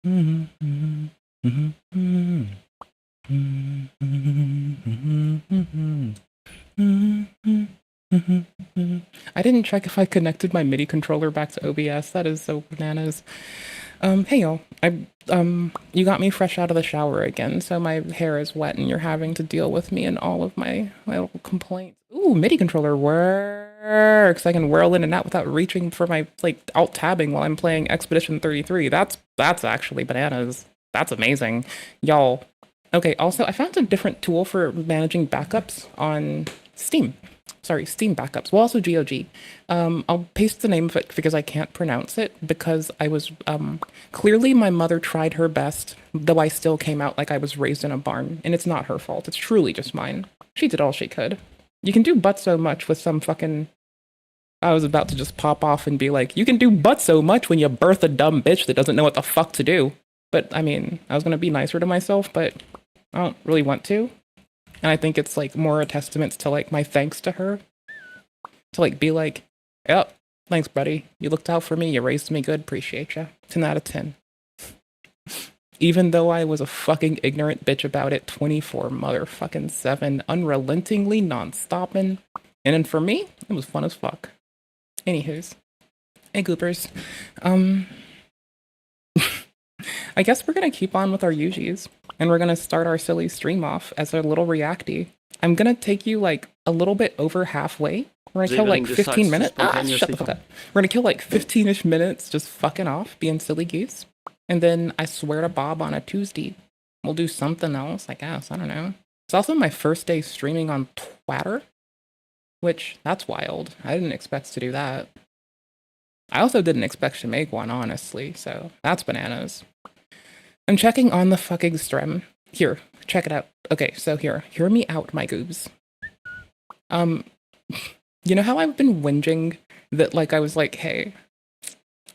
I didn't check if I connected my MIDI controller back to OBS. That is so bananas. Hey y'all. You got me fresh out of the shower again, so my hair is wet and you're having to deal with me and all of my little complaints. Ooh, MIDI controller works. I can whirl in and out without reaching for my, like, alt-tabbing while I'm playing Expedition 33. That's actually bananas. That's amazing. Y'all. Okay, also, I found a different tool for managing backups on Steam. Sorry, Steam backups. Well, also GOG. I'll paste the name of it because I can't pronounce it because I was, clearly my mother tried her best, though I still came out like I was raised in a barn, and it's not her fault. It's truly just mine. She did all she could. You can do but so much with some fucking... I was about to just pop off and be like, you can do but so much when you birth a dumb bitch that doesn't know what the fuck to do. But, I mean, I was gonna be nicer to myself, but I don't really want to. And I think it's, like, more a testament to, like, my thanks to her. To, like, be like, yep, thanks, buddy. You looked out for me. You raised me good. Appreciate you. 10 out of 10. Even though I was a fucking ignorant bitch about it 24 motherfucking 7, unrelentingly, non-stopping. And then for me, it was fun as fuck. Anywho's. Hey, goopers. I guess we're gonna keep on with our Yujis. And we're gonna start our silly stream off as a little reacty. I'm gonna take you, like, a little bit over halfway. We're gonna kill, like, 15 minutes. Ah, shut the fuck up. We're gonna kill, like, 15-ish minutes just fucking off, being silly geese. And then I swear to Bob on a Tuesday, we'll do something else, I guess. I don't know. It's also my first day streaming on Twitter, which, that's wild. I didn't expect to do that. I also didn't expect to make one, honestly, so that's bananas. I'm checking on the fucking stream. Here, check it out. Okay, so here, hear me out, my goobs. You know how I've been whinging that, like, I was like, hey,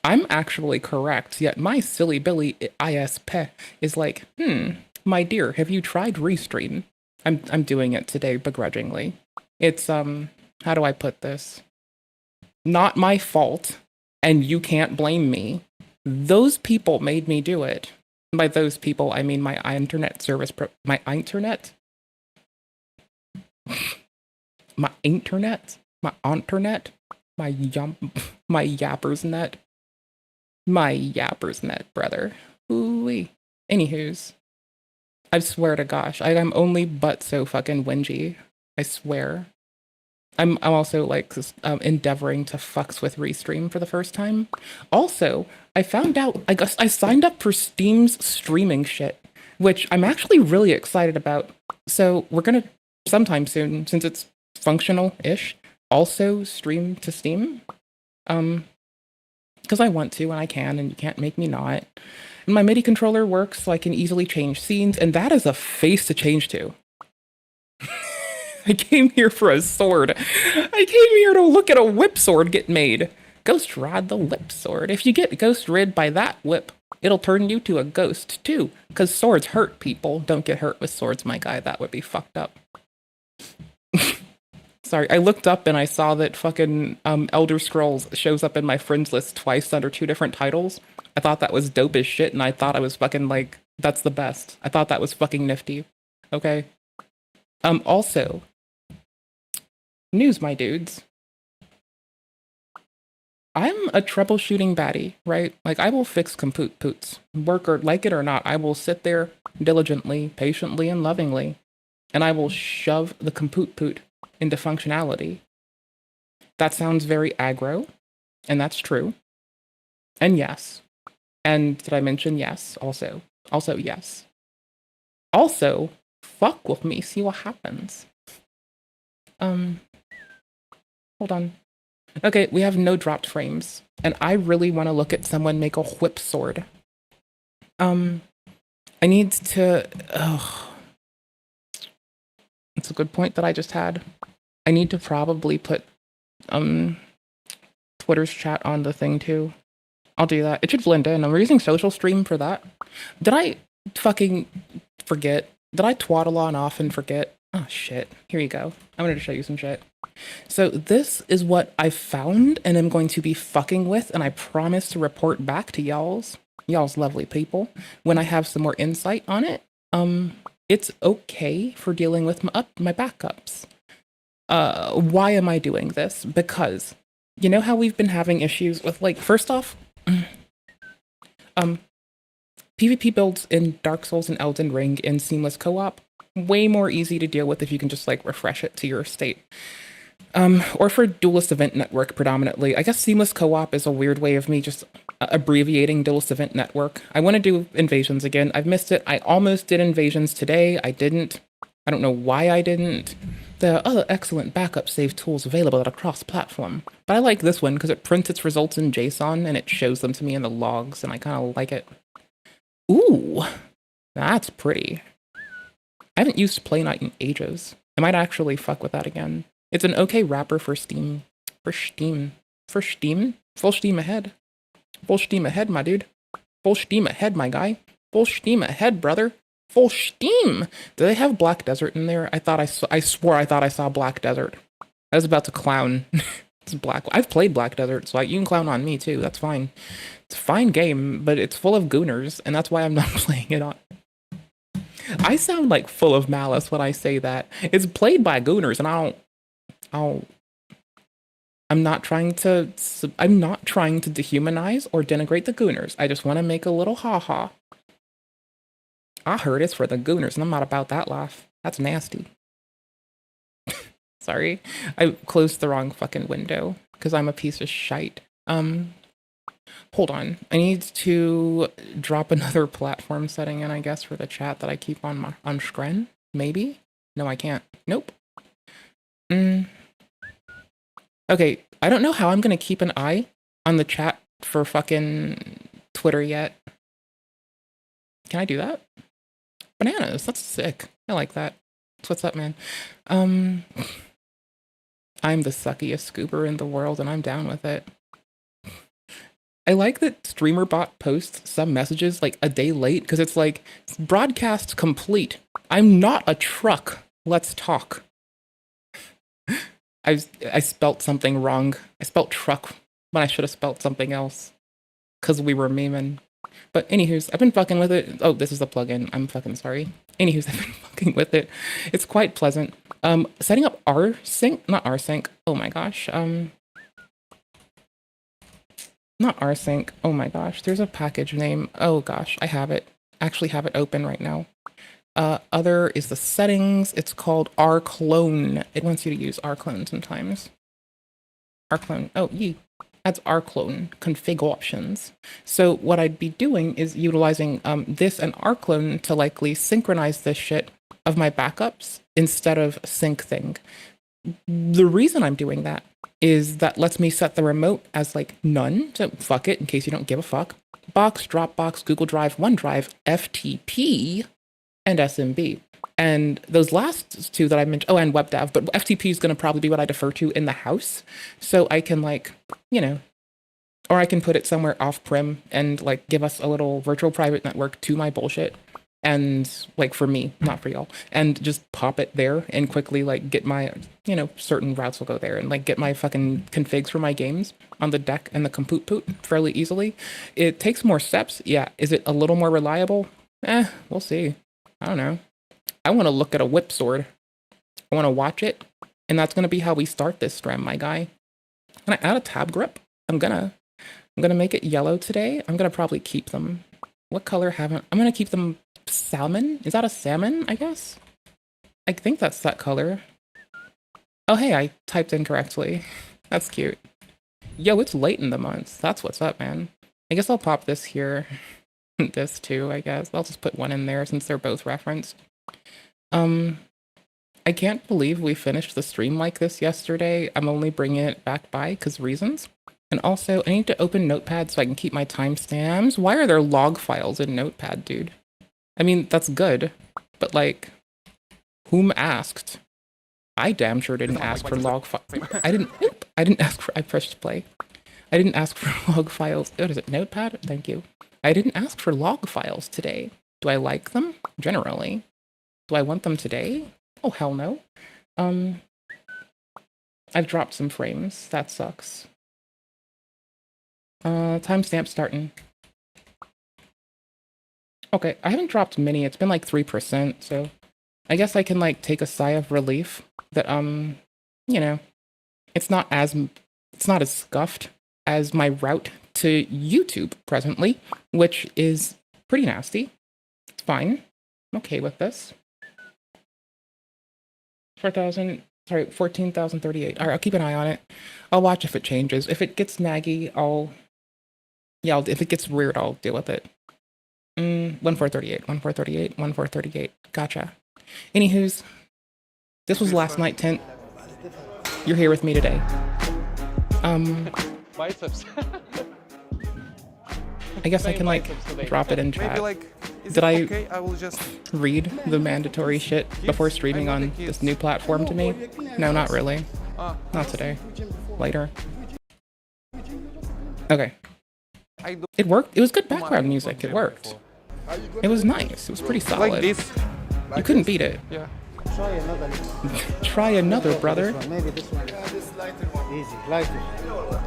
I'm actually correct, yet my silly Billy ISP is like, my dear, have you tried Restream? I'm doing it today begrudgingly. It's, how do I put this? Not my fault, and you can't blame me. Those people made me do it. By those people, I mean my internet service, my internet? My internet? My internet? My yappers net? My yappers net, brother. Ooh-wee. Anywho's. I swear to gosh, I'm only but so fucking whingy. I swear. I'm also, like, endeavoring to fucks with Restream for the first time. Also, I found out, I guess I signed up for Steam's streaming shit, which I'm actually really excited about. So we're gonna, sometime soon, since it's functional-ish, also stream to Steam. Because I want to and I can, and you can't make me not. And my MIDI controller works, so I can easily change scenes, and that is a face to change to. I came here for a sword. I came here to look at a whip sword get made. Ghost Rod the Whip Sword. If you get ghost rid by that whip, it'll turn you to a ghost too. Because swords hurt people. Don't get hurt with swords, my guy. That would be fucked up. Sorry, I looked up and I saw that fucking Elder Scrolls shows up in my friends list twice under 2 different titles. I thought that was dope as shit, and I thought I was fucking, like, that's the best. I thought that was fucking nifty. Okay? Also, news, my dudes. I'm a troubleshooting baddie, right? Like, I will fix compute poots. Work or like it or not, I will sit there diligently, patiently, and lovingly, and I will shove the compute poot into functionality. That sounds very aggro, and that's true. And yes. And did I mention yes? Also. Also, yes. Also, fuck with me, see what happens. Hold on. Okay, we have no dropped frames, and I really want to look at someone make a whip sword. I need to... That's a good point that I just had. I need to probably put, Twitter's chat on the thing, too. I'll do that. It should blend in. I'm using Social Stream for that. Did I fucking forget? Did I twaddle on off and forget? Oh, shit. Here you go. I'm going to show you some shit. So this is what I found and am going to be fucking with, and I promise to report back to y'alls. y'all's lovely people, when I have some more insight on it, it's okay for dealing with my backups. Why am I doing this? Because you know how we've been having issues with, like, first off, PvP builds in Dark Souls and Elden Ring in seamless co-op, way more easy to deal with if you can just like refresh it to your state. Or for Duelist Event Network predominantly. I guess seamless co-op is a weird way of me just abbreviating Duelist Event Network. I want to do Invasions again. I've missed it. I almost did Invasions today. I didn't. I don't know why I didn't. There are other excellent backup save tools available across platform. But I like this one because it prints its results in JSON and it shows them to me in the logs, and I kind of like it. Ooh, that's pretty. I haven't used Play Night in ages. I might actually fuck with that again. It's an okay wrapper for Steam. For Steam. For Steam? Full steam ahead. Full steam ahead, my dude. Full steam ahead, my guy. Full steam ahead, brother. Full steam! Do they have Black Desert in there? I swore I thought I saw Black Desert. I was about to clown. It's Black. I've played Black Desert, so you can clown on me too. That's fine. It's a fine game, but it's full of gooners, and that's why I'm not playing it on. I sound like full of malice when I say that. It's played by gooners, and I'm not trying to dehumanize or denigrate the gooners. I just want to make a little ha-ha. I heard it's for the gooners, and I'm not about that laugh. That's nasty. Sorry. I closed the wrong fucking window, because I'm a piece of shite. Hold on. I need to drop another platform setting in, I guess, for the chat that I keep on screen. Maybe? No, I can't. Nope. Okay, I don't know how I'm gonna keep an eye on the chat for fucking Twitter yet. Can I do that? Bananas, that's sick. I like that. What's up, man? I'm the suckiest scooper in the world, and I'm down with it. I like that StreamerBot posts some messages like a day late, because it's like, broadcast complete. I'm not a truck. Let's talk. I spelt something wrong. I spelt truck when I should have spelt something else. Because we were memeing. But anywho's, I've been fucking with it. Oh, this is a plugin. I'm fucking sorry. Anywho's, I've been fucking with it. It's quite pleasant. Setting up rsync, not rsync. Oh my gosh. Not rsync. Oh my gosh. There's a package name. Oh gosh, I have it. Actually have it open right now. Other is the settings. It's called rclone. It wants you to use rclone sometimes. Rclone. Oh, that's rclone config options. So what I'd be doing is utilizing this and rclone to likely synchronize this shit of my backups instead of sync thing. The reason I'm doing that is that lets me set the remote as like none, so fuck it in case you don't give a fuck. Box, Dropbox, Google Drive, OneDrive, FTP, and SMB. And those last two that I mentioned, oh, and WebDAV, but FTP is going to probably be what I defer to in the house. So I can like, you know, or I can put it somewhere off-prem and like give us a little virtual private network to my bullshit. And like for me, not for y'all, and just pop it there and quickly like get my, you know, certain routes will go there and like get my fucking configs for my games on the deck and the compute poot fairly easily. It takes more steps. Yeah. Is it a little more reliable? We'll see. I don't know. I want to look at a whip sword. I want to watch it. And that's going to be how we start this stream, my guy. Can I add a tab grip? I'm gonna make it yellow today. I'm gonna probably keep them. What color haven't? I'm gonna keep them salmon. Is that a salmon, I guess? I think that's that color. Oh, hey, I typed incorrectly. That's cute. Yo, it's late in the month. That's what's up, man. I guess I'll pop this here. This too, I guess. I'll just put one in there since they're both referenced. I can't believe we finished the stream like this yesterday. I'm only bringing it back by because reasons. And also, I need to open Notepad so I can keep my timestamps. Why are there log files in Notepad, dude? I mean, that's good, but like, whom asked? I damn sure didn't ask for log files. I didn't ask for, I pressed play. I didn't ask for log files. What is it, Notepad? Thank you. I didn't ask for log files today. Do I like them? Generally. Do I want them today? Oh, hell no. I've dropped some frames. That sucks. Timestamp starting. Okay, I haven't dropped many. It's been like 3%, so I guess I can like take a sigh of relief that you know, it's not as scuffed as my route to YouTube presently, which is pretty nasty. It's fine. I'm okay with this. 14,038. All right, I'll keep an eye on it. I'll watch if it changes. If it gets naggy, if it gets weird, I'll deal with it. 1438, 1438, 1438. Gotcha. Anywho's, this was last night, Tint. You're here with me today. Biceps. I guess I can like drop it in chat. Maybe like, Did I okay? I will just read the mandatory shit before streaming on this new platform to me? No, not really. Not today. Later. Okay. It worked. It was good background music. It worked. It was nice. It was pretty solid. like this. You couldn't beat it. Yeah. Try another. Try another, brother. Maybe this one. Easy, lighter.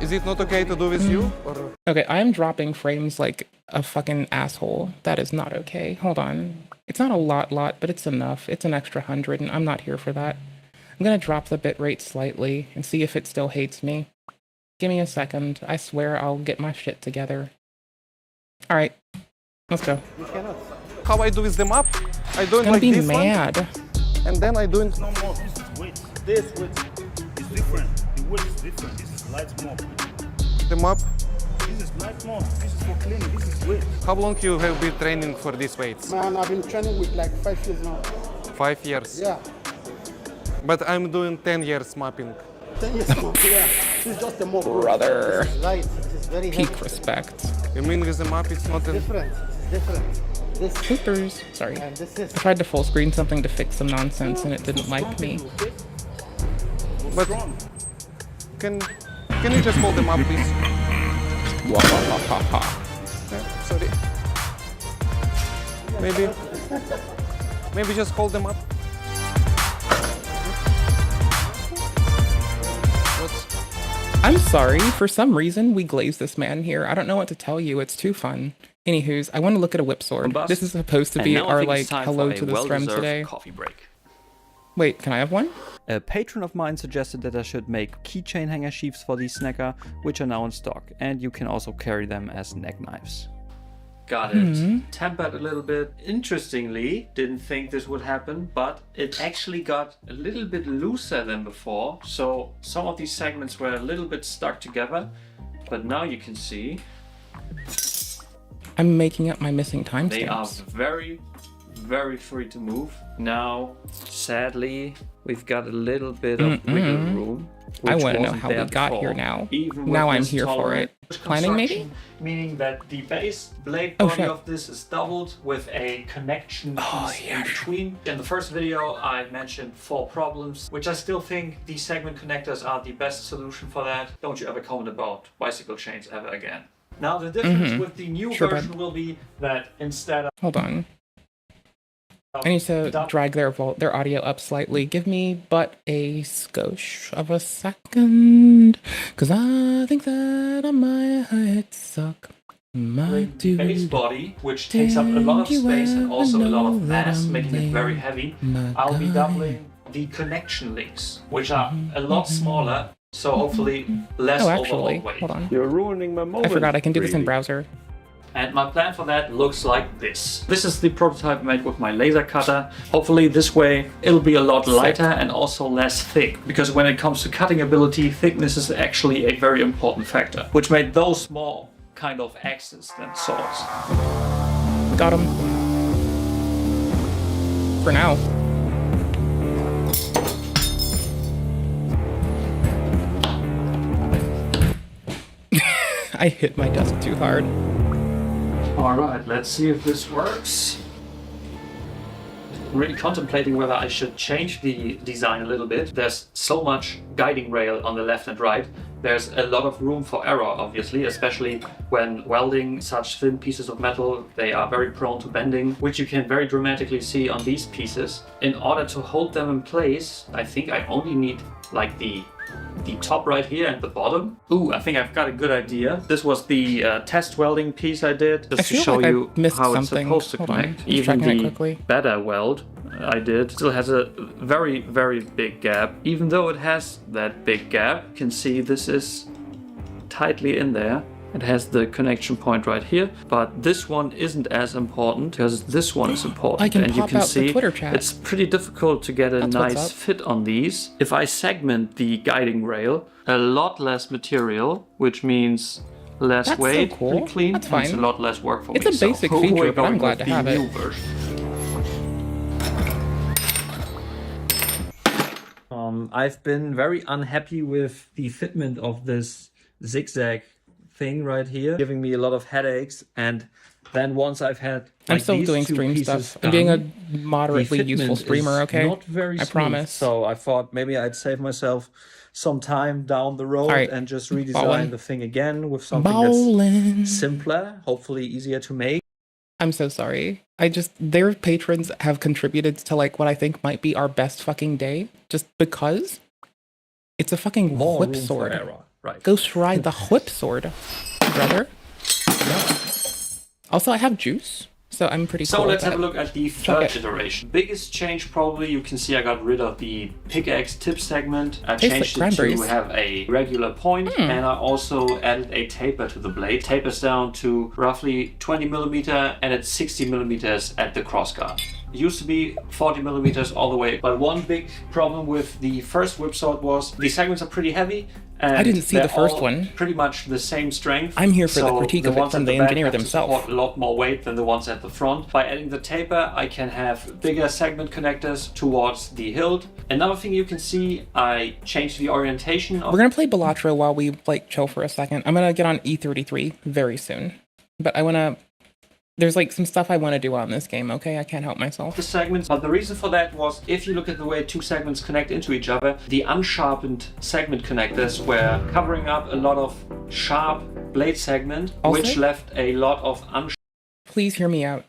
Is it not okay to do with you? Or Okay, I'm dropping frames like a fucking asshole. That is not okay. Hold on. It's not a lot, but it's enough. It's an extra 100, and I'm not here for that. I'm gonna drop the bitrate slightly and see if it still hates me. Give me a second. I swear I'll get my shit together. Alright. Let's go. You cannot. how I do with the map? I do it Gonna like be this mad. one, and then I do it. No more. This is weight. This weight is different. The weight is different. This is light more. The map. This is light more. This is for cleaning. This is weight. How long you have been training for these weights? Man, I've been training with like 5 years now. 5 years. Yeah. But I'm doing 10 years mapping. 10 years now. Yeah. This is just a more. Brother. This is light. It is very Peak heavy. respect. You mean with the map it's not a... Different. It's different. This Poopers. Sorry. and this is. I tried to full screen something to fix some nonsense and it didn't like me. But can you just hold them up, please? Wahahaha. Sorry. Maybe just hold them up. What's... I'm sorry, for some reason we glazed this man here. I don't know what to tell you, it's too fun. Anywho's, I want to look at a whip sword. Combust. This is supposed to And be now I our think like it's time hello for a to the stream well-deserved today. coffee break. Wait, can I have one? A patron of mine suggested that I should make keychain hanger sheaths for these snacker, which are now in stock, and you can also carry them as neck knives. Got it. Tempered a little bit. Interestingly, didn't think this would happen, but it actually got a little bit looser than before. So some of these segments were a little bit stuck together, but now you can see I'm making up my missing they are timestamps. very, very free to move. Now, sadly, we've got a little bit of wiggle room. I which want to know wasn't how there we got before. here now. Even with Now I'm this here for it. tolerant Planning maybe? construction, meaning that the base blade Oh, body shit. of this is doubled with a connection piece yeah, in between. In the first video, I mentioned 4 problems, which I still think these segment connectors are the best solution for that. Don't you ever comment about bicycle chains ever again. Now the difference with the new Sure, version bud. will be that instead of Hold on. I need to drag their audio up slightly. Give me but a skosh of a second. Cause I think that I might suck. My dude. base body, which takes up a lot of Did you space and also a lot ever of know that mass, I'm making it very there, heavy. my I'll be guy? doubling the connection links, which are a lot smaller, so hopefully less Oh, overall actually, weight. hold on. You're ruining my moment. I forgot I can do this in browser. And my plan for that looks like this. This is the prototype I made with my laser cutter. Hopefully this way it'll be a lot lighter and also less thick, because when it comes to cutting ability, thickness is actually a very important factor, which made those more kind of axes than swords. Got him. For now. I hit my desk too hard. Alright, let's see if this works. I'm really contemplating whether I should change the design a little bit. There's so much guiding rail on the left and right. There's a lot of room for error, obviously, especially when welding such thin pieces of metal. They are very prone to bending, which you can very dramatically see on these pieces. In order to hold them in place, I think I only need like the the top right here and the bottom. Ooh, I think I've got a good idea. This was the test welding piece I did just to feel show like I you missed how it's something. supposed to Hold on, connect. just Even checking it the quickly. better weld I did still has a very, very big gap. Even though it has that big gap, you can see this is tightly in there. It has the connection point right here, but this one isn't as important because this one is important. I can and you pop can out the see Twitter chat. it's pretty difficult to get a That's what's nice up. fit on these. If I segment the guiding rail, a lot less material, which means less That's so weight, cool. pretty clean. That's and it's a fine. lot less work for It's me. a basic so feature, we're but I'm going glad with to have the it. new version. I've been very unhappy with the fitment of this zigzag thing right here, giving me a lot of headaches. And then once I've had I'm like, still these doing two stream pieces stuff. I'm being a done, moderately the useful fitment streamer, is okay? not very I smooth. promise. So I thought maybe I'd save myself some time down the road Alright, and just redesign ballin'. the thing again with something Ballin'. that's simpler, hopefully easier to make. I'm so sorry. Their patrons have contributed to like what I think might be our best fucking day, just because it's a fucking More whip room for sword. error. Right. Go ride the whip sword, brother. Also, I have juice, so I'm pretty So cool let's with have a that. look at the Check third it. iteration. Biggest change probably, you can see I got rid of the pickaxe tip segment. I Tastes like changed it to cranberries. Hmm. have a regular point, and I also added a taper to the blade. Tapers down to roughly 20 millimeter and it's 60 millimeters at the crossguard. It used to be 40 millimeters all the way, but one big problem with the first whip sword was the segments are pretty heavy. And I didn't see the they're first all one. Pretty much the same strength. I'm here for the So critique of it ones from at the back engineer have to themselves. support a lot more weight than the ones at the front. By adding the taper, I can have bigger segment connectors towards the hilt. Another thing you can see, I changed the orientation of We're gonna play Balatro while we like chill for a second. I'm gonna get on E33 very soon, but there's like some stuff I want to do on this game. Okay, I can't help myself. the segments. But the reason for that was, if you look at the way two segments connect into each other, the unsharpened segment connectors were covering up a lot of sharp blade segment, Also? which left a lot of unsharpened. Please hear me out.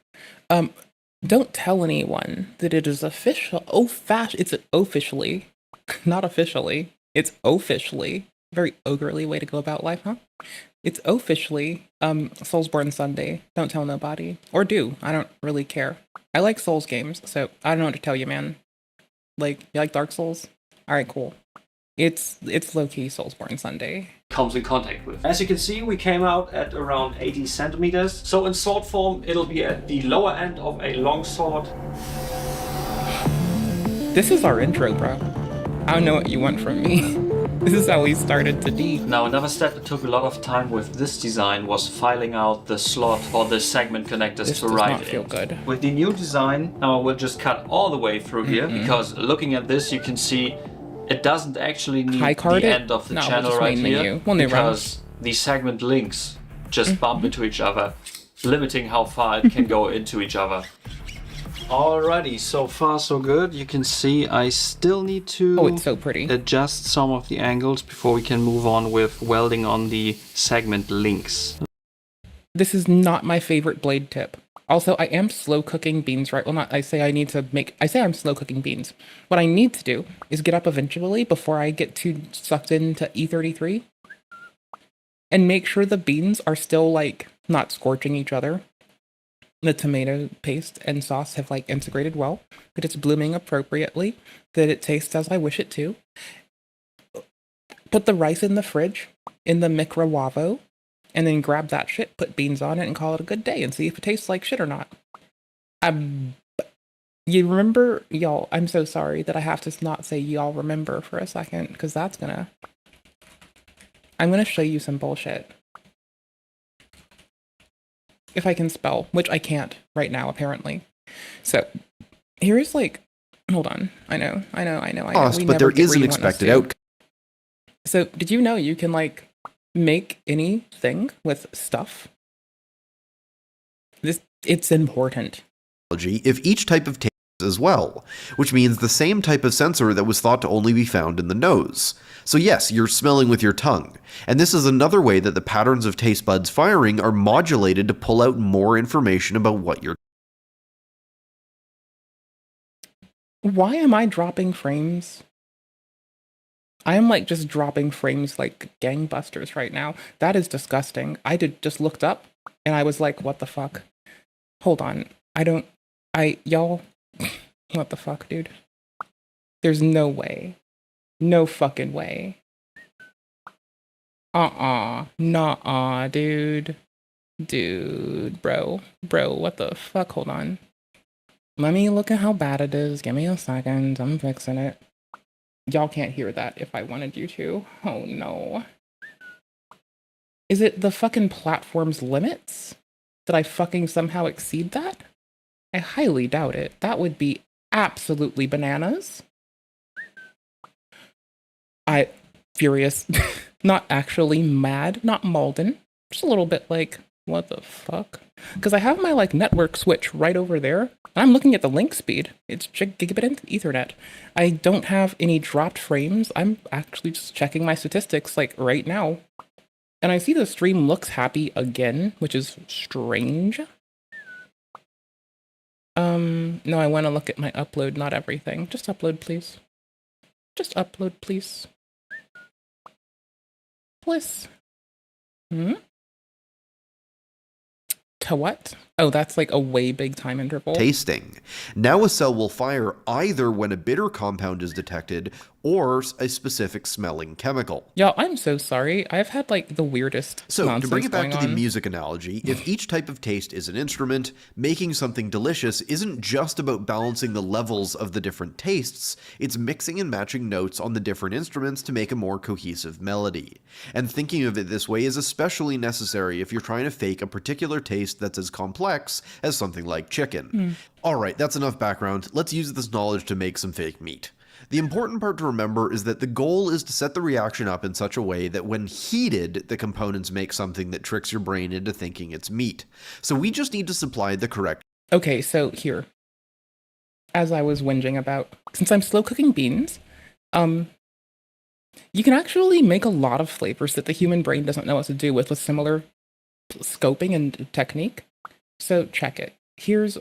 Don't tell anyone that it is official. It's officially, not officially. It's officially. Very ogrely way to go about life, huh? It's officially Soulsborne Sunday. Don't tell nobody. Or do. I don't really care. I like Souls games, so I don't know what to tell you, man. Like, you like Dark Souls? Alright, cool. It's low-key Soulsborne Sunday. Comes in contact with. As you can see, we came out at around 80 centimeters. So in sword form, it'll be at the lower end of a long sword. This is our intro, bro. I don't know what you want from me. This is how we started to D. Now, another step that took a lot of time with this design was filing out the slot for the segment connectors This to does ride not in. feel good. With the new design, now we'll just cut all the way through here, because looking at this, you can see it doesn't actually need High card the it? end of the No, we'll channel just right main here, menu. We'll new because the segment links just bump into each other, limiting how far it can go into each other. Alrighty, so far so good. You can see I still need to Oh, it's so pretty. adjust some of the angles before we can move on with welding on the segment links. This is not my favorite blade tip. Also, I am slow cooking beans right. Well, not. I say I'm slow cooking beans. What I need to do is get up eventually before I get too sucked into E33 and make sure the beans are still like not scorching each other. The tomato paste and sauce have like integrated well, that it's blooming appropriately, that it tastes as I wish it to. Put the rice in the fridge, in the microwavo, and then grab that shit, put beans on it, and call it a good day and see if it tastes like shit or not. You remember, y'all, I'm so sorry that I have to not say y'all remember for a second, because I'm gonna show you some bullshit. If I can spell, which I can't right now, apparently. So, here's like, hold on, I know. We But never there get is where an you want us expected to. outcome. So, did you know you can like make anything with stuff? It's important. If each type of taste as well, which means the same type of sensor that was thought to only be found in the nose. So yes, you're smelling with your tongue, and this is another way that the patterns of taste buds firing are modulated to pull out more information about what you're. Why am I dropping frames? I am like just dropping frames like gangbusters right now. That is disgusting. I just looked up and I was like, what the fuck? Hold on. Y'all, what the fuck, dude? There's no way. No fucking way. Nuh-uh, dude. Dude, bro, what the fuck? Hold on. Let me look at how bad it is. Give me a second. I'm fixing it. Y'all can't hear that if I wanted you to. Oh no. Is it the fucking platform's limits? Did I fucking somehow exceed that? I highly doubt it. That would be absolutely bananas. Furious. Not actually mad, not Malden. Just a little bit like, what the fuck? Because I have my like network switch right over there, and I'm looking at the link speed. It's gigabit Ethernet. I don't have any dropped frames. I'm actually just checking my statistics like right now. And I see the stream looks happy again, which is strange. No, I want to look at my upload, not everything. Just upload, please. Just upload, please. Please. To what? Oh, that's like a way big time interval. Tasting. Now a cell will fire either when a bitter compound is detected or a specific smelling chemical. Y'all, I'm so sorry. I've had like the weirdest So, nonsense to bring it back to going the on. music analogy, if each type of taste is an instrument, making something delicious isn't just about balancing the levels of the different tastes, it's mixing and matching notes on the different instruments to make a more cohesive melody. And thinking of it this way is especially necessary if you're trying to fake a particular taste that's as complex as something like chicken. Alright, that's enough background. Let's use this knowledge to make some fake meat. The important part to remember is that the goal is to set the reaction up in such a way that when heated, the components make something that tricks your brain into thinking it's meat. So we just need to supply the correct. Okay, so here. As I was whinging about, since I'm slow cooking beans, you can actually make a lot of flavors that the human brain doesn't know what to do with similar scoping and technique. So check it. Here's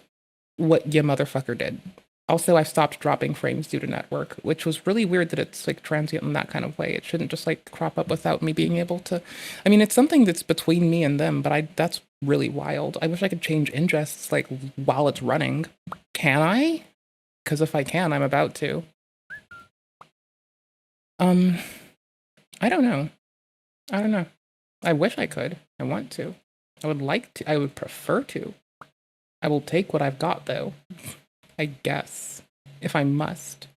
what ya motherfucker did. Also, I stopped dropping frames due to network, which was really weird that it's like transient in that kind of way. It shouldn't just like crop up without me being able to. I mean, it's something that's between me and them, but that's really wild. I wish I could change ingests like while it's running. Can I? Because if I can, I'm about to. I don't know. I wish I could. I want to. I would like to. I would prefer to. I will take what I've got, though. I guess. If I must.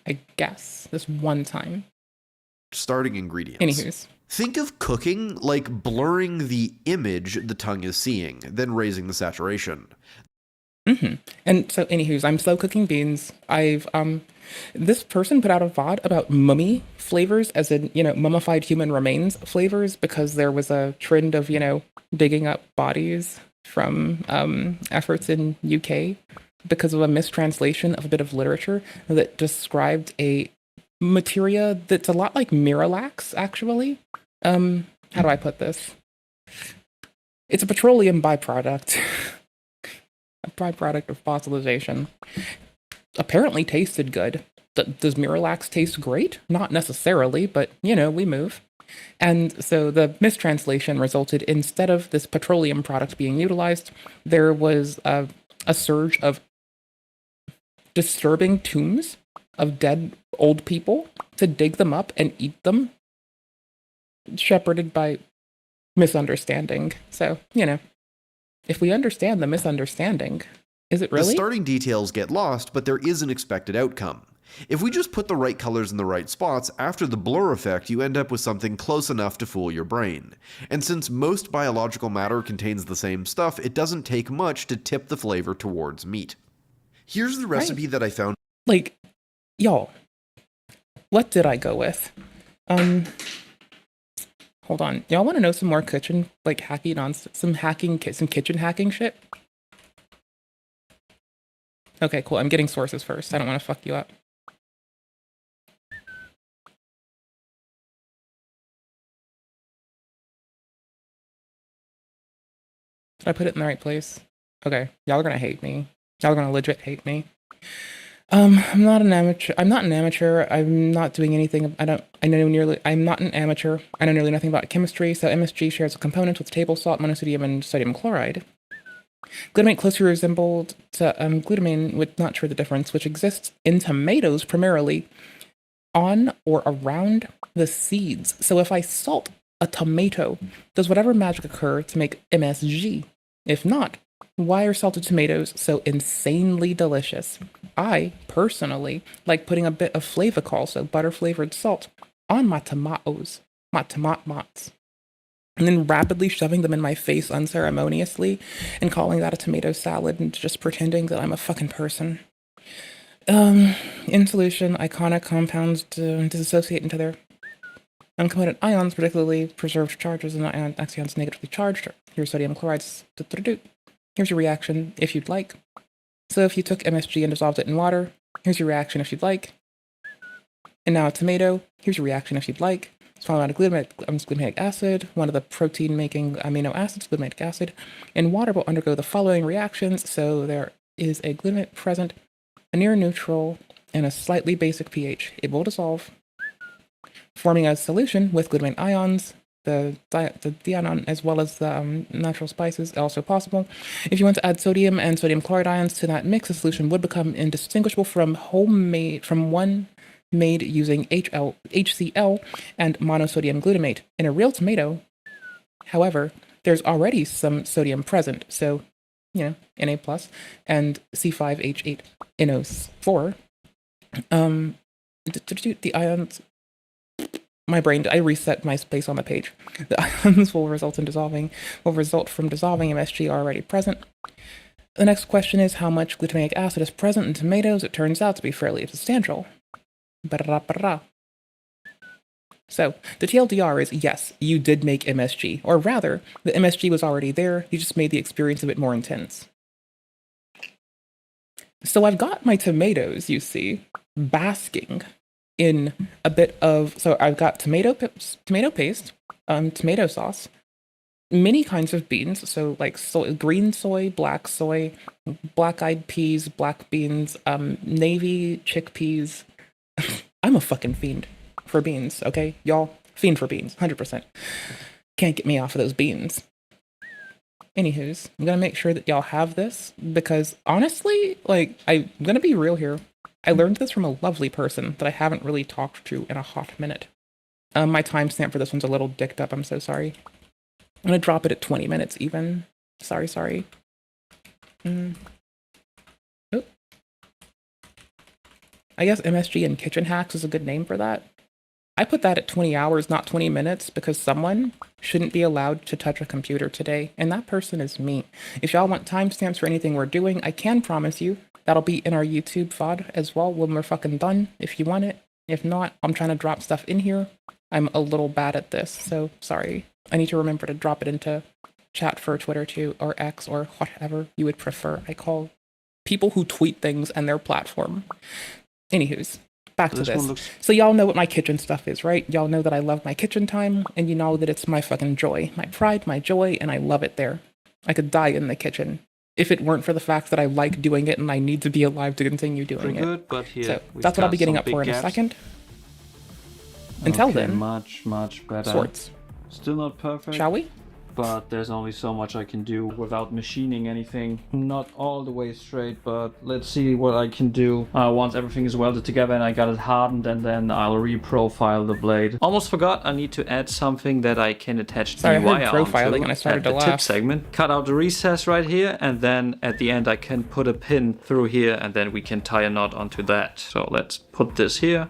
I guess. This one time. Starting ingredients. Anywho's. Think of cooking like blurring the image the tongue is seeing, then raising the saturation. And so, anywho's, I'm slow cooking beans. This person put out a VOD about mummy flavors, as in, mummified human remains flavors, because there was a trend of, digging up bodies from efforts in UK because of a mistranslation of a bit of literature that described a materia that's a lot like Miralax, actually. How do I put this? It's a petroleum byproduct. A byproduct of fossilization. Apparently tasted good. Does Miralax taste great? Not necessarily, but, we move. And so the mistranslation resulted, instead of this petroleum product being utilized, there was a surge of disturbing tombs of dead old people to dig them up and eat them, shepherded by misunderstanding. So, if we understand the misunderstanding, is it really? The starting details get lost, but there is an expected outcome. If we just put the right colors in the right spots, after the blur effect, you end up with something close enough to fool your brain. And since most biological matter contains the same stuff, it doesn't take much to tip the flavor towards meat. Here's the recipe that I found. Like, y'all, what did I go with? Hold on. Y'all want to know some more kitchen, like, hacking on some kitchen hacking shit? Okay, cool. I'm getting sources first. I don't want to fuck you up. Did I put it in the right place? Okay. Y'all are gonna hate me. Y'all are gonna legit hate me. I'm not an amateur. I'm not an amateur. I'm not doing anything. I'm not an amateur. I know nearly nothing about chemistry, so MSG shares a component with table salt, monosodium, and sodium chloride. Glutamate closely resembled to glutamine, with not sure the difference, which exists in tomatoes primarily on or around the seeds. So if I salt a tomato, does whatever magic occur to make MSG? If not, why are salted tomatoes so insanely delicious? I, personally, like putting a bit of flavacol, so butter-flavored salt, on my tomatoes, my tomates, and then rapidly shoving them in my face unceremoniously and calling that a tomato salad and just pretending that I'm a fucking person. In solution, iconic compounds dissociate into their uncomponent ions, particularly preserved charges, and axions negatively charged. Here's sodium chlorides. Here's your reaction if you'd like. So if you took MSG and dissolved it in water, here's your reaction if you'd like. And now a tomato, here's your reaction if you'd like. It's followed by glutamic acid, one of the protein-making amino acids, glutamic acid, and water will undergo the following reactions. So there is a glutamate present, a near neutral, and a slightly basic pH. It will dissolve, forming a solution with glutamate ions. The dianon, as well as the natural spices, also possible. If you want to add sodium and sodium chloride ions to that mix, the solution would become indistinguishable from one made using HCl and monosodium glutamate. In a real tomato, however, there's already some sodium present, so, Na+, and C5H8NO4. The ions... I reset my space on the page. The ions will result from dissolving MSG already present. The next question is how much glutamic acid is present in tomatoes. It turns out to be fairly substantial. So, the TLDR is, yes, you did make MSG. Or rather, the MSG was already there, you just made the experience a bit more intense. So I've got my tomatoes, you see, basking in a bit of, so I've got tomato paste, tomato sauce, many kinds of beans, so like green soy, black-eyed peas, black beans, navy chickpeas. I'm a fucking fiend for beans, okay? Y'all, fiend for beans, 100%. Can't get me off of those beans. Anywho's, I'm gonna make sure that y'all have this, because honestly, like, I'm gonna be real here. I learned this from a lovely person that I haven't really talked to in a hot minute. My timestamp for this one's a little dicked up, I'm so sorry. I'm gonna drop it at 20 minutes even. Sorry. Oh. I guess MSG and Kitchen Hacks is a good name for that. I put that at 20 hours, not 20 minutes, because someone shouldn't be allowed to touch a computer today, and that person is me. If y'all want timestamps for anything we're doing, I can promise you that'll be in our YouTube VOD as well when we're fucking done, if you want it. If not, I'm trying to drop stuff in here. I'm a little bad at this, so sorry. I need to remember to drop it into chat for Twitter too, or X, or whatever you would prefer. I call people who tweet things and their platform. Anywho's, back to this. So y'all know what my kitchen stuff is, right? Y'all know that I love my kitchen time, and you know that it's my fucking joy. My pride, my joy, and I love it there. I could die in the kitchen if it weren't for the fact that I like doing it and I need to be alive to continue doing it. Good, but here so that's what I'll be getting up for in a second. Until then, much better. Swords. Still not perfect. Shall we? But there's only so much I can do without machining anything. Not all the way straight, but let's see what I can do once everything is welded together and I got it hardened, and then I'll reprofile the blade. Almost forgot, I need to add something that I can attach the wire profiling onto and I started at to the laugh. tip segment. Cut out the recess right here, and then at the end I can put a pin through here, and then we can tie a knot onto that. So let's put this here.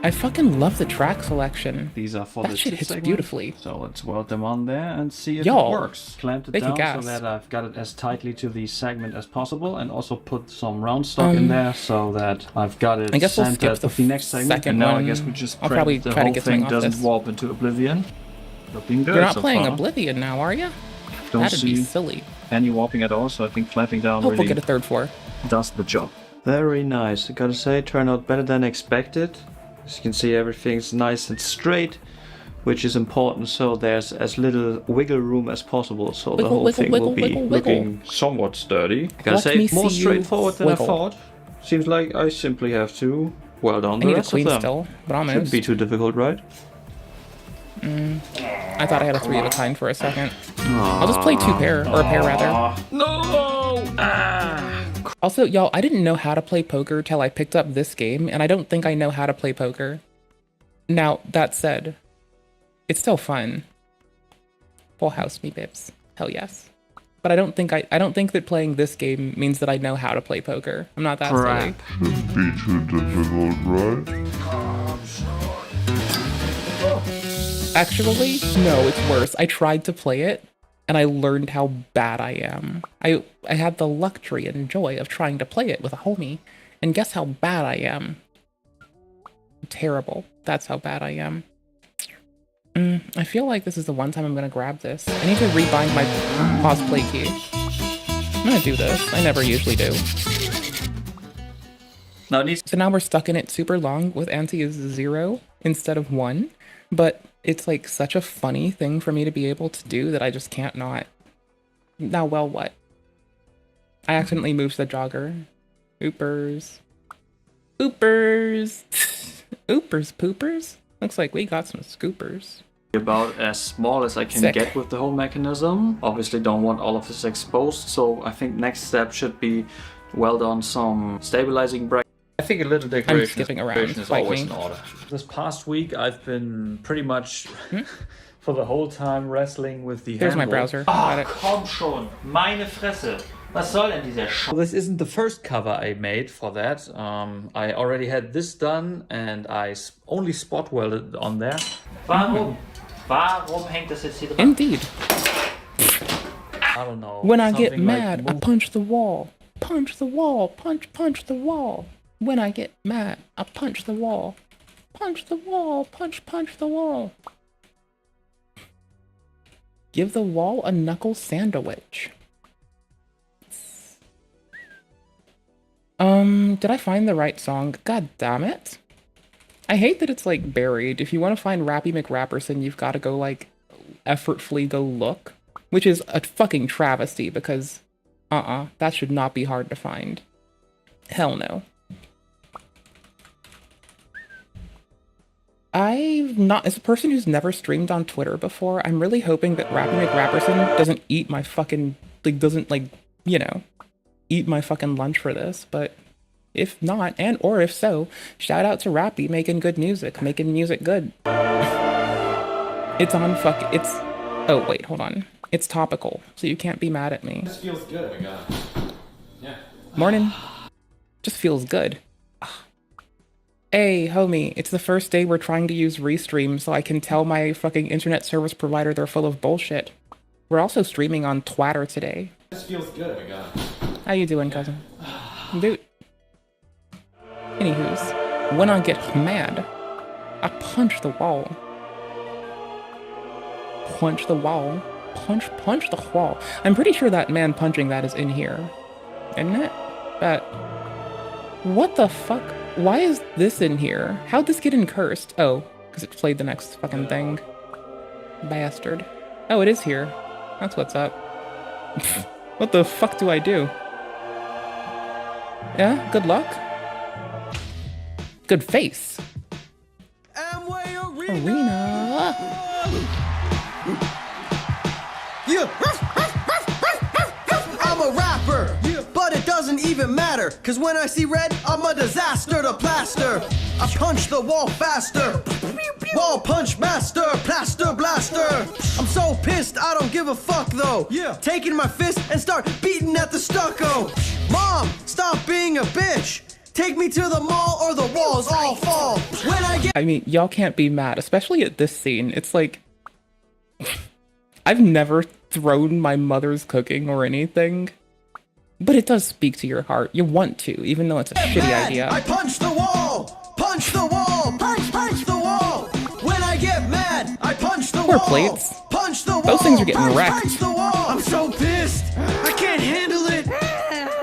I fucking love the track selection. These are for that the shit tip hits segment. beautifully. So let's weld them on there and see if Y'all, it works. Clamp it they kick down ass. so that I've got it as tightly to the segment as possible, and also put some round stock in there so that I've got it I guess we'll centered skip the with the next segment. second And now one. I guess we just I'll pray probably the try to whole get thing something off doesn't this. warp into oblivion. Looking good You're not so playing far. Oblivion now, are you? Don't That'd be see silly. any warping at all, so I think clamping down Hope we'll really get a third floor. does the job. Very nice. I gotta say, turned out better than expected. As you can see, everything's nice and straight, which is important, so there's as little wiggle room as possible, so the whole thing will be looking somewhat sturdy. I gotta say, more straightforward than I thought. Seems like I simply have to weld on the rest of them. Still, but almost. Shouldn't be too difficult, right? I thought I had a 3 of a kind for a second. I'll just play 2 pair, or a pair rather. No! Also, y'all, I didn't know how to play poker till I picked up this game, and I don't think I know how to play poker. Now, that said, it's still fun. Full house me, bibs. Hell yes. But I don't think that playing this game means that I know how to play poker. I'm not that silly. Shouldn't be too difficult, right? Actually, no, it's worse. I tried to play it, and I learned how bad I am. I had the luxury and joy of trying to play it with a homie, and guess how bad I am? Terrible. That's how bad I am. I feel like this is the one time I'm gonna grab this. I need to rebind my pause play key. I'm gonna do this. I never usually do. So now we're stuck in it super long with anti is 0 instead of 1, but it's like such a funny thing for me to be able to do that I just can't not. Now, well, what? I accidentally moved the jogger. Oopers. Oopers. Oopers poopers? Looks like we got some scoopers. About as small as I can get with the whole mechanism. Obviously don't want all of this exposed, so I think next step should be weld on some stabilizing brackets. I think a little decoration is always in order. This past week I've been pretty much for the whole time wrestling with the Here's handle. my browser. Komm schon, meine Fresse. Was soll denn dieser Well, this isn't the first cover I made for that. I already had this done and I only spot welded on there. Warum? Warum hängt das jetzt hier dran? Indeed. I don't know. When I get Something mad, like I punch the wall. Punch the wall. Punch the wall. When I get mad, I punch the wall. Punch the wall. Punch the wall. Give the wall a knuckle sandwich. Did I find the right song? God damn it. I hate that it's like buried. If you want to find Rappy McRapperson, you've got to go like effortfully go look, which is a fucking travesty because that should not be hard to find. Hell no. As a person who's never streamed on Twitter before, I'm really hoping that Rappy McRapperson doesn't eat my fucking, eat my fucking lunch for this, but if not, or if so, shout out to Rappy making good music, making music good. Oh wait, hold on. It's topical, so you can't be mad at me. This feels good, my god. Yeah. Morning. Just feels good. Hey, homie, it's the first day we're trying to use Restream so I can tell my fucking internet service provider they're full of bullshit. We're also streaming on Twitter today. This feels good, my god. How you doing, cousin? Dude. Anywho's, when I get mad, I punch the wall. Punch the wall. Punch the wall. I'm pretty sure that man punching that is in here. Isn't it? What the fuck? Why is this in here? How'd this get in cursed? Oh, because it played the next fucking thing. Bastard. Oh, it is here. That's what's up. What the fuck do I do? Yeah, good luck. Good face. Arena. Yeah. I'm a rapper, but it doesn't even matter, cause when I see red, I'm a disaster to plaster. I punch the wall faster. Wall punch master, plaster blaster. I'm so pissed, I don't give a fuck though. Yeah. Taking my fist and start beating at the stucco. Mom, stop being a bitch. Take me to the mall or the walls all fall. When I mean, y'all can't be mad, especially at this scene. It's like, I've never thrown my mother's cooking or anything, but it does speak to your heart. You want to, even though it's a shitty idea. I punch the wall, punch the wall, punch the wall. When I get mad, I punch the Poor wall, plates. punch the wall. Those things are getting wrecked. Punch the wall. I'm so pissed, I can't handle it.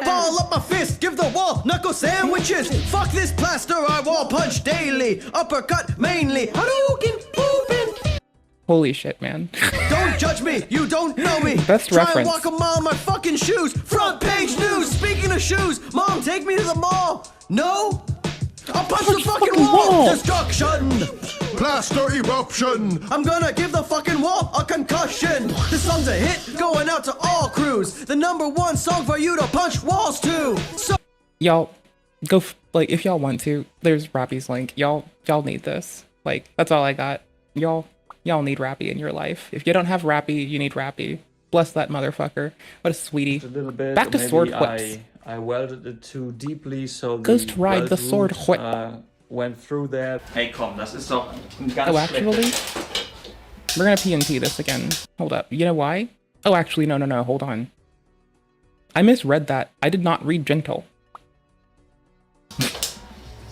Ball up my fist, give the wall knuckle pretzel sandwiches. Fuck this plaster, I wall punch daily. Uppercut mainly. Hadouken, poopin'. Holy shit, man. Don't judge me, you don't know me. Best Try reference. and walk a mile in my fucking shoes. Front page news. Speaking of shoes, Mom, take me to the mall. No? I'll punch the fucking wall. Destruction. Plaster eruption! I'm gonna give the fucking wall a concussion. This song's a hit, going out to all crews. The #1 song for you to punch walls to. So Y'all, go, like, if y'all want to, there's Rappy's link. Y'all need this. Like, that's all I got. Y'all need Rappy in your life. If you don't have Rappy, you need Rappy. Bless that motherfucker. What a sweetie. A little bit. Back to Maybe sword whips. I welded it too deeply, so Ghost the ride the weld sword root, whip. went through there. Hey, komm, das ist doch ein ganz Oh, actually, we're gonna PNT this again. Hold up. You know why? Oh, actually, no. Hold on. I misread that. I did not read gentle.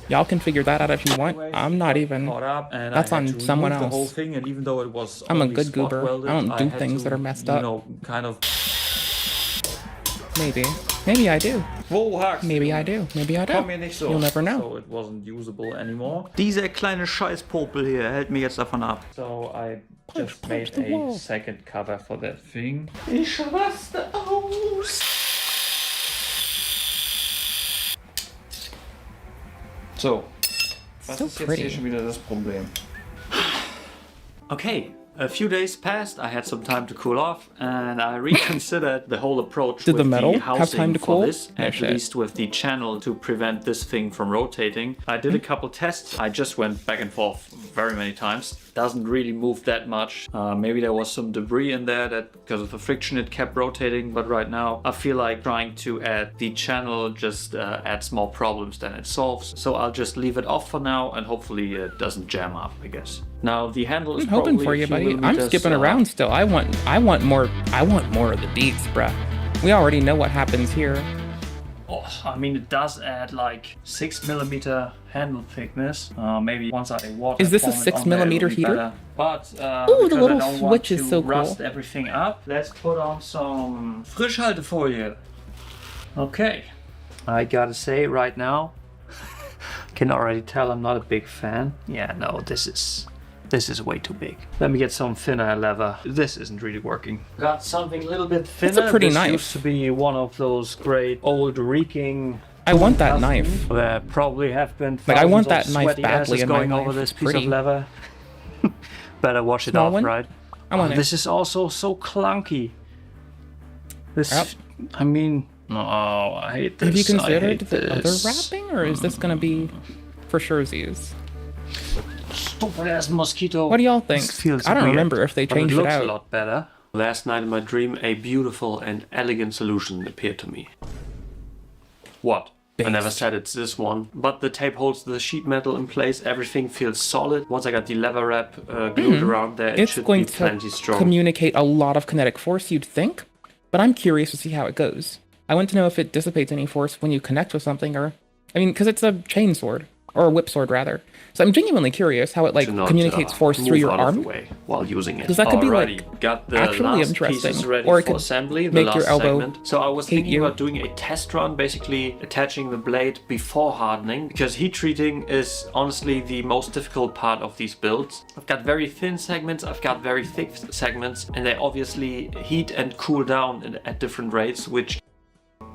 Y'all can figure that out if you want. I'm not even. Caught up, and That's I had on to someone remove the whole else. thing, and even though it was I'm a only good spot goober. welded, I don't do had things to, that are messed you up. know, kind of. Maybe I do. Wo hakst Maybe du? I do. Maybe I Komm mir don't. nicht so. You'll never know. So it wasn't usable anymore. Dieser kleine Scheißpopel hier hält mich jetzt davon ab. So I just punch made the a wall. second cover for that thing. Ich raste aus. So, was So ist jetzt pretty. hier schon wieder das Problem? Okay, a few days passed, I had some time to cool off, and I reconsidered the whole approach Did the with metal the have housing time to for cool? this, No at shit. least with the channel to prevent this thing from rotating. I did a couple tests, I just went back and forth very many times. Doesn't really move that much. Maybe there was some debris in there that because of the friction it kept rotating, but right now I feel like trying to add the channel just adds more problems than it solves. So I'll just leave it off for now and hopefully it doesn't jam up, I guess. Now the handle is I'm hoping probably for a you, few buddy. I'm millimeters, skipping around still. I want more of the beats, bruh. We already know what happens here. Oh, I mean, it does add like 6mm handle thickness. Maybe once I water Is this a form it 6 on there, it'll millimeter be heater? better. But Ooh, the because little I don't want switch is to so cool. rust everything up, let's put on some Frischhaltefolie. Okay, I gotta say right now, can already tell I'm not a big fan. Yeah, no, this is way too big. Let me get some thinner leather. This isn't really working. Got something a little bit thinner. It's a pretty this knife. used to be one of those great old reeking. I want that knife. There probably have been Like, I want thousands that of knife sweaty badly asses in my going over life. this It's piece pretty. of leather. Better wash it Small off, one? right? I want it. This is also so clunky. This, Yep. I mean, no, I hate this. Have you I considered hate the other this. wrapping, or is this gonna be for surezies? Stupid ass mosquito. What do y'all think? This feels I don't weird, remember if they but changed it it looks out. a lot better. Last night in my dream, a beautiful and elegant solution appeared to me. What? I never said it's this one, but the tape holds the sheet metal in place. Everything feels solid. Once I got the leather wrap glued around there, it It's should going be to plenty strong. communicate a lot of kinetic force, you'd think, but I'm curious to see how it goes. I want to know if it dissipates any force when you connect with something, or, I mean, because it's a chain sword, or a whip sword rather. So I'm genuinely curious how it like To not, communicates force through move your out of the arm. way while using it. 'Cause that could be, Alrighty, like, got the actually last interesting. pieces ready Or it for could assembly. The make last your elbow segment. So I was hate thinking you. about doing a test run, basically attaching the blade before hardening, because heat treating is honestly the most difficult part of these builds. I've got very thin segments, I've got very thick segments, and they obviously heat and cool down at different rates, which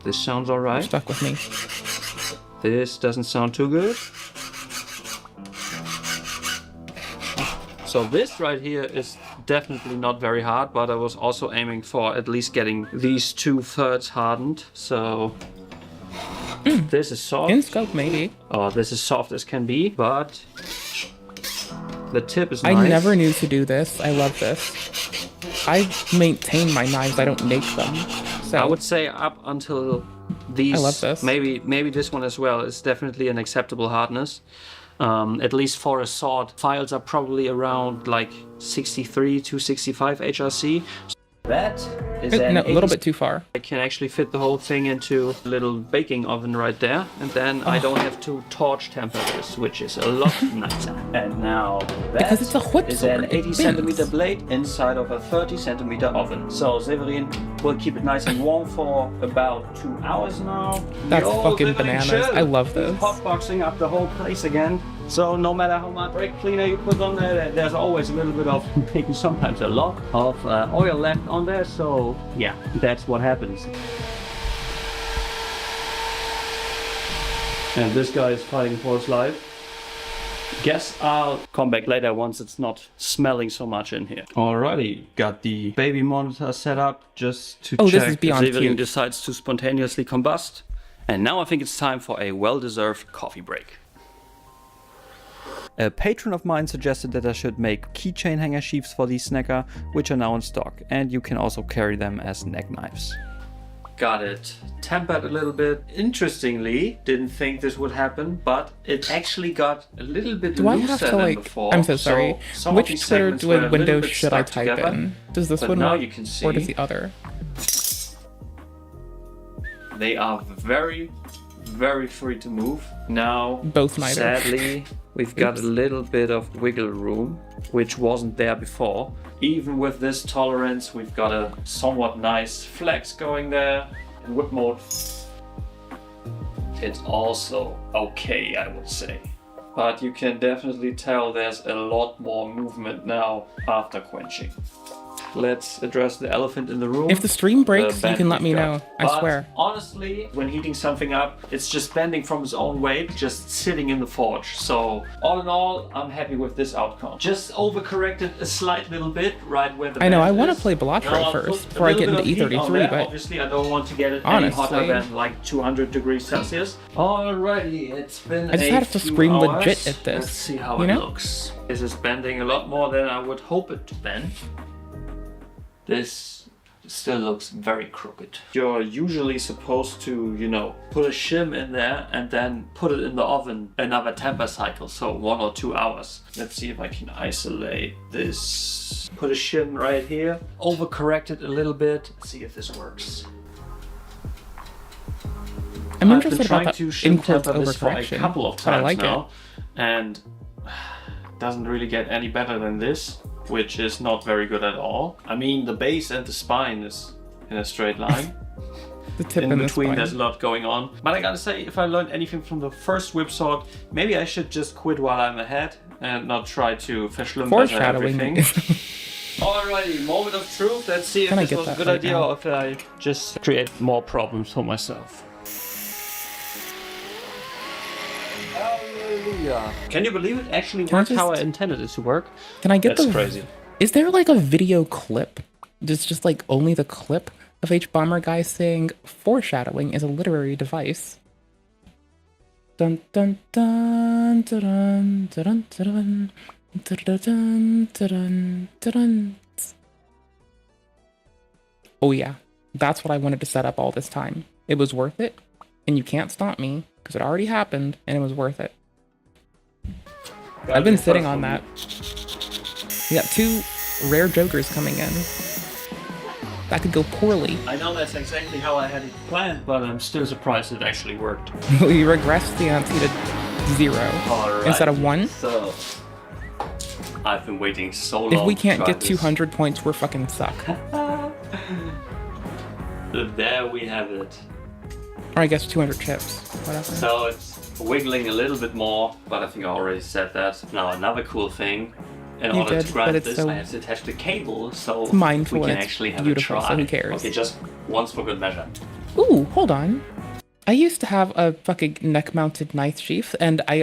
this sounds alright. Stuck with me. This doesn't sound too good. So this right here is definitely not very hard, but I was also aiming for at least getting these 2/3 hardened. So this is soft. In scope, maybe. Oh, this is soft as can be, but the tip is I nice. never knew to do this. I love this. I maintain my knives, I don't make them. So I would say up until these. I love this. Maybe this one as well is definitely an acceptable hardness. At least for a sword, files are probably around like 63 to 65 HRC. That is No, a little bit too far. I can actually fit the whole thing into a little baking oven right there, and then I don't have to torch temper this, which is a lot nicer. And now Because it's a whip is sword, an it 80 bends. centimeter blade inside of a 30 centimeter oven. So Severin will keep it nice and warm for about 2 hours now. That's Yo, fucking Severin, bananas. chill. I love this. Hotboxing up the whole place again. So no matter how much brake cleaner you put on there, there's always a little bit of, maybe sometimes a lot of oil left on there. So yeah, that's what happens. And this guy is fighting for his life. Guess I'll come back later once it's not smelling so much in here. Alrighty, got the baby monitor set up just to Oh, check this is beyond if Severin cute. decides to spontaneously combust. And now I think it's time for a well-deserved coffee break. A patron of mine suggested that I should make keychain hanger sheaths for these snacker, which are now in stock, and you can also carry them as neck knives. Got it tempered a little bit. Interestingly, didn't think this would happen, but it actually got a little bit Do I looser have to than like? before. I'm so sorry. some of Which these Twitter segments were a little window bit should I stuck type together, in? Does this but one now work, you can or does see the other? they are very, very free to move. Now, Both neither. sadly, we've got a little bit of wiggle room, which wasn't there before. Even with this tolerance, we've got a somewhat nice flex going there. In whip mode, it's also okay, I would say. But you can definitely tell there's a lot more movement now after quenching. Let's address the elephant in the room. If the stream breaks, The you can bend let me we've know. got. I But swear. honestly, when heating something up, it's just bending from its own weight, just sitting in the forge. So all in all, I'm happy with this outcome. Just overcorrected a slight little bit right where the I know, bend I want to is. play Blatro Now, I'll first put a before I get little into bit of heat on E33, there. but Obviously, I don't want to get it honestly, any hotter than like 200 degrees Celsius. Alrighty, it's been I just a have to few scream hours. legit at this, Let's see how you it know? looks. This is bending a lot more than I would hope it to bend. This still looks very crooked. You're usually supposed to, you know, put a shim in there and then put it in the oven another temper cycle, so 1 or 2 hours. Let's see if I can isolate this. Put a shim right here, overcorrect it a little bit, see if this works. I'm I've interested been trying about to that shim in quotes temper this for a overcorrection. couple of But I times like now, and doesn't really get any better than this, which is not very good at all. I mean, the base and the spine is in a straight line. The tip in and the between, spine. there's a lot going on. But I gotta say, if I learned anything from the first whip sword, maybe I should just quit while I'm ahead and not try to verschlimmbessern Foreshadowing. everything. Alrighty, moment of truth. Let's see if Can I this get was a that good right idea now? or if I just create more problems for myself. Hallelujah. Can you believe it actually Can I worked how I just- intended it to work? Can I get That's the? crazy. Is there like a video clip? Just like only the clip of H Bomber guy saying foreshadowing is a literary device. Dun dun dun dun dun dun dun dun dun dun. Oh yeah, that's what I wanted to set up all this time. It was worth it, and you can't stop me because it already happened, and it was worth it. I've been sitting on that. We got 2 rare jokers coming in. That could go poorly. I know that's exactly how I had it planned, but I'm still surprised it actually worked. We regressed the ante to 0 Alright, instead of 1. So I've been waiting so long. If we to can't try get this. 200 points, we're fucking suck. There we have it. Or I guess 200 chips. Whatever. So it's wiggling a little bit more, but I think I already said that. Now another cool thing. In You order did, to but grab it's this, so- I have to attach the cable, so mindful we can and it's actually have beautiful, a try. so who cares? Okay, just once for good measure. Ooh, hold on. I used to have a fucking neck-mounted knife sheath, and I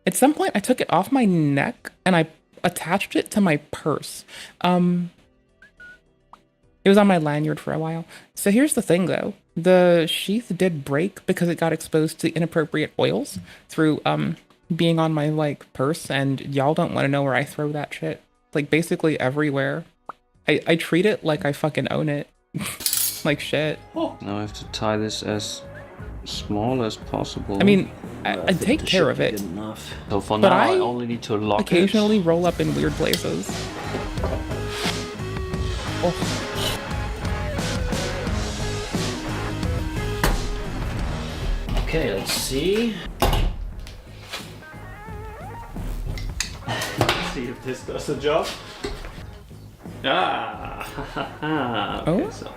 at some point I took it off my neck and I attached it to my purse. It was on my lanyard for a while. So here's the thing, though. The sheath did break because it got exposed to inappropriate oils through being on my like purse, and y'all don't want to know where I throw that shit. Like basically everywhere. I treat it like I fucking own it. Like shit. Now I have to tie this as small as possible. I mean, I take care of it. So for But now, I I only need to lock Occasionally it. roll up in weird places. Oh. Okay, let's see. Let's see if this does the job. Okay, so.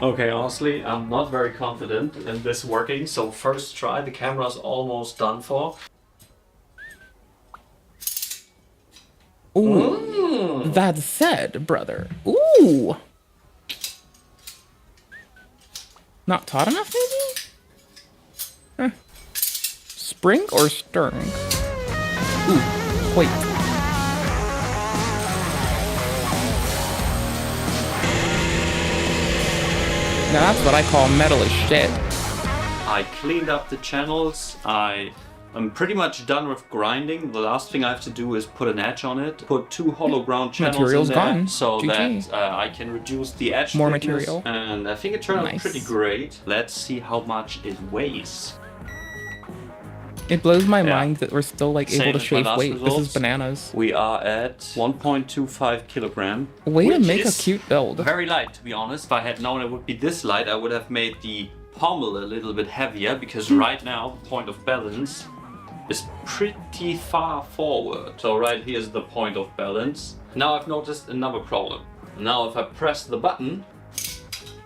Okay, honestly, I'm not very confident in this working, so first try, the camera's almost done for. Ooh, that said, brother. Ooh. Not taut enough, maybe? Spring or stern? Ooh, wait. Now that's what I call metal as shit. I cleaned up the channels. I'm pretty much done with grinding. The last thing I have to do is put an edge on it. Put 2 hollow ground channels Material's in there gone. so GG. that I can reduce the edge More thickness. material. And I think it turned out Nice. pretty great. Let's see how much it weighs. It blows my mind that we're still like Same able to as my shave last weight. This results. is bananas. We are at 1.25 kilogram. Way to which make a is cute build. Very light, to be honest. If I had known it would be this light, I would have made the pommel a little bit heavier, because right now the point of balance is pretty far forward. So right here is the point of balance. Now I've noticed another problem. Now if I press the button,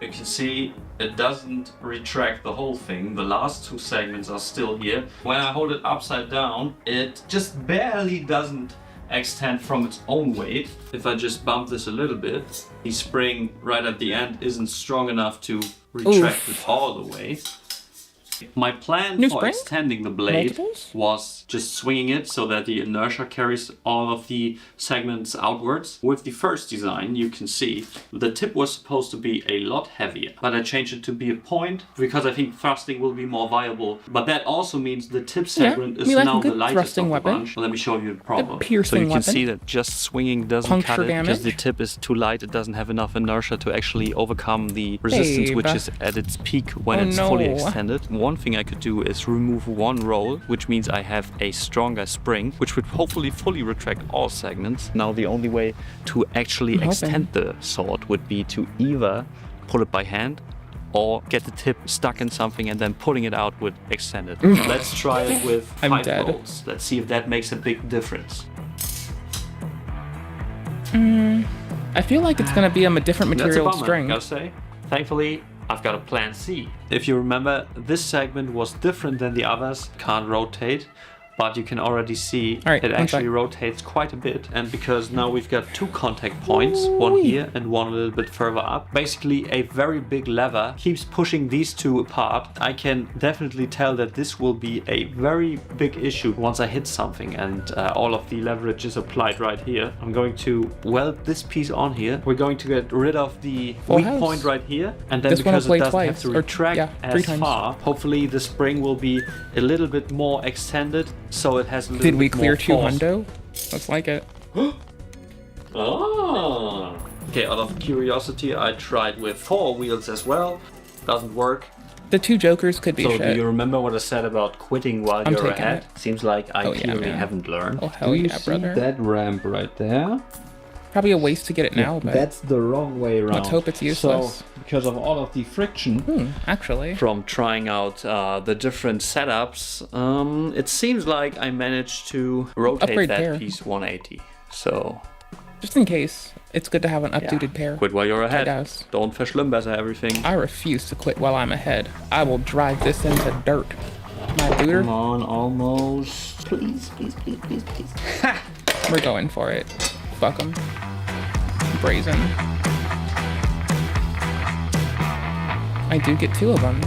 you can see it doesn't retract the whole thing. The last 2 segments are still here. When I hold it upside down, it just barely doesn't extend from its own weight. If I just bump this a little bit, the spring right at the end isn't strong enough to retract it all the way. My plan New for spring? extending the blade Multiples? was just swinging it so that the inertia carries all of the segments outwards. With the first design, you can see the tip was supposed to be a lot heavier, but I changed it to be a point because I think thrusting will be more viable. But that also means the tip segment is we like a now the good lightest thrusting of the weapon. bunch. Let me show you the problem. piercing So you can weapon. see that just swinging doesn't Puncture cut it because damage. the tip is too light. It doesn't have enough inertia to actually overcome the resistance, which Babe. is at its peak when Oh, it's fully no. extended. One thing I could do is remove 1 roll, which means I have a stronger spring, which would hopefully fully retract all segments. Now the only way to actually I'm extend the sword would be to either pull it by hand or get the tip stuck in something and then pulling it out would extend it. Let's try it with I'm 5 dead. rolls. Let's see if that makes a big difference. I feel like it's gonna be a different That's a material bummer, string. gotta say. Thankfully, I've got a plan C. If you remember, this segment was different than the others. Can't rotate, but you can already see All right, it one actually sec. rotates quite a bit. And because now we've got 2 contact points, one here and one a little bit further up, basically a very big lever keeps pushing these 2 apart. I can definitely tell that this will be a very big issue once I hit something and all of the leverage is applied right here. I'm going to weld this piece on here. We're going to get rid of the Full weak house. point right here, and then This one will because play it doesn't twice, have to or- retract yeah, 3 as times. far, hopefully the spring will be a little bit more extended, so it has a little Did we bit clear more 2 force. hundo? Looks like it. Oh. Okay, out of curiosity, I tried with 4 wheels as well. Doesn't work. The 2 jokers could be So do shit. you remember what I said about quitting while I'm you're taking ahead? Seems like I Oh, yeah, clearly man. haven't learned. Oh hell Do you yeah, see brother. that ramp right there? Probably a waste to get it now, but That's the wrong way around. let's hope it's useless. So, because of all of the friction Actually. from trying out the different setups, it seems like I managed to rotate Upgrade that pair. piece 180. So, Just in case, it's good to have an updated pair. quit while you're ahead. guess. Don't verschlimmbesser everything. I refuse to quit while I'm ahead. I will drive this into dirt. My booter, Come on, almost. Please, please, please, please, please. we're going for it. Fuck 'em. Brazen. I do get 2 of them.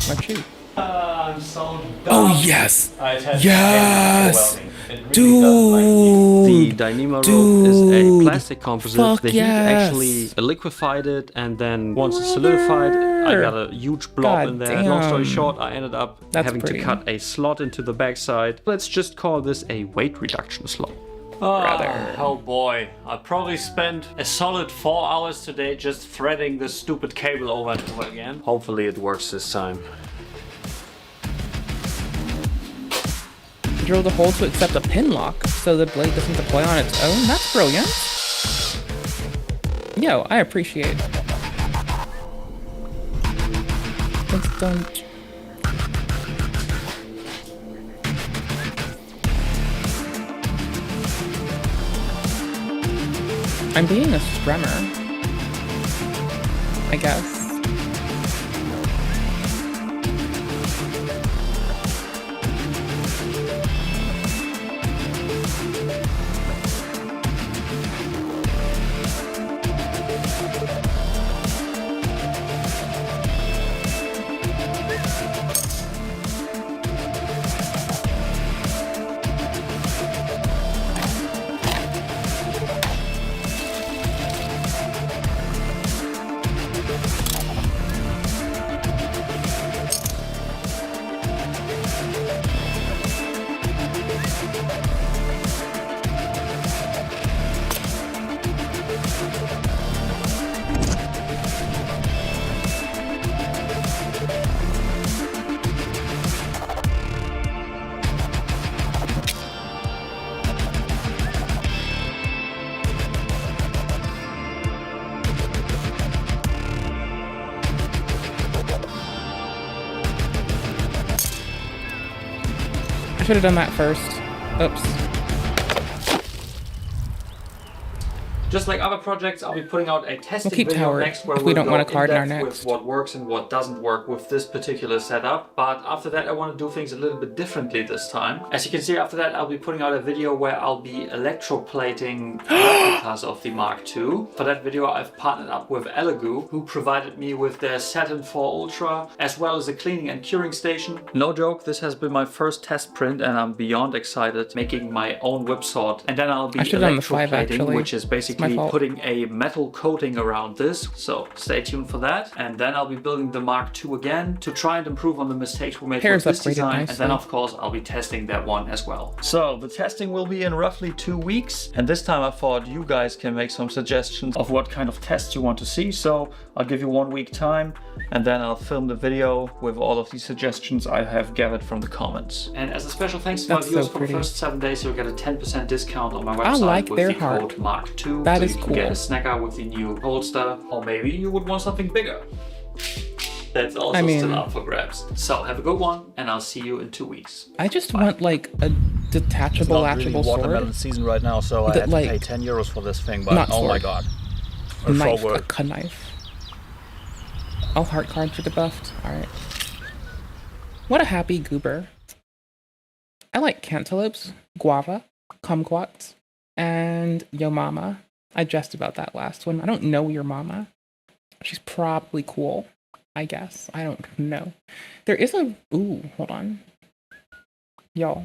Let's shoot. I'm so dumb. Oh yes! I tested Yes! it really Dude! The Dyneema rope is a Dude! plastic composite. Fuck the heat yes! actually liquefied it, and then once it's solidified, I got a huge blob God in there. Long story damn. short, I ended up That's having pretty. to cut a slot into the backside. Let's just call this a weight reduction slot. Brother. Oh boy, I probably spent a solid 4 hours today just threading this stupid cable over and over again. Hopefully it works this time. Drill the hole to accept a pin lock so the blade doesn't deploy on its own. That's brilliant. Yo, I appreciate it. Let's don't. I'm being a scrummer, I guess. I should have done that first. Oops. Just like other projects, I'll be putting out a testing We'll keep video Tower next where if we we'll don't want a go card in our in-depth next. with what works and what doesn't work with this particular setup. But after that, I want to do things a little bit differently this time. As you can see, after that, I'll be putting out a video where I'll be electroplating replicas of the Mark II. For that video, I've partnered up with Elegoo, who provided me with their Satin 4 Ultra, as well as a cleaning and curing station. No joke, this has been my first test print and I'm beyond excited making my own whipsaw. And then I'll be I should have done the 5 electroplating, actually. which is It's my basically fault. putting a metal coating around this, so stay tuned for that. And then I'll be building the Mark II again to try and improve on the mistakes we made Hair's with this upgraded design, and then nicely. of course I'll be testing that one as well. So the testing will be in roughly 2 weeks, and this time I thought you guys can make some suggestions of what kind of tests you want to see. So I'll give you 1 week time, and then I'll film the video with all of these suggestions I have gathered from the comments. And as a special thanks to my That's viewers so for the pretty. first 7 days, you'll get a 10% discount on my website I like with their the heart. code Mark2. That so is you can get cool. a snacker with the new holster, or maybe you would want something bigger. That's also I mean- still up for grabs. So have a good one, and I'll see you in 2 weeks. I just want like a detachable, latchable sword. season right now, so I had to pay 10 euros for this thing, but Not oh my sword. god. Knife, a knife. All heart cards are debuffed. Alright. What a happy goober. I like cantaloupes, guava, kumquats, and yo mama. I jest about that last one. I don't know your mama. She's probably cool, I guess. I don't know. There is a... Ooh, hold on. Y'all,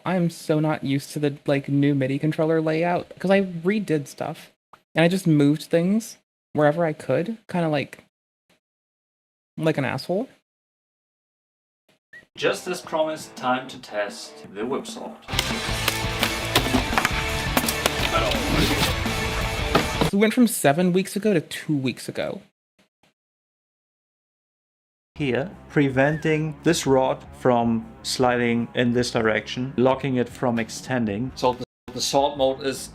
I'm so not used to the like new MIDI controller layout because I redid stuff and I just moved things wherever I could, kind of like an asshole. Just as promised, time to test the whipsaw. So we went from 7 weeks ago to 2 weeks ago. Here, preventing this rod from sliding in this direction, locking it from extending. So the sword mode is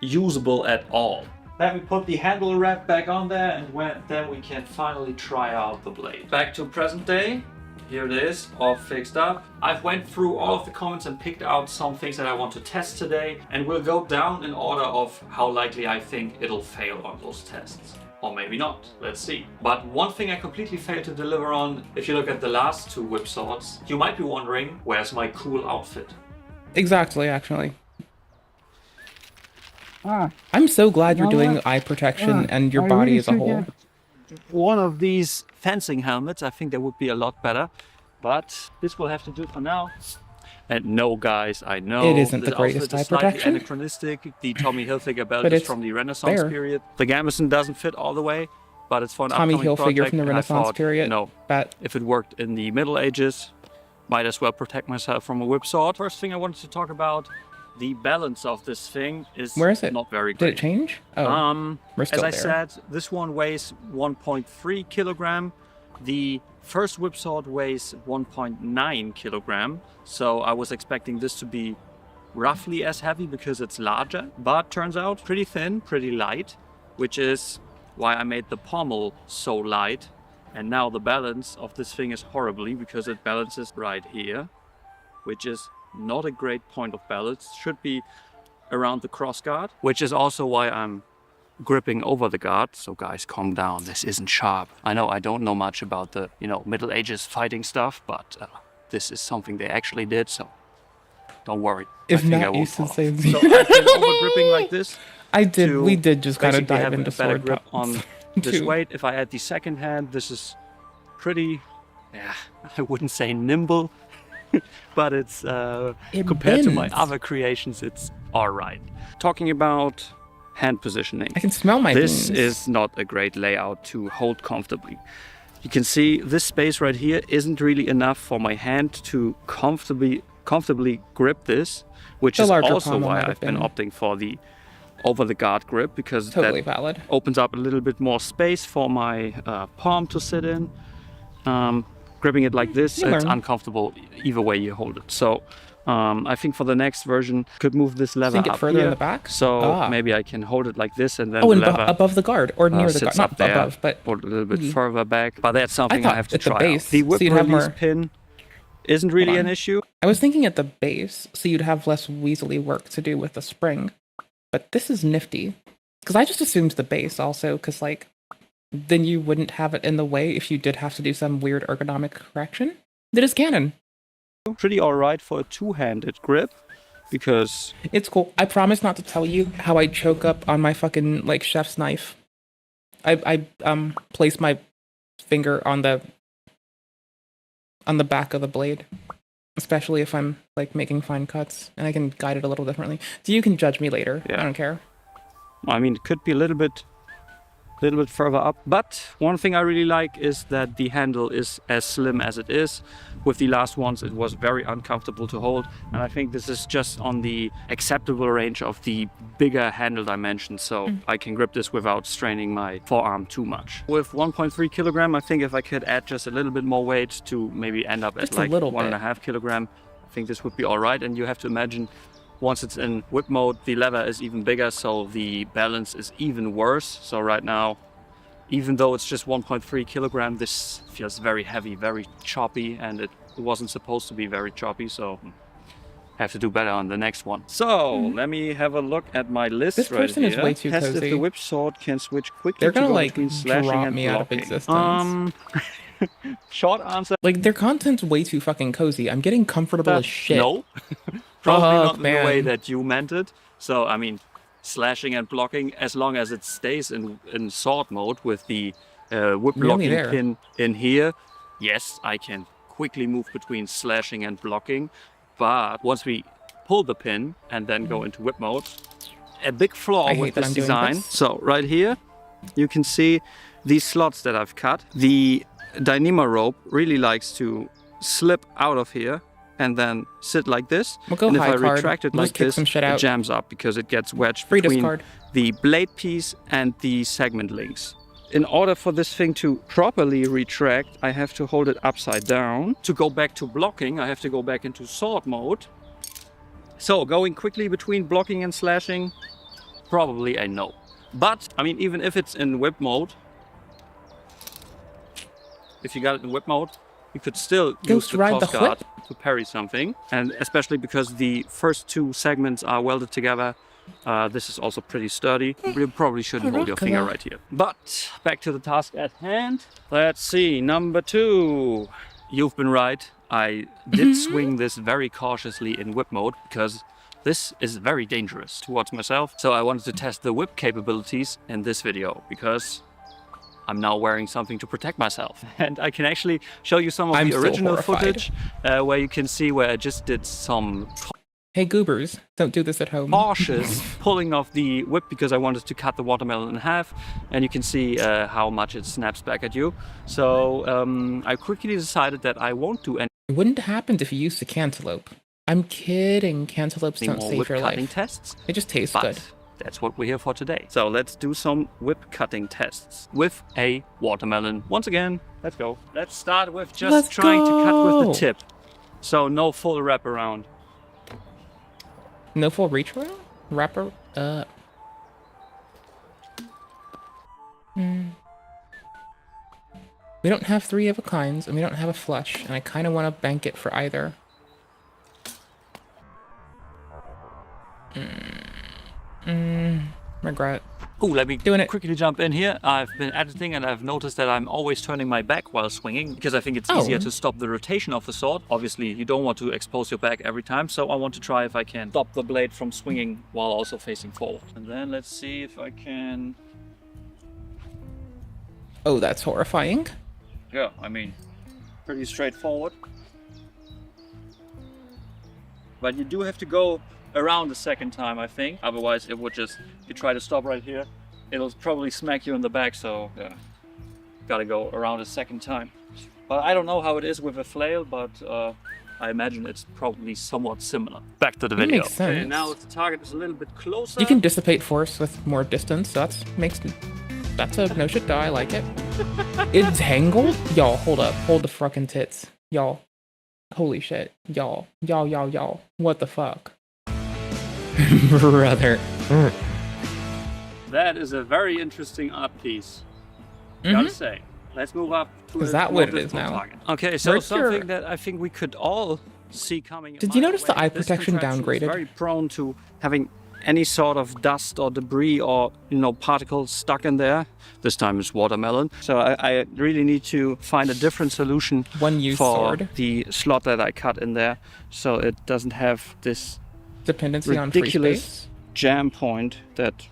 usable at all. Then we put the handle wrap back on there, and then we can finally try out the blade. Back to present day. Here it is, all fixed up. I've went through all of the comments and picked out some things that I want to test today, and we'll go down in order of how likely I think it'll fail on those tests. Or maybe not, let's see. But one thing I completely failed to deliver on, if you look at the last 2 whip swords, you might be wondering, where's my cool outfit? Exactly, actually. I'm so glad you're doing eye protection and your body as a whole. One of these fencing helmets, I think that would be a lot better, but this will have to do for now. And no, guys, I know It isn't the this greatest outfit is eye slightly protection. anachronistic. The Tommy Hilfiger belt But is it's from the Renaissance there. period. The gambeson doesn't fit all the way, but it's for an Tommy upcoming Hilfiger project, from the and I Renaissance thought, period. No, But if it worked in the Middle Ages, might as well protect myself from a whip sword. First thing I wanted to talk about, the balance of this thing is where is it? not very Did great. it change? Oh, we're still As I there. said, this one weighs 1.3 kilogram. The first whip sword weighs 1.9 kilogram. So I was expecting this to be roughly as heavy because it's larger, but turns out pretty thin, pretty light, which is why I made the pommel so light. And now the balance of this thing is horribly because it balances right here, which is not a great point of balance. Should be around the cross guard, which is also why I'm gripping over the guard. So guys, calm down. This isn't sharp. I know I don't know much about the, Middle Ages fighting stuff, but this is something they actually did. So don't worry. If I think I Matt won't used to fall say, off. So I've been over gripping like this. I did. We to did just kind of basically dive have into a better sword grip tops, on this too. weight. If I add the second hand, this is pretty, I wouldn't say nimble, but it's compared to my bends. other creations, it's all right. Talking about hand positioning, I can smell my this beans. is not a great layout to hold comfortably. You can see this space right here isn't really enough for my hand to comfortably grip this, which The is larger also pommel why might have I've been been. opting for the over the guard grip, because Totally that valid. opens up a little bit more space for my palm to sit in. Gripping it like this, You it's learn. uncomfortable either way you hold it. So I think for the next version, could move this lever Sink it up further here. in the back? So Ah. maybe I can hold it like this, and then Oh, the and lever above the guard or near the sits guard, up not there, above, but or a little bit further back. But that's something I thought have to at the try base, out. The whip so you'd have release more- pin isn't really Hold an on. issue. I was thinking at the base, so you'd have less weaselly work to do with the spring. But this is nifty. Because I just assumed the base also, because, like, then you wouldn't have it in the way if you did have to do some weird ergonomic correction. That is canon. Pretty all right for a two-handed grip, because It's cool. I promise not to tell you how I choke up on my fucking, like, chef's knife. I place my finger on the back of the blade. Especially if I'm, like, making fine cuts. And I can guide it a little differently. So you can judge me later. Yeah. I don't care. I mean, it could be a little bit further up. But one thing I really like is that the handle is as slim as it is. With the last ones, it was very uncomfortable to hold. And I think this is just on the acceptable range of the bigger handle dimensions. So I can grip this without straining my forearm too much. With 1.3 kilogram, I think if I could add just a little bit more weight to maybe end up at Just a like little 1.5 kilogram, I think this would be all right. And you have to imagine, once it's in whip mode, the lever is even bigger, so the balance is even worse. So right now, even though it's just 1.3 kilogram, this feels very heavy, very choppy, and it wasn't supposed to be very choppy, so I have to do better on the next one. So let me have a look at my list This right person here. is way too Test if cozy. the whip sword can switch quickly They're gonna, to go like, between slashing drop and me out of blocking. existence. Short answer. Like, their content's way too fucking cozy. I'm getting comfortable as shit. No. Probably not in the way man. that you meant it. So, I mean, slashing and blocking, as long as it stays in sword mode with the whip Nearly blocking there. pin in here, yes, I can quickly move between slashing and blocking. But once we pull the pin and then go into whip mode, a big flaw I with hate that this I'm doing design. this. So right here, you can see these slots that I've cut. The Dyneema rope really likes to slip out of here and then sit like this. We'll go and if high I card. retract it We'll like just kick this, some shit it out. jams up because it gets wedged Free between discard. the blade piece and the segment links. In order for this thing to properly retract, I have to hold it upside down. To go back to blocking, I have to go back into sword mode. So going quickly between blocking and slashing, probably a no. But, I mean, even if it's in whip mode, if you got it in whip mode, you could still use Ghost the ride the cross guard to parry something. And especially because the first two segments are welded together, this is also pretty sturdy. You probably shouldn't hold your finger right here. But back to the task at hand. Let's see, number 2. You've been right. I did swing this very cautiously in whip mode because this is very dangerous towards myself. So I wanted to test the whip capabilities in this video because I'm now wearing something to protect myself. And I can actually show you some of I'm the still original horrified. footage where you can see where I just did some Hey, goobers, don't do this at home. cautious pulling off the whip because I wanted to cut the watermelon in half, and you can see how much it snaps back at you. So I quickly decided that I won't do any It wouldn't have happened if you used a cantaloupe. I'm kidding. Cantaloupes don't more save whip your cutting life. tests. They just taste But good. that's what we're here for today. So let's do some whip cutting tests with a watermelon. Once again, let's go. Let's start with just Let's trying to cut with go. the tip. So no full wrap around. No full reach around? Wrapper? We don't have 3 of a kinds, and we don't have a flush, and I kind of want to bank it for either. Regret. Oh, let me Doing it. quickly jump in here. I've been editing and I've noticed that I'm always turning my back while swinging because I think it's easier to stop the rotation of the sword. Obviously, you don't want to expose your back every time, so I want to try if I can stop the blade from swinging while also facing forward. And then let's see if I can... Oh, that's horrifying. Yeah, I mean, pretty straightforward. But you do have to go around the second time, I think. Otherwise, it would just, if you try to stop right here, it'll probably smack you in the back, so yeah. Gotta go around a second time. But I don't know how it is with a flail, but I imagine it's probably somewhat similar. Back to the video. Makes sense. Okay, now the target is a little bit closer. You can dissipate force with more distance, so that's a no shit though, I like it. It's tangled? Y'all, hold up. Hold the fucking tits. Y'all. Holy shit. Y'all. Y'all. What the fuck? Brother. That is a very interesting art piece. Gotta say. Let's move up to Is a that more what it is difficult now? target. Okay, so Where's something your- that I think we could all see coming. Did you notice the eye protection This contraption is downgraded? very prone to having any sort of dust or debris or particles stuck in there. This time it's watermelon. So I really need to find a different solution One-use for sword. the slot that I cut in there, so it doesn't have this Dependency on free ridiculous space. jam point that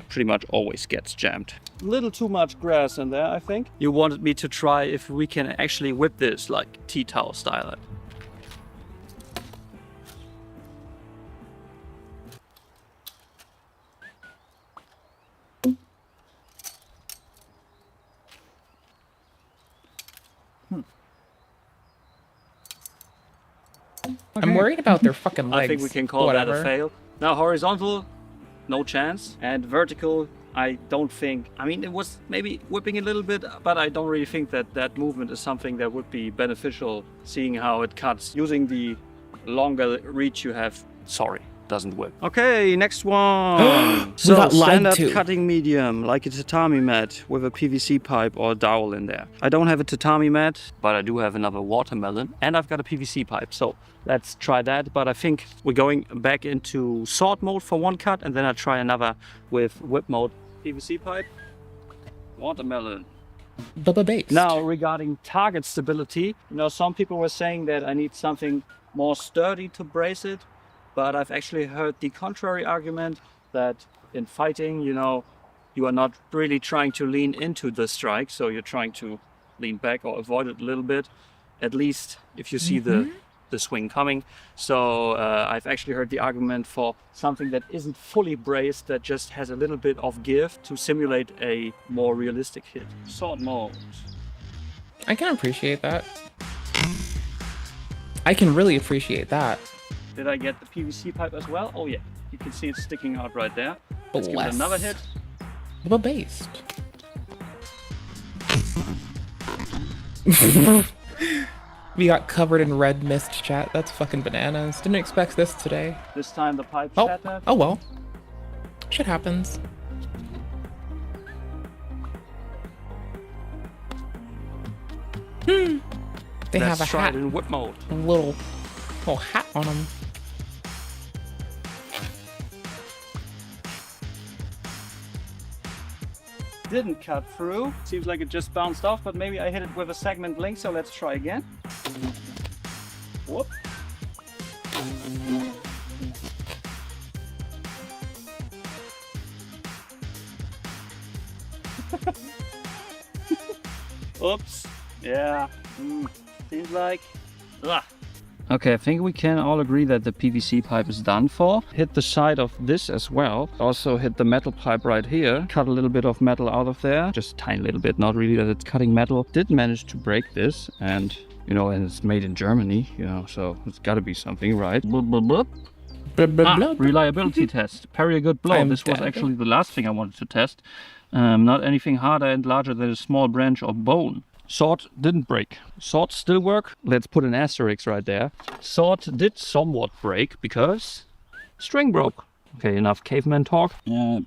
pretty much always gets jammed. Little too much grass in there, I think. You wanted me to try if we can actually whip this like tea towel style. I'm worried about their fucking legs. I think we can call that a fail. Now horizontal, no chance. And vertical, I don't think. I mean, it was maybe whipping a little bit, but I don't really think that that movement is something that would be beneficial, seeing how it cuts. Using the longer reach you have, sorry, doesn't whip. Okay, next one. So got lied standard to. cutting medium, like a tatami mat with a PVC pipe or a dowel in there. I don't have a tatami mat, but I do have another watermelon, and I've got a PVC pipe. So let's try that. But I think we're going back into sword mode for one cut, and then I try another with whip mode. PVC pipe, watermelon. Bubba-based. Now, regarding target stability, some people were saying that I need something more sturdy to brace it, but I've actually heard the contrary argument that in fighting, you are not really trying to lean into the strike, so you're trying to lean back or avoid it a little bit, at least if you see the swing coming. So I've actually heard the argument for something that isn't fully braced, that just has a little bit of give to simulate a more realistic hit. Sword mode. I can appreciate that. I can really appreciate that. Did I get the PVC pipe as well? Oh yeah, you can see it sticking out right there. Let's give it Bless. another hit. Bubba-based. We got covered in red mist, chat. That's fucking bananas. Didn't expect this today. This time the pipe Oh, shattered. oh well. Shit happens. They Let's have a try hat. it in whip mode. A little hat on them. Didn't cut through. Seems like it just bounced off, but maybe I hit it with a segment link, so let's try again. Whoop. Oops. Yeah. Seems like. Ugh. Okay, I think we can all agree that the PVC pipe is done for. Hit the side of this as well. Also hit the metal pipe right here. Cut a little bit of metal out of there. Just a tiny little bit, not really that it's cutting metal. Did manage to break this, and and it's made in Germany, so it's gotta be something, right? Blah, blah, blah. Reliability test. Parry a good blow. I'm This was dead. actually the last thing I wanted to test. Not anything harder and larger than a small branch or bone. Sword didn't break. Sword still work. Let's put an asterisk right there. Sword did somewhat break because string broke. Okay, enough caveman talk.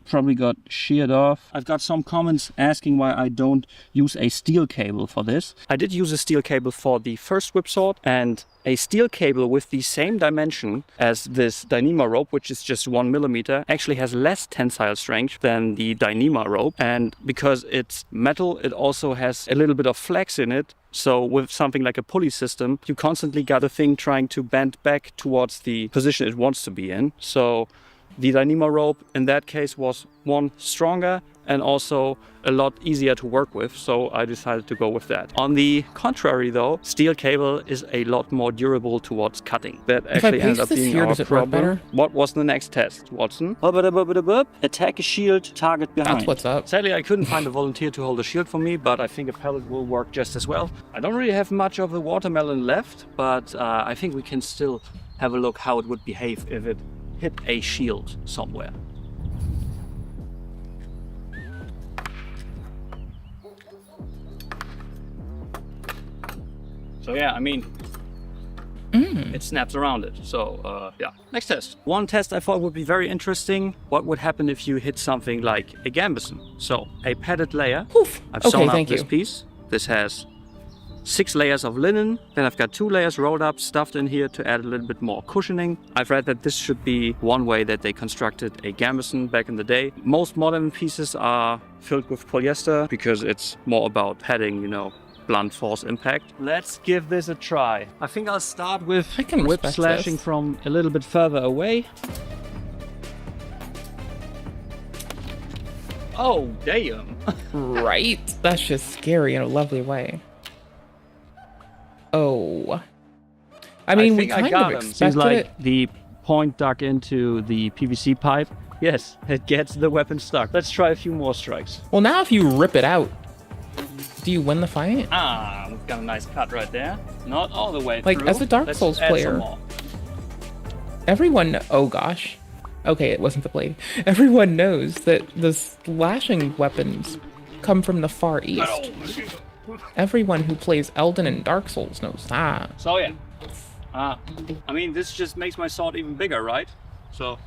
Probably got sheared off. I've got some comments asking why I don't use a steel cable for this. I did use a steel cable for the first whip sword, and a steel cable with the same dimension as this Dyneema rope, which is just 1 millimeter, actually has less tensile strength than the Dyneema rope. And because it's metal, it also has a little bit of flex in it. So with something like a pulley system, you constantly got a thing trying to bend back towards the position it wants to be in. So the Dyneema rope in that case was one, stronger, and also a lot easier to work with, so I decided to go with that. On the contrary though, steel cable is a lot more durable towards cutting. That actually ended up being our problem. What was the next test, Watson? Attack a shield, target behind. That's what's up. Sadly, I couldn't find a volunteer to hold a shield for me, but I think a pellet will work just as well. I don't really have much of the watermelon left, but I think we can still have a look how it would behave if it hit a shield somewhere. So yeah, I mean, it snaps around it. So yeah, next test. One test I thought would be very interesting. What would happen if you hit something like a gambeson? So a padded layer. Oof. I've Okay, sewn up thank this you. piece. This has 6 layers of linen. Then I've got 2 layers rolled up, stuffed in here to add a little bit more cushioning. I've read that this should be one way that they constructed a gambeson back in the day. Most modern pieces are filled with polyester because it's more about padding, you know, blunt force impact. Let's give this a try. I think I'll start with I can whip respect slashing this. from a little bit further away. Oh, damn. Right? That's just scary in a lovely way. Oh. I mean, we think I kind got of him. expected Seems like it. the point dug into the PVC pipe. Yes, it gets the weapon stuck. Let's try a few more strikes. Well, now if you rip it out, do you win the fight? Ah, we've got a nice cut right there. Not all the way Like, through. as a Dark Let's Souls add some player, more. everyone... Oh, gosh. Okay, it wasn't the blade. Everyone knows that the slashing weapons come from the Far East. Everyone who plays Elden and Dark Souls knows that. So yeah. I mean, this just makes my sword even bigger, right? So.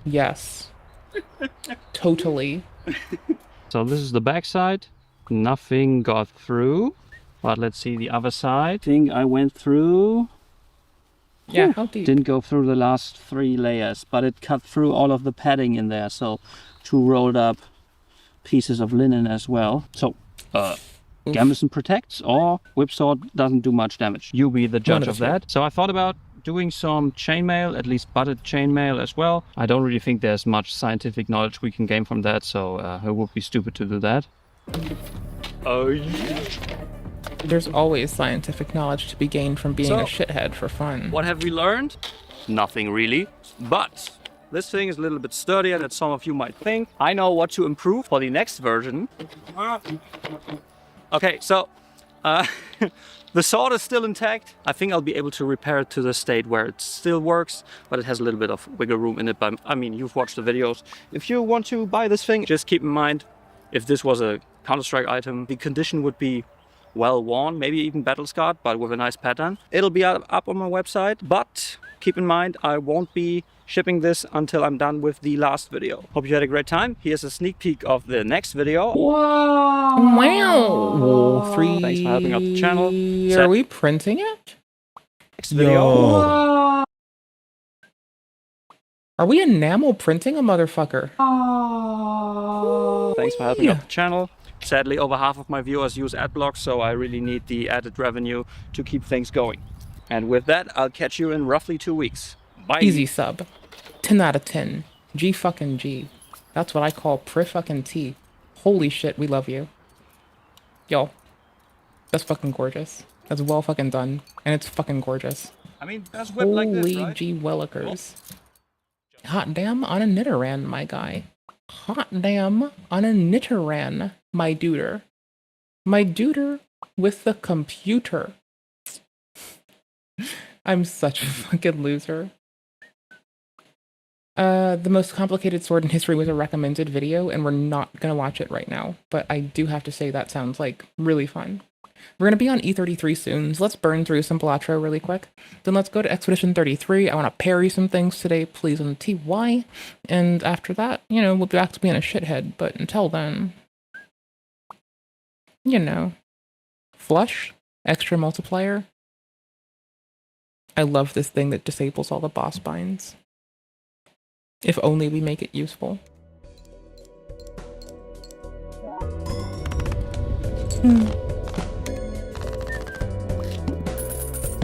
Yes. Totally. So this is the back side. Nothing got through. But let's see the other side. Think I went through. Yeah, how deep? Didn't go through the last 3 layers, but it cut through all of the padding in there. So 2 rolled up pieces of linen as well. So gambeson protects or whipsword doesn't do much damage. You be the judge of that. So I thought about doing some chainmail, at least butted chainmail as well. I don't really think there's much scientific knowledge we can gain from that, so it would be stupid to do that. Oh yeah. There's always scientific knowledge to be gained from being So, a shithead for fun. What have we learned? Nothing really, but this thing is a little bit sturdier than some of you might think. I know what to improve for the next version. Okay, so the sword is still intact. I think I'll be able to repair it to the state where it still works, but it has a little bit of wiggle room in it. But I mean, you've watched the videos. If you want to buy this thing, just keep in mind, if this was a Counter-Strike item, the condition would be well worn, maybe even battle scarred, but with a nice pattern. It'll be up on my website, but keep in mind, I won't be shipping this until I'm done with the last video. Hope you had a great time. Here's a sneak peek of the next video. Wow! 3... Thanks for helping out the channel. Are we printing it? Next video. Are we enamel printing a motherfucker? Thanks for helping out the channel. Sadly, over half of my viewers use ad blocks, so I really need the added revenue to keep things going. And with that, I'll catch you in roughly 2 weeks. Bye. Easy sub. 10 out of 10. G fucking G. That's what I call fucking T. Holy shit, we love you. Yo. That's fucking gorgeous. That's well fucking done. And it's fucking gorgeous. I mean, that's whip like this, Holy right? G Willikers. Hot damn on a knitteran, my guy. Hot damn on a knitteran, my duder. My duder with the computer. I'm such a fucking loser. The most complicated sword in history was a recommended video, and we're not gonna watch it right now. But I do have to say that sounds like really fun. We're going to be on E33 soon, so let's burn through some Balatro really quick. Then let's go to Expedition 33. I want to parry some things today, please, on TY. And after that, you know, we'll be back to being a shithead. But until then, you know, flush, extra multiplier. I love this thing that disables all the boss binds. If only we make it useful.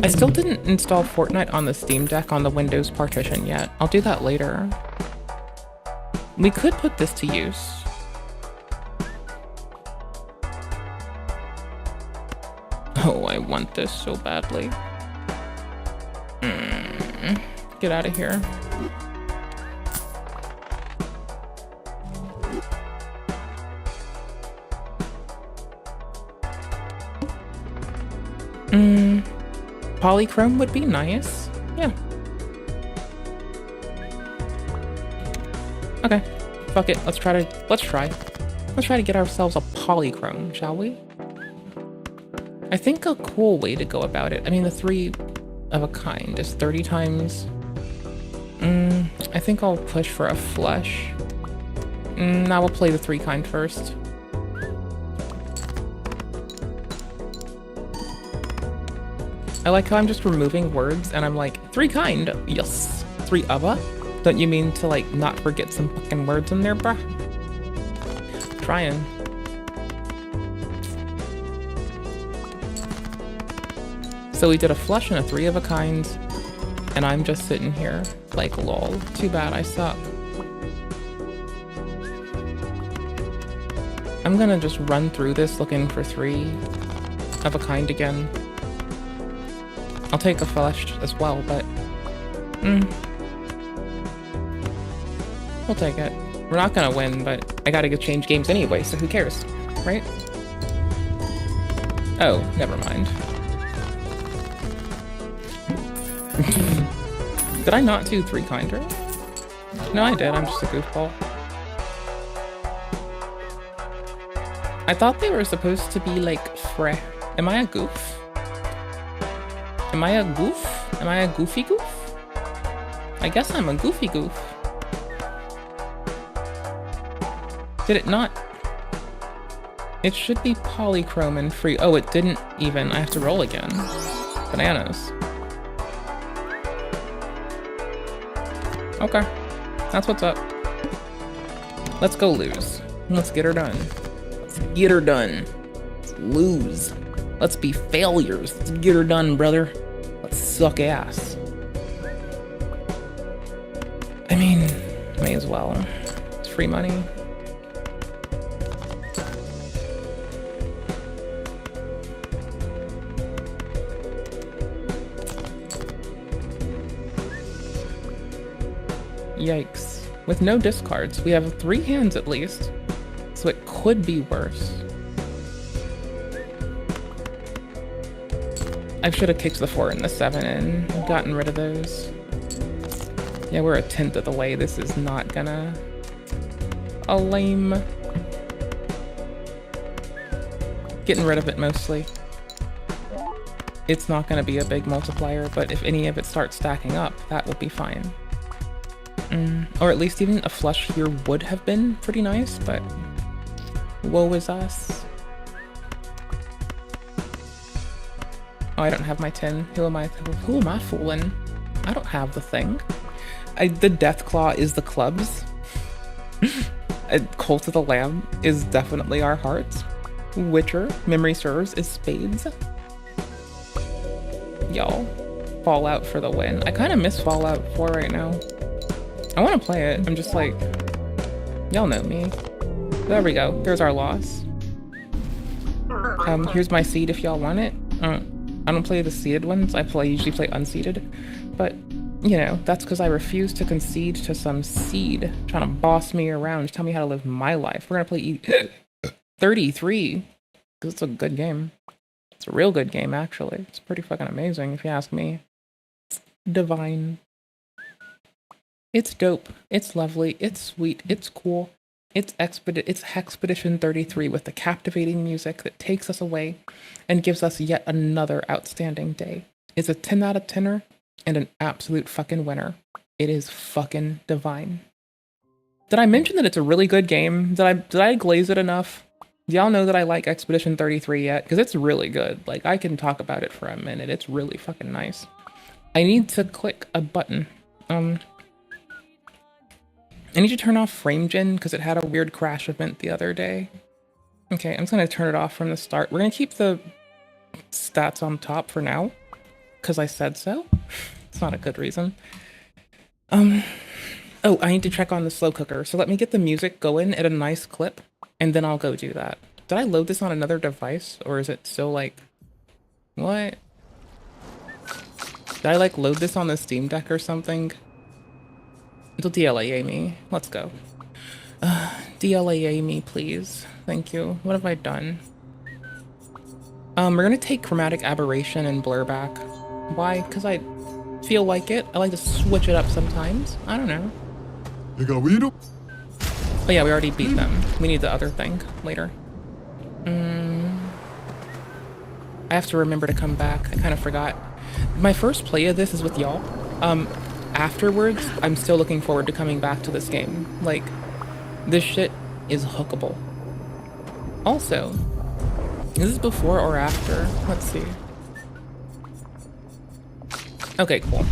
I still didn't install Fortnite on the Steam Deck on the Windows partition yet. I'll do that later. We could put this to use. Oh, I want this so badly. Get out of here. Polychrome would be nice. Yeah. Okay. Fuck it. Let's try to get ourselves a polychrome, shall we? I think a cool way to go about it. I mean, the 3 of a kind is 30 times. I think I'll push for a flush. Now we'll play the 3 kind first. I like how I'm just removing words and I'm like, 3 kind, yes. 3 of a? Don't you mean to like not forget some fucking words in there, bruh? Trying. So we did a flush and a 3 of a kind, and I'm just sitting here like, lol, too bad I suck. I'm gonna just run through this looking for 3 of a kind again. I'll take a flush as well, but we'll take it. We're not gonna win, but I gotta go change games anyway, so who cares, right? Oh, never mind. Did I not do 3 kinder? No, I did. I'm just a goofball. I thought they were supposed to be like freh. Am I a goof? Am I a goof? Am I a goofy goof? I guess I'm a goofy goof. Did it not? It should be polychrome and free. Oh, it didn't even. I have to roll again. Bananas. Okay. That's what's up. Let's go lose. Let's get her done. Let's get her done. Let's lose. Let's be failures. Let's get her done, brother. Let's suck ass. I mean, may as well. It's free money. Yikes. With no discards, we have 3 hands at least, so it could be worse. I should have kicked the 4 and the 7 and gotten rid of those. Yeah, we're a 10th of the way. This is not gonna... a lame... Getting rid of it mostly. It's not gonna be a big multiplier, but if any of it starts stacking up, that will be fine. Or at least even a flush here would have been pretty nice, but woe is us. Oh, I don't have my 10. Who am I fooling? I don't have the thing. The Deathclaw is the clubs. Cult of the Lamb is definitely our hearts. Witcher, memory serves, is spades. Y'all, Fallout for the win. I kind of miss Fallout 4 right now. I want to play it. I'm just like, y'all know me. There we go. There's our loss. Here's my seed if y'all want it. I don't play the seeded ones. I usually play unseeded. But, you know, that's because I refuse to concede to some seed trying to boss me around, tell me how to live my life. We're going to play 33 because it's a good game. It's a real good game, actually. It's pretty fucking amazing, if you ask me. It's divine. It's dope. It's lovely. It's sweet. It's cool. It's Expedition 33 with the captivating music that takes us away and gives us yet another outstanding day. It's a 10 out of 10er and an absolute fucking winner. It is fucking divine. Did I mention that it's a really good game? Did I glaze it enough? Do y'all know that I like Expedition 33 yet? Because it's really good. Like, I can talk about it for a minute. It's really fucking nice. I need to click a button. I need to turn off FrameGen because it had a weird crash event the other day. Okay, I'm just going to turn it off from the start. We're going to keep the stats on top for now because I said so. It's not a good reason. Oh, I need to check on the slow cooker. So let me get the music going at a nice clip, and then I'll go do that. Did I load this on another device, or is it still like... What? Did I like load this on the Steam Deck or something? It'll DLAA me. Let's go. DLAA me, please. Thank you. What have I done? We're gonna take chromatic aberration and blur back. Why? Because I feel like it. I like to switch it up sometimes. I don't know. Oh yeah, we already beat them. We need the other thing later. I have to remember to come back. I kind of forgot. My first play of this is with y'all. Afterwards, I'm still looking forward to coming back to this game. Like, this shit is hookable. Also, is this before or after? Let's see. Okay, cool.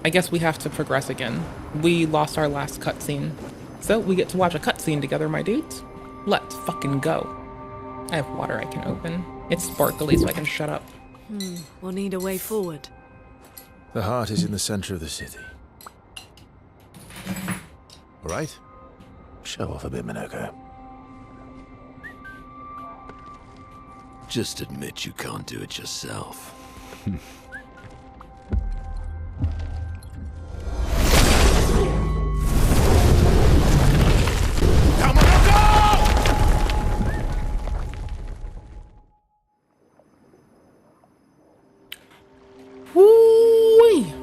I guess we have to progress again. We lost our last cutscene. So we get to watch a cutscene together, my dudes. Let's fucking go. I have water I can open. It's sparkly, so I can shut up. We'll need a way forward. The heart is in the center of the city. All right? Show off a bit, Minoko. Just admit you can't do it yourself. Woo-wee!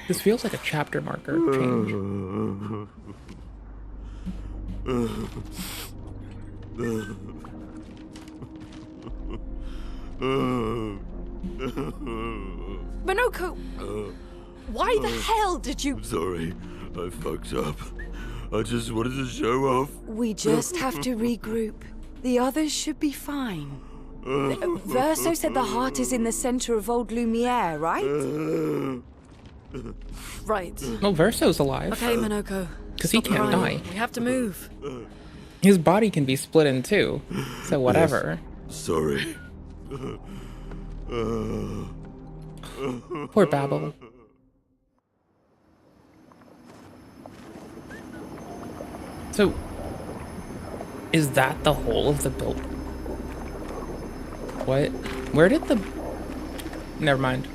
This feels like a chapter marker change. Minoko! Why the hell did you... Sorry, I fucked up. I just wanted to show off. We just have to regroup. The others should be fine. Verso said the heart is in the center of Old Lumiere, right? Right. Well, Verso's alive. Okay, Minoko. Because he can't die. We have to move. His body can be split in two. So whatever. Yes. Sorry. Poor Babel. So, is that the whole of the build? What? Where did the... Never mind.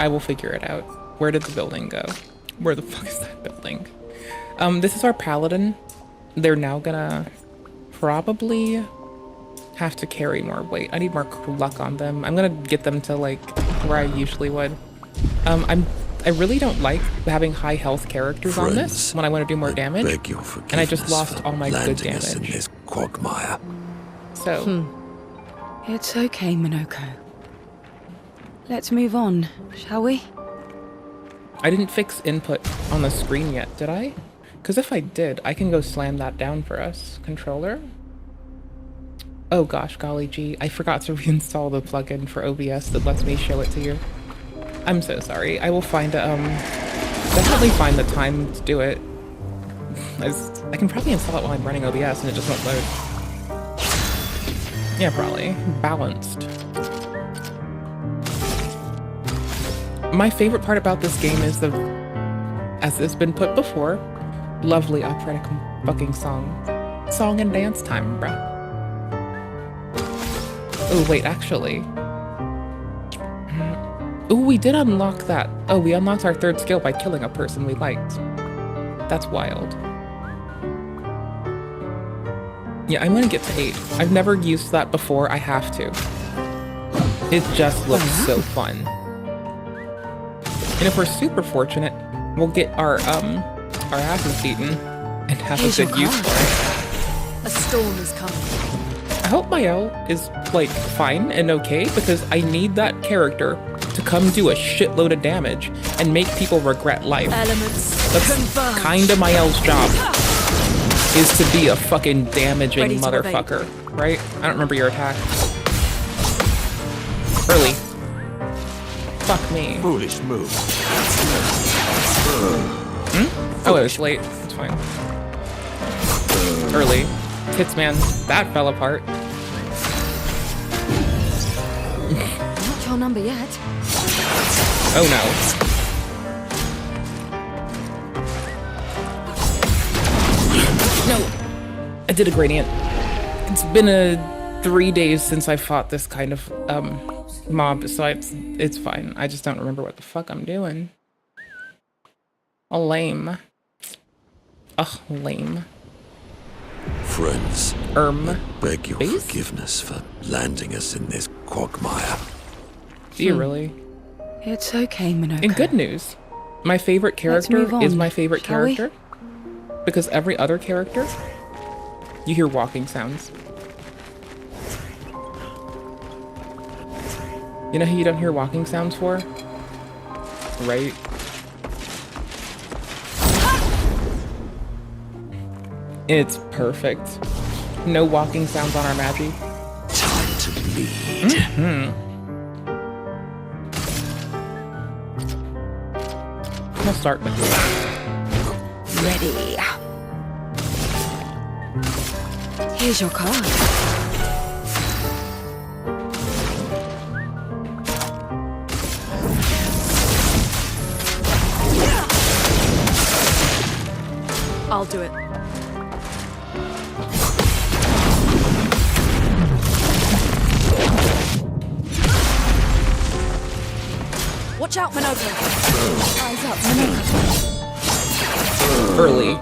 I will figure it out. Where did the building go? Where the fuck is that building? This is our paladin. They're now gonna probably have to carry more weight. I need more luck on them. I'm gonna get them to like where I usually would. I really don't like having high health characters on this when I want to do more damage. And I just lost all my good damage. In this quagmire. So. It's okay, Minoko. Let's move on, shall we? I didn't fix input on the screen yet, did I? Because if I did, I can go slam that down for us. Controller? Oh gosh, golly gee. I forgot to reinstall the plugin for OBS that lets me show it to you. I'm so sorry. I will find definitely find the time to do it. I can probably install it while I'm running OBS and it just won't load. Yeah, probably. Balanced. My favorite part about this game is the, as it's been put before, lovely operatic fucking song. Song and dance time, bruh. Oh, wait, actually. Oh, we did unlock that. Oh, we unlocked our third skill by killing a person we liked. That's wild. Yeah, I'm gonna get to 8. I've never used that before. I have to. It just looks so fun. And if we're super fortunate, we'll get our asses beaten and have a good use for it. A storm is coming. I hope Mael is, like, fine and okay, because I need that character to come do a shitload of damage and make people regret life. Elements That's converge. kinda Mael's job, is to be a fucking damaging Ready to motherfucker, right? I don't remember your attack. Early. Fuck me. Foolish move. Oh, it was late. It's fine. Early. Tits, man. That fell apart. Not your number yet. Oh no. No. I did a gradient. It's been 3 days since I fought this kind of mob, so it's fine. I just don't remember what the fuck I'm doing. Lame. Ugh, lame. Friends, I beg your forgiveness for landing us in this quagmire. Do you really? It's okay, Minoko. In good news, my favorite character move is on, my favorite shall we? character. Because every other character, you hear walking sounds. You know who you don't hear walking sounds for? Right? It's perfect. No walking sounds on our Magi. Time to bleed. We'll start with this. Ready. Here's your card. I'll do it. Watch out, Minoko. Eyes up, Minoko. Early.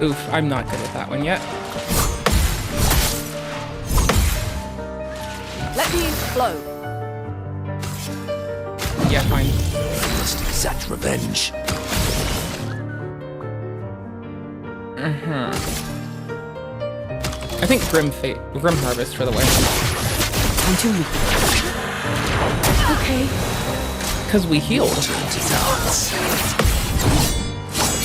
Oof, I'm not good at that one yet. Let me flow. Yeah, fine. Must exact revenge. I think Grim Harvest for the win. Time to leap. Okay. Because we healed.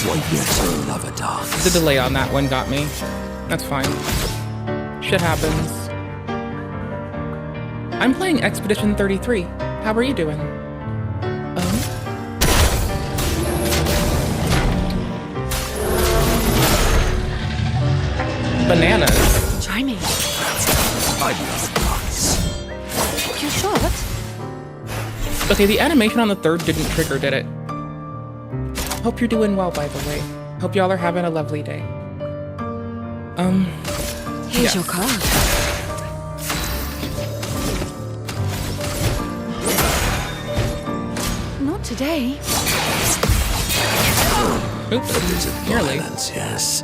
One yet another dance. The delay on that one got me. That's fine. Shit happens. I'm playing Expedition 33. How are you doing? Bananas. Try me. I love dance. You're short. Okay, the animation on the third didn't trigger, did it? Hope you're doing well, by the way. Hope y'all are having a lovely day. Here's your card. Not today. Oops, nearly. Yes.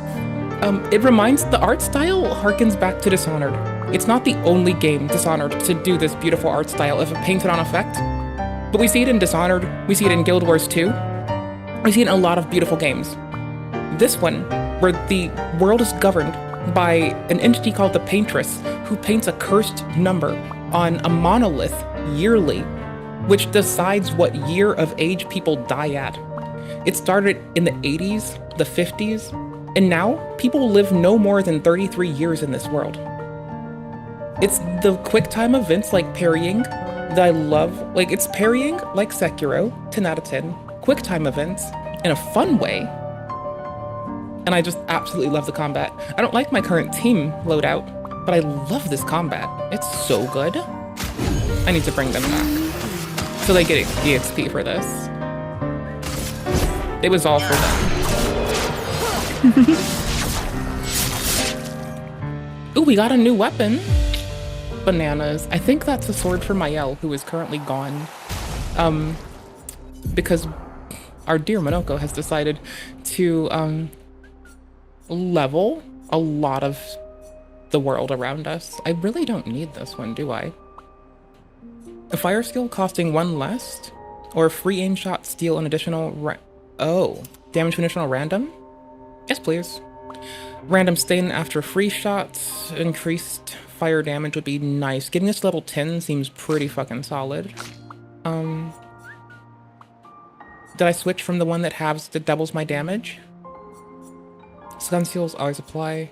It reminds, the art style harkens back to Dishonored. It's not the only game, Dishonored, to do this beautiful art style of a painted-on effect. But we see it in Dishonored, we see it in Guild Wars 2, we see it in a lot of beautiful games. This one, where the world is governed by an entity called the Paintress, who paints a cursed number on a monolith yearly, which decides what year of age people die at. It started in the 80s, the 50s, and now people live no more than 33 years in this world. It's the quick time events like parrying that I love. Like, it's parrying like Sekiro, 10 out of 10. Quick time events in a fun way. And I just absolutely love the combat. I don't like my current team loadout, but I love this combat. It's so good. I need to bring them back so they get EXP for this. It was all for them. Ooh, we got a new weapon. Bananas. I think that's a sword for Mael, who is currently gone. Because our dear Minoko has decided to level a lot of the world around us. I really don't need this one, do I? A fire skill costing 1 less, or a free aim shot steal an additional damage to an additional random? Yes, please. Random stain after free shots, increased fire damage would be nice. Getting this to level 10 seems pretty fucking solid. Did I switch from the one that doubles my damage? Stun seals always apply.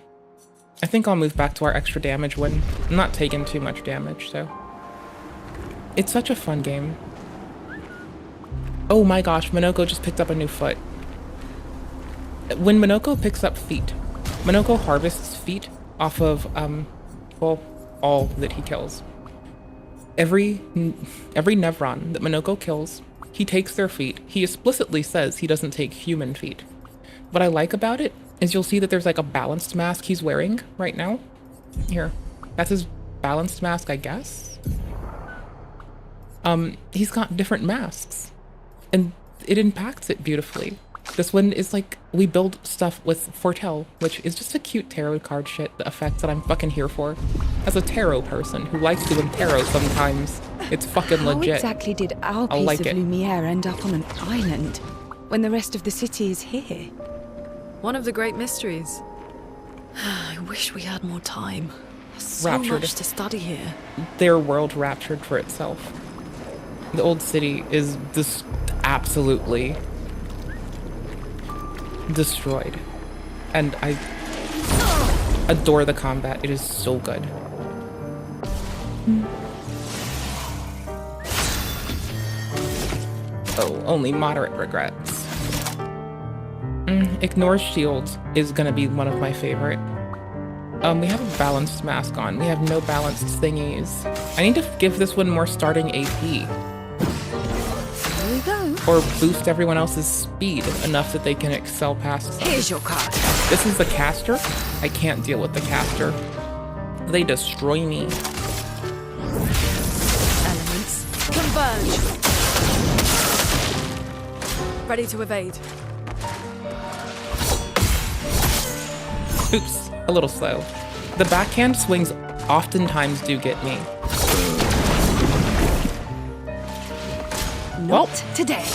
I think I'll move back to our extra damage when I'm not taking too much damage, so. It's such a fun game. Oh my gosh, Minoko just picked up a new foot. When Minoko picks up feet, Minoko harvests feet off of, well, all that he kills. Every Nevron that Minoko kills, he takes their feet. He explicitly says he doesn't take human feet. What I like about it is you'll see that there's like a balanced mask he's wearing right now. Here, that's his balanced mask, I guess. He's got different masks, and it impacts it beautifully. This one is like, we build stuff with Foretell, which is just a cute tarot card shit, the effects that I'm fucking here for. As a tarot person who likes doing tarot sometimes, it's fucking legit. How exactly did our piece of Lumiere end up on an island when the rest of the city is here? One of the great mysteries. I wish we had more time. There's so Raptured. much to study here. Their world raptured for itself. The old city is just absolutely destroyed. And I adore the combat. It is so good. Oh, only moderate regrets. Ignore shields is gonna be one of my favorite. We have a balanced mask on. We have no balanced thingies. I need to give this one more starting AP. Here we go. Or boost everyone else's speed enough that they can excel past them. Here's your card. This is the caster. I can't deal with the caster. They destroy me. Elements converge. Ready to evade. Oops, a little slow. The backhand swings oftentimes do get me. Not today.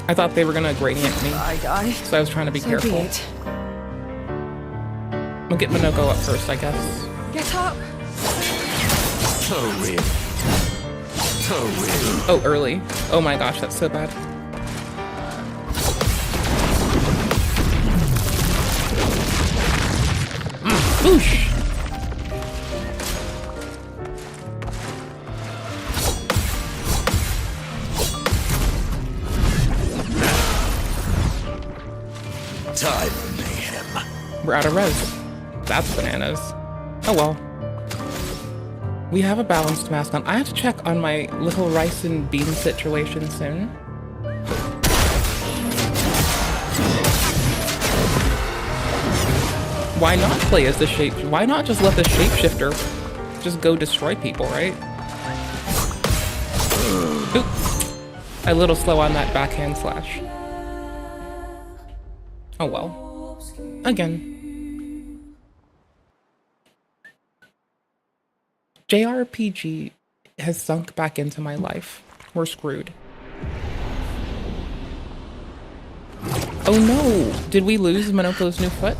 I thought they were gonna gradient me, I so I was trying to be so careful. Be it. We'll get Minoko up first, I guess. Get up. Oh, early. Oh my gosh, that's so bad. Boosh! Time for mayhem. We're out of res. That's bananas. Oh well. We have a balanced mask on. I have to check on my little rice and bean situation soon. Why not play as the shape? Why not just let the shapeshifter just go destroy people, right? Oop. A little slow on that backhand slash. Oh well. Again. JRPG has sunk back into my life. We're screwed. Oh no! Did we lose Minoko's new foot?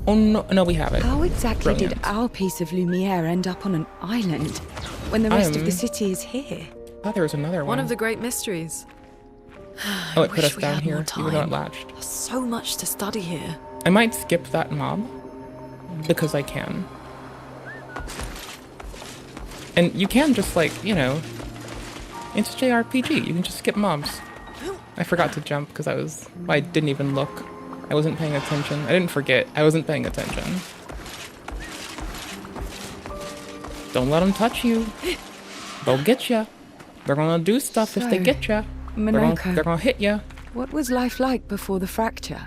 Oh no, no we haven't. How exactly Brilliant. did our piece of Lumiere end up on an island when the rest of the city is here? I thought there was another one. One of the great mysteries. Oh, it put wish us we down had more here, even though it time. latched. There's so much to study here. I might skip that mob, because I can. And you can just like, you know, it's JRPG, you can just skip mobs. I forgot to jump because I didn't even look. I wasn't paying attention. I didn't forget, I wasn't paying attention. Don't let them touch you. They'll get ya. They're gonna do stuff if they get ya. Minoko. They're gonna hit ya. What was life like before the fracture?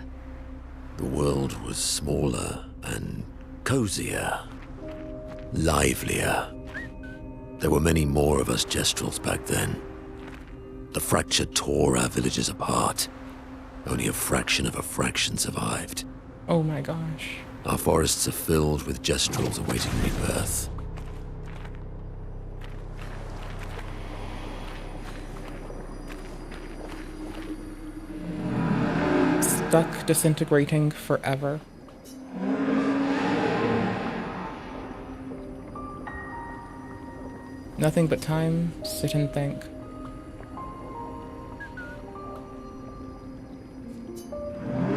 The world was smaller and cozier, livelier. There were many more of us Gestrels back then. The fracture tore our villages apart. Only a fraction of a fraction survived. Oh my gosh. Our forests are filled with Gestrels awaiting rebirth. Stuck, disintegrating forever. Nothing but time, sit and think.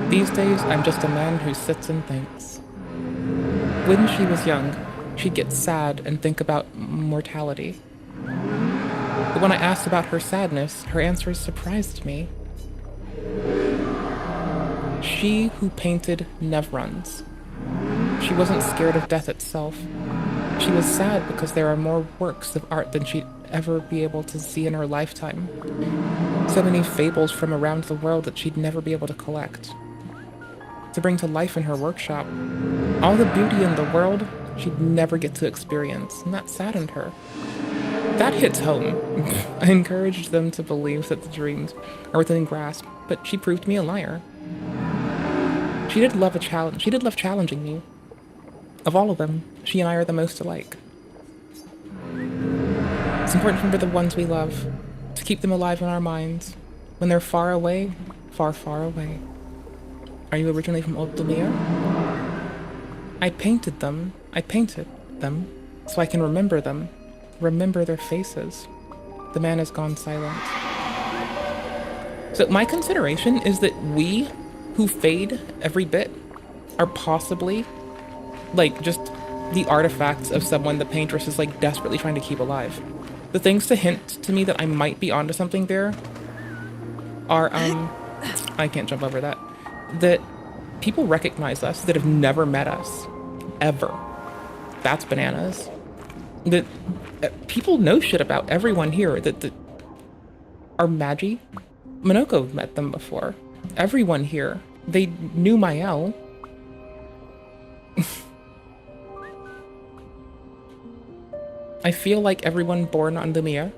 These days, I'm just a man who sits and thinks. When she was young, she'd get sad and think about mortality. But when I asked about her sadness, her answers surprised me. She who painted Nevrons. She wasn't scared of death itself. She was sad because there are more works of art than she'd ever be able to see in her lifetime. So many fables from around the world that she'd never be able to collect, to bring to life in her workshop. All the beauty in the world she'd never get to experience, and that saddened her. That hits home. I encouraged them to believe that the dreams are within grasp, but she proved me a liar. She did love a challenge. She did love challenging me. Of all of them, she and I are the most alike. It's important to remember the ones we love, to keep them alive in our minds. When they're far away, far, far away. Are you originally from Old Lumiere? I painted them, so I can remember them, remember their faces. The man has gone silent. So my consideration is that we, who fade every bit, are possibly, like, just the artifacts of someone the paintress is, like, desperately trying to keep alive. The things to hint to me that I might be onto something there are, I can't jump over that, that people recognize us that have never met us, ever. That's bananas. That people know shit about everyone here, that are Magi. Minoko met them before. Everyone here. They knew Mael. I feel like everyone born on Lumiere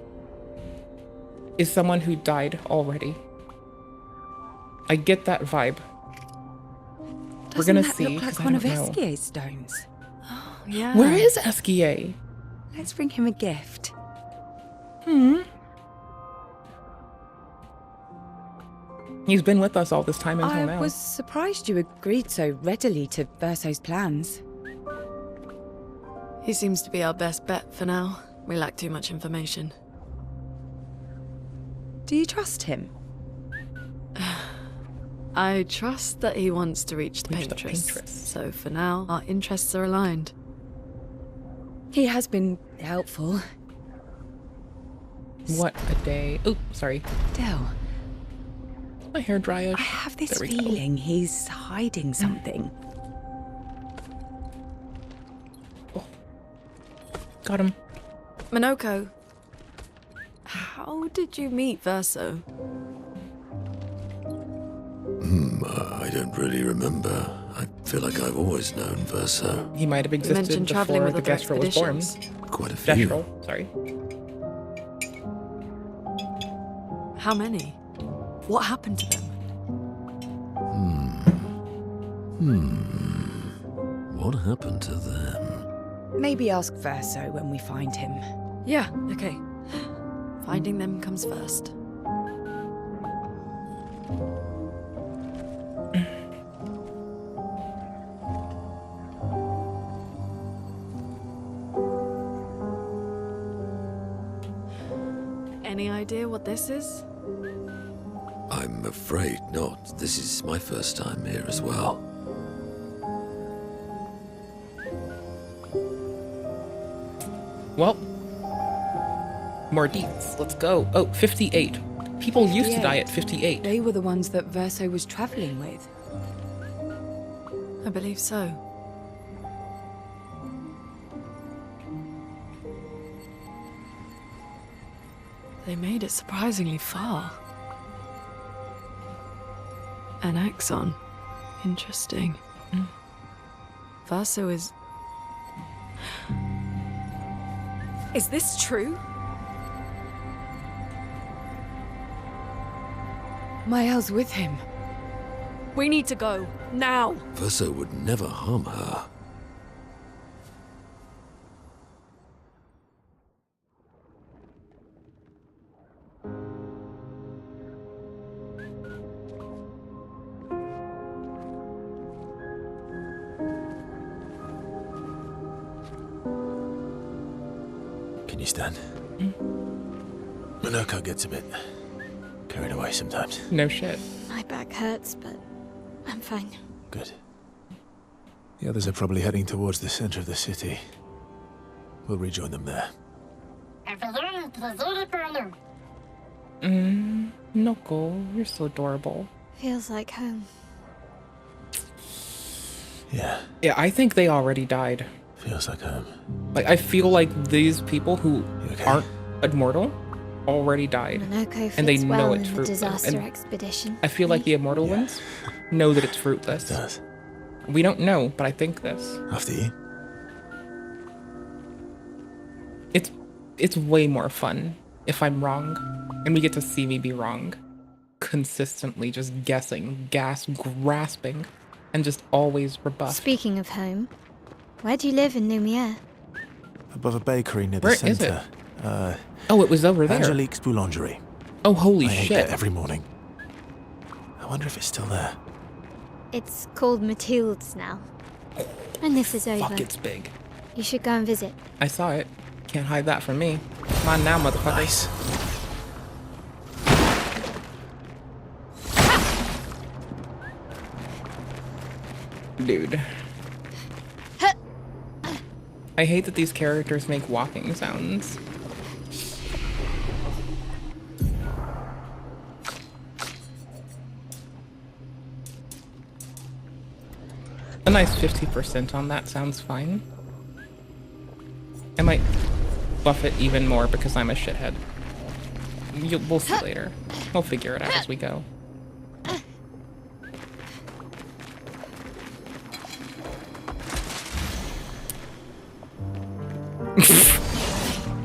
is someone who died already. I get that vibe. We're gonna see. Look like one of Eskier's stones. Oh, yeah. Where is Eskier? Let's bring him a gift. He's been with us all this time until now. I was surprised you agreed so readily to Verso's plans. He seems to be our best bet for now. We lack too much information. Do you trust him? I trust that he wants to reach the paintress. So for now, our interests are aligned. He has been helpful. What a day. Oh, sorry. Still, my hair dryish. I have this feeling he's hiding something. Oh. Got him. Minoko, how did you meet Verso? I don't really remember. I feel like I've always known Verso. He might have existed before the Gestrel was born. Quite a few. Gestrel, sorry. How many? What happened to them? What happened to them? Maybe ask Verso when we find him. Yeah, okay. Finding them comes first. Any idea what this is? I'm afraid not. This is my first time here as well. Well, more deeds. Let's go. Oh, 58. People used to die at 58. They were the ones that Verso was traveling with. I believe so. They made it surprisingly far. An axon. Interesting. Verso is... Is this true? Mael's with him. We need to go. Now! Verso would never harm her. Can you stand? Minoko gets a bit carried away sometimes. No shit. My back hurts, but I'm fine. Good. The others are probably heading towards the center of the city. We'll rejoin them there. Noko, you're so adorable. Feels like home. Yeah. Yeah, I think they already died. Feels like home. Like, I feel like these people who aren't immortal already died. Minoko And they fits know well it's in the fruitless. disaster And expedition. I feel like the immortal ones know that it's fruitless. It does. We don't know, but I think this. After you. It's way more fun if I'm wrong, and we get to see me be wrong. Consistently just guessing, grasping, and just always rebuffed. Speaking of home, where do you live in Lumiere? Above a bakery near the Where is center. Oh, it was over there. Angelique's Boulangerie. Oh, holy I ate shit. there every morning. I wonder if it's still there. It's called Mathilde's now. And this is over. Fuck, it's big. You should go and visit. I saw it. Can't hide that from me. Come on now, motherfuckers. Dude. I hate that these characters make walking sounds. A nice 50% on that sounds fine. I might buff it even more because I'm a shithead. We'll see later. We'll figure it out as we go.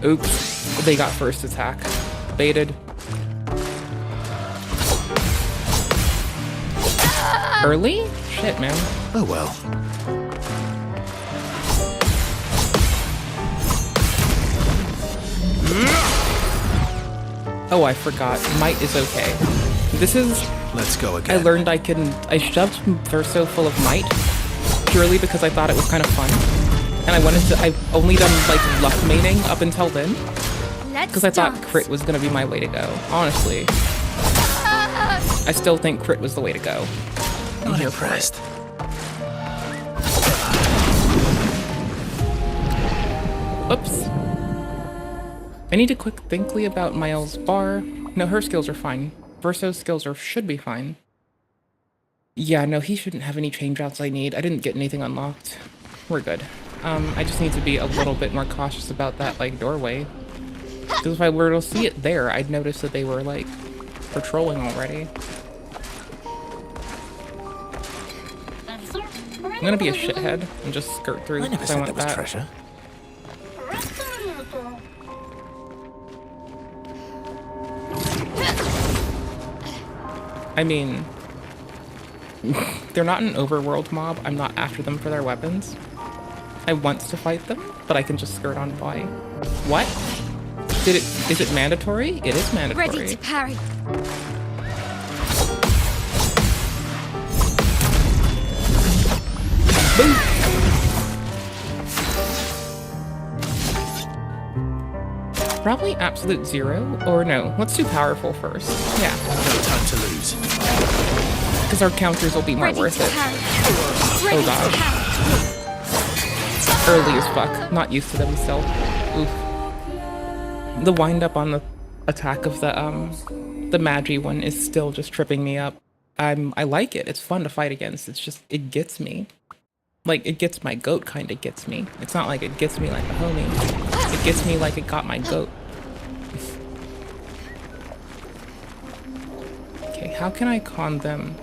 Oops. They got first attack. Baited. Early? Shit, man. Oh well. Oh, I forgot. Might is okay. This is... Let's go again. I learned I shoved Verso full of might purely because I thought it was kind of fun. And I've only done like luck maining up until then. Because I thought crit was gonna be my way to go. Honestly. I still think crit was the way to go. I'm Not here for it. impressed. Oops. I need to quick thinkly about Miles' bar. No, her skills are fine. Verso's skills should be fine. Yeah, no, he shouldn't have any changeouts I need. I didn't get anything unlocked. We're good. I just need to be a little bit more cautious about that, like, doorway. Because if I were to see it there, I'd notice that they were, like, patrolling already. I'm gonna be a shithead and just skirt through I never because said I want that was that. treasure. I mean, they're not an overworld mob. I'm not after them for their weapons. I want to fight them, but I can just skirt on by. What? Is it mandatory? It is mandatory. Ready to parry. Boom. Probably absolute zero, or no, let's do powerful first. Yeah. No time to lose. Because our counters will be more worth it. Oh gosh. Early as fuck. Not used to them still. Oof. The wind up on the attack of the Magi one is still just tripping me up. I like it. It's fun to fight against. It's just, it gets me. Like, it gets my goat kind of gets me. It's not like it gets me like a homie. It gets me like it got my goat. Okay, how can I con them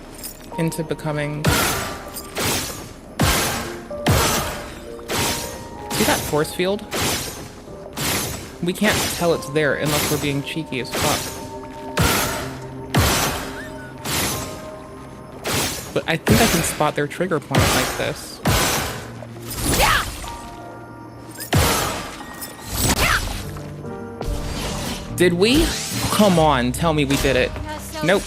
into becoming... See that force field? We can't tell it's there unless we're being cheeky as fuck. But I think I can spot their trigger point like this. Did we? Come on, tell me we did it. Nope.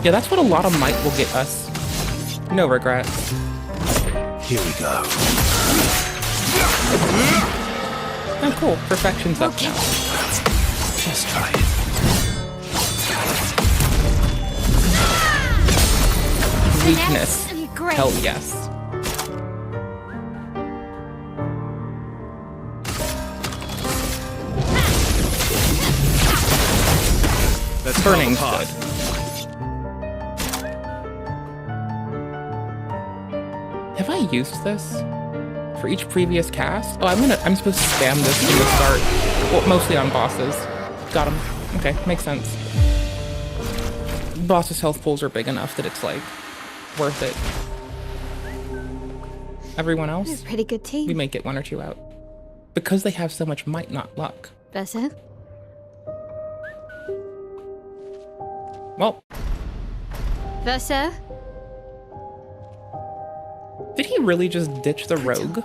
Yeah, that's what a lot of might will get us. No regrets. Here we go. Oh, cool. Perfection's up now. Just try it. Weakness. Hell yes. That's Burning's good. Have I used this for each previous cast? Oh, I'm supposed to spam this from the start. Well, mostly on bosses. Got him. Okay, makes sense. Bosses' health pools are big enough that it's like worth it. Everyone else? Pretty good team. We may get 1 or 2 out. Because they have so much might, not luck. Verso? Well. Verso? Did he really just ditch the rogue?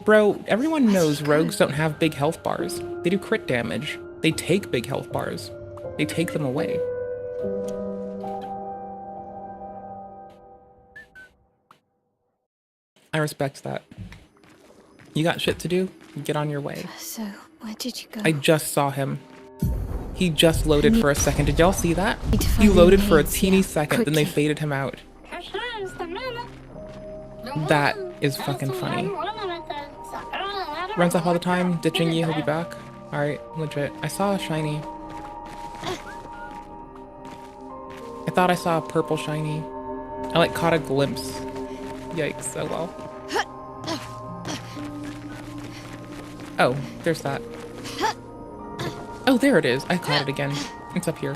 Bro, everyone knows rogues don't have big health bars. They do crit damage. They take big health bars. They take them away. I respect that. You got shit to do? Get on your way. So, where did you go? I just saw him. He just loaded for a second. Did y'all see that? He loaded for a teeny second, then they faded him out. That is fucking funny. Runs off all the time, ditching you, he'll be back. Alright, legit. I saw a shiny. I thought I saw a purple shiny. I like caught a glimpse. Yikes, oh well. Oh, there's that. Oh, there it is. I caught it again. It's up here.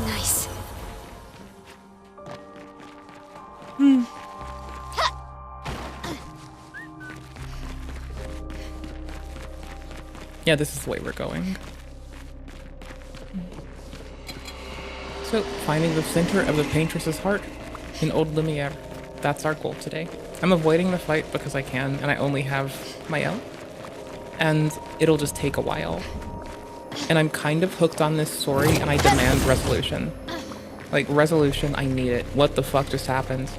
Nice. Yeah, this is the way we're going. So, finding the center of the Paintress's heart in Old Lumiere. That's our goal today. I'm avoiding the fight because I can, and I only have my L. And it'll just take a while. And I'm kind of hooked on this story, and I demand resolution. Like, resolution, I need it. What the fuck just happened?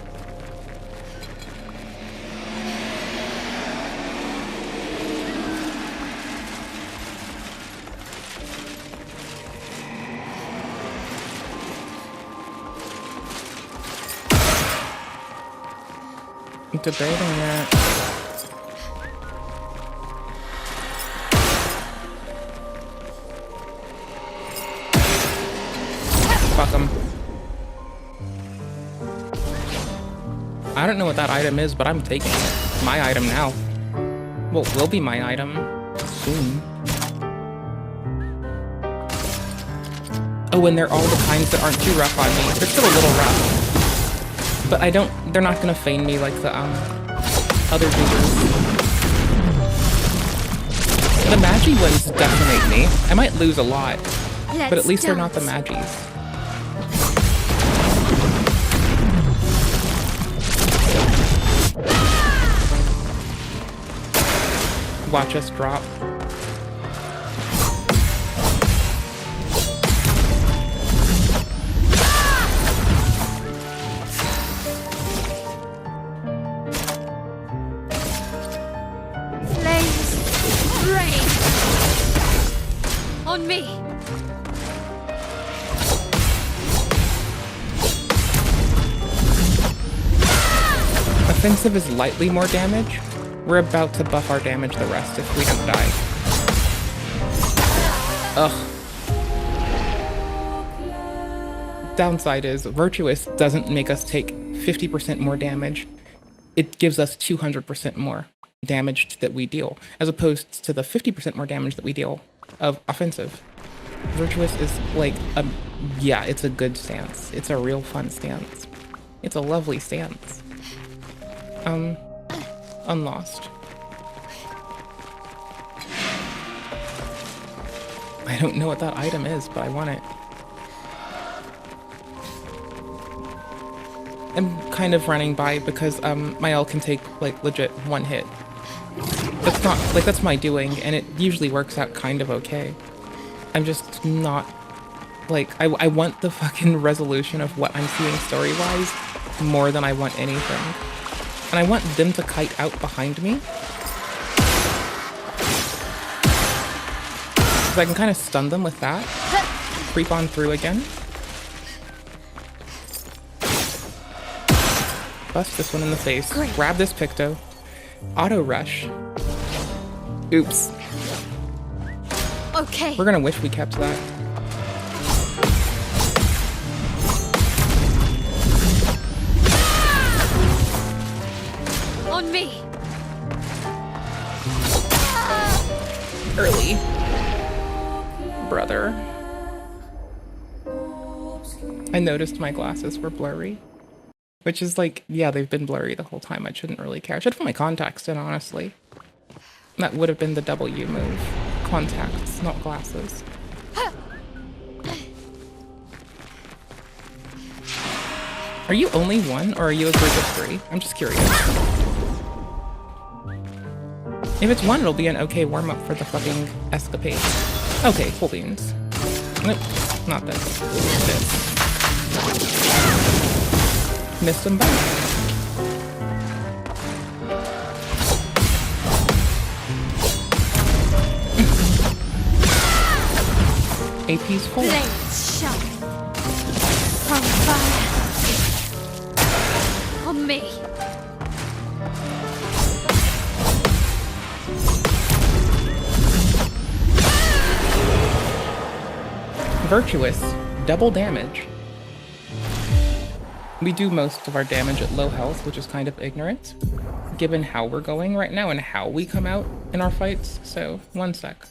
I'm debating it. Fuck him. I don't know what that item is, but I'm taking it. My item now. Well, will be my item soon. Oh, and they're all the kinds that aren't too rough on me. They're still a little rough. But they're not gonna feign me like the, other dudes. The Magi ones decimate me. I might lose a lot, but at least they're not the Magis. Watch us drop. On me. Offensive is lightly more damage. We're about to buff our damage the rest if we don't die. Ugh. Downside is Virtuous doesn't make us take 50% more damage. it gives us 200% more damage that we deal, as opposed to the 50% more damage that we deal of offensive. Virtuous is like yeah, it's a good stance. It's a real fun stance. It's a lovely stance. Unlost. I don't know what that item is, but I want it. I'm kind of running by because my L can take like legit one hit. That's not like that's my doing, and it usually works out kind of okay. I'm just not like I want the fucking resolution of what I'm seeing story-wise more than I want anything. And I want them to kite out behind me. So I can kind of stun them with that. Creep on through again. Bust this one in the face. Great. Grab this Picto. Auto rush. Oops. Okay. We're gonna wish we kept that. On me. Early. Brother. I noticed my glasses were blurry. Which is like, yeah, they've been blurry the whole time. I shouldn't really care. I should put my contacts in, honestly. That would have been the W move. Contacts, not glasses. Are you only one, or are you a group of three? I'm just curious. If it's one, it'll be an okay warm-up for the fucking escapade. Okay, cool beans. Nope, not this. This. Missed them both. AP's full. Blades shine. On fire. On me. Virtuous. Double damage. We do most of our damage at low health, which is kind of ignorant, given how we're going right now and how we come out in our fights. So, one sec.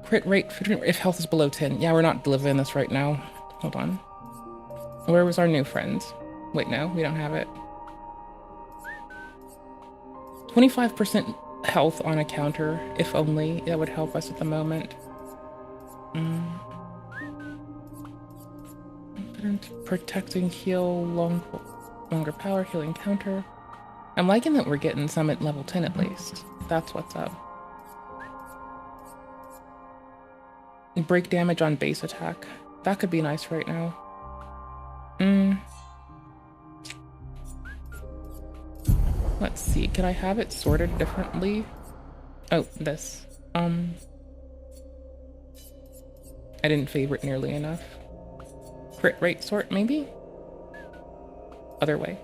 Crit rate if health is below 10. Yeah, we're not delivering this right now. Hold on. Where was our new friend? Wait, no, we don't have it. 25% health on a counter, if only. That would help us at the moment. Protecting heal, longer power, healing counter. I'm liking that we're getting some at level 10 at least. That's what's up. Break damage on base attack. That could be nice right now. Let's see, can I have it sorted differently? Oh, this. I didn't favorite nearly enough. Crit rate sort, maybe? Other way.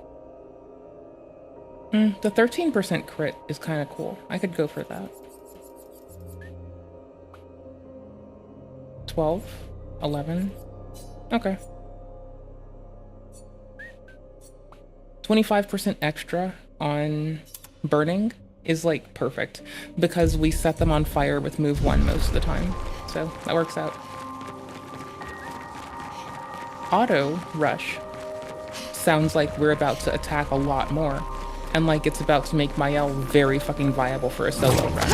The 13% crit is kind of cool. I could go for that. 12, 11. Okay. 25% extra on burning is like perfect because we set them on fire with move 1 most of the time. So that works out. Auto rush sounds like we're about to attack a lot more and like it's about to make my L very fucking viable for a solo run.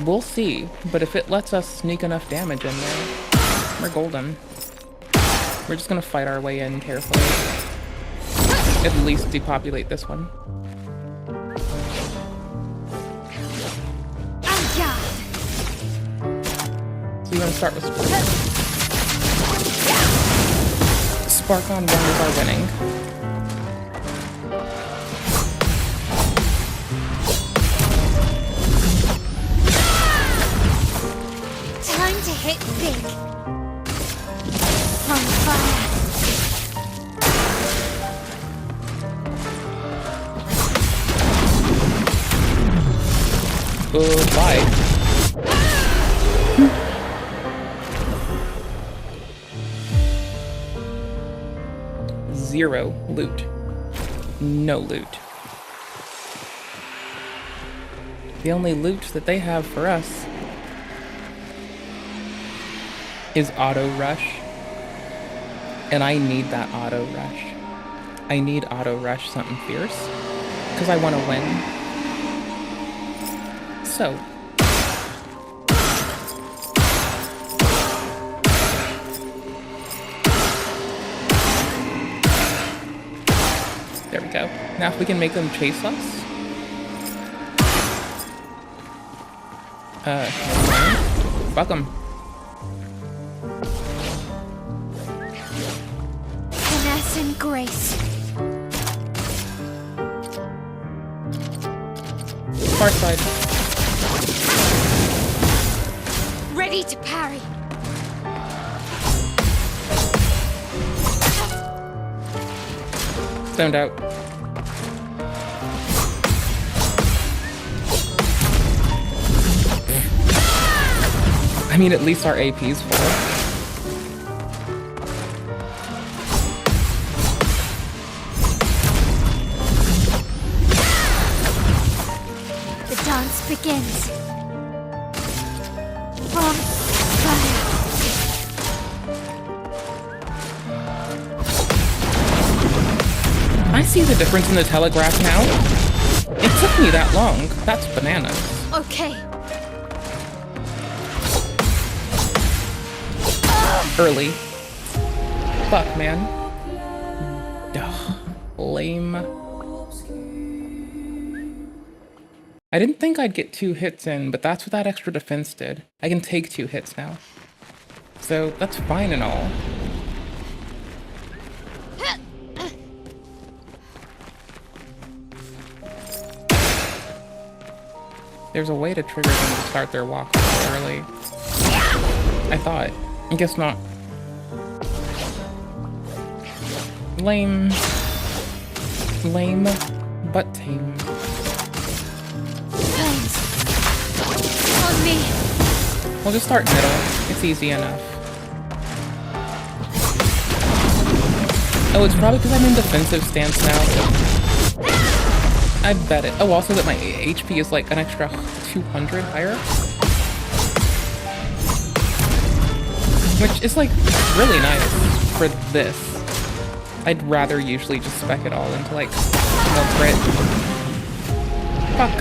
We'll see, but if it lets us sneak enough damage in there, we're golden. We're just gonna fight our way in carefully. At least depopulate this one. So you wanna start with Spark on 1 is our winning. Time to hit big. On fire. Goodbye. zero loot. No loot. The only loot that they have for us is auto rush. And I need that auto rush. I need auto rush something fierce. Because I want to win. So. There we go. Now if we can make them chase us. Fuck them. Finesse and grace. Far side. Ready to parry. Zoned out. I mean, at least our AP's full. The dance begins. From fire. I see the difference in the telegraph now. It took me that long. That's bananas. Okay. Early. Fuck, man. Ugh. Lame. I didn't think I'd get 2 hits in, but that's what that extra defense did. I can take 2 hits now. So, that's fine and all. There's a way to trigger them to start their walk early. I thought. I guess not. Lame. Lame, but tame. Flames. On me. We'll just start middle. It's easy enough. Oh, it's probably because I'm in defensive stance now. I bet it. Oh, also that my HP is like an extra 200 higher. Which is like really nice for this. I'd rather usually just spec it all into like no crit. Fuck.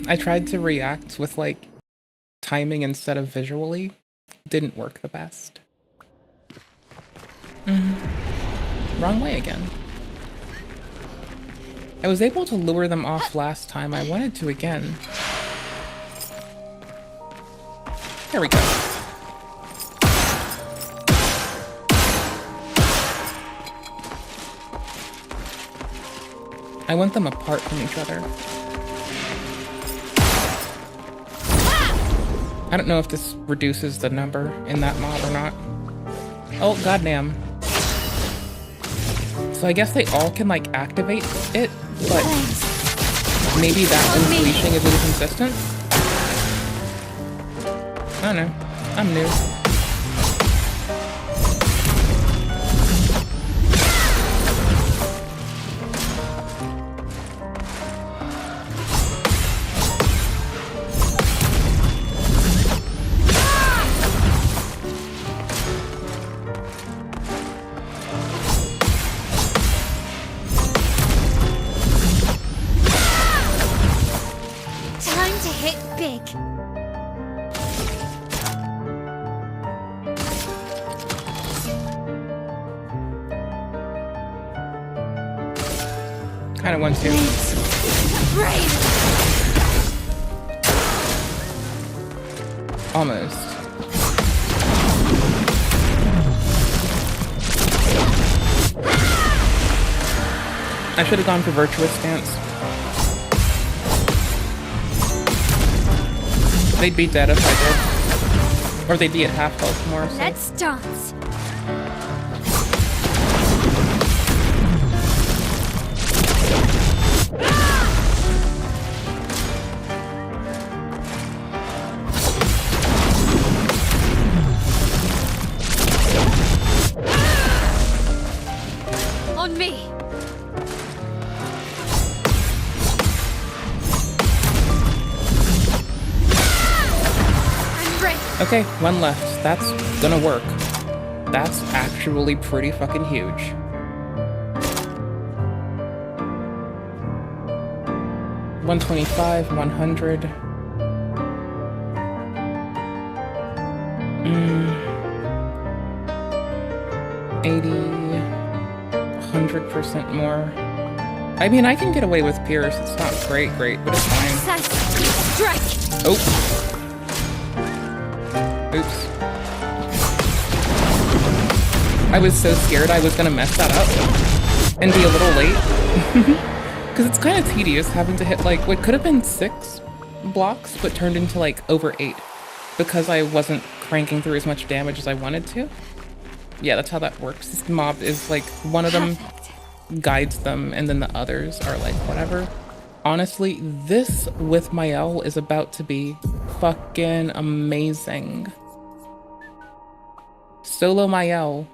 I tried to react with like timing instead of visually. Didn't work the best. Wrong way again. I was able to lure them off last time. I wanted to again. There we go. I want them apart from each other. I don't know if this reduces the number in that mob or not. Oh, goddamn. So I guess they all can, like, activate it, but maybe that unleashing is inconsistent? I don't know. I'm new. Time to hit big. Kinda want to. Almost. I should have gone for virtuous stance. They'd be dead if I did. Or they'd be at half health more. So. Let's dance. Okay, one left. That's gonna work. That's actually pretty fucking huge. $125, $100. 80, 100% more. I mean, I can get away with Pierce. It's not great, but it's fine. Strike! Oh. Oops. I was so scared I was gonna mess that up and be a little late. Because it's kind of tedious having to hit like what could have been 6 blocks, but turned into like over 8 because I wasn't cranking through as much damage as I wanted to. Yeah, that's how that works. This mob is like one of them guides them and then the others are like whatever. Honestly, this with Mael is about to be fucking amazing. Solo Mael,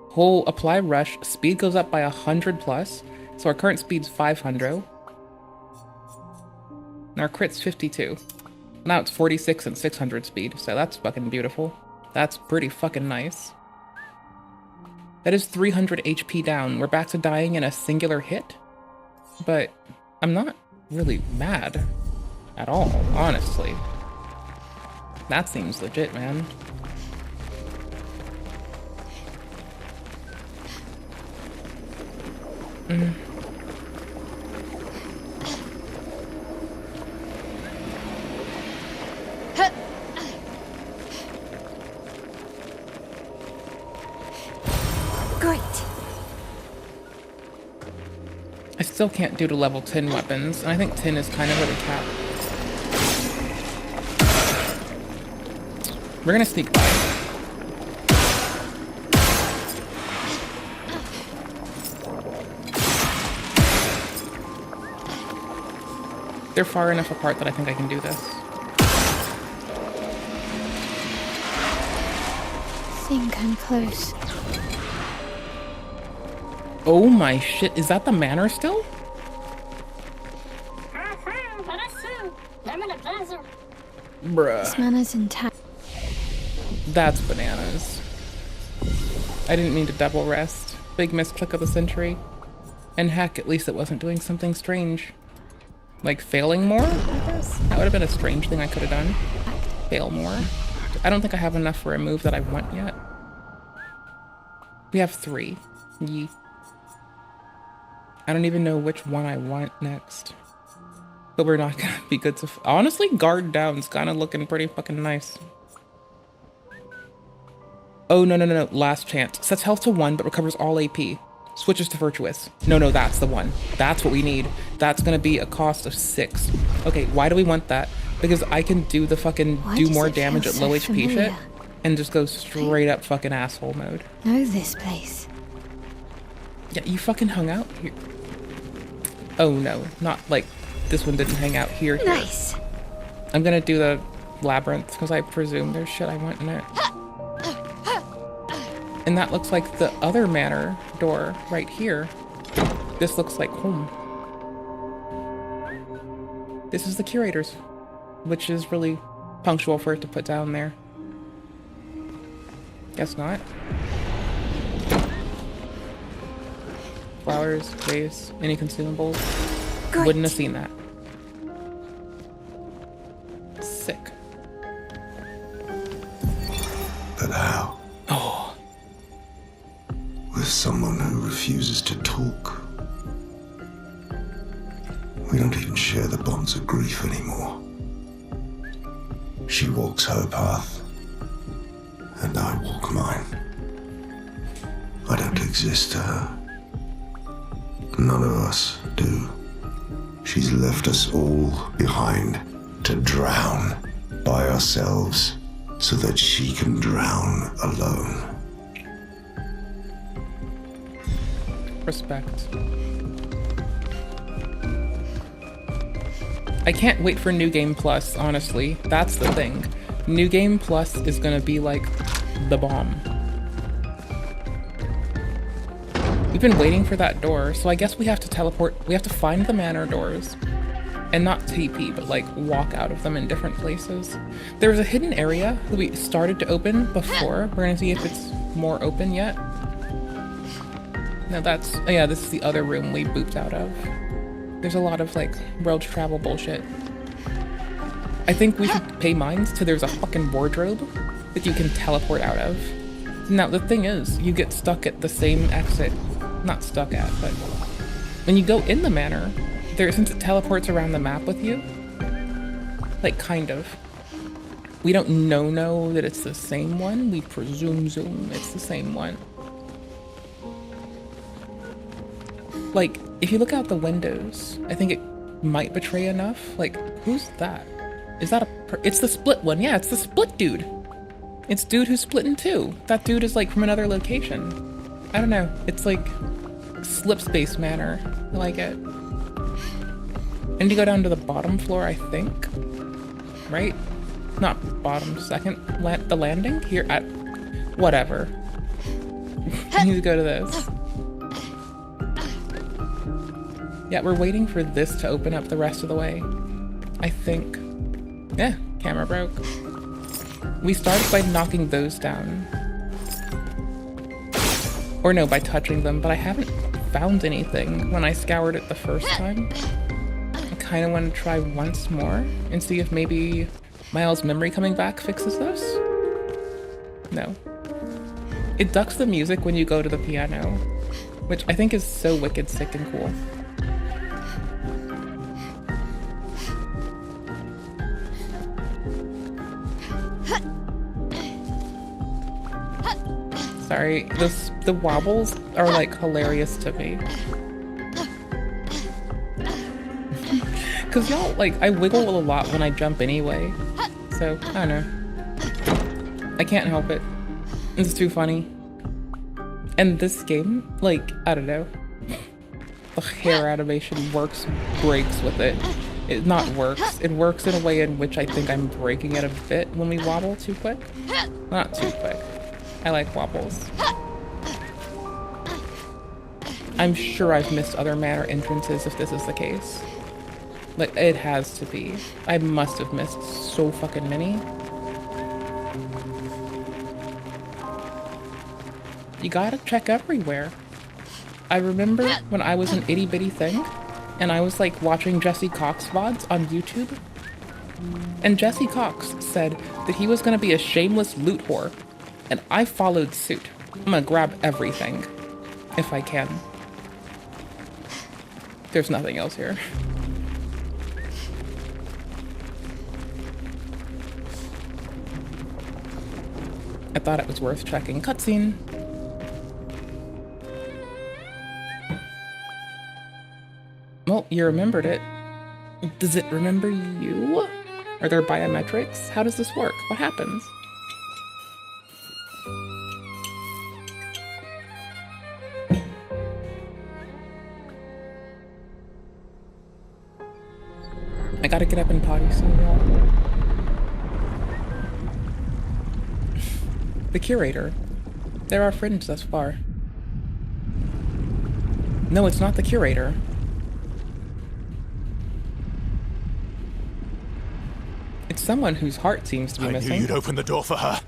whole apply rush, speed goes up by 100+, so our current speed's 500. And our crit's 52. Now it's 46 and 600 speed, so that's fucking beautiful. That's pretty fucking nice. That is 300 HP down. We're back to dying in a singular hit, but I'm not really mad at all, honestly. That seems legit, man. Great. I still can't do to level 10 weapons, and I think 10 is kind of where the cap. We're gonna sneak by. They're far enough apart that I think I can do this. Think I'm close. Oh my shit, is that the manor still? Bruh. This manor's intact. That's bananas. I didn't mean to double rest. Big misclick of the century. And heck, at least it wasn't doing something strange. Like failing more, I guess? That would have been a strange thing I could have done. Fail more. I don't think I have enough for a move that I want yet. We have 3. Yee. I don't even know which one I want next. But we're not gonna be good to... Honestly, guard down's kind of looking pretty fucking nice. Oh, no. Last chance. Sets health to 1, but recovers all AP. Switches to virtuous. No, that's the one. That's what we need. That's gonna be a cost of 6. Okay, why do we want that? Because I can do the fucking do more damage at low HP shit and just go straight up fucking asshole mode. Know this place. Yeah, you fucking hung out here. Oh no, not like this one didn't hang out here. Nice. I'm gonna do the labyrinth because I presume there's shit I want in it. And that looks like the other manor door right here. This looks like home. This is the curator's, which is really punctual for it to put down there. Guess not. Flowers, vase, any consumables. Great. Wouldn't have seen that. Sick. But how? Oh. With someone who refuses to talk. We don't even share the bonds of grief anymore. She walks her path, and I walk mine. I don't exist to her. None of us do. She's left us all behind to drown by ourselves so that she can drown alone. Respect. I can't wait for New Game Plus, honestly. That's the thing. New Game Plus is gonna be like the bomb. We've been waiting for that door, so I guess we have to teleport. We have to find the manor doors And not TP, but like walk out of them in different places. There was a hidden area that we started to open before. We're gonna see if it's more open yet. No, that's, oh yeah, this is the other room we booped out of. There's a lot of like world travel bullshit. I think we should pay mines to there's a fucking wardrobe that you can teleport out of. Now the thing is, you get stuck at the same exit. Not stuck at, but when you go in the manor, since it teleports around the map with you, like kind of. We don't know that it's the same one. We presume it's the same one. Like, if you look out the windows, I think it might betray enough. Like, who's that? Is that it's the split one. Yeah, it's the split dude. It's dude who's split in two. That dude is like from another location. I don't know. It's like slip space manor. I like it. I need to go down to the bottom floor, I think. Right? Not bottom, second. The landing? Here at... Whatever. I need to go to this. Yeah, we're waiting for this to open up the rest of the way. I think. Yeah, camera broke. We started by knocking those down. Or no, by touching them, but I haven't found anything when I scoured it the first time. I kind of want to try once more and see if maybe Miles' memory coming back fixes this. No. It ducks the music when you go to the piano, which I think is so wicked sick and cool. Sorry, the wobbles are like hilarious to me. Cause y'all, like, I wiggle a lot when I jump anyway. So, I don't know. I can't help it. It's too funny. And this game, like, I don't know. The hair animation breaks with it. It not works. It works in a way in which I think I'm breaking it a bit when we wobble too quick. Not too quick. I like wobbles. I'm sure I've missed other manor entrances if this is the case. Like, it has to be. I must have missed so fucking many. You gotta check everywhere. I remember when I was an itty bitty thing, and I was like watching Jesse Cox VODs on YouTube, and Jesse Cox said that he was gonna be a shameless loot whore, and I followed suit. I'm gonna grab everything, if I can. There's nothing else here. I thought it was worth checking. Cutscene. Well, you remembered it. Does it remember you? Are there biometrics? How does this work? What happens? I gotta get up and potty soon, y'all. The curator. They're our friends thus far. No, it's not the curator. It's someone whose heart seems to be missing. I knew you'd open the door for her.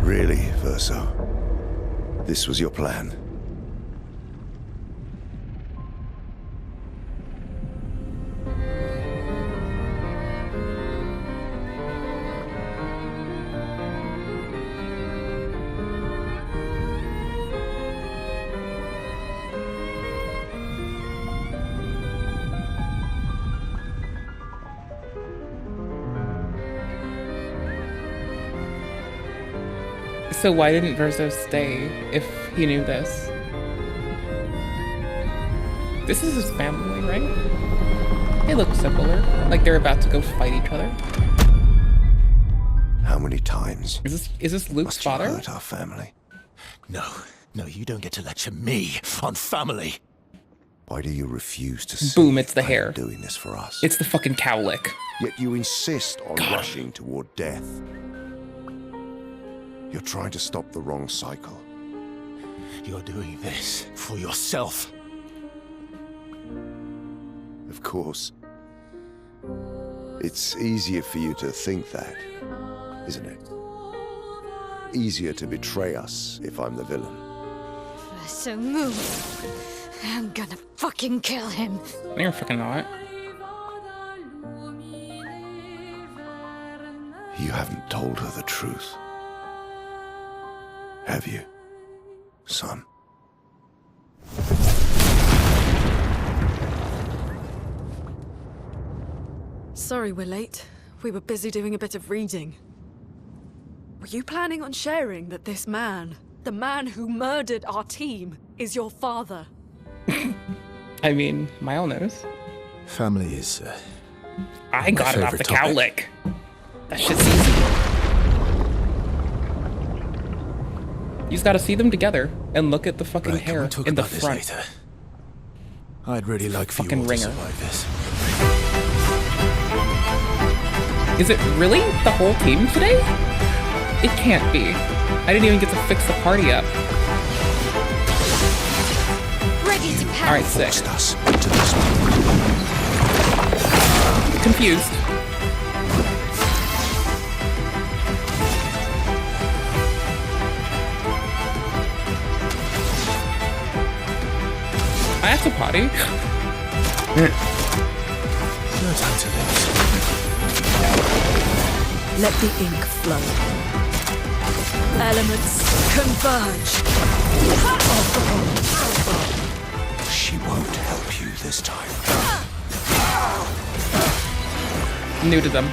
Really, Verso? This was your plan? So why didn't Verso stay if he knew this? This is his family, right? They look similar, like they're about to go fight each other. How many times? Is this Luke's father? You hurt our family? No, you don't get to lecture me on family. Why do you refuse to see? Boom, it's the hair. Doing this for us. It's the fucking cowlick. Yet you insist on rushing toward death. You're trying to stop the wrong cycle. You're doing this for yourself. Of course. It's easier for you to think that, isn't it? Easier to betray us if I'm the villain. So move. I'm gonna fucking kill him. No, you're fucking not. You haven't told her the truth. Have you, son? Sorry we're late. We were busy doing a bit of reading. Were you planning on sharing that this man, the man who murdered our team, is your father? I mean, Mile knows. Family is, I got it off the favorite cow topic. lick. That shit's easy. You just gotta see them together and look at the fucking Right, can hair we talk in the about this front. later? I'd really like for you Fucking all ringer. to survive this. Is it really the whole team today? It can't be. I didn't even get to fix the party up. Ready to pounce. Alright, sick. Forced us into this moment. Confused. I have to potty. No time to lose. Let the ink flow. Elements converge. She won't help you this time. New to them.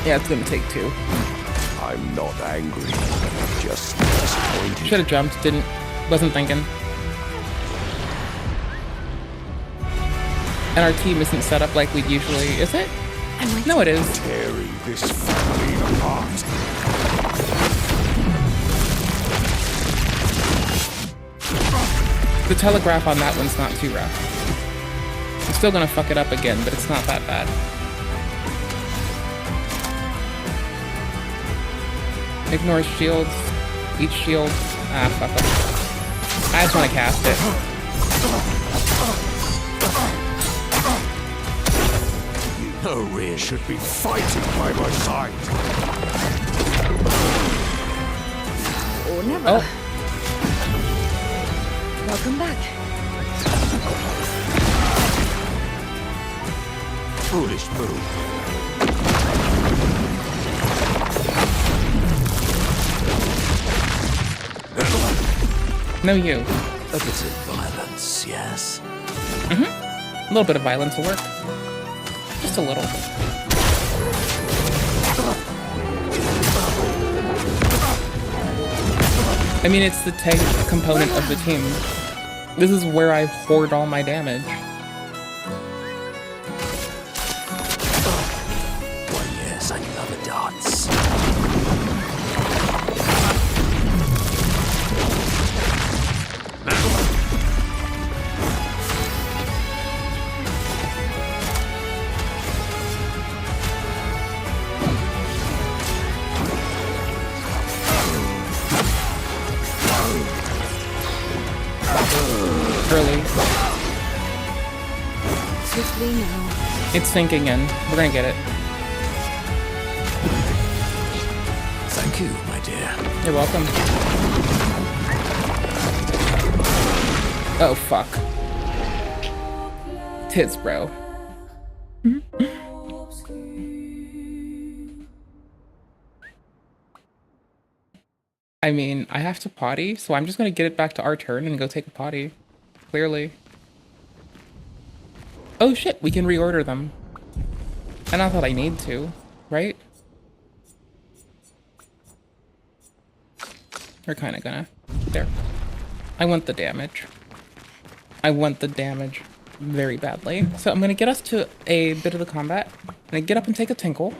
Yeah, it's gonna take two. I'm not angry, just disappointed. Should have jumped, didn't. Wasn't thinking. And our team isn't set up like we'd usually, is it? No, it is. Tearing this family apart. The telegraph on that one's not too rough. I'm still gonna fuck it up again, but it's not that bad. Ignore shields. Each shield. Ah, fuck them. I just wanna cast it. No rear should be fighting by my side. Or never. Oh. Welcome back. Foolish move. No, you. A bit of violence, yes. Mm-hmm. A little bit of violence will work. Just a little. I mean, it's the tank component of the team. This is where I hoard all my damage. Why, yes, I love a dance. Early. Swiftly now. It's sinking in. We're gonna get it. Thank you, my dear. You're welcome. Oh, fuck. Tits, bro. I mean, I have to potty, so I'm just gonna get it back to our turn and go take a potty. Clearly. Oh shit, we can reorder them. And not that I need to, right? We're kinda gonna. There. I want the damage. I want the damage very badly. So I'm gonna get us to a bit of the combat. I'm gonna get up and take a tinkle.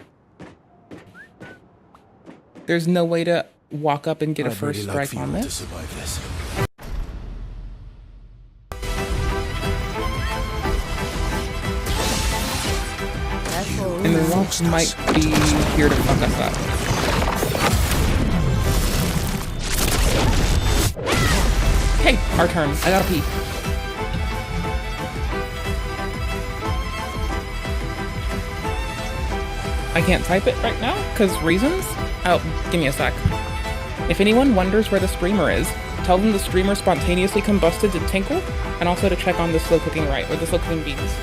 There's no way to walk up and get a first really like strike for on you all this. to survive this. And the rocks might be here to fuck us up. Hey, our turn. I gotta pee. I can't type it right now, because reasons? Oh, give me a sec. If anyone wonders where the streamer is, tell them the streamer spontaneously combusted to Tinkle, and also to check on the slow cooking right, or the slow cooking beans.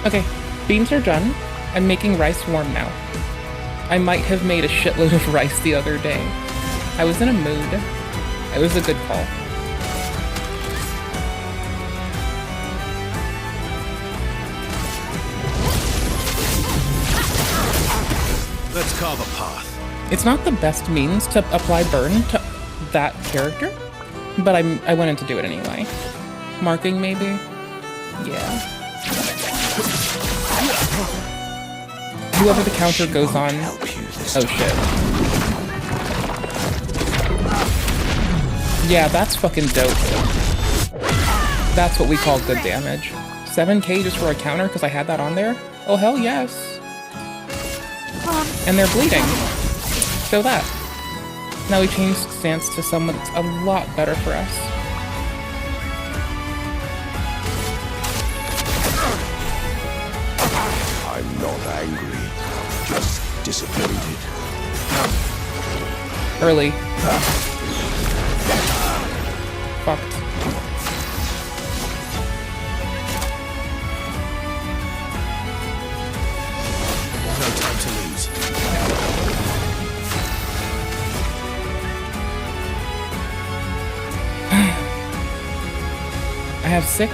Okay, beans are done. I'm making rice warm now. I might have made a shitload of rice the other day. I was in a mood. It was a good call. Let's carve a path. It's not the best means to apply burn to that character, but I went in to do it anyway. Marking maybe? Yeah. Whoever the counter goes on... Oh shit. Yeah, that's fucking dope. That's what we call good damage. 7k just for a counter because I had that on there? Oh hell yes. And they're bleeding. So that. Now we change stance to someone that's a lot better for us. I'm not angry, just disappointed. Early. Fucked. No time to lose. I have 6.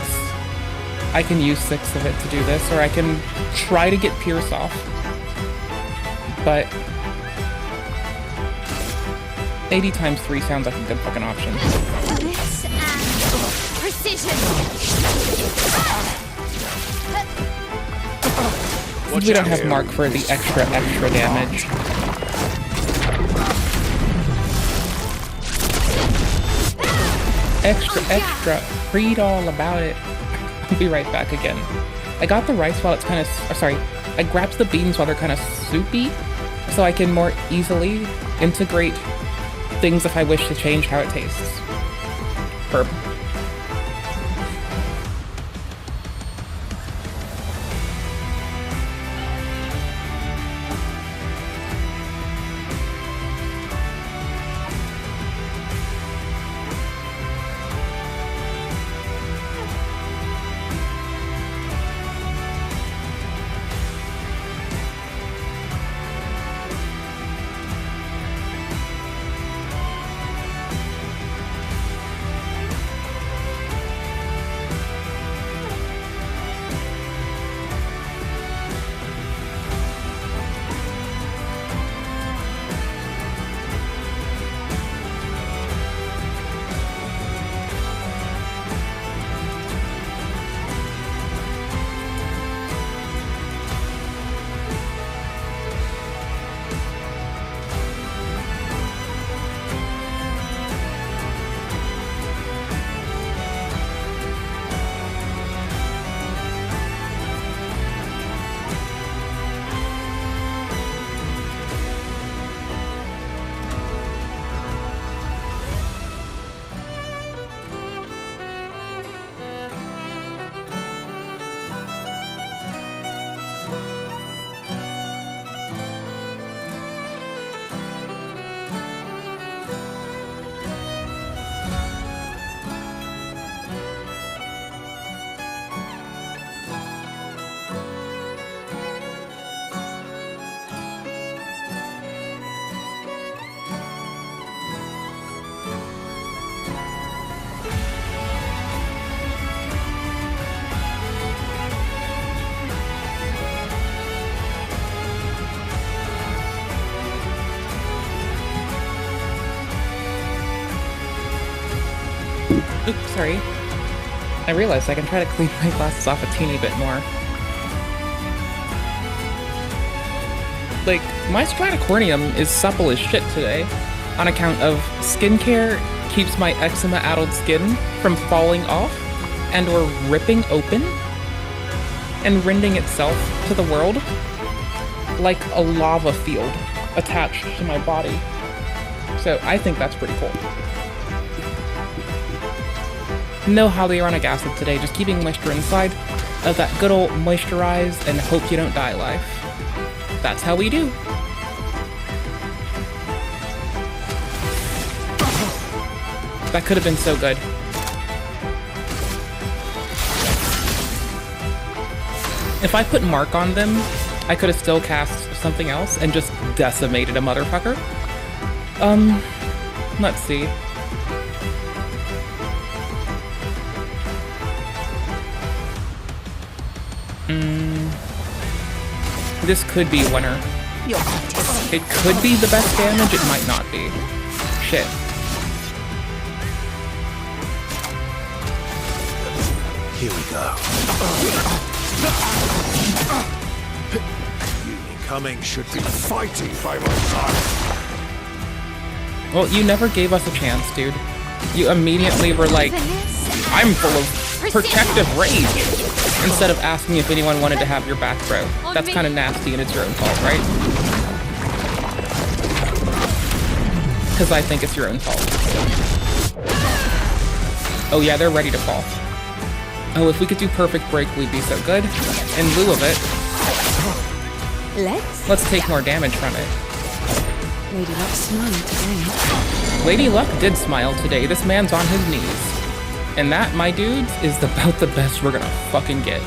I can use 6 of it to do this, or I can try to get Pierce off. But 80 times 3 sounds like a good fucking option. This and precision. Since we don't have Mark for the extra damage. Extra. Read all about it. I'll be right back again. I got the rice while it's kind of... sorry. I grabbed the beans while they're kind of soupy, so I can more easily integrate things if I wish to change how it tastes. Herb. Oops, sorry. I realized I can try to clean my glasses off a teeny bit more. Like, my stratocorneum is supple as shit today, on account of skincare keeps my eczema-addled skin from falling off and or ripping open and rending itself to the world like a lava field attached to my body. So I think that's pretty cool. No hyaluronic acid today, just keeping moisture inside of that good old moisturize and hope you don't die life. That's how we do. That could have been so good. If I put Mark on them, I could have still cast something else and just decimated a motherfucker. Let's see. This could be a winner. It could be the best damage, it might not be. Shit. Here we go. You coming should be fighting by my side. Well, you never gave us a chance, dude. You immediately were like, I'm full of protective rage instead of asking if anyone wanted to have your back, bro. That's kind of nasty and it's your own fault, right? Because I think it's your own fault. Oh yeah, they're ready to fall. Oh, if we could do perfect break, we'd be so good. In lieu of it, let's take more damage from it. Lady Luck smiled today. Lady Luck did smile today. This man's on his knees. And that, my dudes, is about the best we're gonna fucking get.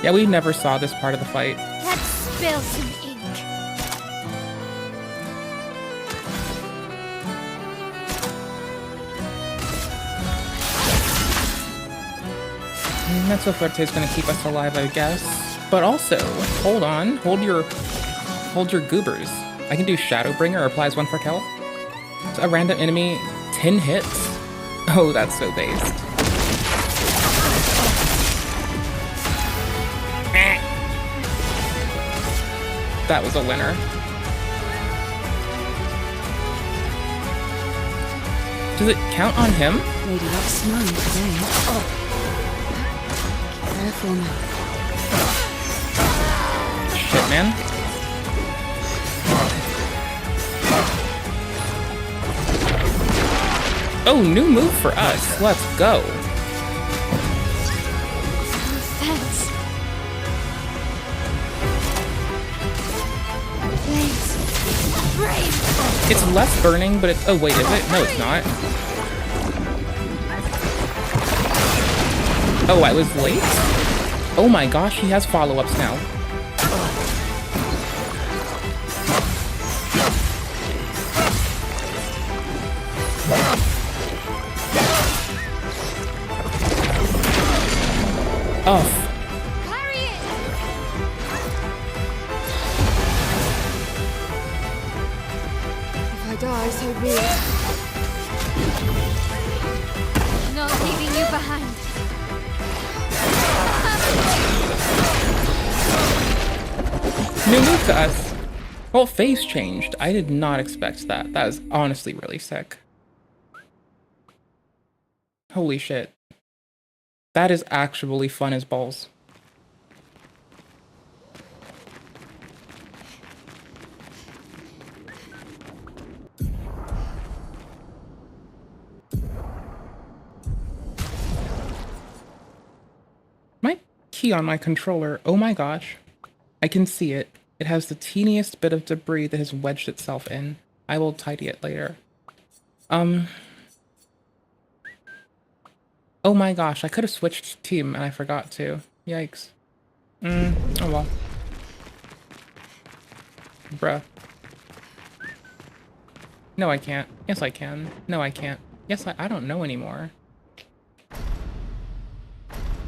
Yeah, we never saw this part of the fight. Let's spill some ink. Mezzo Forte is gonna keep us alive, I guess. But also, hold on, hold your goobers. I can do Shadowbringer, applies 1 for kill. So a random enemy, 10 hits. Oh, that's so based. That was a winner. Does it count on him? Lady Luck smiled today. Careful now. Shit, man. Oh, new move for us. Let's go. Thanks. It's less burning, but it's... Oh, wait, is it? No, it's not. Oh, I was late? Oh my gosh, he has follow-ups now. Oh. If I die, so be it. Not leaving you behind. New move to us. Well, face changed. I did not expect that. That is honestly really sick. Holy shit. That is actually fun as balls. My key on my controller, oh my gosh. I can see it. It has the teeniest bit of debris that has wedged itself in. I will tidy it later. Oh my gosh, I could have switched team and I forgot to. Yikes. Oh well. Bruh. No, I can't. Yes, I can. No, I can't. Yes, I don't know anymore.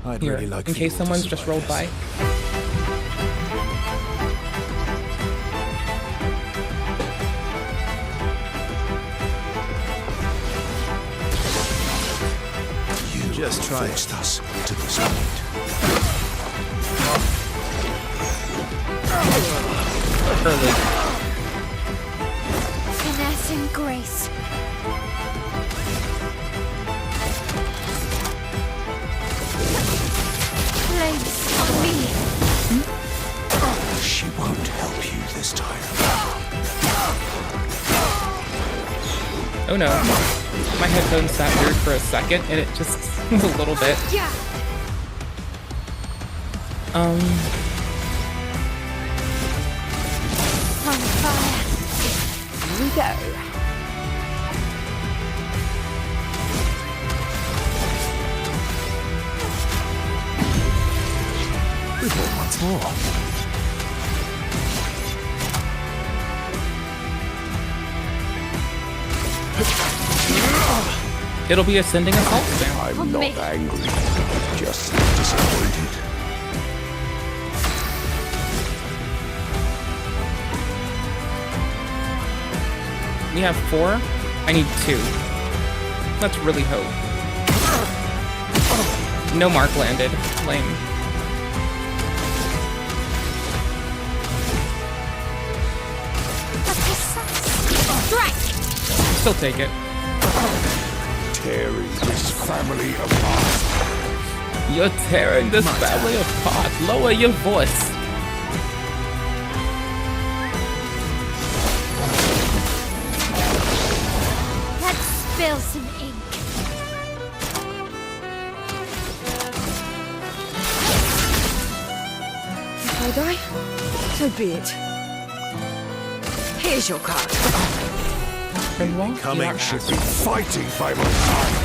I'd Here, really like in for you case all to someone's just survive rolled this. by. Just try forced us to this point. Finesse and grace. Flames on me. She won't help you this time. Oh no. My headphones sat weird for a second and it just was a little bit. Yeah. On fire. Here we go. Report once more. It'll be ascending assault spam. I'm not angry, just disappointed. We have 4. I need 2. Let's really hope. No mark landed. Lame. Still take it. Tearing this family apart. You're tearing this family apart. Lower your voice. Let's spill some ink. If I die, so be it. Here's your card. Coming should be fighting by my side.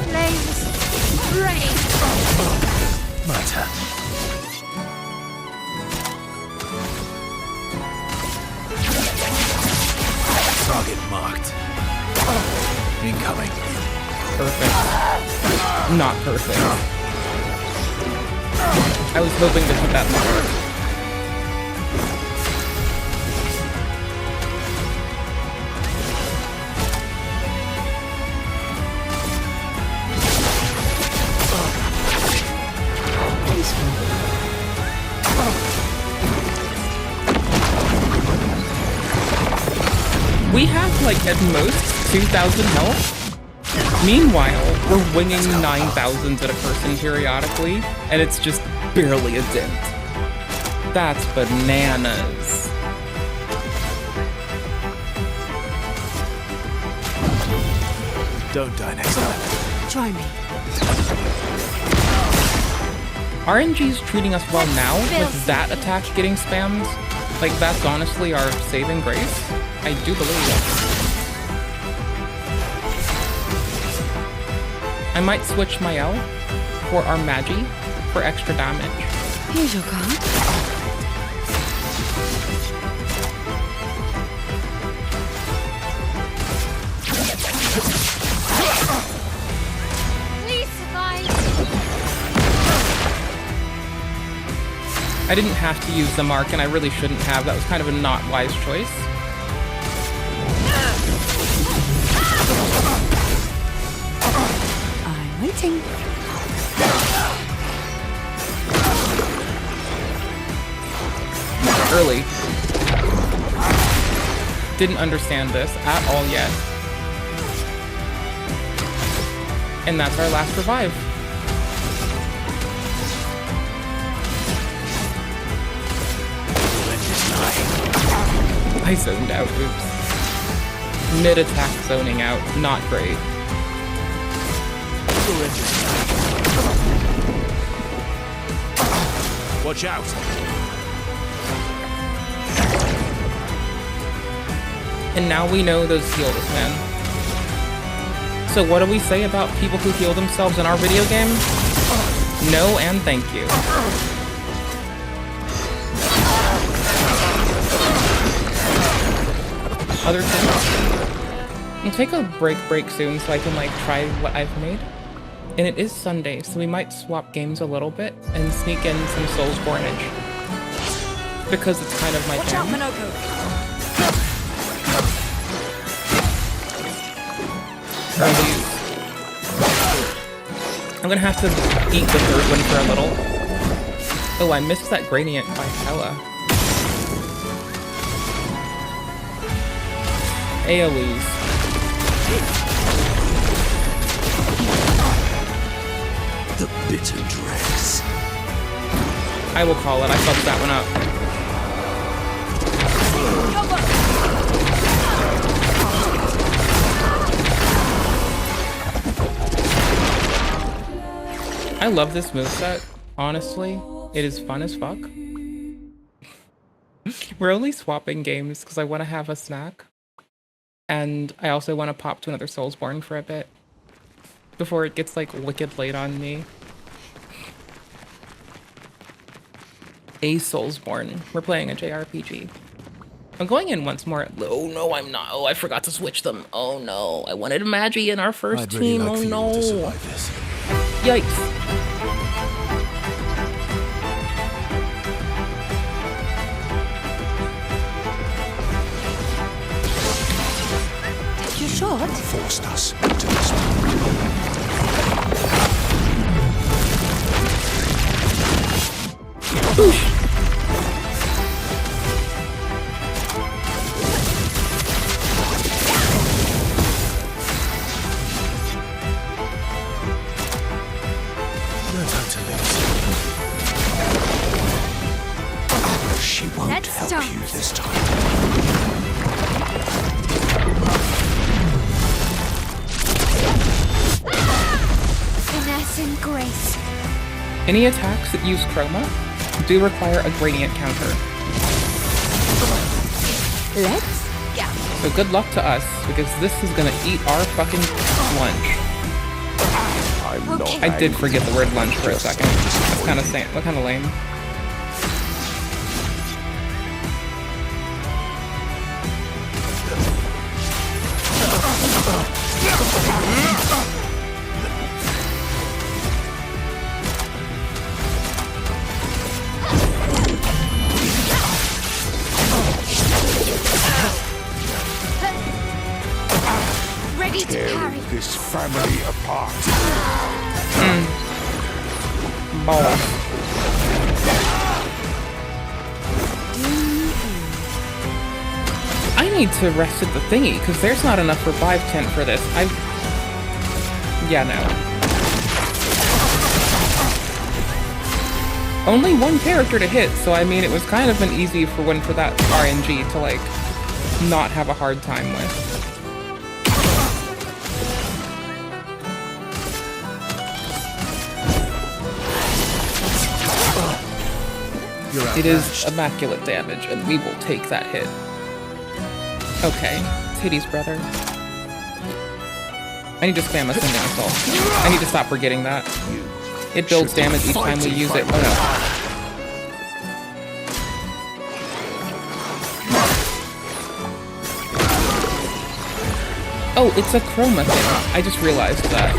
Flames rain. My turn. Target marked. Incoming. Perfect. Not perfect. I was hoping to put that in the work. We have, like, at most 2,000 health. Meanwhile, we're winging 9,000s at a person periodically, and it's just barely a dent. That's bananas. Don't die next time. Try me. RNG's treating us well now, with that attack getting spammed. Like, that's honestly our saving grace. I do believe. I might switch my L for our Magi for extra damage. Here's your card. Please survive. I didn't have to use the mark, and I really shouldn't have. That was kind of a not wise choice. I'm waiting. Early. Didn't understand this at all yet. And that's our last revive. I zoned out, oops. Mid-attack zoning out, not great. Watch out! And now we know those healed us, man. So what do we say about people who heal themselves in our video game? No and thank you. Other things? I'll take a break soon so I can like try what I've made. And it is Sunday, so we might swap games a little bit and sneak in some Soulsborne-age. Because it's kind of my Watch out, jam. Minoko. I'm gonna have to eat the third one for a little. Oh, I missed that gradient by hella. AoEs. The bitter dregs. I will call it. I fucked that one up. I love this moveset, honestly. It is fun as fuck. We're only swapping games because I want to have a snack. And I also want to pop to another Soulsborne for a bit. Before it gets, like, wicked late on me. A Soulsborne. We're playing a JRPG. I'm going in once more. Oh, no, I'm not. Oh, I forgot to switch them. Oh, no. I wanted Magi in our first team. Oh, no. Yikes. What? Forced us to this point. No time to lose. She won't Let's help start. you this time. Finesse and grace. Any attacks that use chroma do require a gradient counter. Let's go. So good luck to us, because this is gonna eat our fucking lunch. I did forget the word lunch for a second. That's kind of lame. Ready to parry. This family apart. Balls. I need to rest at the thingy, because there's not enough revive tent for this. Yeah, no. Only one character to hit, so I mean, it was kind of an easy for that RNG to, like, not have a hard time with. It is immaculate damage, and we will take that hit. Okay, titties, brother. I need to spam Ascending Assault. I need to stop forgetting that. It builds damage each time we use it. Oh no. Oh, it's a chroma thing. I just realized that.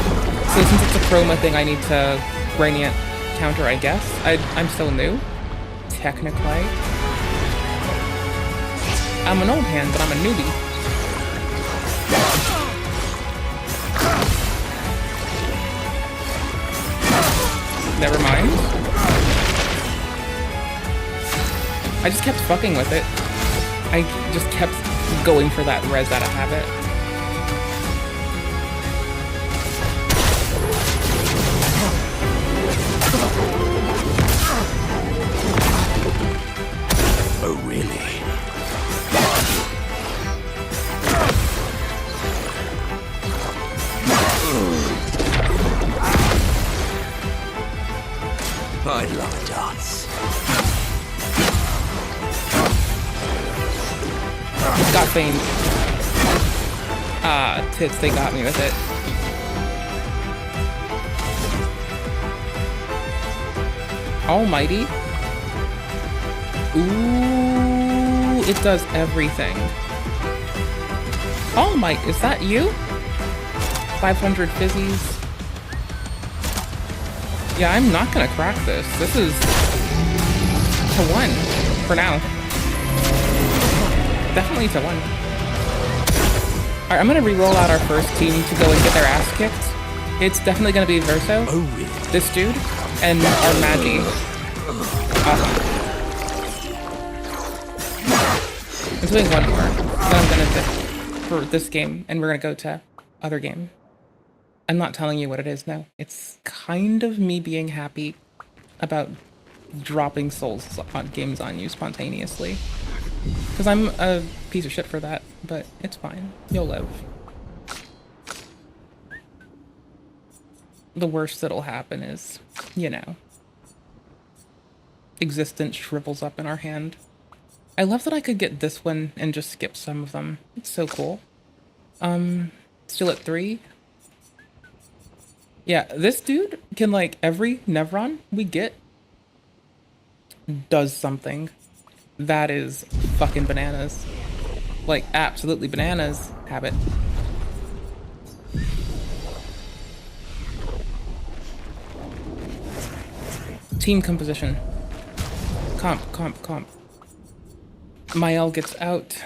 So since it's a chroma thing, I need to gradient counter, I guess. I'm still new. Technically. I'm an old hand, but I'm a newbie. Never mind. I just kept fucking with it. I just kept going for that res out of habit. Oh, really? I love dance. Got famed. Ah, tits, they got me with it. Almighty. Ooh, it does everything. All Might, is that you? 500 fizzies. Yeah, I'm not gonna crack this. This is to 1 for now. Definitely to 1. Alright, I'm gonna re-roll out our first team to go and get their ass kicked. It's definitely gonna be Verso, this dude, and our Magi. Awesome. I'm doing one more that I'm gonna do for this game, and we're gonna go to other game. I'm not telling you what it is now. It's kind of me being happy about dropping souls on games on you spontaneously. Because I'm a piece of shit for that, but it's fine. You'll live. The worst that'll happen is, you know, existence shrivels up in our hand. I love that I could get this one and just skip some of them. It's so cool. Still at 3. Yeah, this dude can, like, every Nevron we get does something. That is fucking bananas. Like, absolutely bananas. Habit. Team composition. Comp. Mael gets out.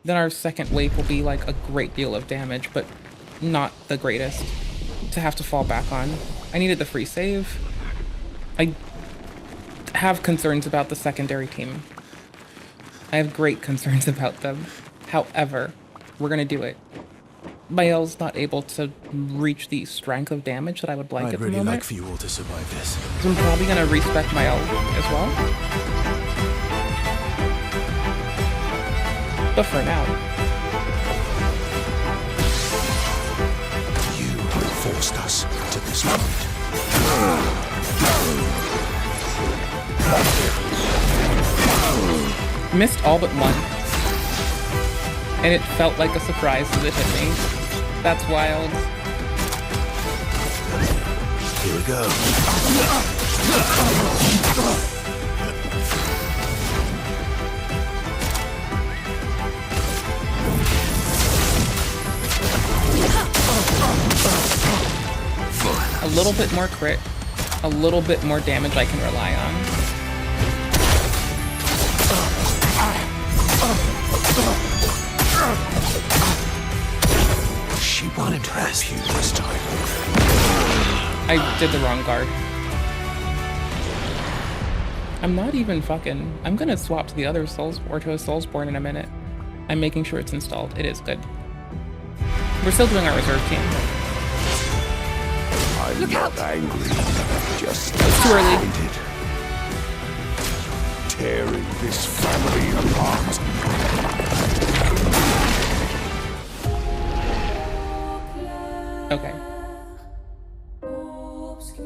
Then our second wave will be like a great deal of damage, but not the greatest to have to fall back on. I needed the free save. I have concerns about the secondary team. I have great concerns about them. However, we're gonna do it. My L's not able to reach the strength of damage that I would like I'd at the really moment. like for you all to survive this. So I'm probably gonna respec my L as well. But for now. You forced us to this point. Missed all but one. And it felt like a surprise as it hit me. That's wild. Here we go. A little bit more crit, a little bit more damage I can rely on. She wanted to help you this time. I did the wrong guard. I'm not even fucking... I'm gonna swap to the other Souls, or to a Soulsborne in a minute. I'm making sure it's installed. It is good. We're still doing our reserve team. I'm not angry, just It's too early. disappointed. Tearing this family apart. Okay.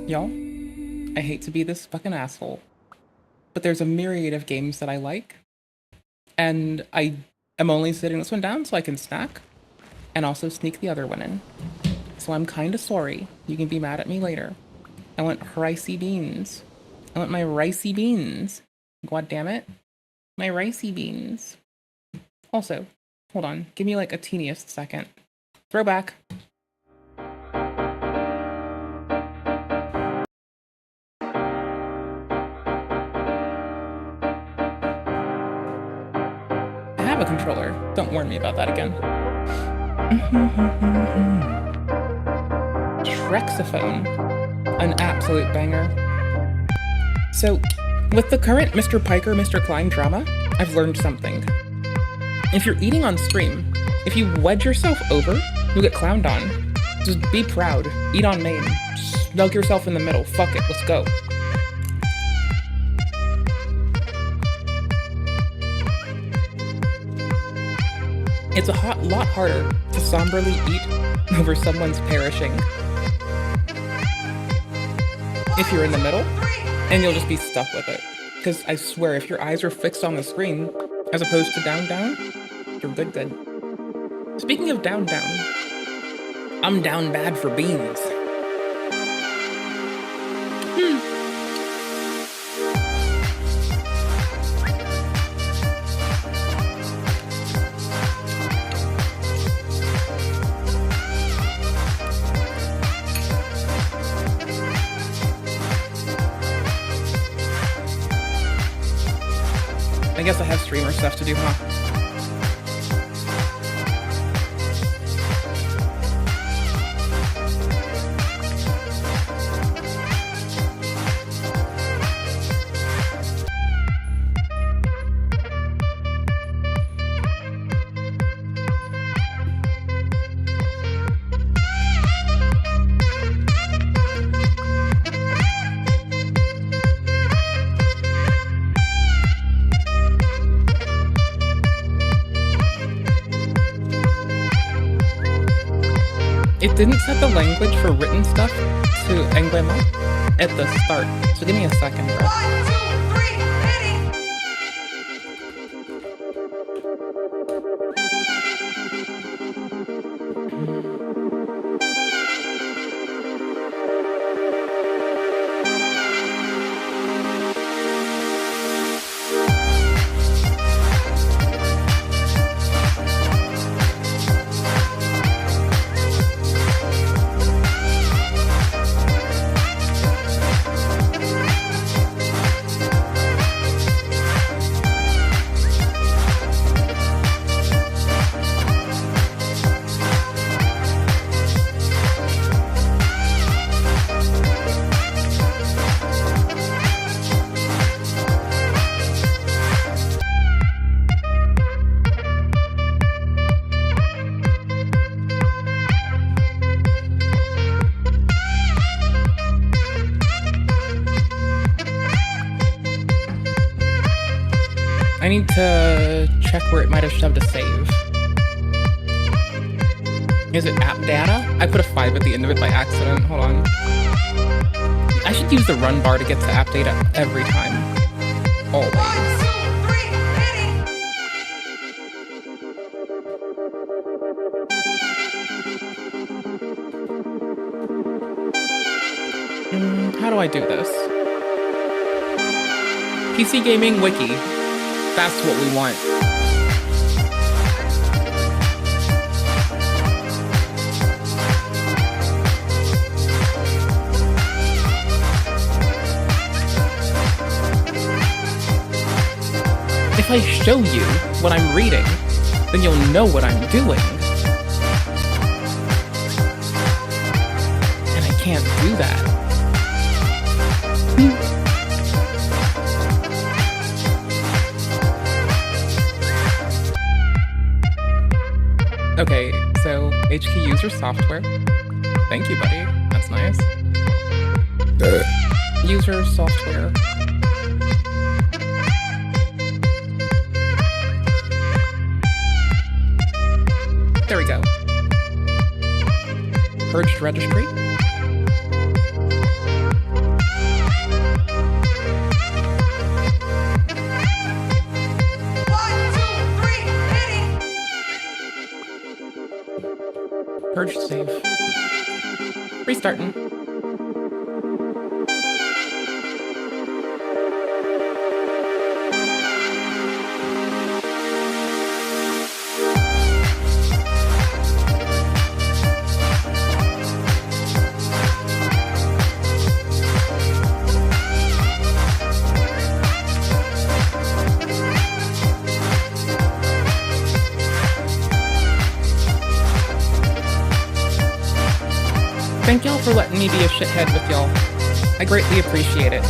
Y'all, I hate to be this fucking asshole, but there's a myriad of games that I like, and I am only sitting this one down so I can snack, and also sneak the other one in. So I'm kinda sorry. You can be mad at me later. I want ricey beans. I want my ricey beans. God damn it. My ricey beans. Also, hold on. Give me like a teeniest second. Throwback. I have a controller. Don't warn me about that again. Trexophone. An absolute banger. So, with the current Mr. Piker, Mr. Klein drama, I've learned something. If you're eating on stream, if you wedge yourself over, you'll get clowned on. Just be proud. Eat on main. Snug yourself in the middle. Fuck it. Let's go. It's a lot harder to somberly eat over someone's perishing if you're in the middle, and you'll just be stuck with it. Because I swear, if your eyes are fixed on the screen, as opposed to down, you're good. Speaking of down, I'm down bad for beans. I guess I have streamer stuff to do, huh? It didn't set the language for written stuff to Anglais at the start, so give me a second, bro. 1, 2, 3, hit it! need to check where it might have shoved a save. Is it app data? I put a 5 at the end of it by accident. Hold on. I should use the run bar to get to app data every time. Always. How do I do this? PC Gaming Wiki. That's what we want. If I show you what I'm reading, then you'll know what I'm doing. And I can't do that. Okay, so HK user software. Thank you, buddy. That's nice. User software. There we go. Purged registry. Purge save. Restarting. Thank y'all for letting me be a shithead with y'all. I greatly appreciate it.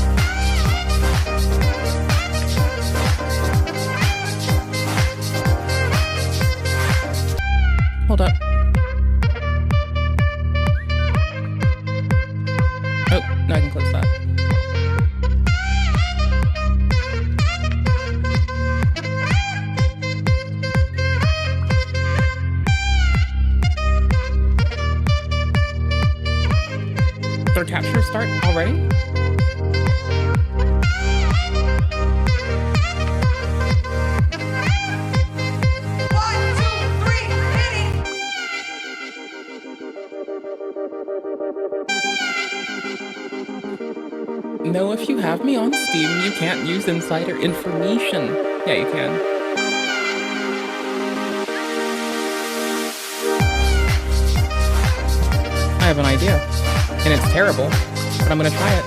Hold up. Oh, now I can close that. Their capture start already? No, if you have me on Steam, you can't use insider information. Yeah, you can. I have an idea. And it's terrible, but I'm gonna try it.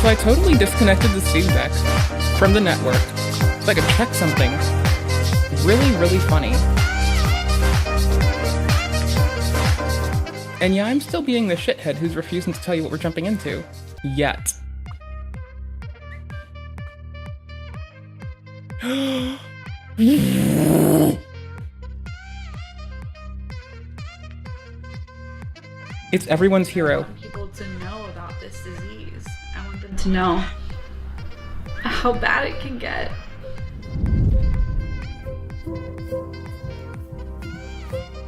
So I totally disconnected the Steam Deck from the network so I could check something really, really funny. And yeah, I'm still being the shithead who's refusing to tell you what we're jumping into. Yet. It's everyone's hero. I want people to know about this disease. I want them to know how bad it can get.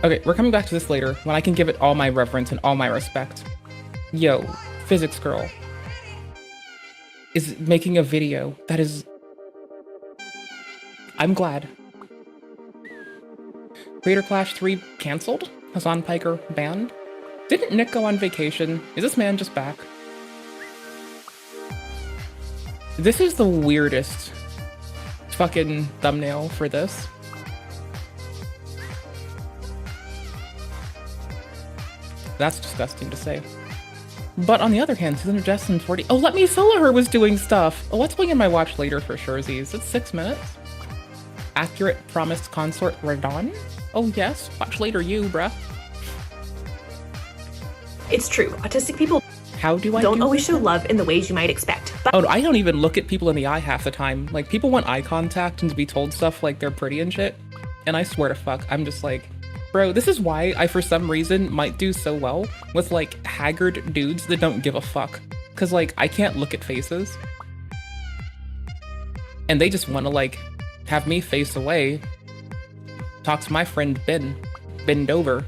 Okay, we're coming back to this later, when I can give it all my reverence and all my respect. Yo, Physics Girl is making a video that is... I'm glad. Creator Clash 3 cancelled? Hassan Piker banned? Didn't Nick go on vacation? Is this man just back? This is the weirdest fucking thumbnail for this. That's disgusting to say. But on the other hand, Season of Justin 40. Oh, Let Me Solo Her was doing stuff. Oh, let's bring in my watch later for surezies. It's 6 minutes. Accurate promised consort Radon? Oh yes, watch later you, bruh. It's true. Autistic people don't always show love in the ways you might expect. But oh, I don't even look at people in the eye half the time. Like, people want eye contact and to be told stuff like they're pretty and shit. And I swear to fuck, I'm just like, bruh, Bro, this is why I, for some reason, might do so well with, like, haggard dudes that don't give a fuck. Because, like, I can't look at faces. And they just want to, like, have me face away. Talk to my friend Ben. Bend over.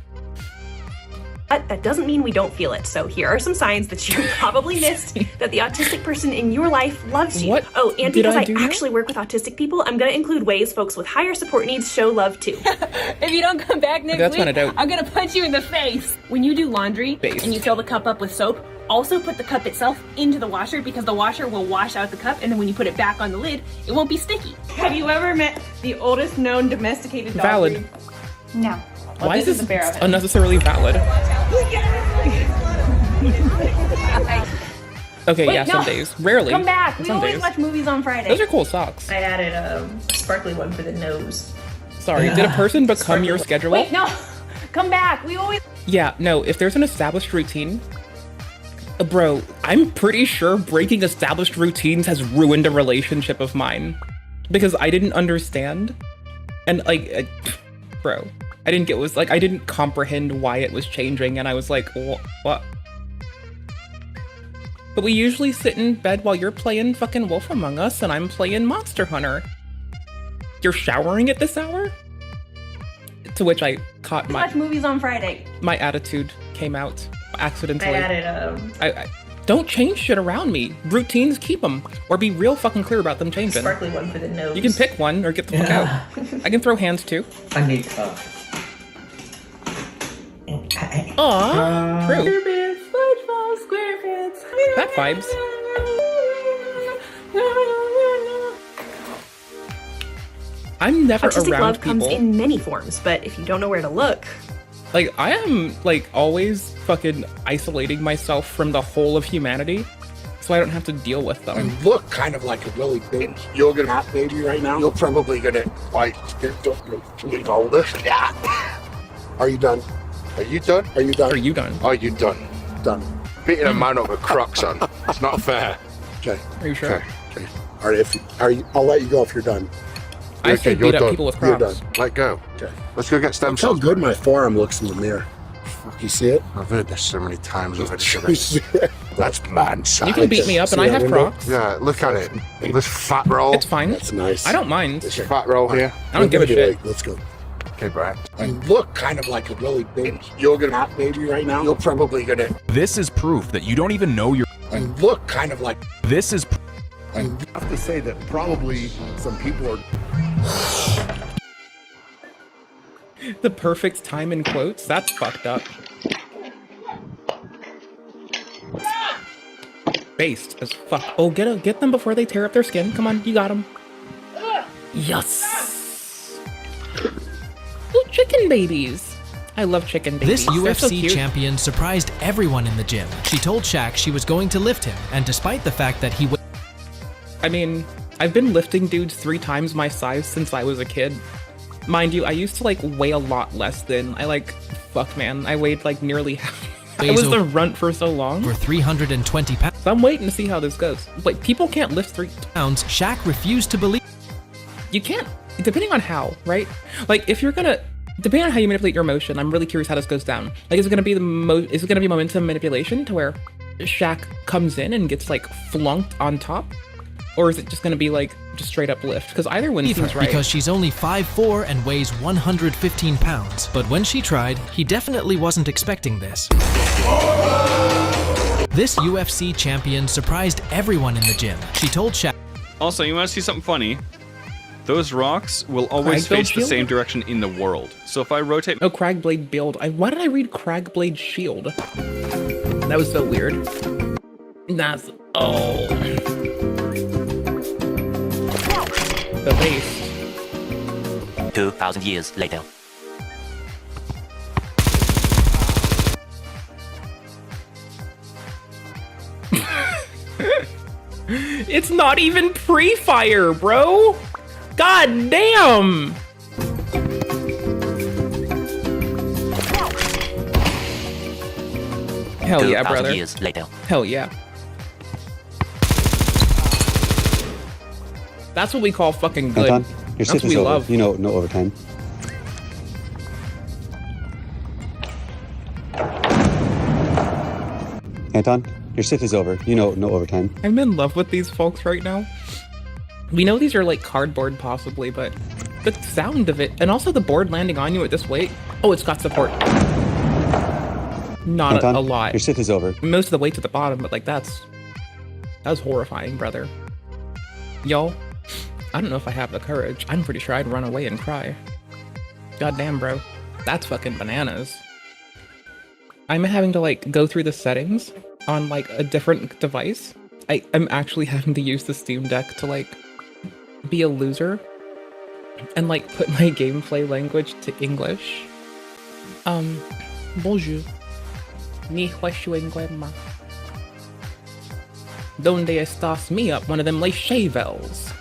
But that doesn't mean we don't feel it. So here are some signs that you probably missed that the autistic person in your life loves you. What Oh, and did because I I do now? actually work with autistic people, I'm going to include ways folks with higher support needs show love too. If you don't come back next That's week, kinda dope. I'm gonna punch you in the face. When you do laundry and you fill the cup up with soap, also put the cup itself into the washer because the washer will wash out the cup, and then when you put it back on the lid, it won't be sticky. Have you ever met the oldest known domesticated dog Valid. breed? No. Why is this a bear oven. unnecessarily valid? Okay, Wait, yeah, no. some days. Rarely. Come back. but We some always days. watch movies on Friday. Those are cool socks. I added a sparkly one for the nose. Sorry, did a person become your schedule? Wait, no. Come back. We always. Yeah, no, if there's an established routine, bro, I'm pretty sure breaking established routines has ruined a relationship of mine. Because I didn't understand. And, like, bro, I didn't get was like, I didn't comprehend why it was changing, and I was like, what? But we usually sit in bed while you're playing fucking Wolf Among Us, and I'm playing Monster Hunter. You're showering at this hour? To which I caught watch movies on Friday. my attitude came out accidentally. I added a I don't change shit around me. Routines, keep them. Or be real fucking clear about them changing. sparkly one for the nose. You can pick one or get the fuck out. I can throw hands too. I need Aww, true. That vibes. I'm never Autistic around love people. comes in many forms, but if you don't know where to look, Like, I am, like, always fucking isolating myself from the whole of humanity so I don't have to deal with them. You look kind of like a really big yoga mat baby right now. You're probably gonna, like, get older. Yeah. Are you done? Are you done? Are you done? Are you done? Are you done? Done. Beating a man up with Crocs on. It's not fair. Okay. Are you sure? Okay. All right, I'll let you go if you're done. I say beat up people with You're Crocs. done. Let go. Okay. Let's go get stem Look how cells. good my forearm looks in the mirror. Fuck, you see it? I've heard this so many times already. You see it? That's man size. You can beat me up and I have Crocs. Yeah, look at it. This fat roll. It's fine. That's nice. I don't mind. This fat roll here. I don't give a shit. Let's go. Okay, Brad. You look kind of like a really big yoga mat baby right now. You're probably gonna. This is proof that you don't even know your. You look kind of like. This is. I have to say that probably some people are. The perfect time in quotes? That's fucked up. Based as fuck. Oh, get them before they tear up their skin. Come on, you got them. Yes. Little chicken babies. I love chicken babies. This They're so UFC cute. champion surprised everyone in the gym. She told Shaq she was going to lift him, and despite the fact that he was... I mean, I've been lifting dudes 3 times my size since I was a kid. Mind you, I used to, like, weigh a lot less than... Fuck, man. I weighed, like, nearly half. I was the runt for so long. For 320 pounds. So I'm waiting to see how this goes. Like, people can't lift 3 pounds. Shaq refused to believe... You can't, depending on how, right? Like, if you're gonna... Depending on how you manipulate your emotion, I'm really curious how this goes down. Like, is it gonna be is it gonna be momentum manipulation to where Shaq comes in and gets, like, flunked on top? Or is it just gonna be, like, just straight up lift? Because either one seems right. Because she's only 5'4" and weighs 115 pounds. But when she tried, he definitely wasn't expecting this. This UFC champion surprised everyone in the gym. She told Shaq... Also, you want to see something funny? Those rocks will always Cragblade face the shield? same direction in the world. So if I rotate... Oh, Cragblade build. Why did I read Cragblade shield? That was so weird. That's... Oh... The base. 2,000 years later. It's not even pre-fire, bro! God damn! Hell yeah, brother. Years later. Hell yeah. That's what we call fucking good. Anton, your That's shift what is we over. love. You know, no overtime. Anton, your shift is over. You know, no overtime. I'm in love with these folks right now. We know these are like cardboard possibly, but the sound of it, and also the board landing on you at this weight. Oh, it's got support. Not Anton, a lot. your shift is over. Most of the way to the bottom, but like that was horrifying, brother. Y'all, I don't know if I have the courage. I'm pretty sure I'd run away and cry. Goddamn, bro. That's fucking bananas. I'm having to like go through the settings on like a different device. I'm actually having to use the Steam Deck to like be a loser and like put my gameplay language to English. Bonjour. Ni hueshuenguema. Donde estás me up? One of them like shavels.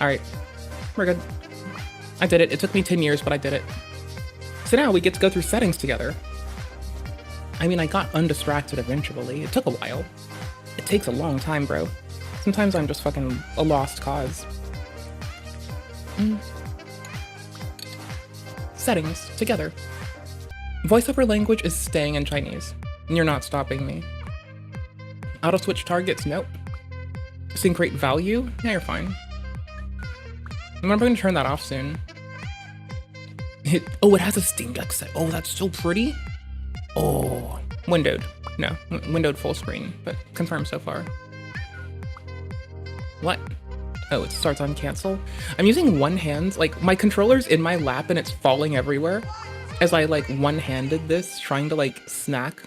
Alright. We're good. I did it. It took me 10 years, but I did it. So now we get to go through settings together. I mean, I got undistracted eventually. It took a while. It takes a long time, bro. Sometimes I'm just fucking a lost cause. Settings, together. Voiceover language is staying in Chinese. And you're not stopping me. Auto switch targets, nope. Sync rate value, yeah, you're fine. I'm probably gonna turn that off soon. It has a Steam Deck set. Oh, that's so pretty. Oh, windowed. No, windowed full screen, but confirmed so far. What? Oh, it starts on cancel. I'm using one hand, like my controller's in my lap and it's falling everywhere as I like one-handed this, trying to like snack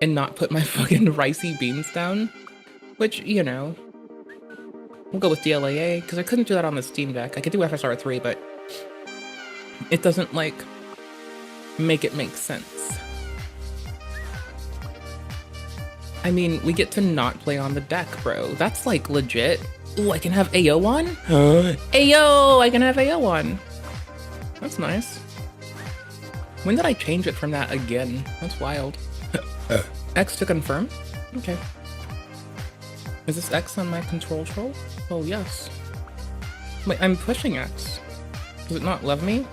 and not put my fucking ricey beans down, which, you know, we'll go with DLAA because I couldn't do that on the Steam Deck. I could do FSR 3, but it doesn't like make it make sense. I mean, we get to not play on the deck, bro. That's like legit. Ooh, I can have AO on? AO! I can have AO on. That's nice. When did I change it from that again? That's wild. X to confirm? Okay. Is this X on my control troll? Oh, yes. Wait, I'm pushing X. Does it not love me?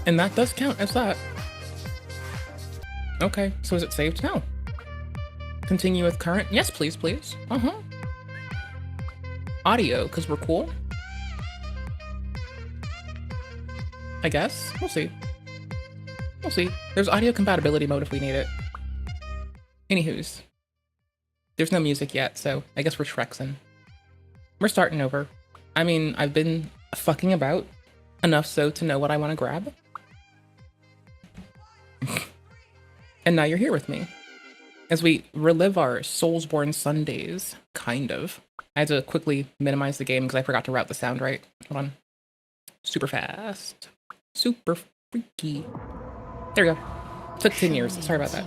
And that does count as that. Okay, so is it saved now? Continue with current? Yes, please, please. Audio, because we're cool. I guess. We'll see. We'll see. There's audio compatibility mode if we need it. Anywho's. There's no music yet, so I guess we're Shrexing. We're starting over. I mean, I've been fucking about enough so to know what I want to grab. And now you're here with me. As we relive our Soulsborne Sundays, kind of. I had to quickly minimize the game because I forgot to route the sound right. Hold on. Super fast. Super freaky. There we go. Took 10 years. Sorry about that.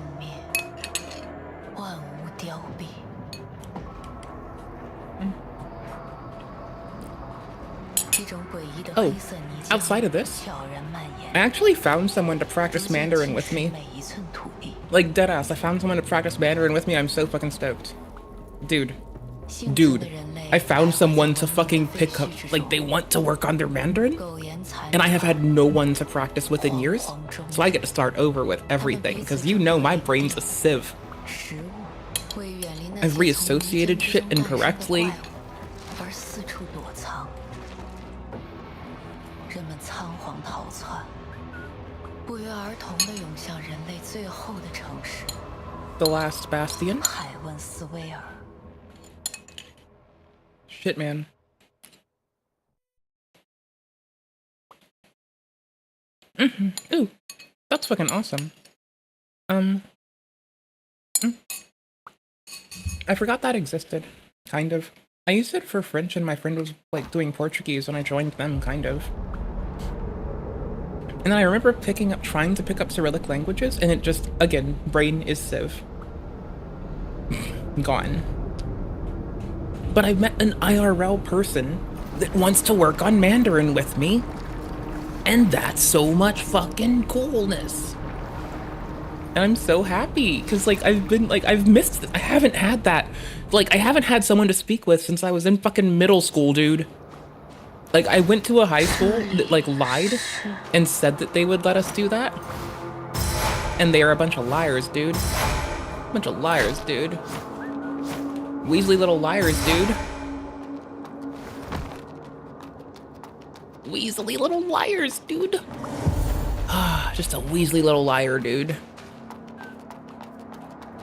Oh, outside of this, I actually found someone to practice Mandarin with me. Like, deadass, I found someone to practice Mandarin with me. I'm so fucking stoked. Dude, I found someone to fucking pick up, like, they want to work on their Mandarin, and I have had no one to practice with in years, so I get to start over with everything, because you know my brain's a sieve. I've reassociated shit incorrectly. The last bastion. Shit, man. Ooh, that's fucking awesome. I forgot that existed, kind of. I used it for French and my friend was like doing Portuguese when I joined them, kind of. And then I remember trying to pick up Cyrillic languages, and it just, again, brain is sieve. Gone. But I met an IRL person that wants to work on Mandarin with me, and that's so much fucking coolness. And I'm so happy, because, like, I've missed it. I haven't had that. Like, I haven't had someone to speak with since I was in fucking middle school, dude. Like, I went to a high school that, like, lied and said that they would let us do that. And they are a bunch of liars, dude. Bunch of liars, dude. Weasley little liars, dude. Weasley little liars, dude. Ah, just a Weasley little liar, dude.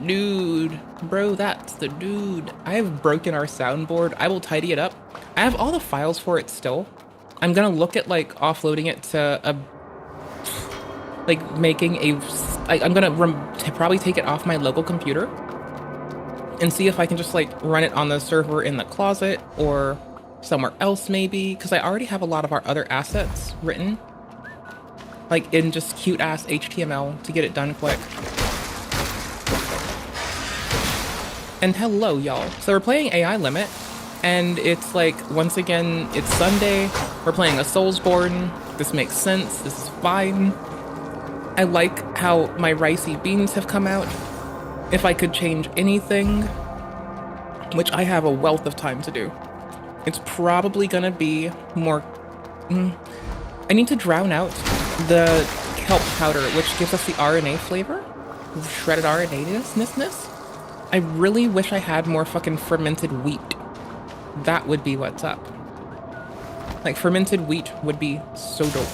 Dude, bro, that's the dude. I have broken our soundboard. I will tidy it up. I have all the files for it still. I'm gonna look at like offloading it to a, like making a, I'm gonna probably take it off my local computer and see if I can just like run it on the server in the closet or somewhere else maybe, because I already have a lot of our other assets written, like in just cute ass HTML to get it done quick. And hello, y'all. So we're playing AI Limit, and it's like, once again, it's Sunday. We're playing a Soulsborne. This makes sense. This is fine. I like how my ricey beans have come out. If I could change anything, which I have a wealth of time to do, it's probably gonna be more... I need to drown out the kelp powder, which gives us the RNA flavor. Shredded RNA-ness. I really wish I had more fucking fermented wheat. That would be what's up. Like, fermented wheat would be so dope.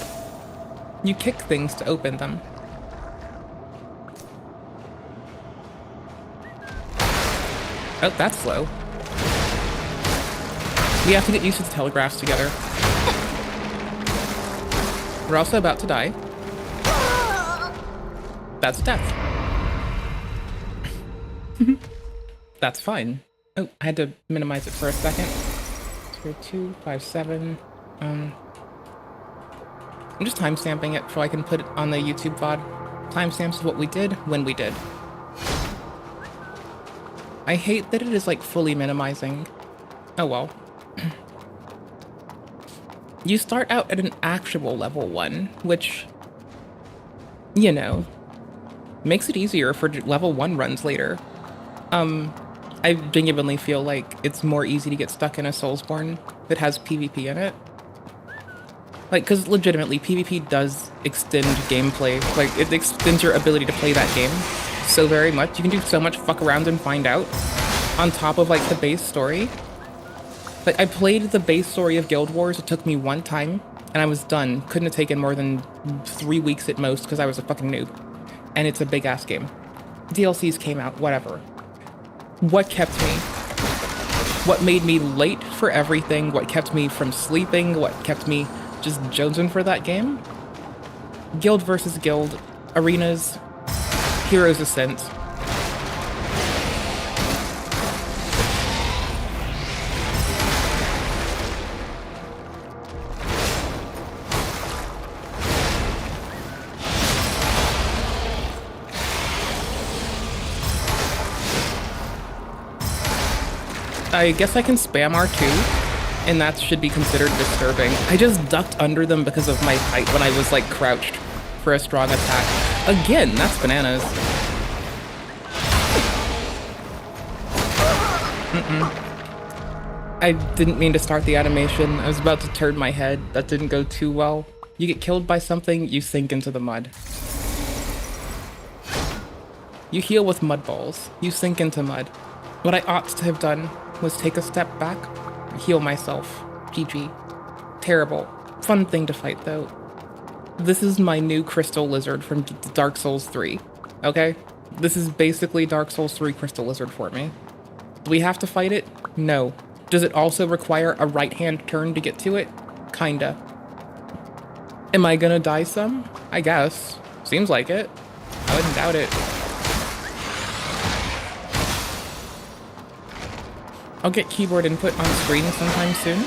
You kick things to open them. Oh, that's slow. We have to get used to the telegraphs together. We're also about to die. That's death. That's fine. Oh, I had to minimize it for a second. 0257. I'm just timestamping it so I can put it on the YouTube VOD. Timestamps is what we did when we did. I hate that it is like fully minimizing. Oh well. You start out at an actual level 1, which, you know, makes it easier for level 1 runs later. I genuinely feel like it's more easy to get stuck in a Soulsborne that has PvP in it. Like, because legitimately, PvP does extend gameplay. Like, it extends your ability to play that game so very much. You can do so much fuck around and find out on top of, like, the base story. Like, I played the base story of Guild Wars. It took me one time, and I was done. Couldn't have taken more than 3 weeks at most because I was a fucking noob. And it's a big-ass game. DLCs came out, whatever. What kept me? What made me late for everything? What kept me from sleeping? What kept me just jonesing for that game? Guild versus Guild, arenas, Heroes Ascent. I guess I can spam R2, and that should be considered disturbing. I just ducked under them because of my height when I was, like, crouched for a strong attack. Again, that's bananas. I didn't mean to start the animation. I was about to turn my head. That didn't go too well. You get killed by something, you sink into the mud. You heal with mud balls. You sink into mud. What I ought to have done was take a step back, heal myself. GG. Terrible. Fun thing to fight, though. This is my new Crystal Lizard from Dark Souls 3, okay? This is basically Dark Souls 3 Crystal Lizard for me. Do we have to fight it? No. Does it also require a right-hand turn to get to it? Kinda. Am I gonna die some? I guess. Seems like it. I wouldn't doubt it. I'll get keyboard input on screen sometime soon.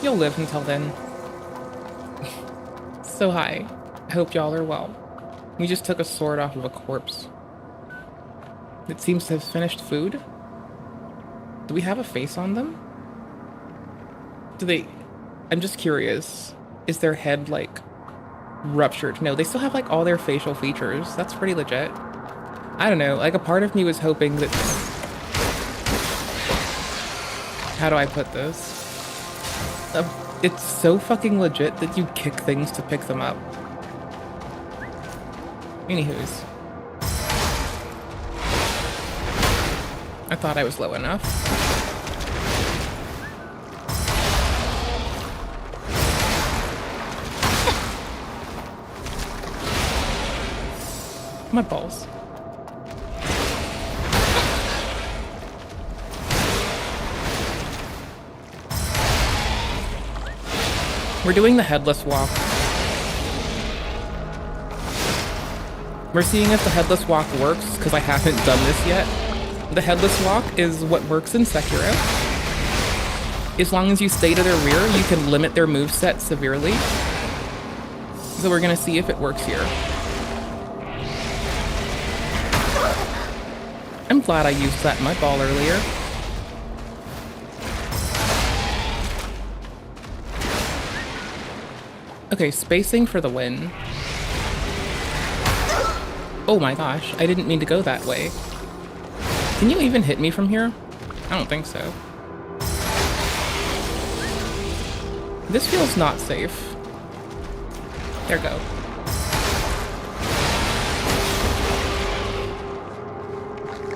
You'll live until then. So hi. I hope y'all are well. We just took a sword off of a corpse. It seems to have finished food. Do we have a face on them? Do they... I'm just curious. Is their head, like, ruptured? No, they still have, like, all their facial features. That's pretty legit. I don't know. Like, a part of me was hoping that... How do I put this? It's so fucking legit that you kick things to pick them up. Anywho's. I thought I was low enough. My balls. We're doing the headless walk. We're seeing if the headless walk works, because I haven't done this yet. The headless walk is what works in Sekiro. As long as you stay to their rear, you can limit their moveset severely. So we're gonna see if it works here. I'm glad I used that in my ball earlier. Okay, spacing for the win. Oh my gosh, I didn't mean to go that way. Can you even hit me from here? I don't think so. This feels not safe. There go.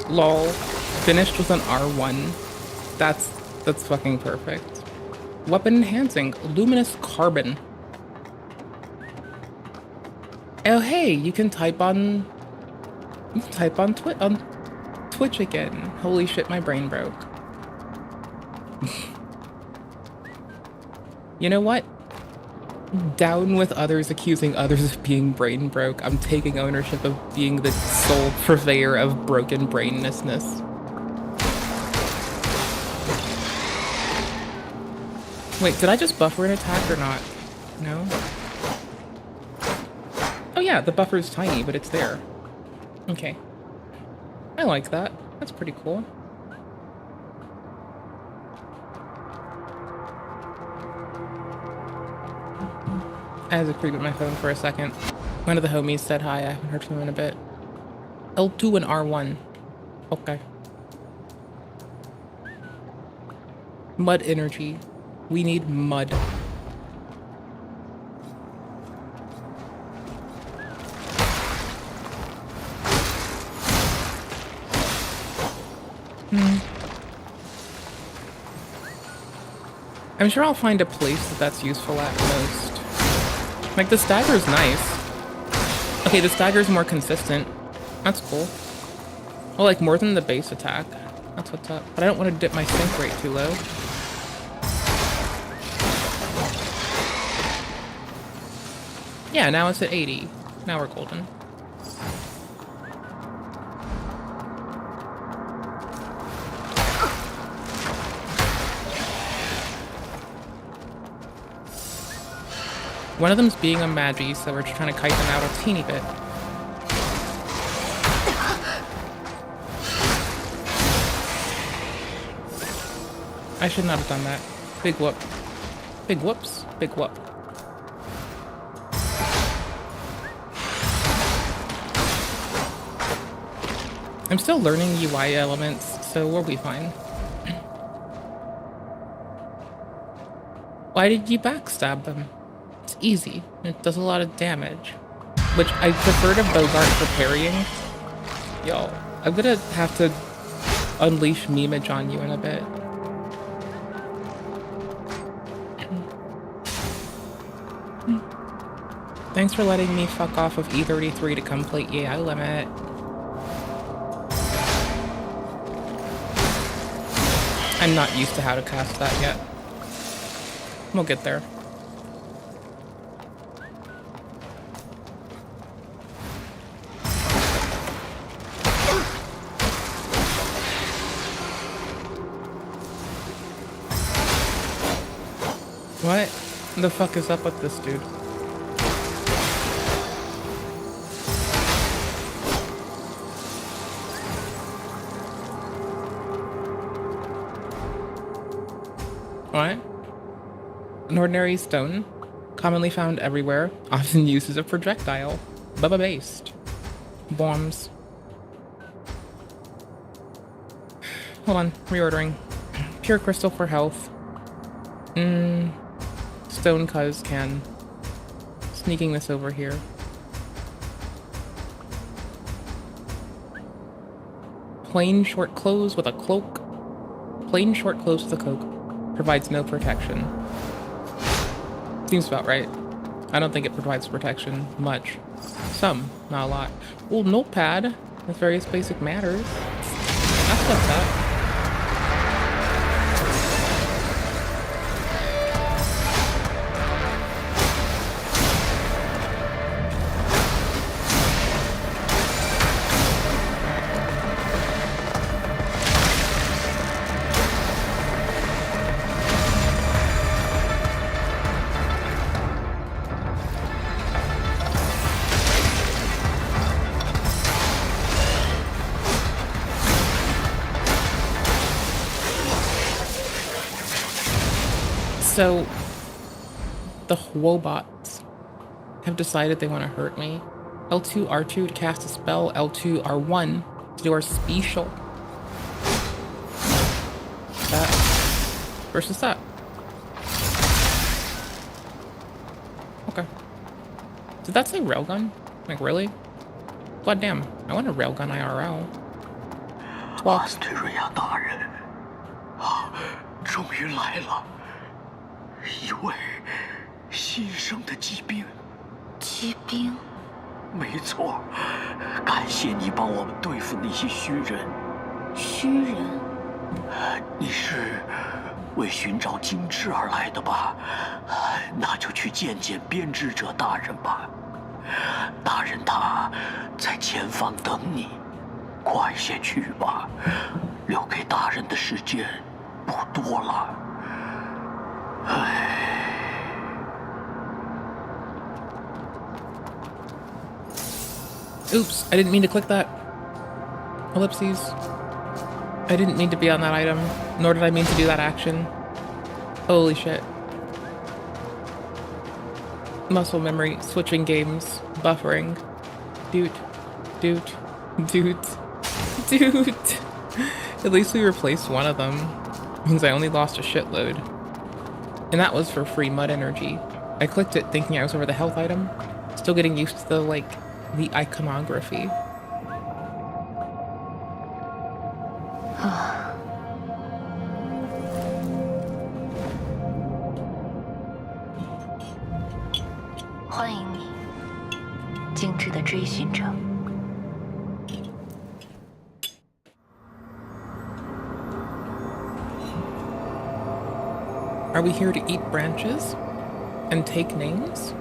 Lol. Finished with an R1. That's fucking perfect. Weapon enhancing. Luminous carbon. Oh hey, you can type on Twitch again. Holy shit, my brain broke. You know what? Down with others accusing others of being brain broke. I'm taking ownership of being the sole purveyor of broken brainnessness. Wait, did I just buffer an attack or not? No? Oh yeah, the buffer's tiny, but it's there. Okay. I like that. That's pretty cool. I had to creep at my phone for a second. One of the homies said hi. I haven't heard from him in a bit. L2 and R1. Okay. Mud energy. We need mud. I'm sure I'll find a place that's useful at most. Like, the stagger's nice. Okay, the stagger's more consistent. That's cool. Well, like, more than the base attack. That's what's up. But I don't want to dip my sync rate too low. Yeah, now it's at 80. Now we're golden. One of them's being a magi, so we're just trying to kite them out a teeny bit. I should not have done that. Big whoop. Big whoops. Big whoop. I'm still learning UI elements, so we'll be fine. Why did you backstab them? It's easy. It does a lot of damage. Which I prefer to Bogart for parrying. Yo, I'm gonna have to unleash memeage on you in a bit. Thanks for letting me fuck off of E33 to come play AI Limit. I'm not used to how to cast that yet. We'll get there. What the fuck is up with this dude? What? An ordinary stone, commonly found everywhere, often used as a projectile. Bubba based. Bombs. Hold on, reordering. Pure crystal for health. Stone cuz can. Sneaking this over here. Plain short clothes with a cloak. Plain short clothes with a cloak provides no protection. Seems about right. I don't think it provides protection much. Some, not a lot. Well, notepad with various basic matters. That's what's up. So, the Wobots have decided they want to hurt me. L2, R2 to cast a spell, L2, R1 to do our special. That versus that. Okay. Did that say railgun? Like, really? God damn, I want a railgun IRL. 阿斯特瑞亚大人，终于来了。 一位新生的骑兵，骑兵，没错。感谢你帮我们对付那些虚人。虚人，你是为寻找精致而来的吧？那就去见见编织者大人吧。大人他在前方等你，快些去吧，留给大人的时间不多了。 Oops, I didn't mean to click that. Ellipses. I didn't mean to be on that item, nor did I mean to do that action. Holy shit. Muscle memory, switching games, buffering. Dude. At least we replaced one of them. Means I only lost a shitload. And that was for free mud energy. I clicked it thinking I was over the health item. Still getting used to the iconography. Are we here to eat branches and take names?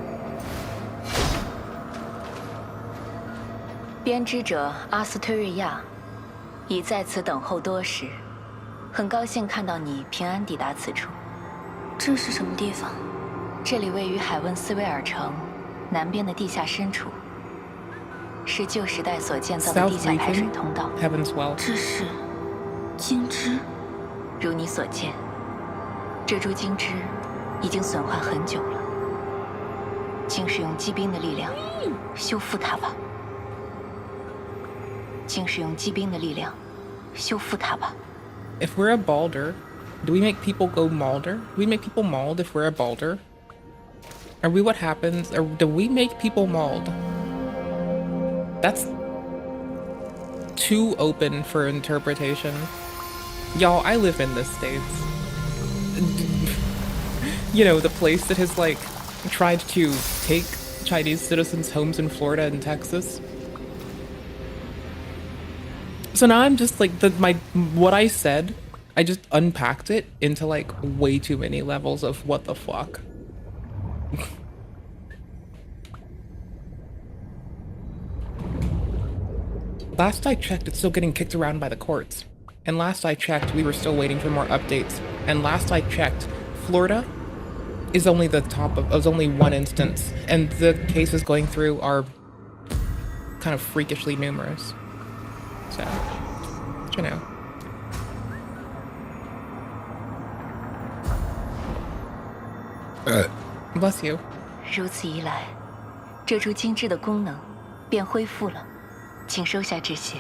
编织者阿斯特瑞亚已在此等候多时，很高兴看到你平安抵达此处。这是什么地方？这里位于海温斯威尔城南边的地下深处，是旧时代所建造的地下排水通道。这是金枝，如你所见。 这株金枝已经损坏很久了，请使用机兵的力量修复它吧。请使用机兵的力量修复它吧。If we're a balder, do we make people go malder? Do we make people mauled if we're a balder? Are we what happens? Or do we make people mauled? That's too open for interpretation. Y'all, I live in the States. You know, the place that has, like, tried to take Chinese citizens' homes in Florida and Texas. So now I'm just, like, what I said, I just unpacked it into, like, way too many levels of what the fuck. Last I checked, it's still getting kicked around by the courts. And last I checked, we were still waiting for more updates. And last I checked, Florida is only the top of, is only one instance. And the cases going through are kind of freakishly numerous. So, you know. Bless you. 如此一来，这株金枝的功能便恢复了。请收下这些，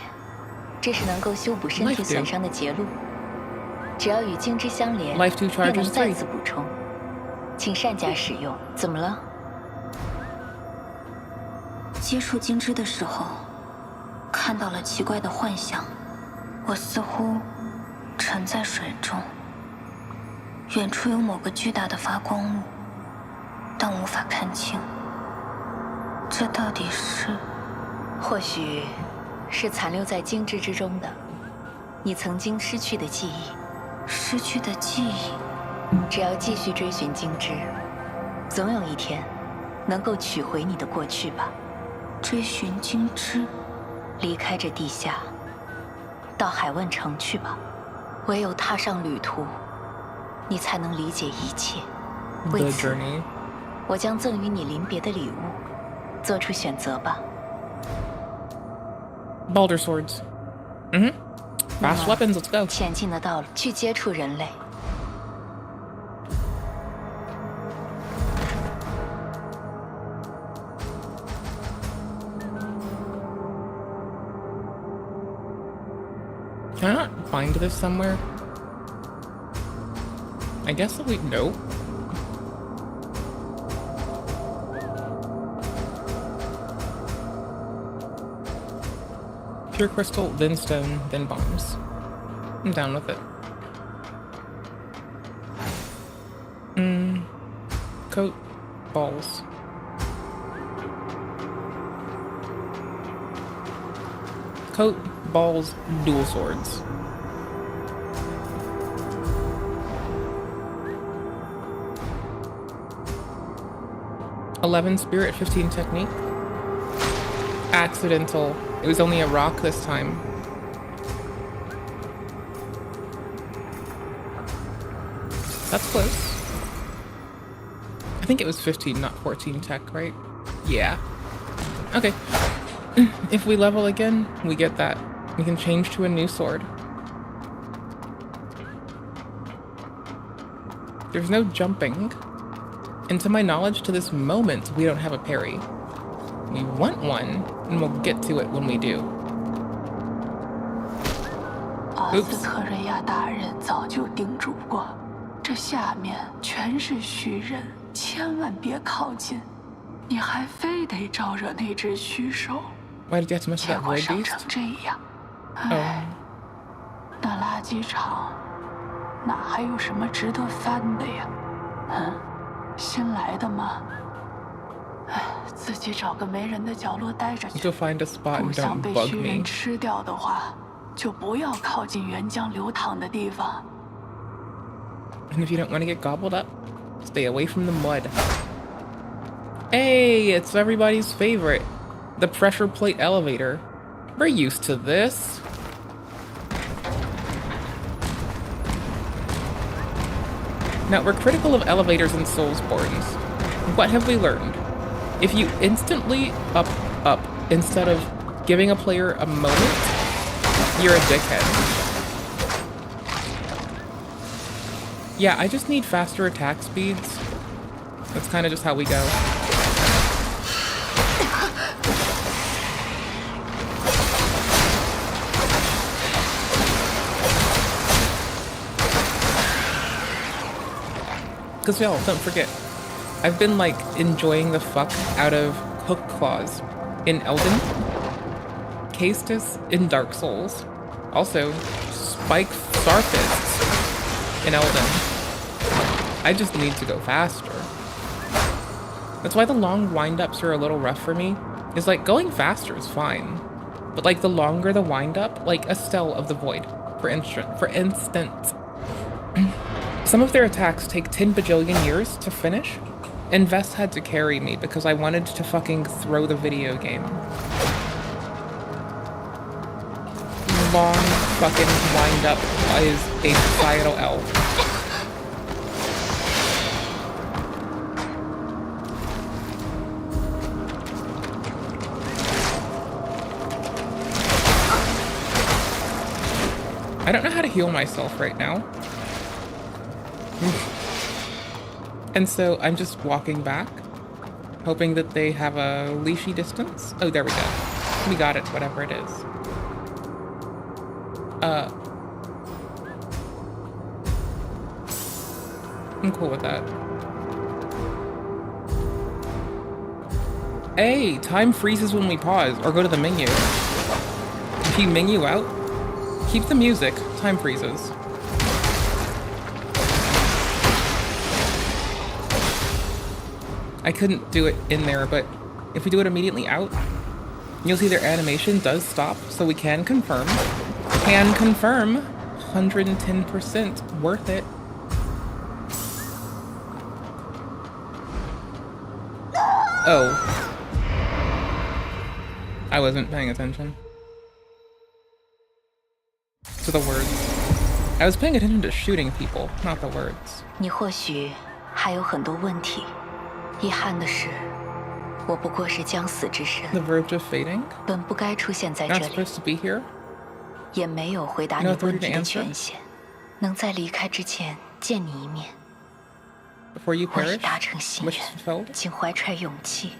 这是能够修补身体损伤的捷路。只要与金枝相连，便能再次补充。请善加使用。怎么了？接触金枝的时候，看到了奇怪的幻象。我似乎沉在水中，远处有某个巨大的发光物，但无法看清。这到底是？或许是残留在精致之中的你曾经失去的记忆。失去的记忆。只要继续追寻精致，总有一天能够取回你的过去吧。追寻精致，离开这地下，到海问城去吧。唯有踏上旅途，你才能理解一切。为此，我将赠予你临别的礼物，做出选择吧。Balder swords. Fast weapons, let's go. 前进的道路，去接触人类。Can I not find this somewhere? I guess we no. Pure crystal, then stone, then bombs. I'm down with it. Coat, balls. Coat, balls, dual swords. $11 spirit, 15 technique. Accidental. It was only a rock this time. That's close. I think it was 15, not 14 tech, right? Yeah. Okay. If we level again, we get that. We can change to a new sword. There's no jumping. And to my knowledge, to this moment, we don't have a parry. We want one, and we'll get to it when we do. Oops. 特瑞亚大人早就叮嘱过，这下面全是虚人，千万别靠近。你还非得招惹那只虚兽。Why did you have to mess with that 结果 void 伤 beast? 成这样，唉，那垃圾场哪还有什么值得翻的呀？新来的吗？唉，自己找个没人的角落待着去。 Go find a spot 不 and 想 don't 被 bug 虚人 me. 吃掉的话，就不要靠近沅江流淌的地方。 And if you don't want to get gobbled up, stay away from the mud. Hey, it's everybody's favorite. The pressure plate elevator. We're used to this. Now, we're critical of elevators in Soulsborns. What have we learned? If you instantly up instead of giving a player a moment, you're a dickhead. Yeah, I just need faster attack speeds. That's kind of just how we go. Because y'all, don't forget, I've been like enjoying the fuck out of Hook Claws in Elden, Castus in Dark Souls, also Spike Starfists in Elden. I just need to go faster. That's why the long wind-ups are a little rough for me. Is like going faster is fine, but like the longer the wind-up, like Estelle of the Void, for instance. Some of their attacks take 10 bajillion years to finish, and Vess had to carry me because I wanted to fucking throw the video game. Long fucking wind-up is a societal L. I don't know how to heal myself right now. And so I'm just walking back, hoping that they have a leashy distance. Oh, there we go. We got it, whatever it is. I'm cool with that. Hey, time freezes when we pause or go to the menu. If you menu out, Keep the music. Time freezes. I couldn't do it in there, but if we do it immediately out, you'll see their animation does stop, so we can confirm. Can confirm. 110% worth it. Oh. I wasn't paying attention to the words. I was paying attention to shooting people, not the words. 你或许还有很多问题，遗憾的是，我不过是将死之身。 The verge of fading? 本不该出现在这 Not 里， supposed to be here? 也没有回答你 No authority 问 to 题的 answer? 权限。能在离开之前见你一面， Before you 我已 perish? 达成心 Wish 愿， fulfilled? 请怀揣勇气，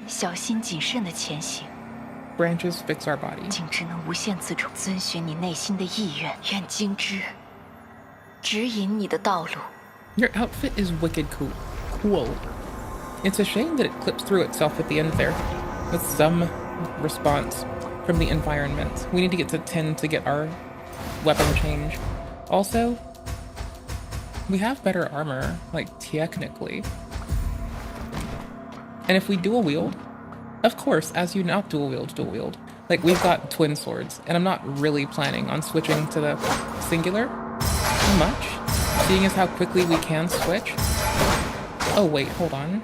小心谨慎的前行。 Branches fix our body. 景之能无限自重，遵循你内心的意愿，愿金枝指引你的道路。 Your outfit is wicked cool. Cool. It's a shame that it clips through itself at the end there, with some response from the environment. We need to get to 10 to get our weapon change. Also, we have better armor, like technically. And if we dual wield, of course, as you not dual wield. Like, we've got twin swords, and I'm not really planning on switching to the singular too much, seeing as how quickly we can switch. Oh wait, hold on.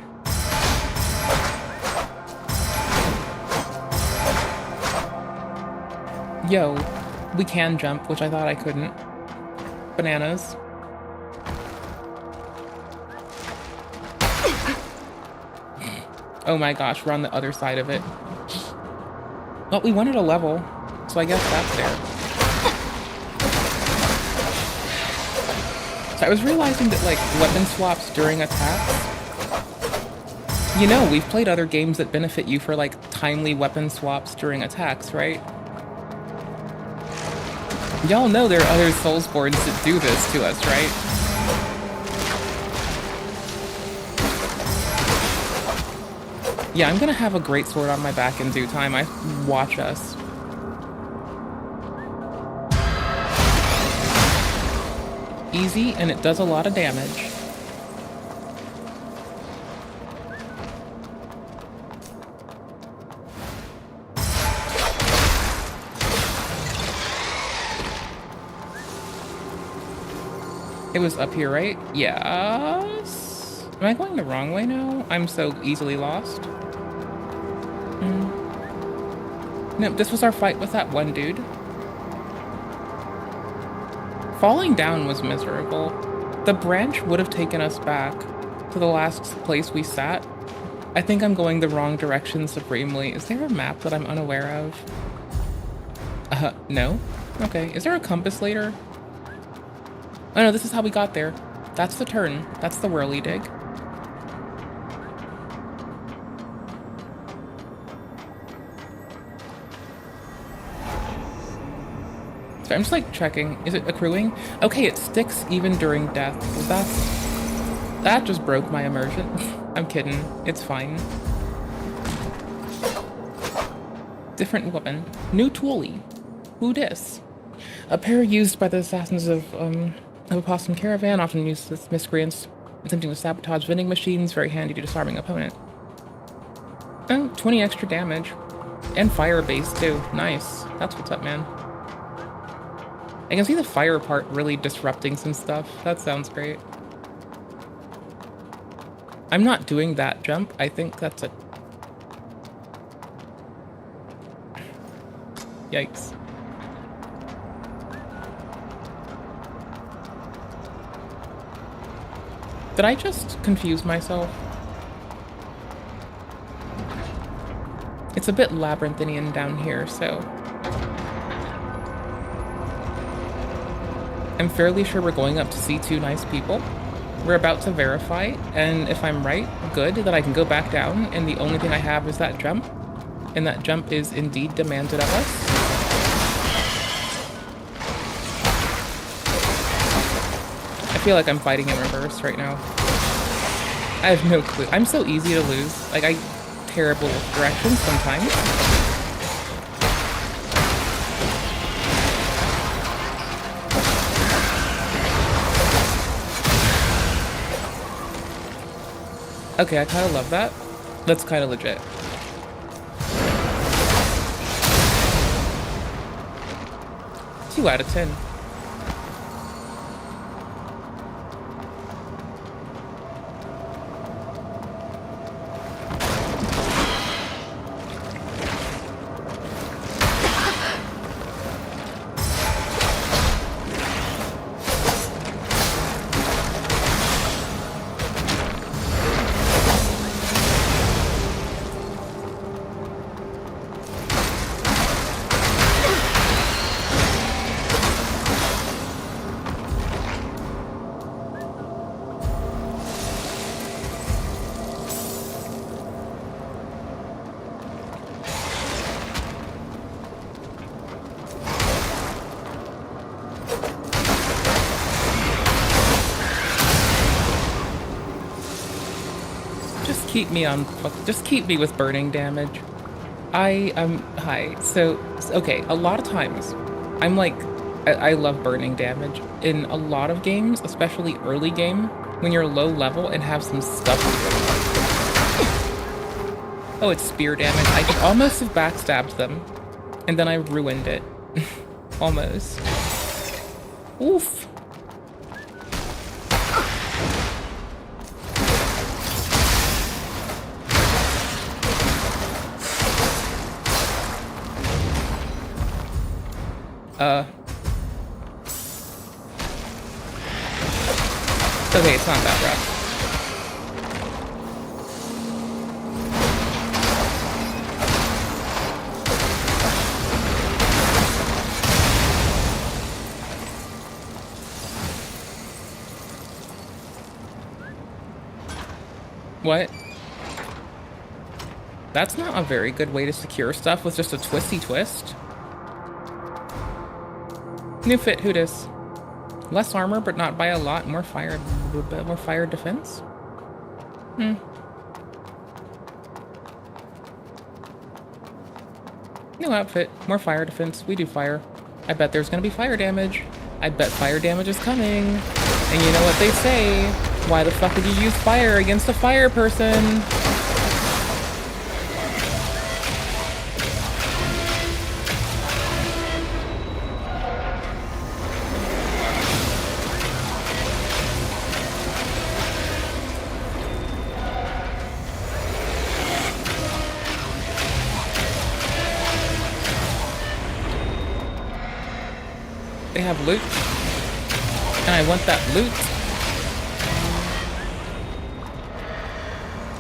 Yo, we can jump, which I thought I couldn't. Bananas. Oh my gosh, we're on the other side of it. Well, we wanted a level, so I guess that's there. So I was realizing that, like, weapon swaps during attacks... You know, we've played other games that benefit you for, like, timely weapon swaps during attacks, right? Y'all know there are other Soulsborns that do this to us, right? Yeah, I'm gonna have a great sword on my back in due time. Watch us. Easy, and it does a lot of damage. It was up here, right? Yes. Am I going the wrong way now? I'm so easily lost. Nope, this was our fight with that one dude. Falling down was miserable. The branch would have taken us back to the last place we sat. I think I'm going the wrong direction supremely. Is there a map that I'm unaware of? No? Okay, is there a compass later? Oh no, this is how we got there. That's the turn. That's the whirly dig. So I'm just like checking. Is it accruing? Okay, it sticks even during death. That just broke my immersion. I'm kidding. It's fine. Different weapon. New toolie. Who dis? A parry used by the assassins of a possum caravan, often used as miscreants attempting to sabotage vending machines. Very handy to disarming opponent. Oh, 20 extra damage. And fire base too. Nice. That's what's up, man. I can see the fire part really disrupting some stuff. That sounds great. I'm not doing that jump. I think that's a... Yikes. Did I just confuse myself? It's a bit labyrinthian down here, so... I'm fairly sure we're going up to see two nice people. We're about to verify, and if I'm right, good, that I can go back down, and the only thing I have is that jump. And that jump is indeed demanded of us. I feel like I'm fighting in reverse right now. I have no clue. I'm so easy to lose. Like, I'm terrible with directions sometimes. Okay, I kind of love that. That's kind of legit. Two out of 10. Just keep me with burning damage. Hi. So, okay, a lot of times, I'm like, I love burning damage. In a lot of games, especially early game, when you're low level and have some stuff. Oh, it's spear damage. I could almost have backstabbed them, and then I ruined it. Almost. Oof. Okay, it's not that rough. What? That's not a very good way to secure stuff with just a twisty twist. New fit, who dis? Less armor, but not by a lot. More fire defense? New outfit, more fire defense. We do fire. I bet there's gonna be fire damage. I bet fire damage is coming. And you know what they say? Why the fuck would you use fire against a fire person? They have loot, and I want that loot.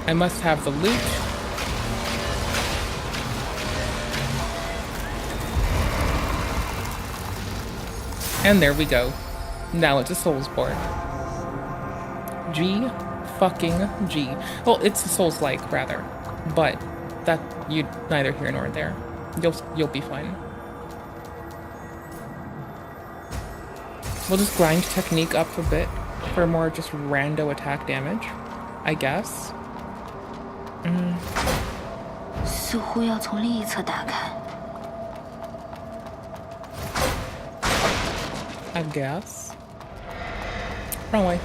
I must have the loot. And there we go. Now it's a Soulsborne. G fucking G. Well, it's a Souls-like, rather. But that, you neither here nor there. You'll be fine. We'll just grind technique up a bit for more just rando attack damage, I guess. 似乎要从另一侧打开。 I guess. Wrong way.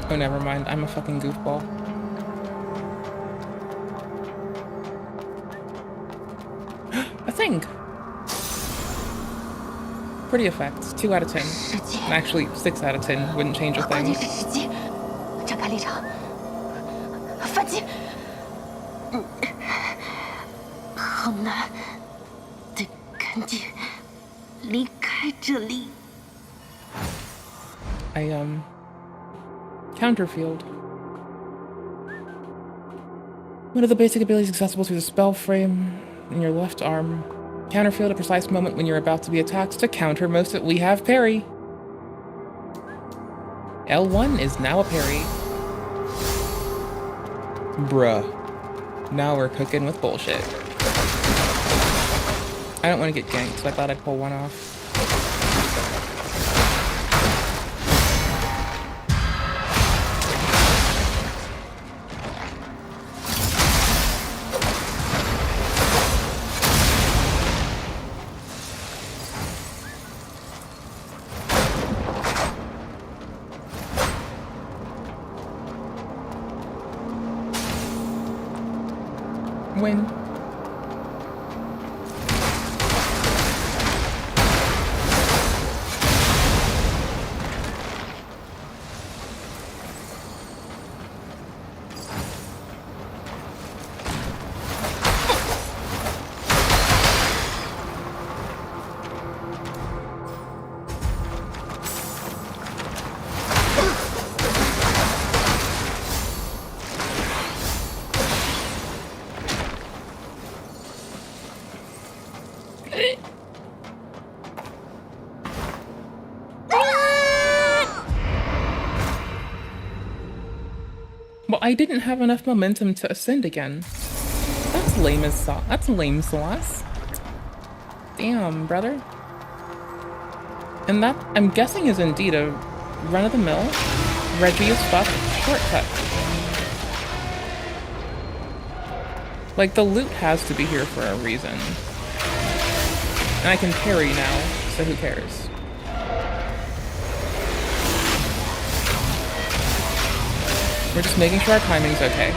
Oh, never mind. I'm a fucking goofball. A thing. Pretty effects. 2 out of 10. Actually, 6 out of 10 wouldn't change a thing. 展开立场，反击。好难，得赶紧离开这里。I counterfield. One of the basic abilities accessible through the spell frame in your left arm. Counterfield, a precise moment when you're about to be attacked to counter most of it. We have parry. L1 is now a parry. Bruh. Now we're cooking with bullshit. I don't want to get ganked, so I thought I'd pull one off. Win. Well, I didn't have enough momentum to ascend again. That's lame as sauce. That's lame sauce. Damn, brother. And that, I'm guessing, is indeed a run-of-the-mill, Reggie as fuck shortcut. Like, the loot has to be here for a reason. And I can parry now, so who cares? We're just making sure our timing's okay.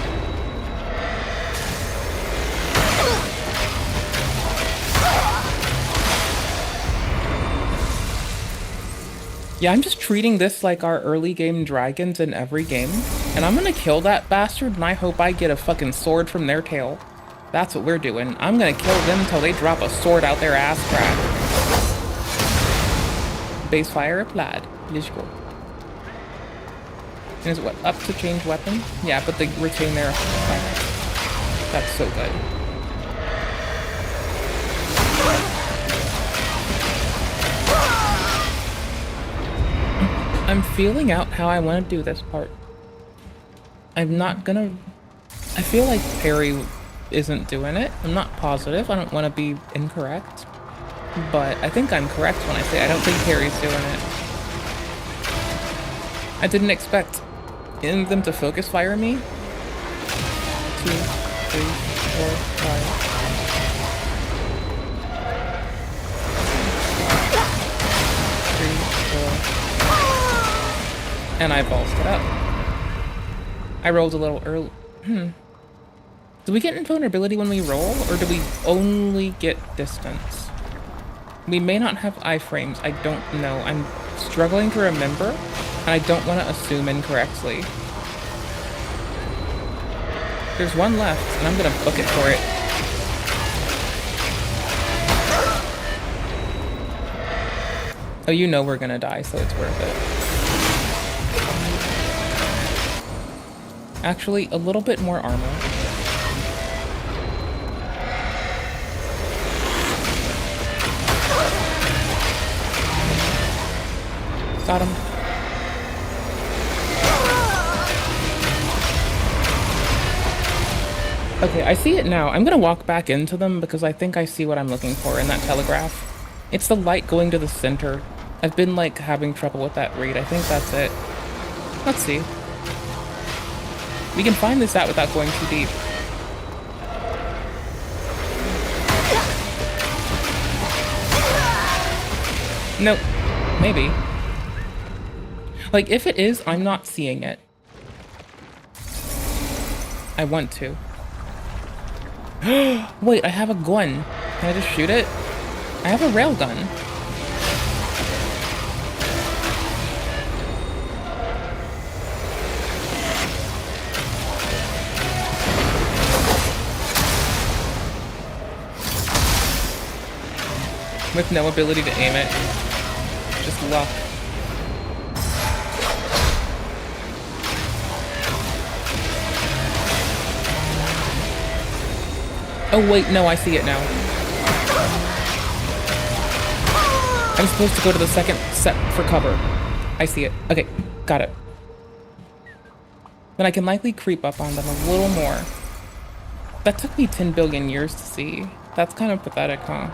Yeah, I'm just treating this like our early game dragons in every game. And I'm gonna kill that bastard, and I hope I get a fucking sword from their tail. That's what we're doing. I'm gonna kill them until they drop a sword out their ass crack. Base fire applied. Let's go. And is it what, up to change weapon? Yeah, but they retain their fire. That's so good. I'm feeling out how I want to do this part. I'm not gonna... I feel like parry isn't doing it. I'm not positive. I don't want to be incorrect. But I think I'm correct when I say I don't think parry's doing it. I didn't expect them to focus fire me. 2, 3, 4, 5. And I ballsed it up. I rolled a little early. Do we get invulnerability when we roll, or do we only get distance? We may not have iframes. I don't know. I'm struggling to remember, and I don't want to assume incorrectly. There's one left, and I'm gonna book it for it. Oh, you know we're gonna die, so it's worth it. Actually, a little bit more armor. Got him. Okay, I see it now. I'm gonna walk back into them because I think I see what I'm looking for in that telegraph. It's the light going to the center. I've been, like, having trouble with that read. I think that's it. Let's see. We can find this out without going too deep. Nope. Maybe. Like, if it is, I'm not seeing it. I want to. Wait, I have a gun. Can I just shoot it? I have a railgun. With no ability to aim it. Just luck. Oh wait, no, I see it now. I'm supposed to go to the second set for cover. I see it. Okay, got it. Then I can likely creep up on them a little more. That took me 10 billion years to see. That's kind of pathetic, huh?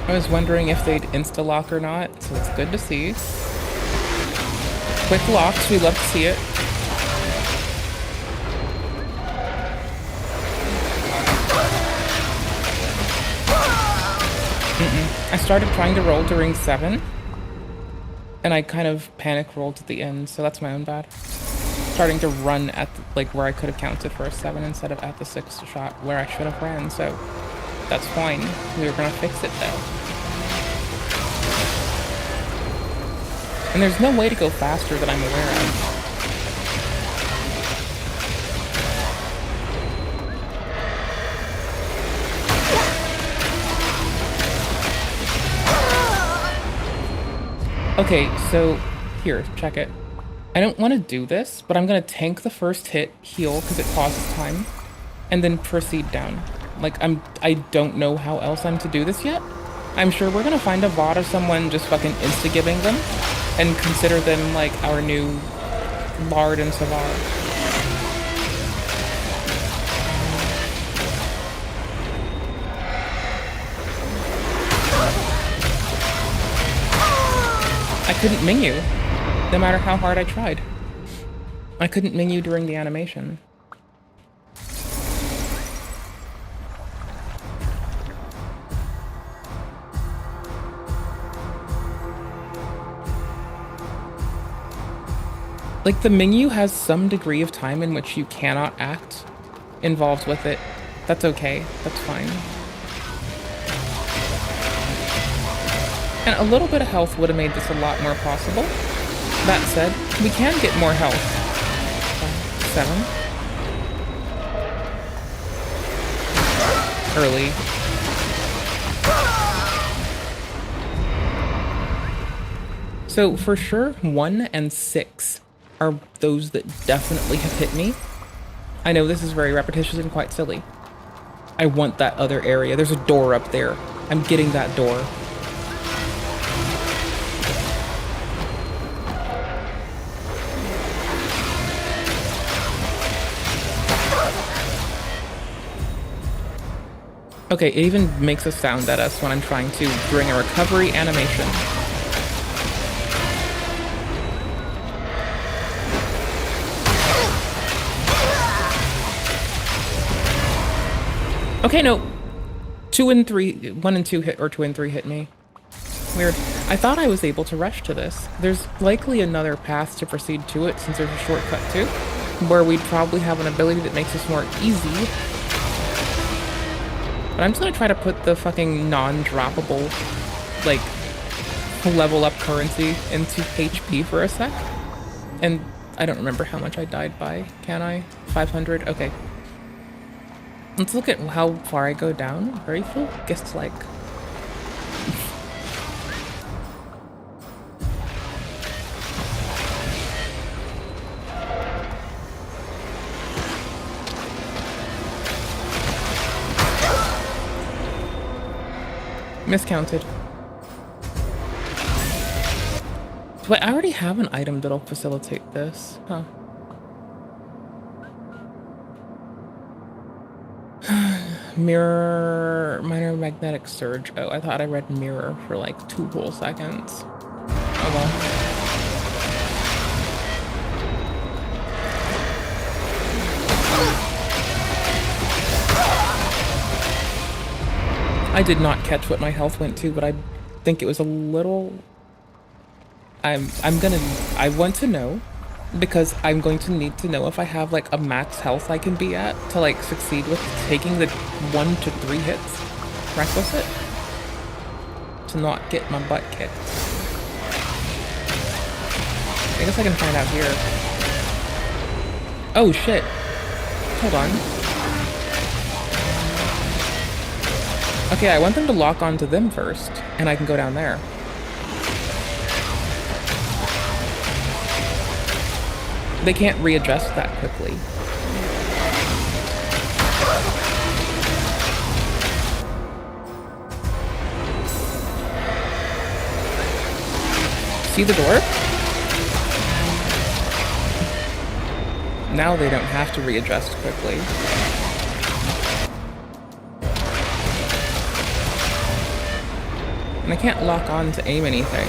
I was wondering if they'd insta-lock or not, so it's good to see. Quick locks, we love to see it. I started trying to roll during 7, and I kind of panic rolled at the end, so that's my own bad. starting to run at the, like where I could have counted for a 7 instead of at the 6 shot where I should have ran, so that's fine. We were gonna fix it though. And there's no way to go faster that I'm aware of. Okay, so here, check it. I don't want to do this, but I'm gonna tank the first hit, heal, because it pauses time, and then proceed down. Like, I don't know how else I'm to do this yet. I'm sure we're gonna find a VOD of someone just fucking insta-giving them, and consider them, like, our new Lard and Savar. I couldn't Ming you, no matter how hard I tried. I couldn't Ming you during the animation. Like, the Mingyu has some degree of time in which you cannot act involved with it. That's okay. That's fine. And a little bit of health would have made this a lot more possible. That said, we can get more health. 7. Early. So for sure, 1 and 6 are those that definitely have hit me. I know this is very repetitious and quite silly. I want that other area. There's a door up there. I'm getting that door. Okay, it even makes a sound at us when I'm trying to bring a recovery animation. Okay, no. 2 and 3, 1 and 2 hit, or 2 and 3 hit me. Weird. I thought I was able to rush to this. There's likely another path to proceed to it since there's a shortcut too, where we'd probably have an ability that makes this more easy. But I'm just gonna try to put the fucking non-droppable, like, level up currency into HP for a sec. And I don't remember how much I died by, can I? 500? Okay. Let's look at how far I go down. Very full? Guess like... Miscounted. Wait, I already have an item that'll facilitate this. Huh. Mirror... Minor magnetic surge. Oh, I thought I read mirror for like 2 whole seconds. Oh well. I did not catch what my health went to, but I think it was a little... I want to know, because I'm going to need to know if I have like a max health I can be at to like succeed with taking the 1 to 3 hits requisite to not get my butt kicked. I guess I can find out here. Oh shit. Hold on. Okay, I want them to lock onto them first, and I can go down there. They can't readjust that quickly. See the door? Now they don't have to readjust quickly. And I can't lock on to aim anything.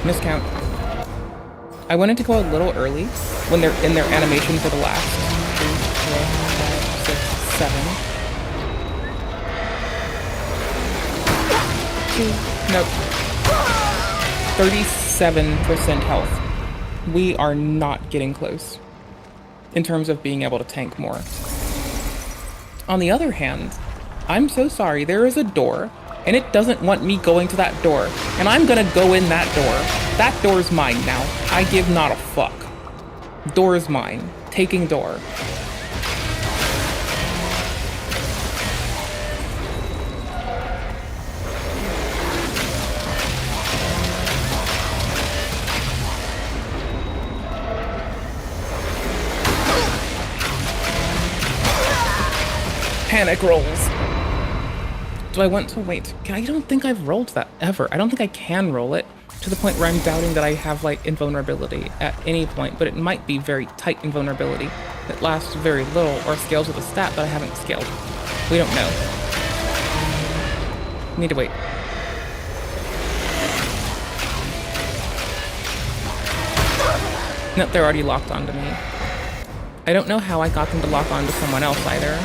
Miscount. I wanted to go a little early when they're in their animation for the last 3, 4, 5, 6, 7. 37% health. We are not getting close in terms of being able to tank more. On the other hand, I'm so sorry, there is a door and it doesn't want me going to that door, and I'm gonna go in that door. That door's mine now. I give not a fuck. Door is mine. Taking door. Panic rolls. Do I want to wait? I don't think I've rolled that ever. I don't think I can roll it to the point where I'm doubting that I have like invulnerability at any point, but it might be very tight invulnerability that lasts very little or scales with a stat that I haven't scaled. We don't know. Need to wait. Nope, they're already locked onto me. I don't know how I got them to lock onto someone else either.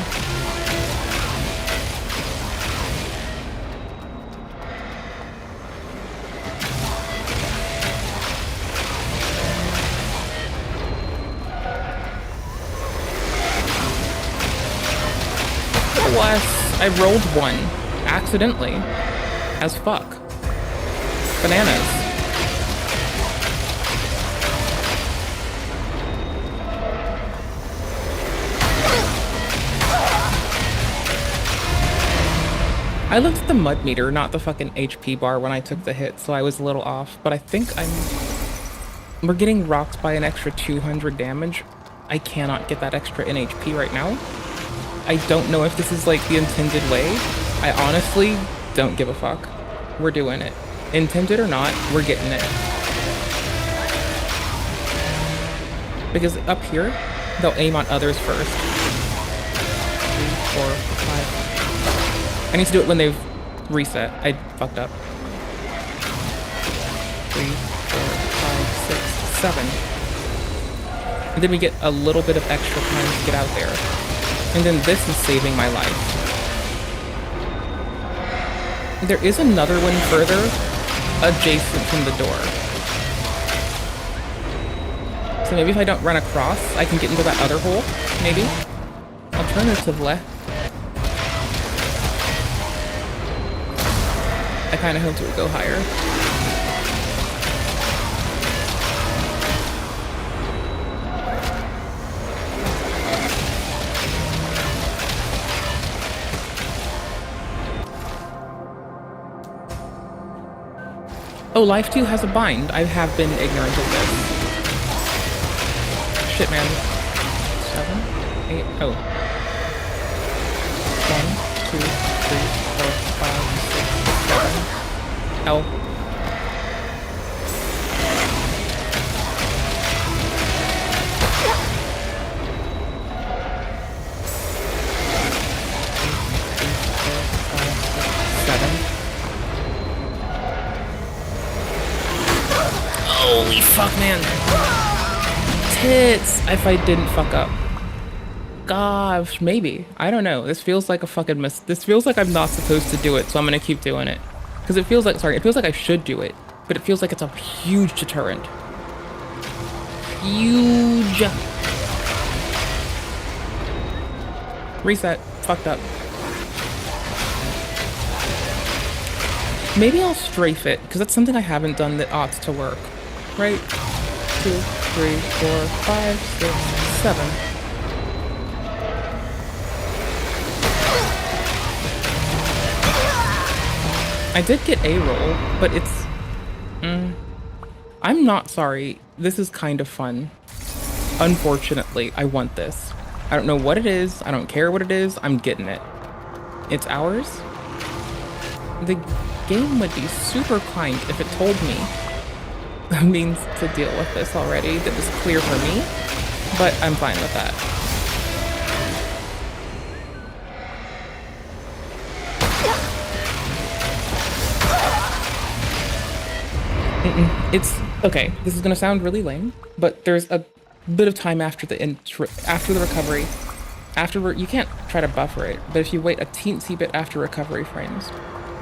I rolled one accidentally as fuck. Bananas. I looked at the mud meter, not the fucking HP bar when I took the hit, so I was a little off, but I think we're getting rocked by an extra 200 damage. I cannot get that extra in HP right now. I don't know if this is like the intended way. I honestly don't give a fuck. We're doing it. Intended or not, we're getting it. Because up here, they'll aim on others first. 3, 4, 5. I need to do it when they've reset. I fucked up. 3, 4, 5, 6, 7. And then we get a little bit of extra time to get out there. And then this is saving my life. There is another one further, adjacent from the door. So maybe if I don't run across, I can get into that other hole, maybe? Alternatively, I kind of hoped it would go higher. Oh, Life 2 has a bind. I have been ignorant of this. Shit, man. 7, 8, oh. 1, 2, 3, 4, 5, 6, 7. L. Holy fuck, man. Tits. If I didn't fuck up. Gosh, maybe. I don't know. This feels like a fucking miss. This feels like I'm not supposed to do it, so I'm gonna keep doing it. Because it feels like, sorry, it feels like I should do it, but it feels like it's a huge deterrent. Huge. Reset. Fucked up. Maybe I'll strafe it, because that's something I haven't done that ought to work. Right? 2, 3, 4, 5, 6, 7. I did get a roll, but it's... I'm not sorry. This is kind of fun. Unfortunately, I want this. I don't know what it is. I don't care what it is. I'm getting it. It's ours. The game would be super kind if it told me the means to deal with this already that was clear for me, but I'm fine with that. It's Okay, this is gonna sound really lame, but there's a bit of time after the recovery. You can't try to buffer it, but if you wait a teensy bit after recovery frames,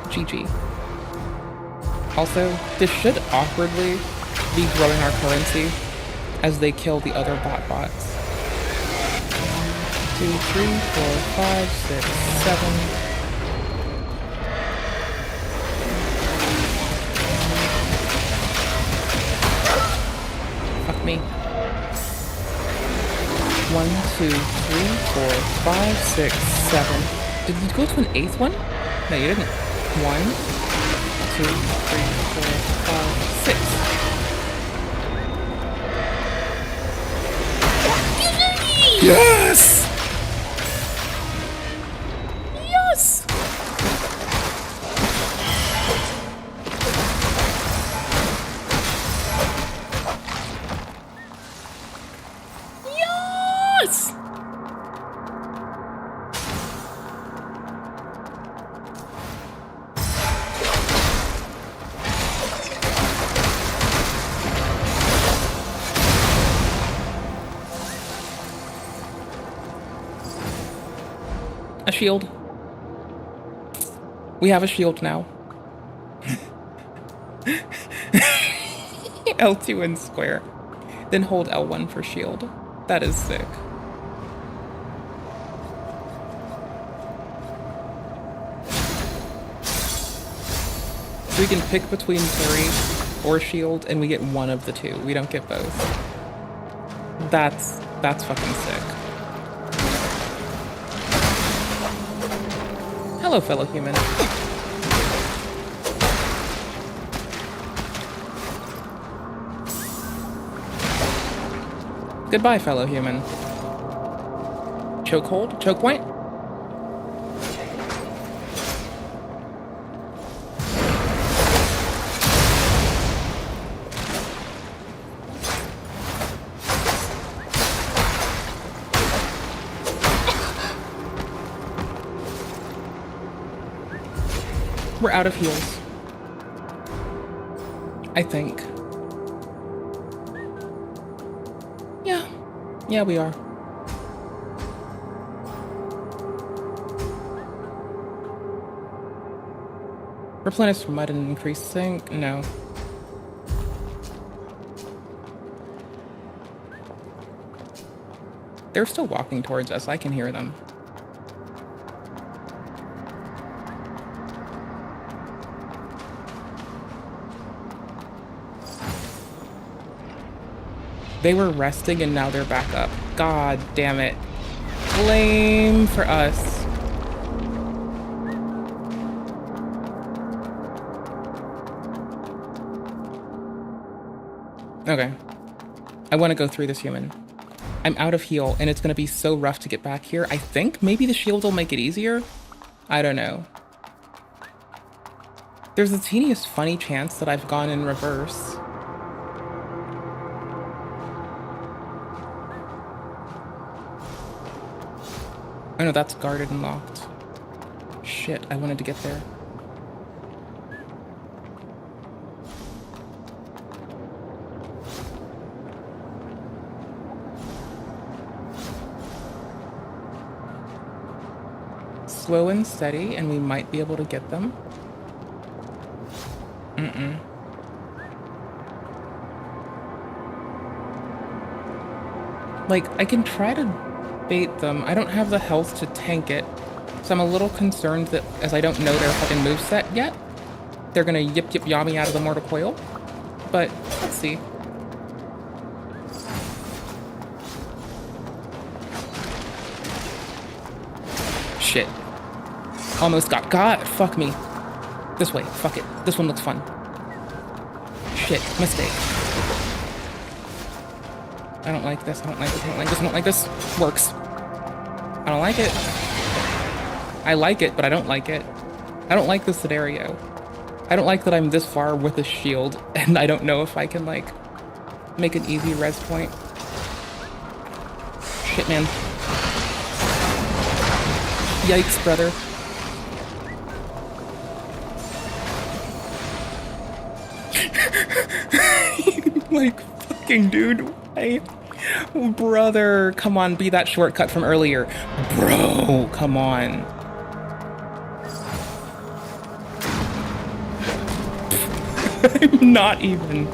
GG. Also, this should awkwardly be growing our currency as they kill the other bots. 2, 3, 4, 5, 6, 7. Fuck me. 1, 2, 3, 4, 5, 6, 7. Did you go to an 8th one? No, you didn't. 1, 2, 3, 4, 5, 6. Yes! Yes! Yes! A shield. We have a shield now. L2 and square. Then hold L1 for shield. That is sick. So we can pick between parry or shield and we get one of the two. We don't get both. That's fucking sick. Hello, fellow human. Goodbye, fellow human. Chokehold? Choke point? We're out of heals. I think. Yeah, we are. Replenish mud and increase sink? No. They're still walking towards us. I can hear them. They were resting and now they're back up. God damn it. Lame for us. Okay. I want to go through this human. I'm out of heal and it's going to be so rough to get back here. I think maybe the shield will make it easier. I don't know. There's a teeniest funny chance that I've gone in reverse. Oh no, that's guarded and locked. Shit, I wanted to get there. Slow and steady, and we might be able to get them. Like, I can try to bait them. I don't have the health to tank it, so I'm a little concerned that as I don't know their fucking moveset yet, they're gonna yip yip yaw me out of the mortal coil. But let's see. Shit. Almost got. God, fuck me. This way. Fuck it. This one looks fun. Shit. Mistake. I don't like this. I don't like this. I don't like this. I don't like this. Works. I don't like it. I like it, but I don't like it. I don't like this scenario. I don't like that I'm this far with a shield, and I don't know if I can, like, make an easy res point. Shit, man. Yikes, brother. Like, fucking dude. Hey, brother, come on, be that shortcut from earlier. Bro, come on. I'm not even.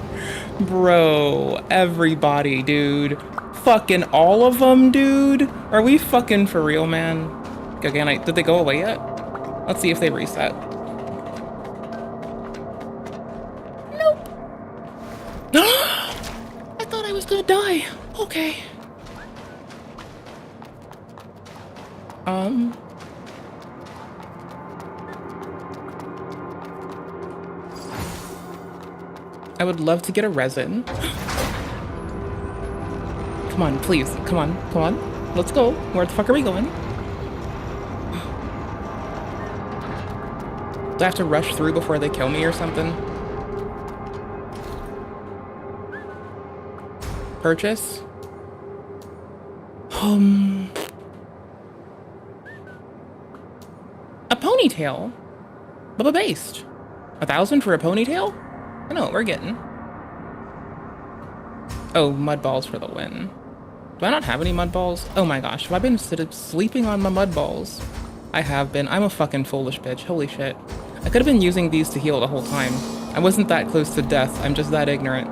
Bro, everybody, dude. Fucking all of them, dude. Are we fucking for real, man? Again, did they go away yet? Let's see if they reset. Nope. I thought I was gonna die. Okay. I would love to get a resin. Come on, please. Come on, come on. Let's go. Where the fuck are we going? Do I have to rush through before they kill me or something? Purchase? A ponytail? Bubba based. 1,000 for a ponytail? I know what we're getting. Oh, mud balls for the win. Do I not have any mud balls? Oh my gosh, have I been sleeping on my mud balls? I have been. I'm a fucking foolish bitch. Holy shit. I could have been using these to heal the whole time. I wasn't that close to death. I'm just that ignorant.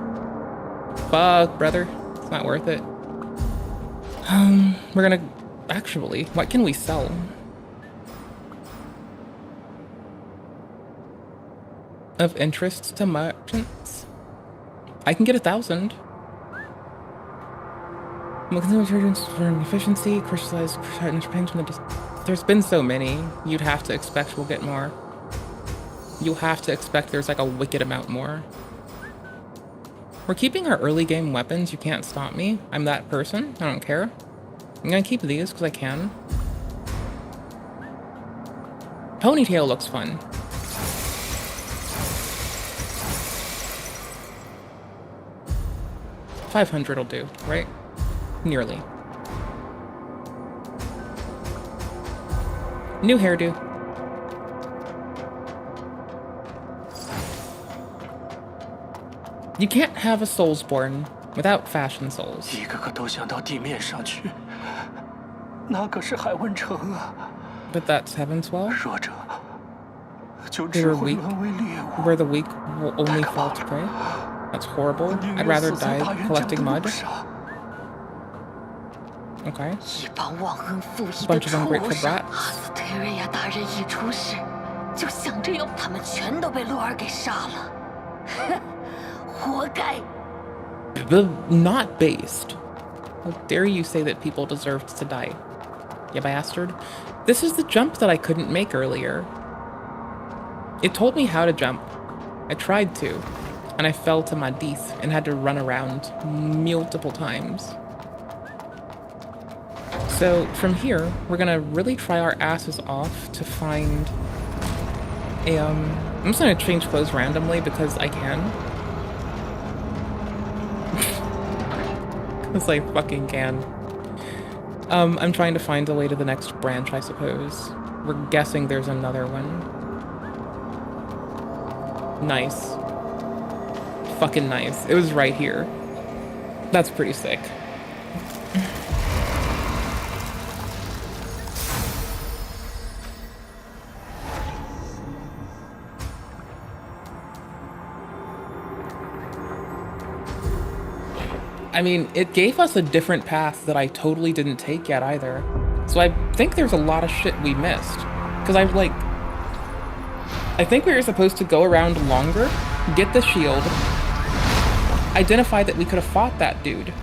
Fuck, brother. It's not worth it. We're gonna... Actually, what can we sell? Of interest to merchants? I can get 1,000. For efficiency, crystallized paint from the... There's been so many. You'd have to expect we'll get more. You'll have to expect there's like a wicked amount more. We're keeping our early game weapons. You can't stop me. I'm that person. I don't care. I'm gonna keep these because I can. Ponytail looks fun. $500 will do, right? Nearly. New hairdo. You can't have a Soulsborne without fashion souls. 一个个都想到地面上去，那可是海湾城啊！ But that's Heaven's Well. 弱者就 They 只 were 会 weak. 沦为猎物。 Where the weak will only fall to prey. That's horrible. I'd rather die collecting mud. Okay. 一帮忘恩负义的 Bunch of 畜 ungrateful 生！ brats. 阿斯特瑞亚大人一出世，就想着要他们全都被洛尔给杀了，哼，活该！ But not based. How dare you say that people deserved to die? You bastard. This is the jump that I couldn't make earlier. It told me how to jump. I tried to, and I fell to my death and had to run around multiple times. So from here, we're gonna really try our asses off to find a, I'm just gonna change clothes randomly because I can. Because I fucking can. I'm trying to find a way to the next branch, I suppose. We're guessing there's another one. Nice. Fucking nice. It was right here. That's pretty sick. I mean, it gave us a different path that I totally didn't take yet either. So I think there's a lot of shit we missed. Because I think we were supposed to go around longer, get the shield, identify that we could have fought that dude,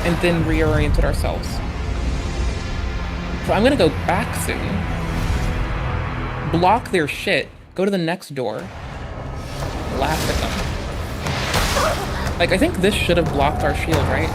and then reoriented ourselves. So I'm gonna go back soon. Block their shit, go to the next door, laugh at them. Like, I think this should have blocked our shield, right?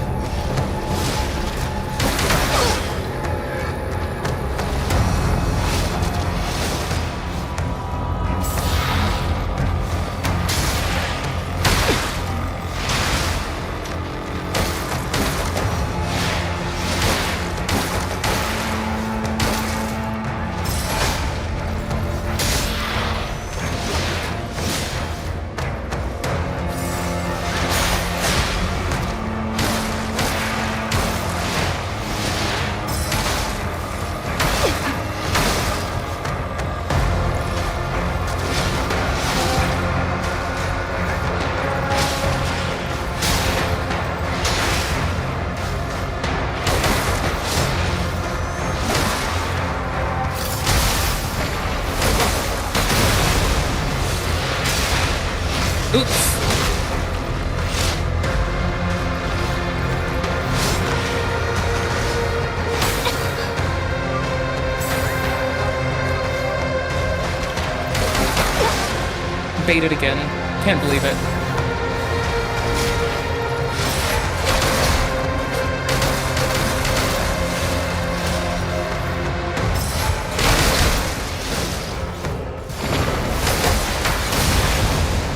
Oops. Baited again. Can't believe it.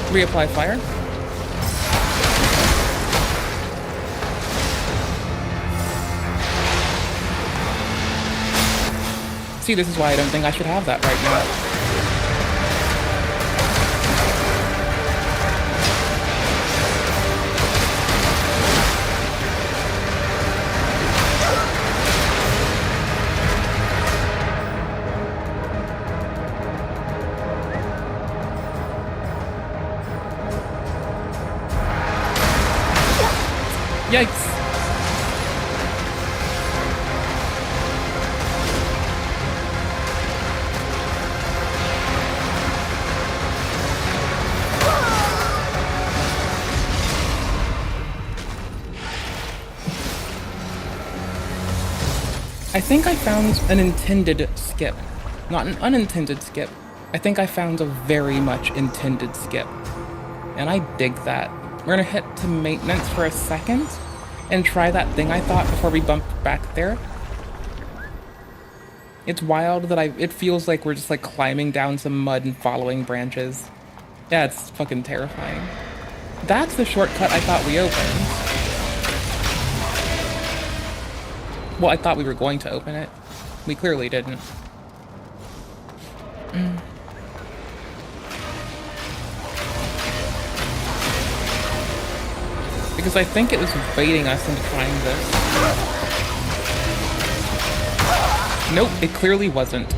Reapply fire. See, this is why I don't think I should have that right now. Yikes. I think I found an intended skip, not an unintended skip. I think I found a very much intended skip, and I dig that. We're gonna hit to maintenance for a second and try that thing I thought before we bump back there. It's wild that it feels like we're just like climbing down some mud and following branches. Yeah, it's fucking terrifying. That's the shortcut I thought we opened. Well, I thought we were going to open it. We clearly didn't. Because I think it was baiting us into trying this. Nope, it clearly wasn't.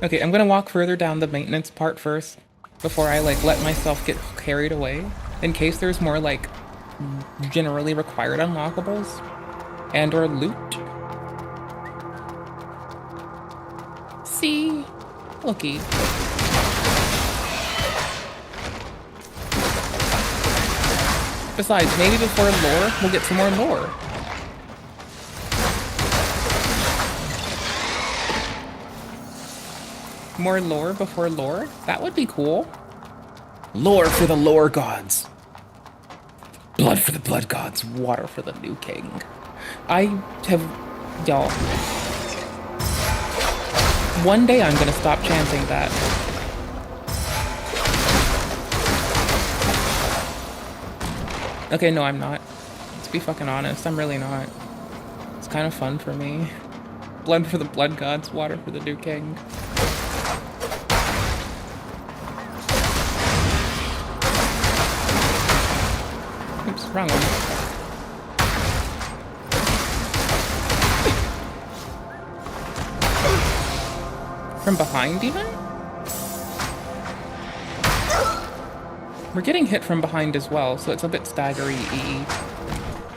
Okay, I'm gonna walk further down the maintenance part first before I like let myself get carried away in case there's more like generally required unlockables and or loot. See? Looky. Besides, maybe before lore, we'll get some more lore. More lore before lore? That would be cool. Lore for the lore gods. Blood for the blood gods. Water for the new king. I have... y'all. One day I'm gonna stop chanting that. Okay, no, I'm not. Let's be fucking honest, I'm really not. It's kind of fun for me. Blood for the blood gods, water for the new king. Oops, wrong one. From behind, even? We're getting hit from behind as well, so it's a bit staggery-y.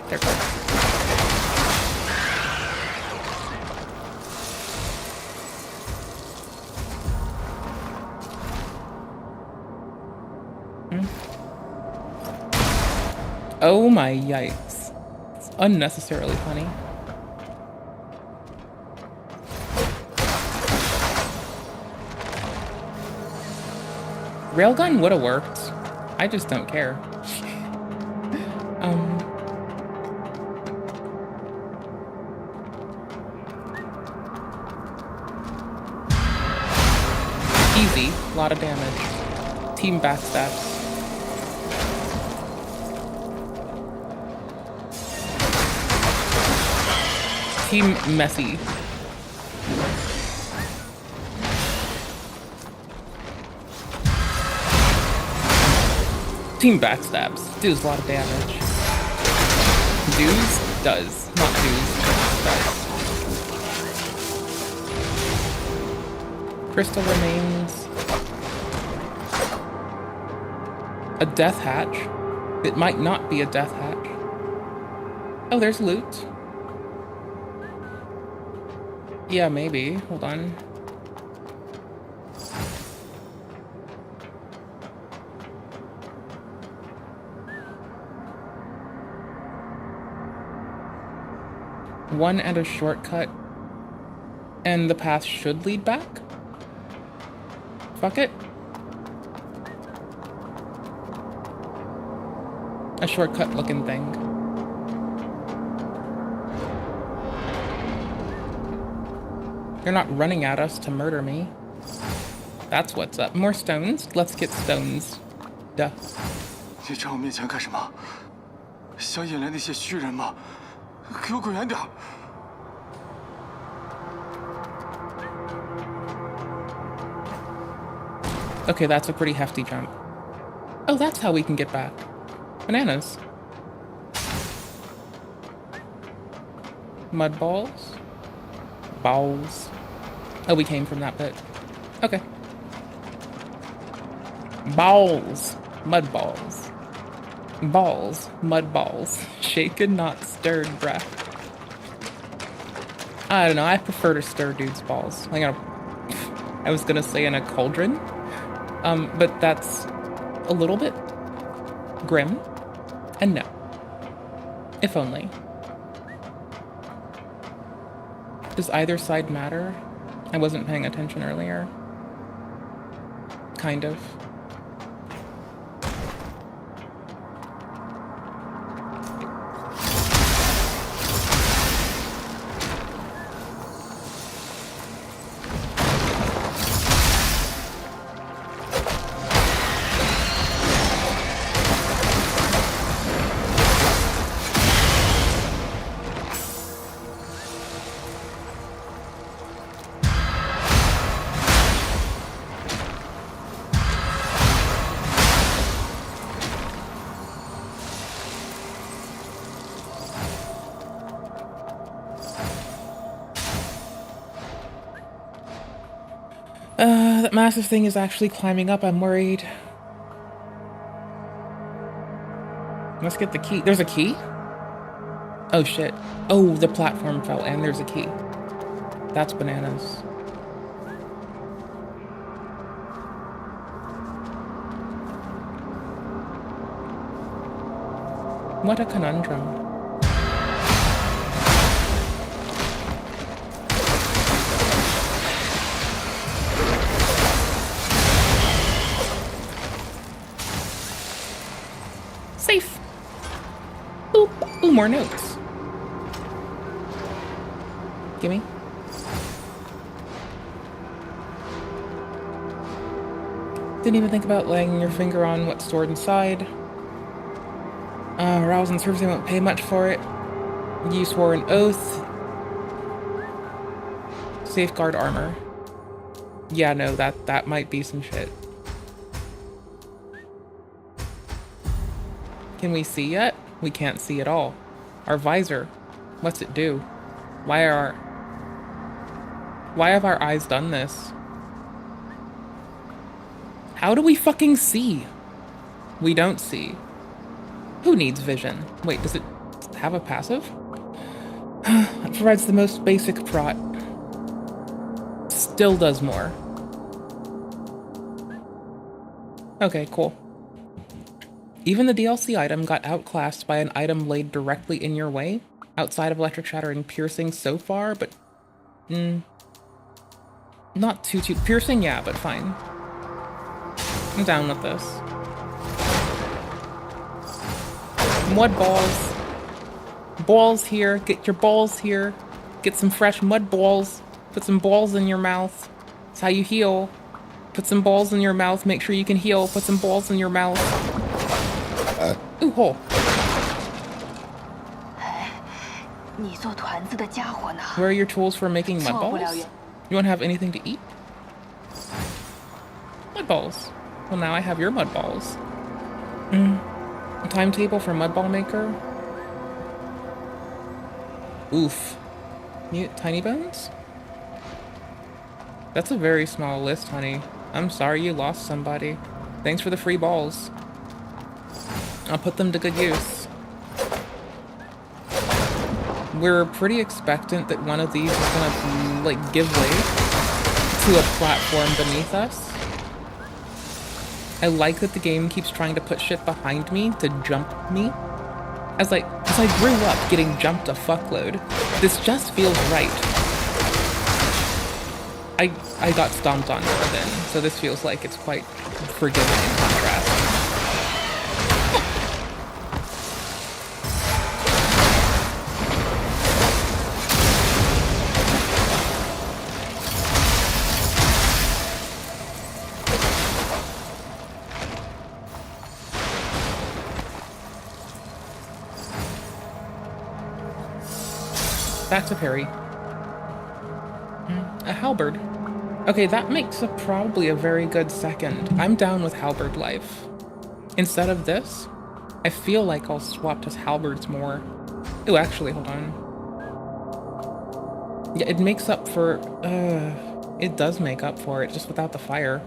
There we go. Oh my yikes. It's unnecessarily funny. Railgun would have worked. I just don't care. Easy, a lot of damage. Team backstab. Team messy. Team backstabs. Does a lot of damage. Does? Does. Not does. Does. Crystal remains. A death hatch. It might not be a death hatch. Oh, there's loot. Yeah, maybe. Hold on. One and a shortcut. And the path should lead back? Fuck it. A shortcut looking thing. You're not running at us to murder me. That's what's up. More stones? Let's get stones. Duh. 你站我面前干什么？想引来那些虚人吗？给我滚远点！ Okay, that's a pretty hefty jump. Oh, that's how we can get back. Bananas. Mud balls? Balls. Oh, we came from that pit. Okay. Balls. Mud balls. Balls. Mud balls. Shaken, not stirred, bruh. I don't know, I prefer to stir dudes' balls. I was gonna say in a cauldron. But that's a little bit grim. And no. If only. Does either side matter? I wasn't paying attention earlier. Kind of. That massive thing is actually climbing up. I'm worried. Let's get the key. There's a key? Oh shit. Oh, the platform fell and there's a key. That's bananas. What a conundrum. Safe. Boop. Ooh, more notes. Gimme. Didn't even think about laying your finger on what's stored inside. Rouse and service, they won't pay much for it. You swore an oath. Safeguard armor. Yeah, no, that might be some shit. Can we see yet? We can't see at all. Our visor. What's it do? Why have our eyes done this? How do we fucking see? We don't see. Who needs vision? Wait, does it have a passive? It provides the most basic prot. Still does more. Okay, cool. Even the DLC item got outclassed by an item laid directly in your way, outside of electric shatter and piercing so far, but not too piercing, yeah, but fine. I'm down with this. Mud balls. Balls here. Get your balls here. Get some fresh mud balls. Put some balls in your mouth. That's how you heal. Put some balls in your mouth. Make sure you can heal. Put some balls in your mouth. Ooh, hole. Where are your tools for making mud balls? You won't have anything to eat? Mud balls. Well, now I have your mud balls. A timetable for mud ball maker? Oof. Mute tiny bones? That's a very small list, honey. I'm sorry you lost somebody. Thanks for the free balls. I'll put them to good use. We're pretty expectant that one of these is gonna, like, give way to a platform beneath us. I like that the game keeps trying to put shit behind me to jump me. As like, because I grew up getting jumped a fuckload. This just feels right. I got stomped on more then, so this feels like it's quite forgiving in contrast. Back to parry. A halberd. Okay, that makes probably a very good second. I'm down with halberd life. Instead of this, I feel like I'll swap to halberds more. Ooh, actually, hold on. Yeah, it makes up for... it does make up for it, just without the fire.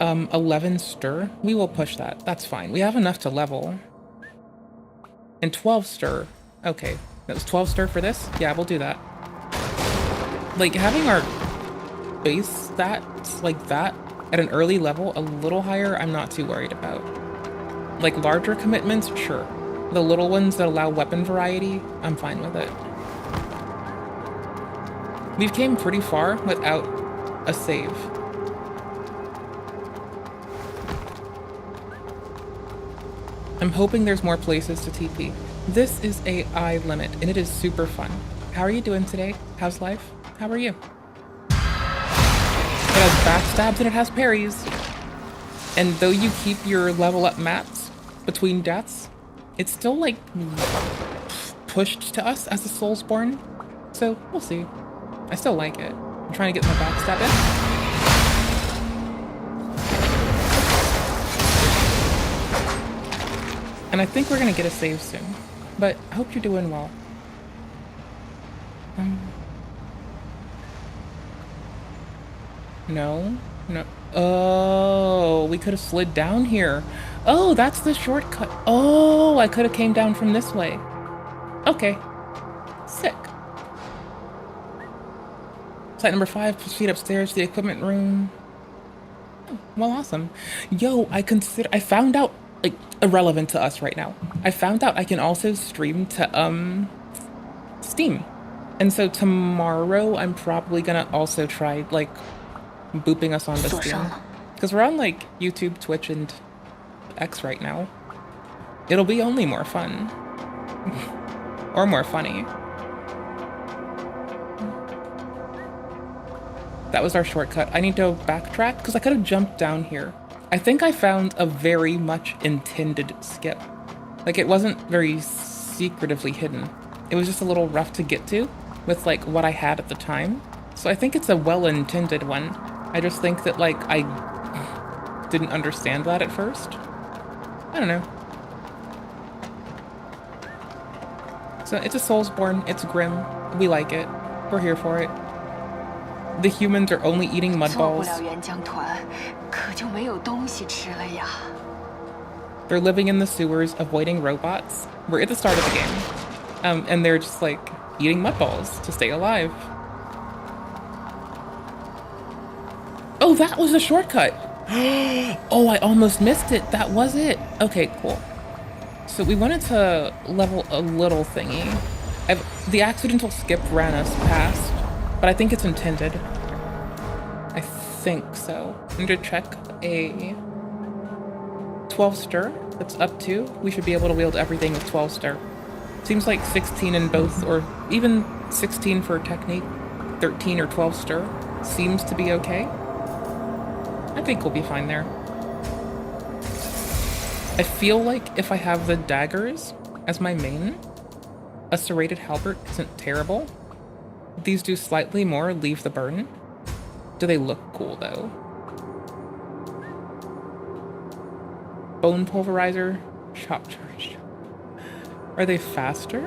11 stir? We will push that. That's fine. We have enough to level. And 12 stir. Okay. That was 12 stir for this? Yeah, we'll do that. Like, having our base stats like that at an early level a little higher, I'm not too worried about. Like, larger commitments, sure. The little ones that allow weapon variety, I'm fine with it. We've came pretty far without a save. I'm hoping there's more places to TP. This is AI limit, and it is super fun. How are you doing today? How's life? How are you? It has backstabs and it has parries. And though you keep your level up mats between deaths, it's still like pushed to us as a Soulsborne. So we'll see. I still like it. I'm trying to get my backstab in. And I think we're gonna get a save soon. But I hope you're doing well. No. Oh, we could have slid down here. Oh, that's the shortcut. Oh, I could have came down from this way. Okay. Sick. Site number 5, proceed upstairs to the equipment room. Oh, well, awesome. Yo, I found out, like, irrelevant to us right now. I found out I can also stream to, Steam. And so tomorrow I'm probably gonna also try, like, booping us onto Steam. Because we're on, like, YouTube, Twitch, and X right now. It'll be only more fun. Or more funny. That was our shortcut. I need to backtrack, because I could have jumped down here. I think I found a very much intended skip. Like, it wasn't very secretively hidden. It was just a little rough to get to with, like, what I had at the time. So I think it's a well-intended one. I just think that, like, I didn't understand that at first. I don't know. So it's a Soulsborne. It's grim. We like it. We're here for it. The humans are only eating mud balls. They're living in the sewers, avoiding robots. We're at the start of the game. And they're just, like, eating mud balls to stay alive. Oh, that was a shortcut! Oh, I almost missed it. That was it. Okay, cool. So we wanted to level a little thingy. The accidental skip ran us past, but I think it's intended. I think so. I need to check a 12 stir. That's up to. We should be able to wield everything with 12 stir. Seems like 16 in both, or even 16 for technique, 13 or 12 stir seems to be okay. I think we'll be fine there. I feel like if I have the daggers as my main, a serrated halberd isn't terrible. These do slightly more leave the burden. Do they look cool though? Bone pulverizer, chop charge. Are they faster?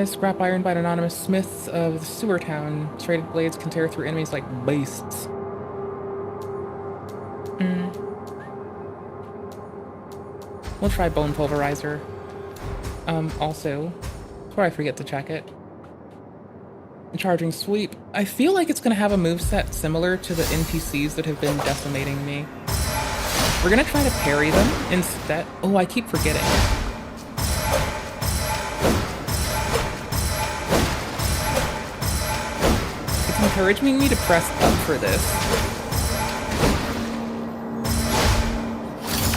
Scrap iron by an anonymous smith of the sewer town. Serrated blades can tear through enemies like beasts. We'll try bone pulverizer. Also, before I forget to check it. Charging sweep. I feel like it's gonna have a moveset similar to the NPCs that have been decimating me. We're gonna try to parry them instead. Oh, I keep forgetting. encouraging me to press up for this.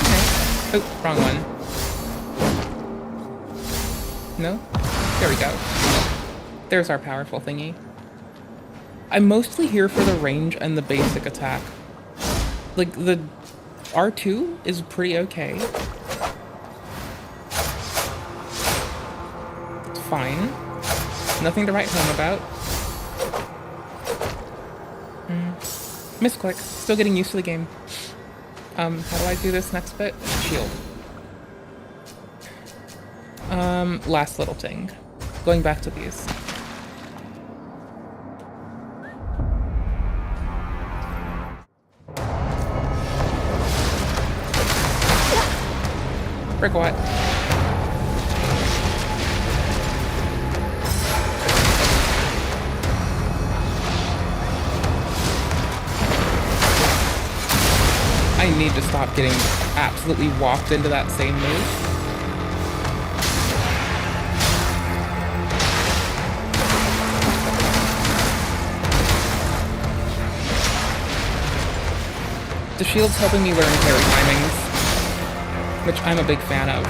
Okay. Oh, wrong one. No? There we go. There's our powerful thingy. I'm mostly here for the range and the basic attack. Like, the R2 is pretty okay. It's fine. Nothing to write home about. Misclick. Still getting used to the game. How do I do this next bit? Shield. Last little thing. Going back to these. Brick what? I need to stop getting absolutely walked into that same move. The shield's helping me learn parry timings, which I'm a big fan of.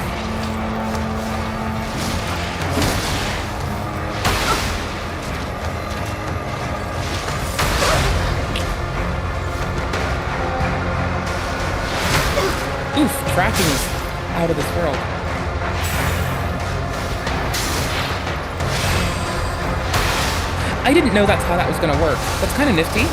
Oof, tracking's out of this world. I didn't know that's how that was gonna work. That's kind of nifty.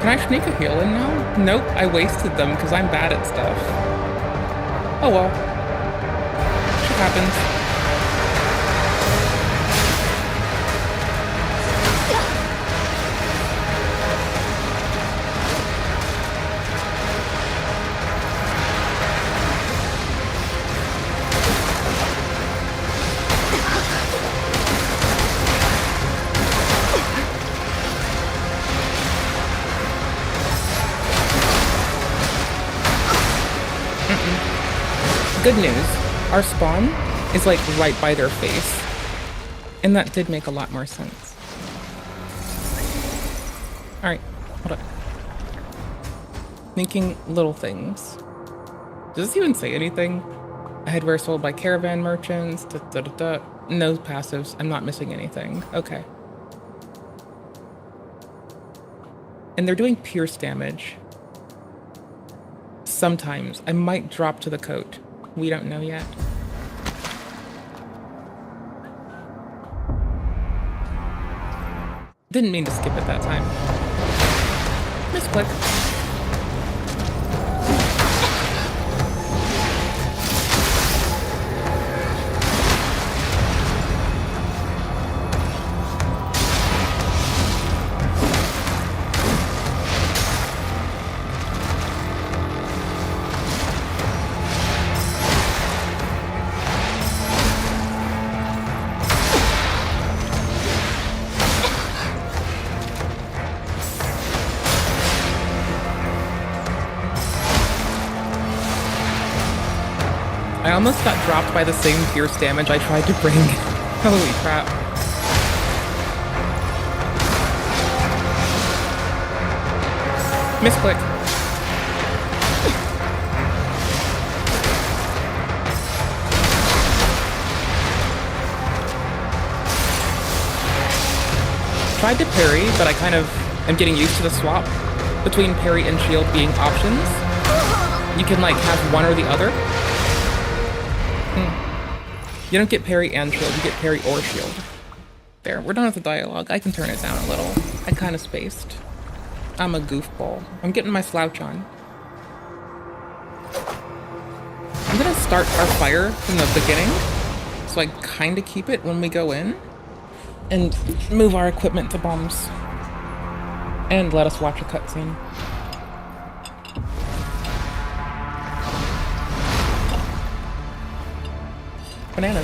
Can I sneak a heal in now? Nope, I wasted them because I'm bad at stuff. Oh well. Shit happens. Good news, our spawn is like right by their face, and that did make a lot more sense. Alright, hold up. Thinking little things. Does this even say anything? A headwear sold by caravan merchants, no passives, I'm not missing anything. Okay. And they're doing pierce damage. Sometimes. I might drop to the coat. We don't know yet. Didn't mean to skip it that time. Misclick. I almost got dropped by the same pierce damage I tried to bring. Holy crap. Misclick. Tried to parry, but I kind of am getting used to the swap between parry and shield being options. You can like have one or the other. You don't get parry and shield, you get parry or shield. There, we're done with the dialogue. I can turn it down a little. I kind of spaced. I'm a goofball. I'm getting my slouch on. I'm gonna start our fire from the beginning, so I kind of keep it when we go in, and move our equipment to bombs. And let us watch a cutscene. Bananas.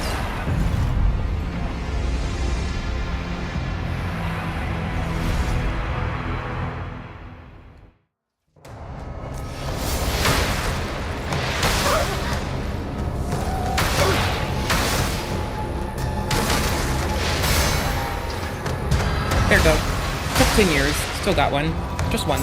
There we go. Took 10 years. Still got one. Just one.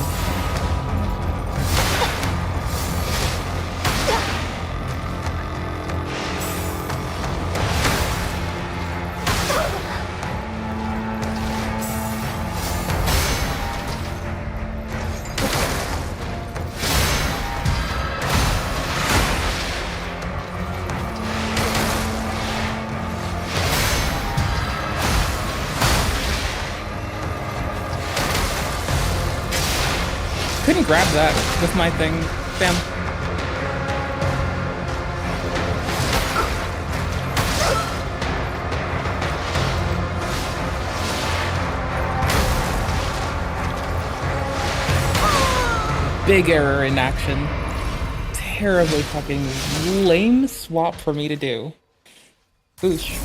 Couldn't grab that with my thing. Bam. Big error in action. Terribly fucking lame swap for me to do. Boosh.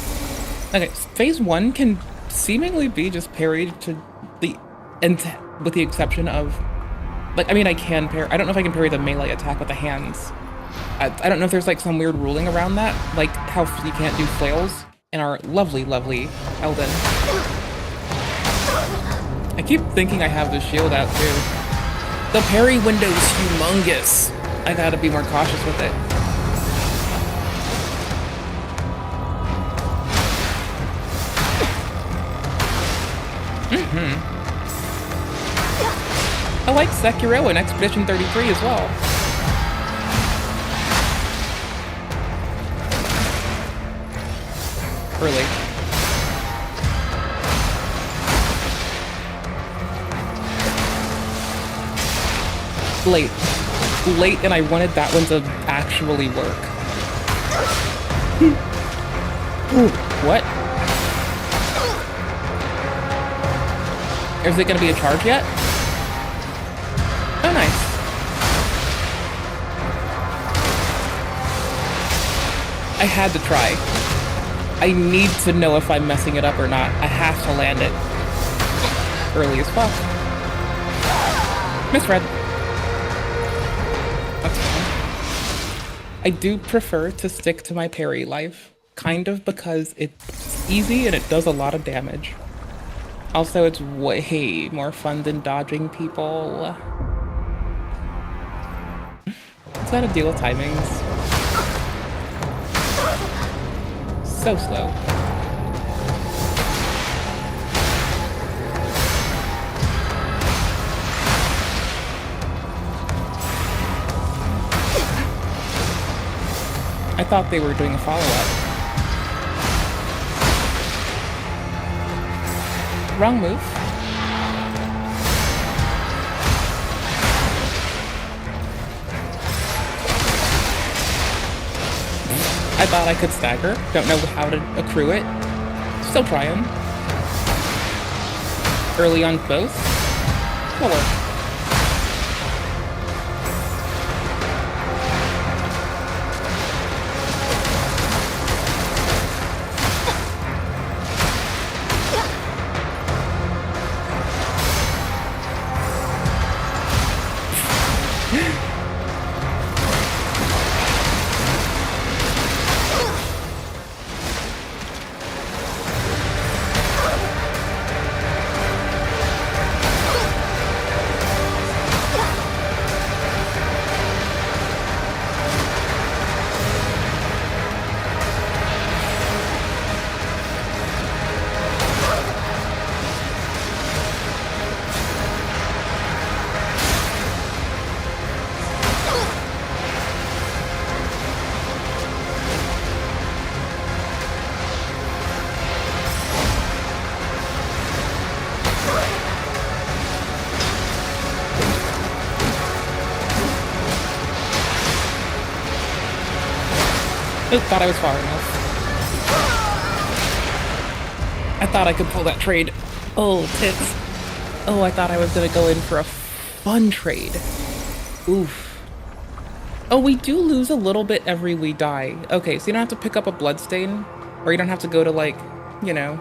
Okay, phase 1 can seemingly be just parried to the end, with the exception of, like, I mean, I can parry. I don't know if I can parry the melee attack with the hands. I don't know if there's like some weird ruling around that, like how you can't do flails in our lovely, lovely Elden. I keep thinking I have the shield out too. The parry window's humongous. I gotta be more cautious with it. I like Sekiro and Expedition 33 as well. Early. Late. Late, and I wanted that one to actually work. What? Is it gonna be a charge yet? Oh, nice. I had to try. I need to know if I'm messing it up or not. I have to land it. Early as fuck. Misread. That's fine. I do prefer to stick to my parry life. Kind of because it's easy and it does a lot of damage. Also, it's way more fun than dodging people. It's gotta deal with timings. So slow. I thought they were doing a follow-up. Wrong move. I thought I could stagger. Don't know how to accrue it. Still trying. Early on both. Will work. Oop, thought I was far enough. I thought I could pull that trade. Oh, tits. Oh, I thought I was gonna go in for a fun trade. Oof. Oh, we do lose a little bit every we die. Okay, so you don't have to pick up a bloodstain, or you don't have to go to, like, you know,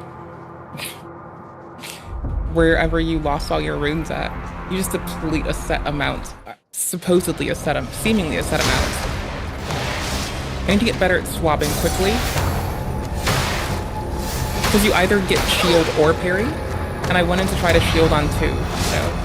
wherever you lost all your runes at. You just deplete a set amount, supposedly seemingly a set amount. I need to get better at swapping quickly, because you either get shield or parry, and I wanted to try to shield on 2, so.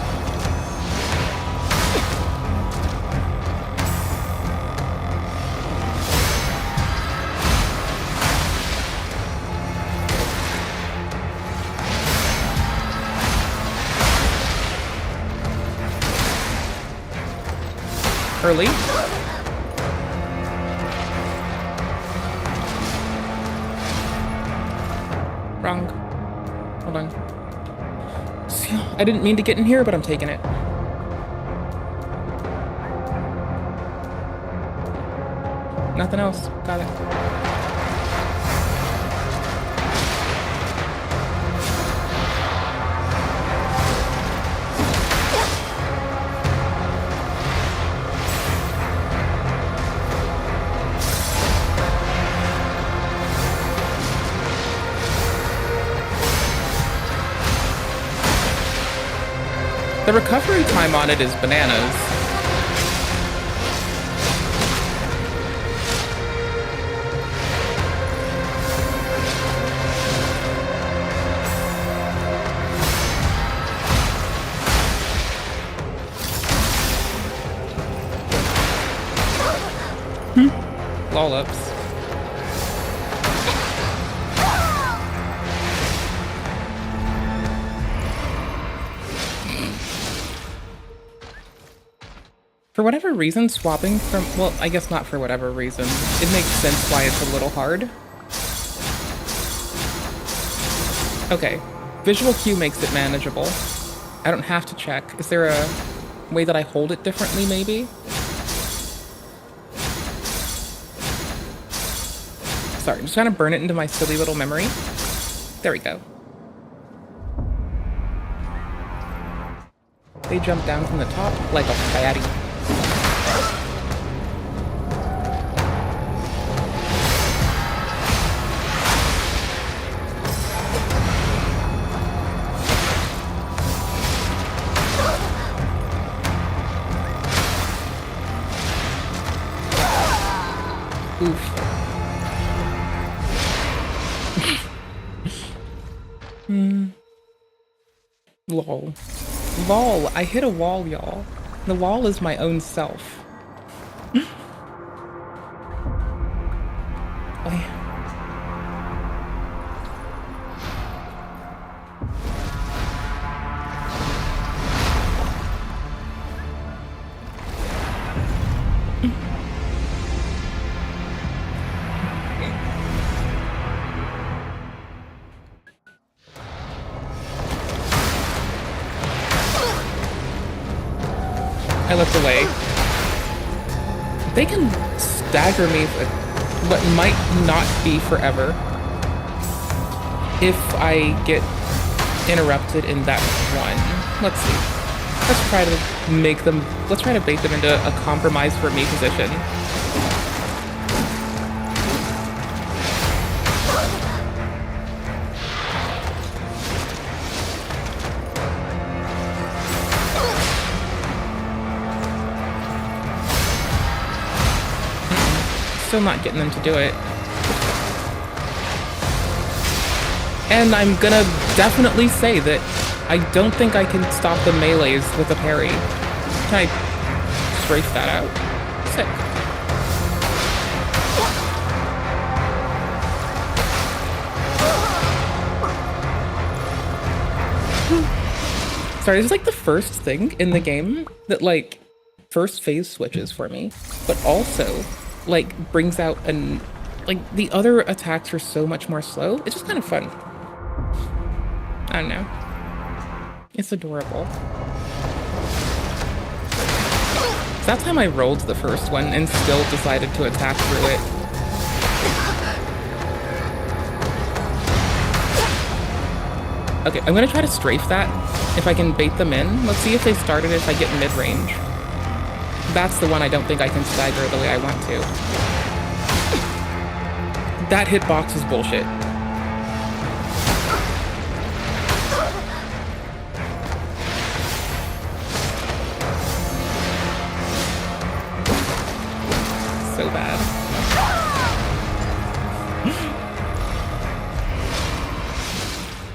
Early. Wrong. Hold on. I didn't mean to get in here, but I'm taking it. Nothing else. Got it. The recovery time on it is bananas. Lollips. For whatever reason, swapping from, well, I guess not for whatever reason. It makes sense why it's a little hard. Okay, visual cue makes it manageable. I don't have to check. Is there a way that I hold it differently, maybe? Sorry, I'm just trying to burn it into my silly little memory. There we go. They jump down from the top like a fatty. Oof. Lol. Lol, I hit a wall, y'all. The wall is my own self. I looked away. They can stagger me for what might not be forever if I get interrupted in that one. Let's see. Let's try to make them, let's try to bait them into a compromise for me position. Still not getting them to do it. And I'm gonna definitely say that I don't think I can stop the melees with a parry. Can I strafe that out? Sick. Sorry, this is like the first thing in the game that like first phase switches for me, but also like brings out an like the other attacks are so much more slow. It's just kind of fun. I don't know. It's adorable. So that time I rolled the first one and still decided to attack through it. Okay, I'm gonna try to strafe that if I can bait them in. Let's see if they started if I get mid-range. That's the one I don't think I can stagger the way I want to. That hitbox is bullshit. So bad.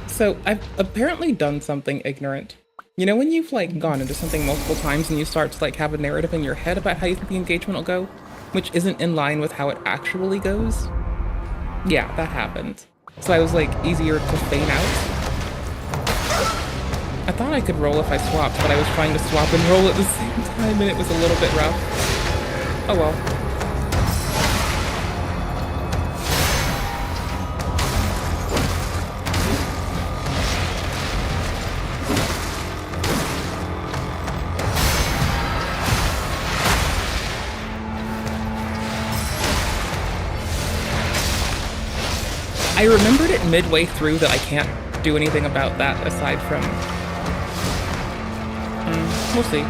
So I've apparently done something ignorant. You know when you've like gone into something multiple times and you start to like have a narrative in your head about how you think the engagement will go, which isn't in line with how it actually goes? Yeah, that happened. So I was like easier to feign out. I thought I could roll if I swapped, but I was trying to swap and roll at the same time and it was a little bit rough. Oh well. I remembered it midway through that I can't do anything about that aside from... we'll see.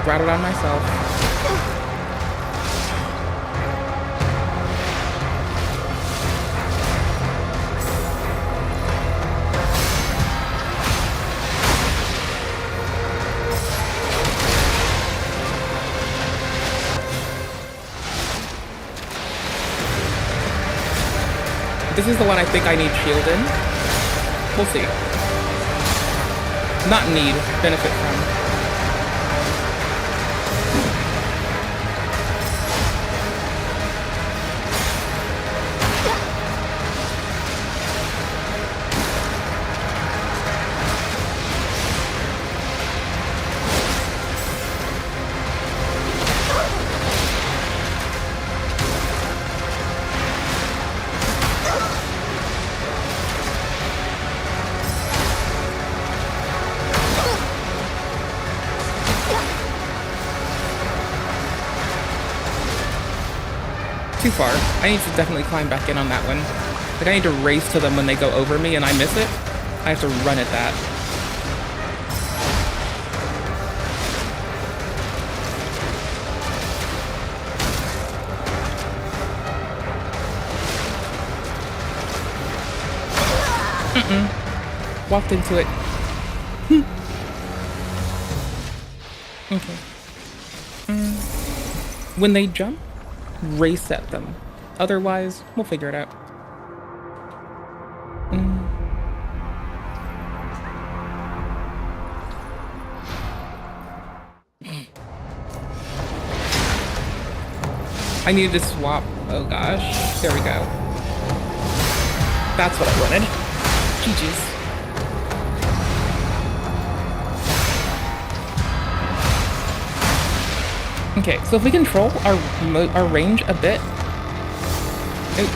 Brought it on myself. This is the one I think I need shield in. We'll see. Not need, benefit from. Too far. I need to definitely climb back in on that one. Like, I need to race to them when they go over me and I miss it. I have to run at that. Walked into it. Okay. When they jump, race at them. Otherwise, we'll figure it out. I needed to swap. Oh gosh. There we go. That's what I wanted. GG's. Okay, so if we control our range a bit, it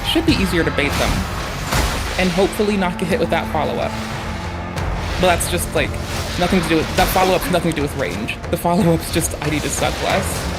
should be easier to bait them. And hopefully not get hit with that follow-up. But that's just like, nothing to do with, that follow-up's nothing to do with range. The follow-up's just, I need to suck less.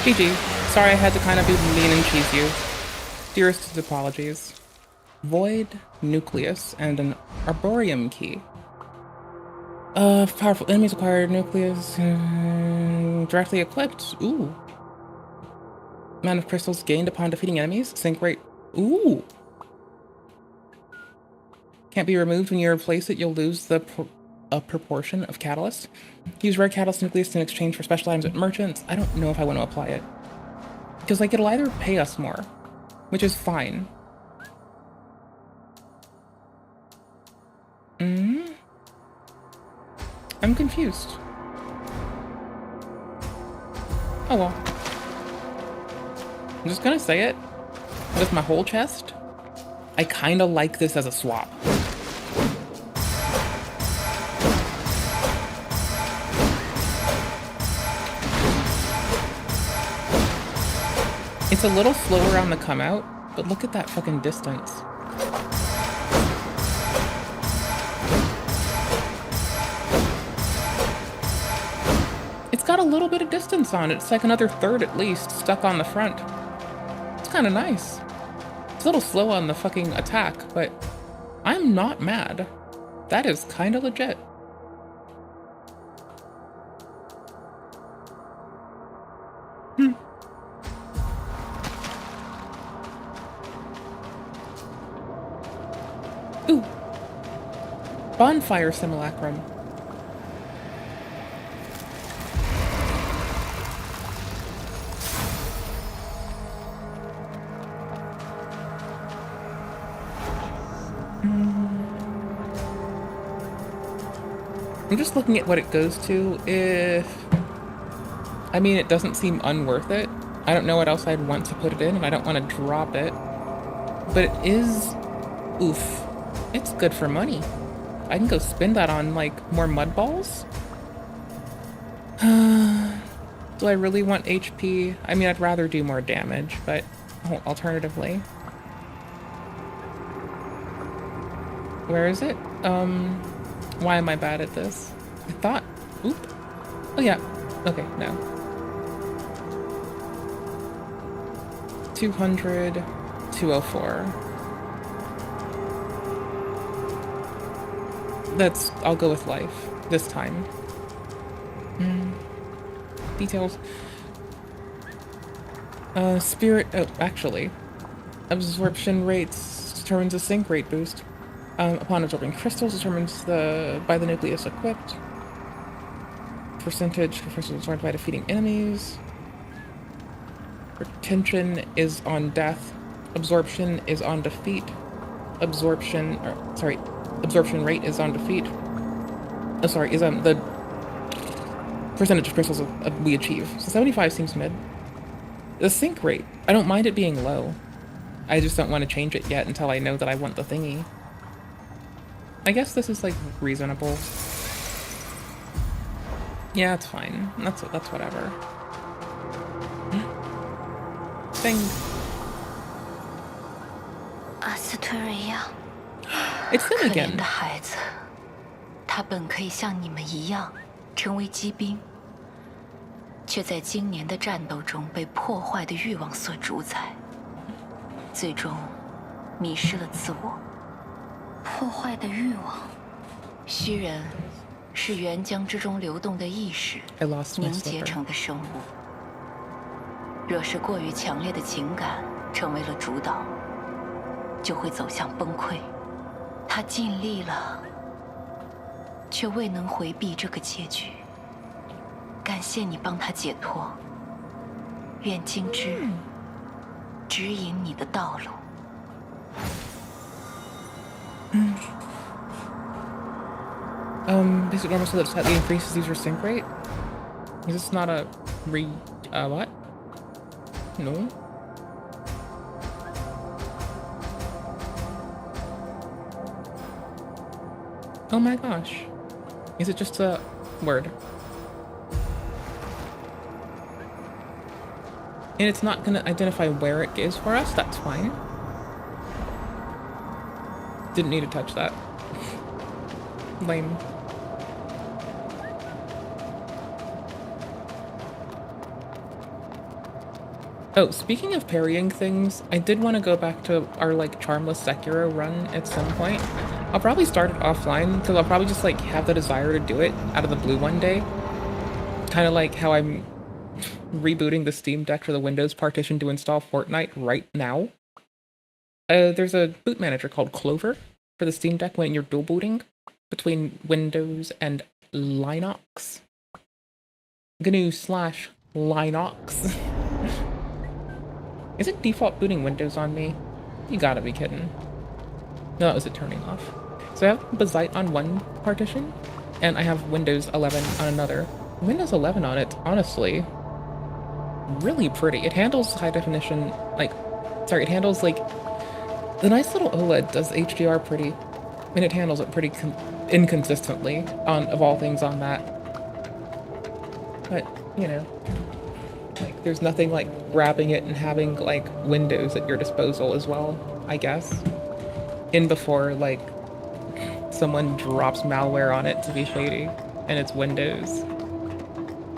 GG. Sorry I had to kind of be mean and cheese you. Dearest apologies. Void Nucleus and an Arboreum Key. Powerful enemies acquire nucleus directly equipped. Ooh. Amount of crystals gained upon defeating enemies. Sync rate. Ooh. Can't be removed. When you replace it, you'll lose a proportion of catalyst. Use rare catalyst nucleus in exchange for special items at merchants. I don't know if I want to apply it. Because like it'll either pay us more, which is fine. I'm confused. Oh well. I'm just gonna say it. With my whole chest, I kinda like this as a swap. It's a little slower on the come out, but look at that fucking distance. It's got a little bit of distance on it. It's like another third at least stuck on the front. It's kind of nice. It's a little slow on the fucking attack, but I'm not mad. That is kind of legit. Ooh. Bonfire simulacrum. I'm just looking at what it goes to. I mean, it doesn't seem unworth it. I don't know what else I'd want to put it in, and I don't want to drop it. But it is... Oof. It's good for money. I can go spend that on, like, more mud balls? Do I really want HP? I mean, I'd rather do more damage, but alternatively... Where is it? Why am I bad at this? I thought... Oop. Oh, yeah. Okay, no. 200, 204. I'll go with life this time. Details. Spirit, oh, actually. Absorption rates determines a sync rate boost. Upon absorbing crystals determines by the nucleus equipped. Percentage of crystals absorbed by defeating enemies. Retention is on death. Absorption is on defeat. Absorption rate is on defeat. Oh, sorry, is on the percentage of crystals we achieve. So 75 seems mid. The sync rate, I don't mind it being low. I just don't want to change it yet until I know that I want the thingy. I guess this is like reasonable. Yeah, it's fine. That's whatever. Thing. It's them again. 他本可以像你们一样成为骑兵，却在今年的战斗中被破坏的欲望所主宰，最终迷失了自我。破坏的欲望，虚人是岩浆之中流动的意识凝结成的生物。若是过于强烈的情感成为了主导，就会走向崩溃。他尽力了，却未能回避这个结局。感谢你帮他解脱，愿金枝指引你的道路。Basic normal so that slightly increases user sync rate? Is this not a what? No. Oh my gosh. Is it just a word? And it's not gonna identify where it is for us? That's fine. Didn't need to touch that. Lame. Oh, speaking of parrying things, I did want to go back to our, like, Charmless Sekiro run at some point. I'll probably start it offline, because I'll probably just, like, have the desire to do it out of the blue one day. Kind of like how I'm rebooting the Steam Deck for the Windows partition to install Fortnite right now. There's a boot manager called Clover for the Steam Deck when you're dual booting between Windows and Linux. GNU/Linux. Is it default booting Windows on me? You gotta be kidding. No, that was it turning off. So I have Bazite on one partition, and I have Windows 11 on another. Windows 11 on it, honestly, really pretty. It handles high definition, it handles, like, the nice little OLED does HDR pretty, and it handles it pretty inconsistently, of all things on that. But, you know, like, there's nothing like grabbing it and having, like, Windows at your disposal as well, I guess. In before, like, someone drops malware on it to be shady, and it's Windows.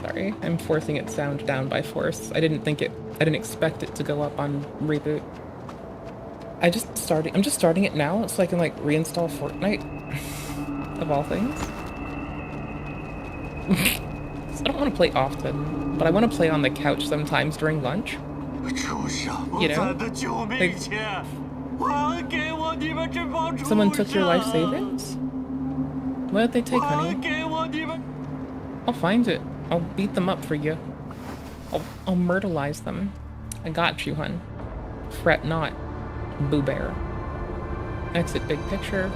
Sorry, I'm forcing its sound down by force. I didn't expect it to go up on reboot. I'm just starting it now so I can, like, reinstall Fortnite. Of all things. I don't want to play often, but I want to play on the couch sometimes during lunch. You know? Like, someone took your life savings? What did they take, honey? I'll find it. I'll beat them up for you. I'll myrtleize them. I got you, hun. Fret not, Boo Bear. Exit big picture.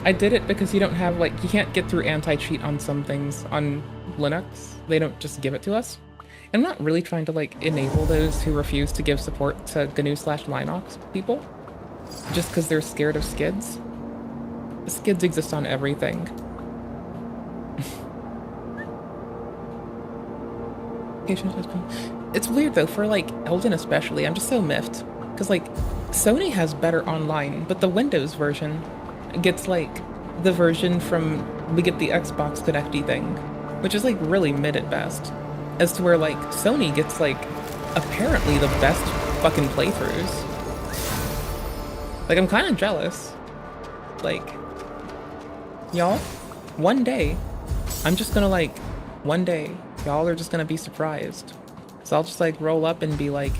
I did it because you don't have, like, you can't get through anti-cheat on some things on Linux. They don't just give it to us. I'm not really trying to, like, enable those who refuse to give support to GNU/Linux people, just because they're scared of skids. Skids exist on everything. It's weird, though, for, like, Elden especially. I'm just so miffed. Because, like, Sony has better online, but the Windows version gets, like, the version from, we get the Xbox Connecty thing, which is, like, really mid at best. As to where, like, Sony gets, like, apparently the best fucking playthroughs. Like, I'm kind of jealous. Like, y'all, one day, I'm just gonna, like, one day, y'all are just gonna be surprised. So I'll just, like, roll up and be like,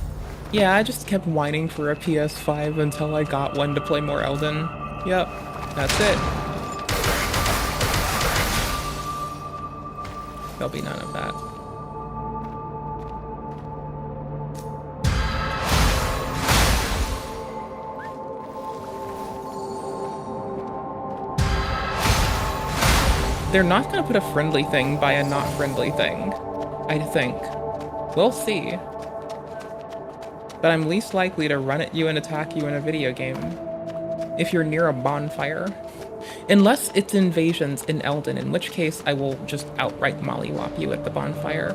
yeah, I just kept whining for a PS5 until I got one to play more Elden. Yep, that's it. There'll be none of that. They're not gonna put a friendly thing by a not friendly thing, I think. We'll see. But I'm least likely to run at you and attack you in a video game if you're near a bonfire. Unless it's invasions in Elden, in which case I will just outright mollywop you at the bonfire.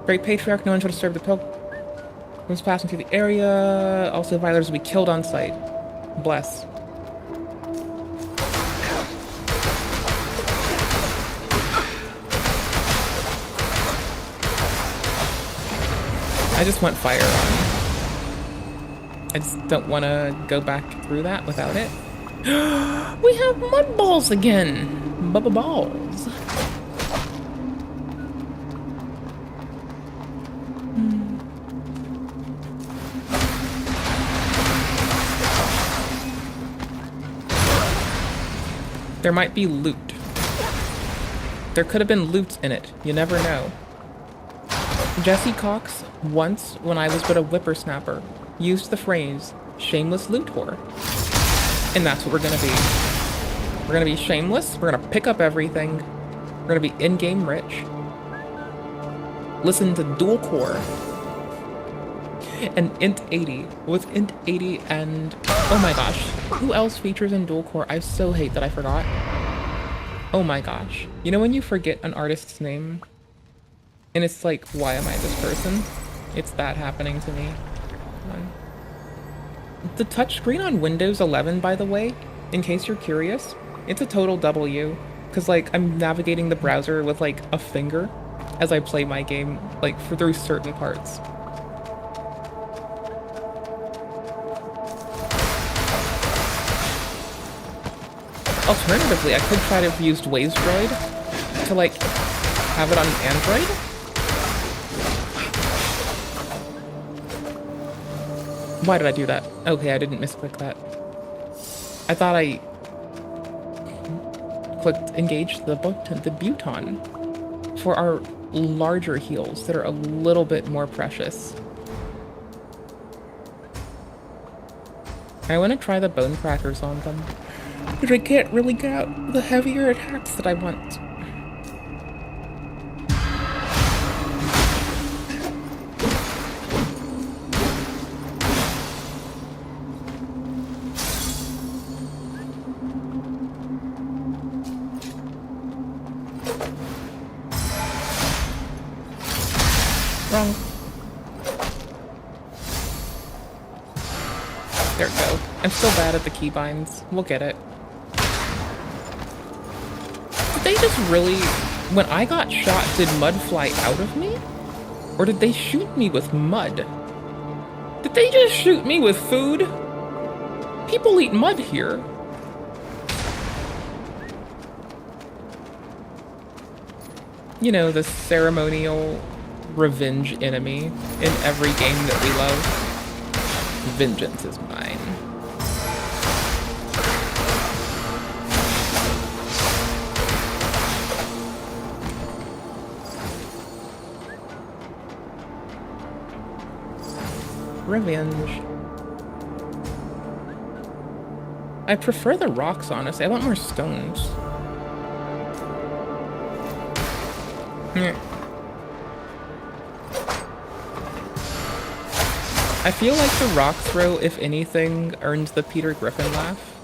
Great Patriarch, no one should disturb the pilgrims passing through the area. Also, violers will be killed on sight. Bless. I just want fire on. I just don't want to go back through that without it. We have mud balls again! Bubba balls. There might be loot. There could have been loot in it. You never know. Jesse Cox, once, when I was but a whippersnapper, used the phrase, shameless loot whore. And that's what we're gonna be. We're gonna be shameless, we're gonna pick up everything, we're gonna be in-game rich, listen to dual core, and int 80. With int 80 and, oh my gosh, who else features in dual core? I so hate that I forgot. Oh my gosh. You know when you forget an artist's name? And it's like, why am I this person? It's that happening to me. The touchscreen on Windows 11, by the way, in case you're curious, It's a total W. Because, like, I'm navigating the browser with, like, a finger as I play my game, like, through certain parts. Alternatively, I could try to have used Waze Droid to, like, have it on Android. Why did I do that? Okay, I didn't misclick that. I thought I clicked engage the button for our larger heals that are a little bit more precious. I want to try the bone crackers on them, but I can't really get out the heavier attacks that I want. Wrong. There we go. I'm still bad at the keybinds. We'll get it. Did they just really... When I got shot, did mud fly out of me? Or did they shoot me with mud? Did they just shoot me with food? People eat mud here. You know, the ceremonial revenge enemy in every game that we love. Vengeance is mine. Revenge. I prefer the rocks, honestly. I want more stones. Yeah. I feel like the rock throw, if anything, earns the Peter Griffin laugh.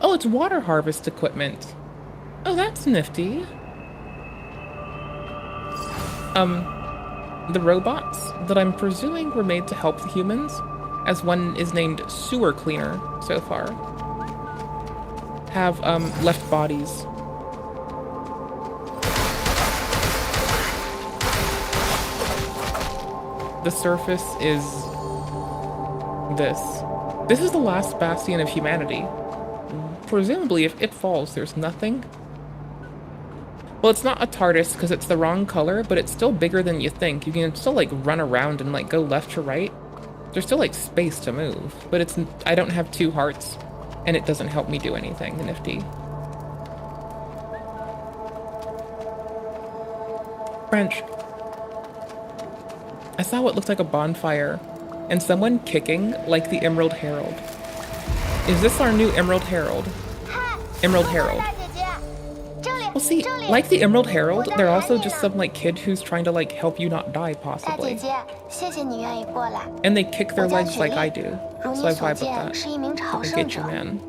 Oh, it's water harvest equipment. Oh, that's nifty. The robots that I'm presuming were made to help the humans, as one is named Sewer Cleaner so far, have left bodies. The surface is this. This is the last bastion of humanity. Presumably, if it falls, there's nothing. Well, it's not a TARDIS because it's the wrong color, but it's still bigger than you think. You can still, like, run around and, like, go left to right. There's still, like, space to move, but it's... I don't have 2 hearts, and it doesn't help me do anything nifty. French. I saw what looked like a bonfire, and someone kicking like the Emerald Herald. Is this our new Emerald Herald? Emerald Herald. Well, see, like the Emerald Herald, they're also just some, like, kid who's trying to, like, help you not die, possibly. And they kick their legs like I do, so I vibe with that. I get you, man.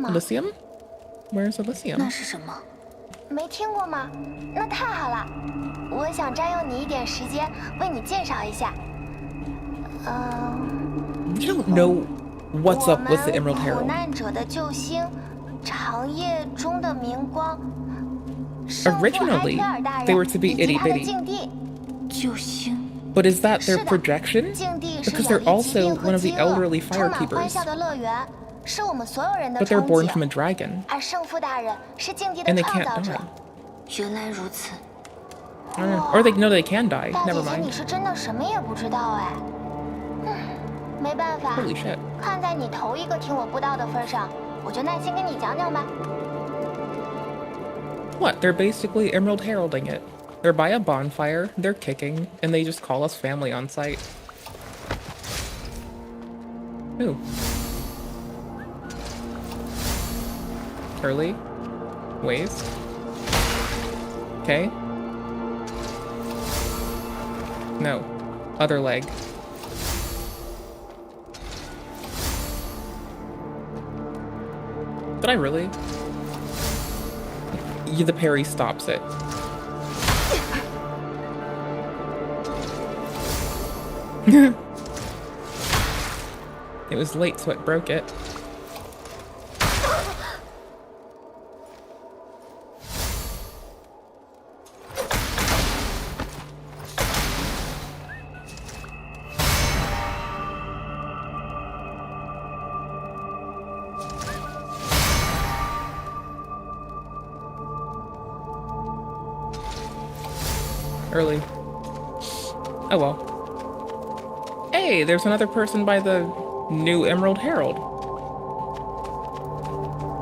Elysium? Where's Elysium? 没听过吗？那太好了，我想占用你一点时间，为你介绍一下。You don't know what's up with the Emerald Herald. 苦难者的救星，长夜中的明光。 Originally, they were to be itty bitty. 救星。 But is that their projection? Because they're also one of the elderly firekeepers. But they're born from a dragon. And they can't die. Or no, they can die. Never mind. Holy shit. What? They're basically Emerald Heralding it. They're by a bonfire, they're kicking, and they just call us family on sight. Ooh. Early. Ways. Okay. No. Other leg. Did I really? Yeah, the parry stops it. It was late, so it broke it. Early. Oh well. Hey, there's another person by the new Emerald Herald.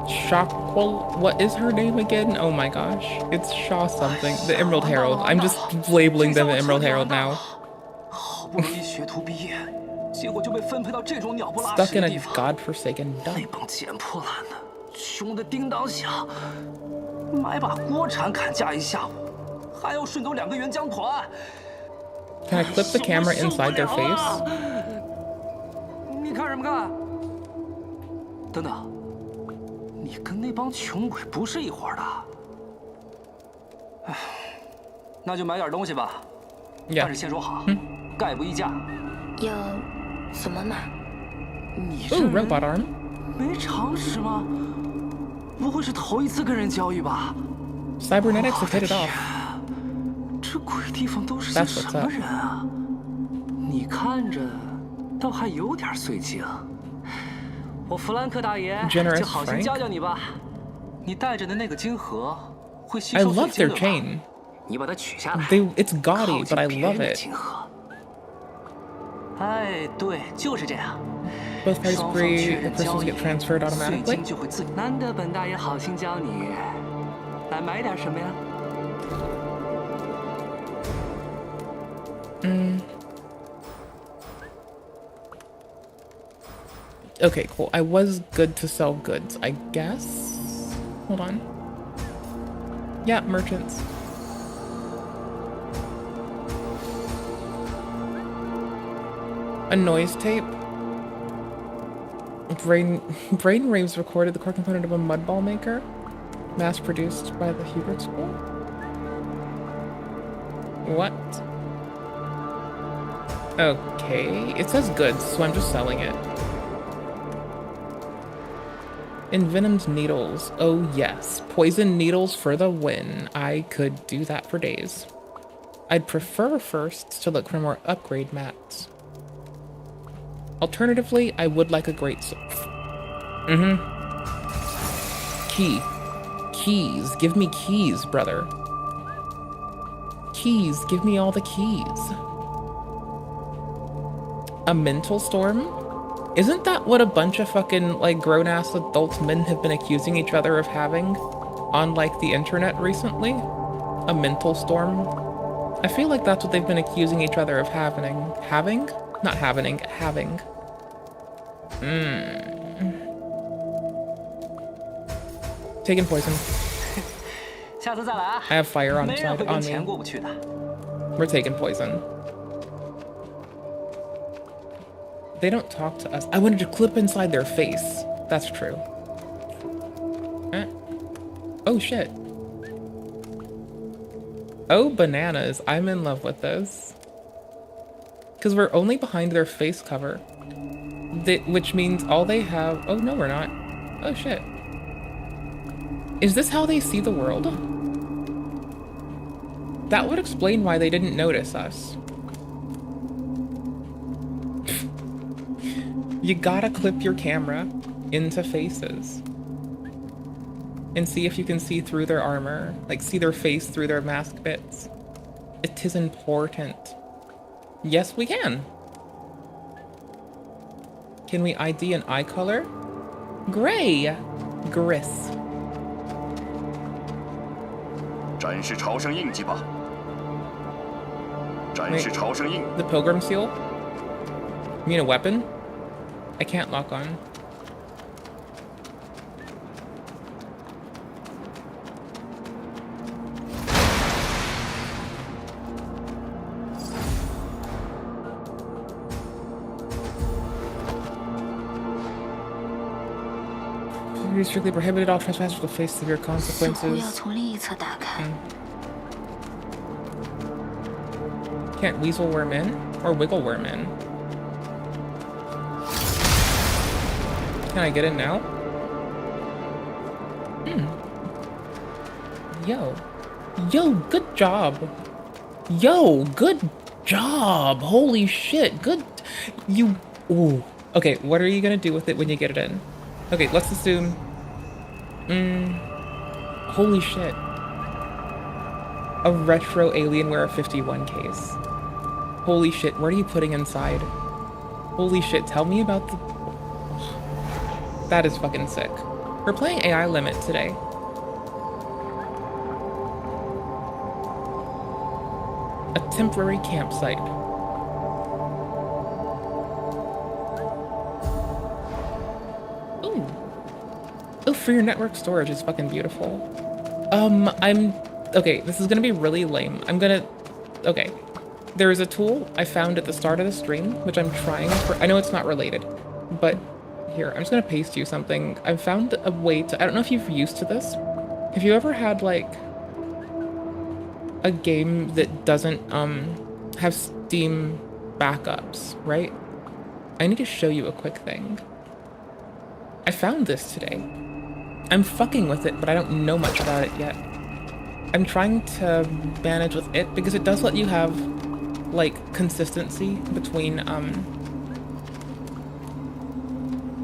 Shockwell, what is her name again? Oh my gosh. It's Shaw something. The Emerald Herald. I'm just labeling them the Emerald Herald now. Stuck in a godforsaken dump. Can I clip the camera inside their face? 你看什么看？等等，你跟那帮穷鬼不是一伙的。唉，那就买点东西吧。但是先说好，概不议价。要怎么买？你这 robot arm 没常识吗？不会是头一次跟人交易吧？ Cybernetics have hit it off. 这鬼地方都是些什么人啊？你看着倒还有点碎精。我弗兰克大爷就好心教教你吧。你带着的那个金盒会吸收碎精的吧？你把它取下来。It's gaudy, but I love it. 哎，对，就是这样。Both parties agree the crystals get transferred automatically. 碎精就会自。难得本大爷好心教你，来买点什么呀？ Okay, cool. I was good to sell goods, I guess. Hold on. Yeah, merchants. A noise tape. Brainwaves recorded the core component of a mud ball maker, mass produced by the Hubert School. What? Okay, it says goods, so I'm just selling it. Envenomed needles. Oh yes, poison needles for the win. I could do that for days. I'd prefer first to look for more upgrade mats. Alternatively, I would like a great Key. Keys. Give me keys, brother. Keys. Give me all the keys. A mental storm? Isn't that what a bunch of fucking, like, grown-ass adult men have been accusing each other of having on, like, the internet recently? A mental storm? I feel like that's what they've been accusing each other of having. Having? Not having. Having. Taking poison. I have fire on me. We're taking poison. They don't talk to us. I wanted to clip inside their face. That's true. Oh shit. Oh bananas. I'm in love with this. Because we're only behind their face cover. Which means all they have... Oh no, we're not. Oh shit. Is this how they see the world? That would explain why they didn't notice us. You gotta clip your camera into faces and see if you can see through their armor, like see their face through their mask bits. It is important. Yes, we can. Can we ID an eye color? Gray. Gris. 展示朝圣印记吧。展示朝圣印。 The pilgrim seal? You mean a weapon? I can't lock on. It is strictly prohibited. All trespassers will face severe consequences. Can't weasel worm in or wiggle worm in. Can I get in now? Yo, good job. Yo, good job. Holy shit, good. Ooh. Okay, what are you gonna do with it when you get it in? Okay, let's assume. Holy shit. A retro Alienware 51 case. Holy shit, what are you putting inside? Holy shit, tell me about the... That is fucking sick. We're playing AI Limit today. A temporary campsite. Ooh. Oh, for your network storage is fucking beautiful. Okay, this is gonna be really lame. Okay. There is a tool I found at the start of the stream, which I'm trying for. I know it's not related, but here, I'm just gonna paste you something. I found a way to, I don't know if you've used to this. Have you ever had like a game that doesn't have Steam backups, right? I need to show you a quick thing. I found this today. I'm fucking with it, but I don't know much about it yet. I'm trying to manage with it because it does let you have like consistency between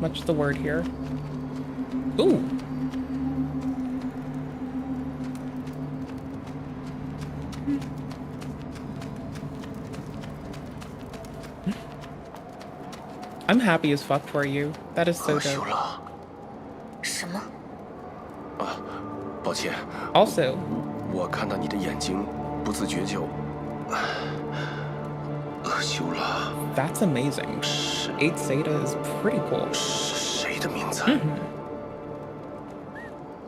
what's the word here? Ooh. I'm happy as fuck for you. That is so dope. 什么？ 抱歉。 Also, 我看到你的眼睛，不自觉就恶羞了。 That's amazing. 8 Zeta is pretty cool. 谁的名字？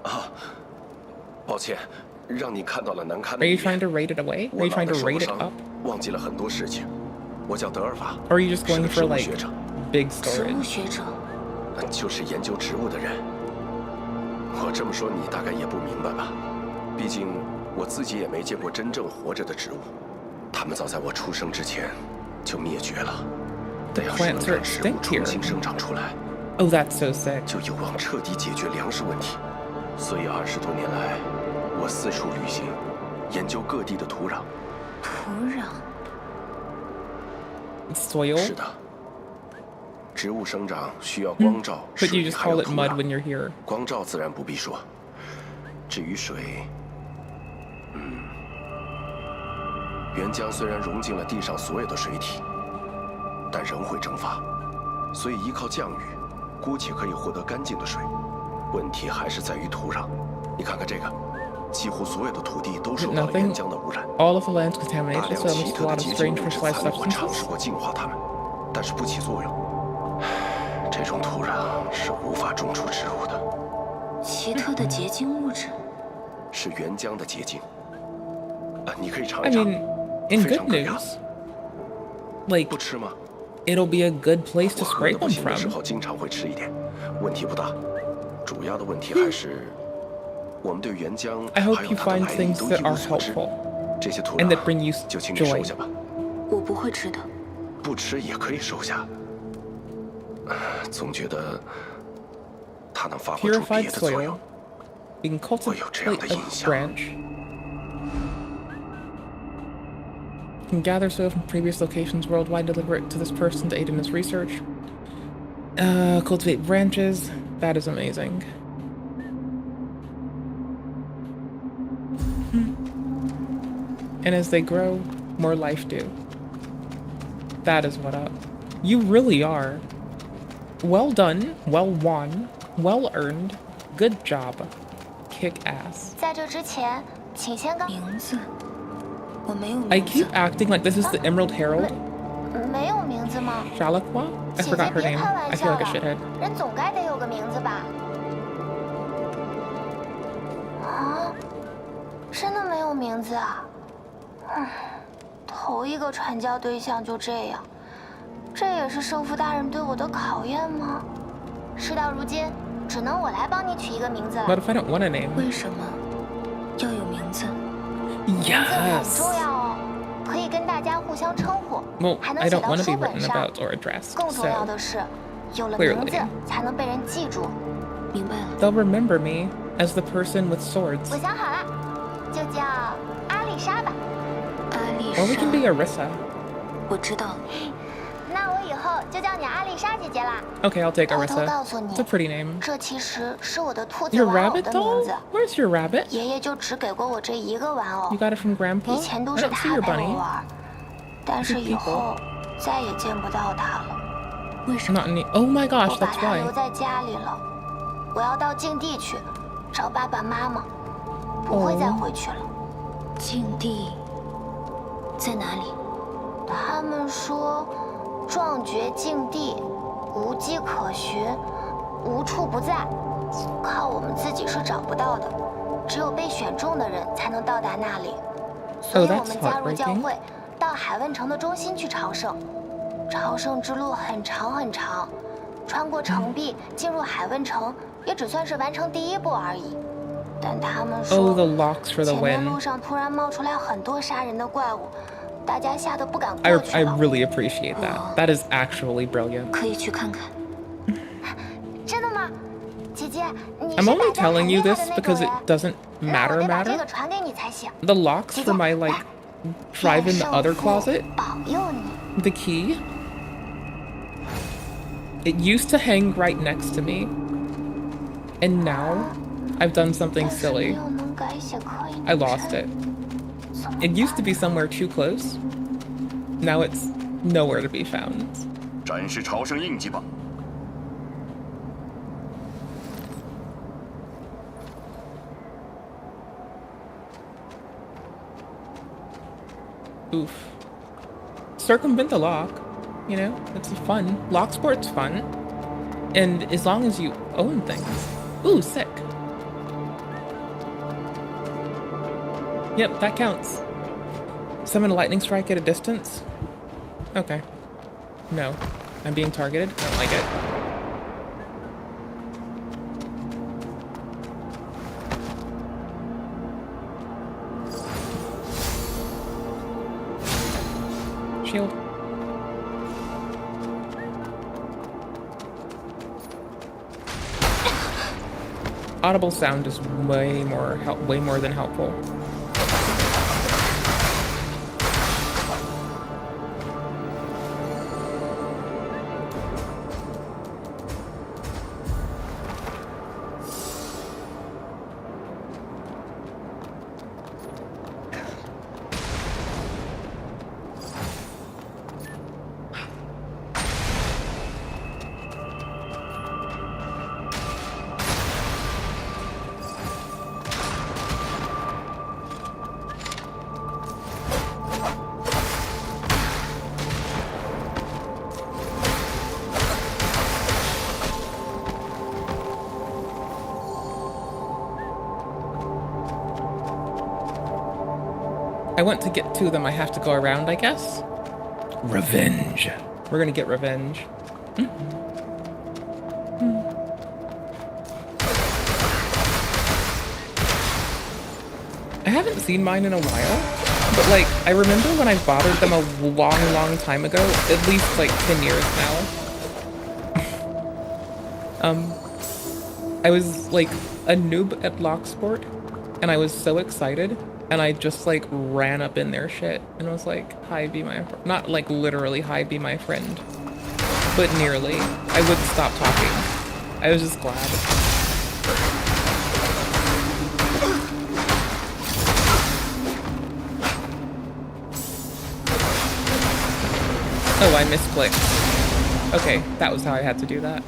啊，抱歉，让你看到了难看的 Are 一 you 面。 trying to rate it away? Are you trying to rate it up? 忘记了很多事情。我叫德尔法。 Or are you just going 是 for 个植物 like 学者。 big 植物 storage? 学者。就是研究植物的人。我这么说你大概也不明白吧？毕竟我自己也没见过真正活着的植物，它们早在我出生之前就灭绝了。但要是能让植物重新生长出来， Oh, that's so sick. 就有望彻底解决粮食问题。所以20多年来，我四处旅行，研究各地的土壤。土壤。 Soil? 是的。 植物生长需要光照， But you just 还有 call it 土 mud 壤。 when you're here. 光照自然不必说，至于水，沅江虽然融进了地上所有的水体，但仍会蒸发，所以依靠降雨，姑且可以获得干净的水。问题还是在于土壤。你看看这个，几乎所有的土地都受到了沅江的污染。 All of the land's contaminated, 大量 so it 奇 must 特 a 的 lot of 结晶 strange 物质 crystallized 残留，我尝 substances. 试过净化它们，但是不起作用。这种土壤是无法种出植物的。奇特的结晶物质。是沅江的结晶。你可以尝 I 一尝。 mean, in 非常 good 可牙。 news, like, 不吃吗？ it'll be a good place to 我喝 scrape 的不 them 行的时 from. 候经常会吃一点，问题不大。主要的问题还是我们对沅江 I 还 hope 有 you 它的 find 来历 things 都 that 一 are 无所知。 helpful 这些土 and 壤 that bring you 就请你收 joy. 下吧。我不会吃的。不吃也可以收下。总觉得它能发挥出 Purified 别的作 soil. 用。 You can 我有这样的 cultivate 印 a 象。 branch. You can gather soil from previous locations worldwide, deliver it to this person to aid in his research. Cultivate branches. That is amazing. And as they grow, more life do. That is what up. You really are. Well done, well won, well earned, good job. Kick ass. 在这之前，请先告名字。我没有名字。 I keep acting like this is the Emerald Herald. 没有名字吗？ Shalakwa? I 姐 forgot 姐 her 别 name. 开玩 I feel 笑 like a 了 shithead. 人总该得有个名字吧？啊，真的没有名字啊？头一个传教对象就这样，这也是圣父大人对我的考验吗？事到如今，只能我来帮你取一个名字了。 What if I don't want a name? 为什么要有名字？名字很 Yes. 重要哦，可以跟大家互相称呼， Well, 还能 I 写 don't 到 want to 书 be 本 written 上。 about or addressed. 更重要 So 的是，有了名字 Clearly. 才能被人记住。明白了。 They'll remember me as the person with swords. 我想好了，就叫阿丽莎吧。阿丽 Or we can be 莎， Arissa. 我知道了。那我以后就叫你阿丽莎姐姐啦。 Okay, I'll take 偷偷 Arissa. 告诉你 It's a pretty name. 这其实是我的兔子 Your 玩偶 rabbit 的名 doll? 字。 Where's your rabbit? 爷爷就只给过我这一个玩偶 You，got it from Grandpa? 以前都 I 是 don't see 他 your 陪我 bunny. 玩，但是以后再也见不到他了。为什么？ Not any. Oh my 我 gosh, 把 that's 他留 why. 在家里了。我要到境地去找爸爸妈妈，不会再回去了。境地在哪里？他们说，壮绝境地，无迹可寻，无处不在，靠我们自己是找不到的，只有被选中的人才能到达那里。所以我们加入教会，到海问城的中心去朝圣。朝圣之路很长很长，穿过城壁进入海问城，也只算是完成第一步而已。但他们 Oh, 说， the locks for the 前面 win. 路上突然冒出来很多杀人的怪物，大家吓得不敢 I 过去 I 了。 really appreciate that. That is actually brilliant. 可以去看看。真的吗？姐姐，你 I'm 是 only 摆在很 telling 厉 you 害 this 的那 because 种 it 人， doesn't 让我 matter 得把这 matter. 个传给你才行。 The locks for my like drive in the other closet. 保佑你。 The key. It used to hang right next to me. And now I've done something silly. I lost it. It used to be somewhere too close. Now it's nowhere to be found. 展示朝圣印记吧。 Oof. Circumvent the lock. You know, it's fun. Lock sport's fun. And as long as you own things. Ooh, sick. Yep, that counts. Summon a lightning strike at a distance? Okay. No. I'm being targeted? I don't like it. Shield. Audible sound is way more than helpful. I want to get to them, I have to go around, I guess? Revenge. We're gonna get revenge. I haven't seen mine in a while, but like, I remember when I bothered them a long time ago, at least like 10 years now. I was like a noob at Locksport, and I was so excited. And I just like ran up in their shit and was like, hi, be my friend. Not like literally, hi, be my friend. But nearly. I wouldn't stop talking. I was just glad. Oh, I misclicked. Okay, that was how I had to do that.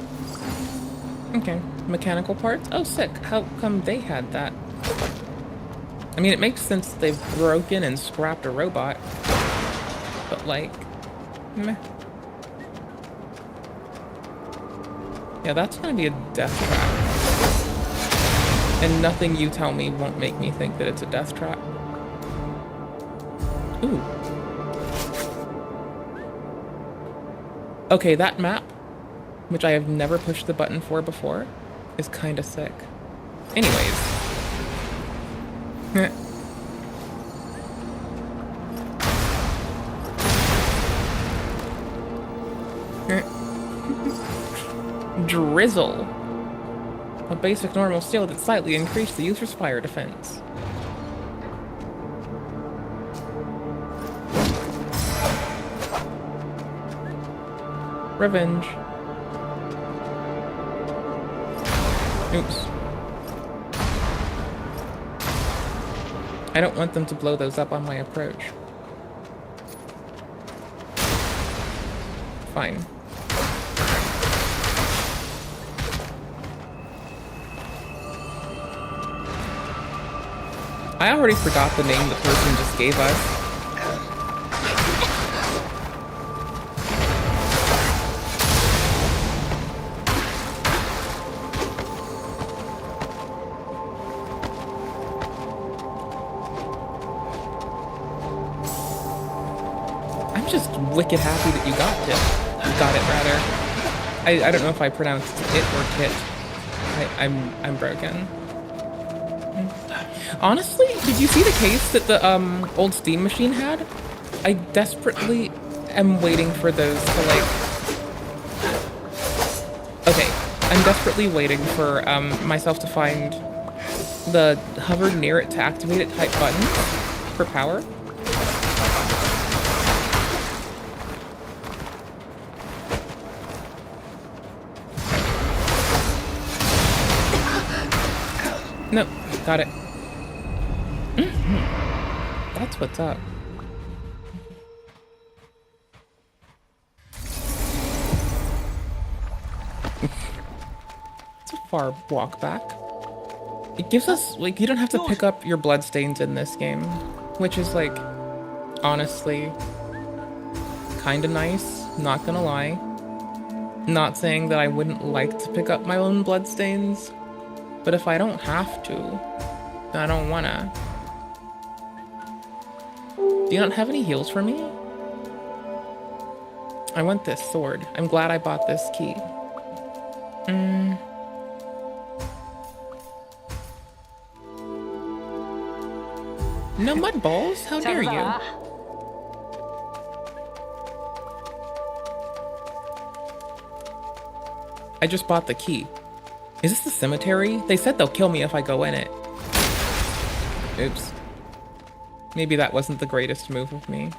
Okay, mechanical parts? Oh, sick. How come they had that? I mean, it makes sense they've broken and scrapped a robot. But like, meh. Yeah, that's gonna be a death trap. And nothing you tell me won't make me think that it's a death trap. Ooh. Okay, that map, which I have never pushed the button for before, is kinda sick. Anyways. Drizzle. A basic normal skill that slightly increased the user's fire defense. Revenge. Oops. I don't want them to blow those up on my approach. Fine. I already forgot the name the person just gave us. I'm just wicked happy that you got it. You got it, rather. I don't know if I pronounced it or kit. I'm broken. Honestly, did you see the case that the old Steam machine had? I desperately am waiting for those to like... Okay, I'm desperately waiting for myself to find the hover near it to activate it type button for power. Nope, got it. That's what's up. It's a far walk back. It gives us, like, you don't have to pick up your bloodstains in this game, which is, like, honestly, kinda nice, not gonna lie. Not saying that I wouldn't like to pick up my own bloodstains, but if I don't have to, then I don't wanna. Do you not have any heals for me? I want this sword. I'm glad I bought this key. No mud balls? How dare you? I just bought the key. Is this the cemetery? They said they'll kill me if I go in it. Oops. Maybe that wasn't the greatest move of me.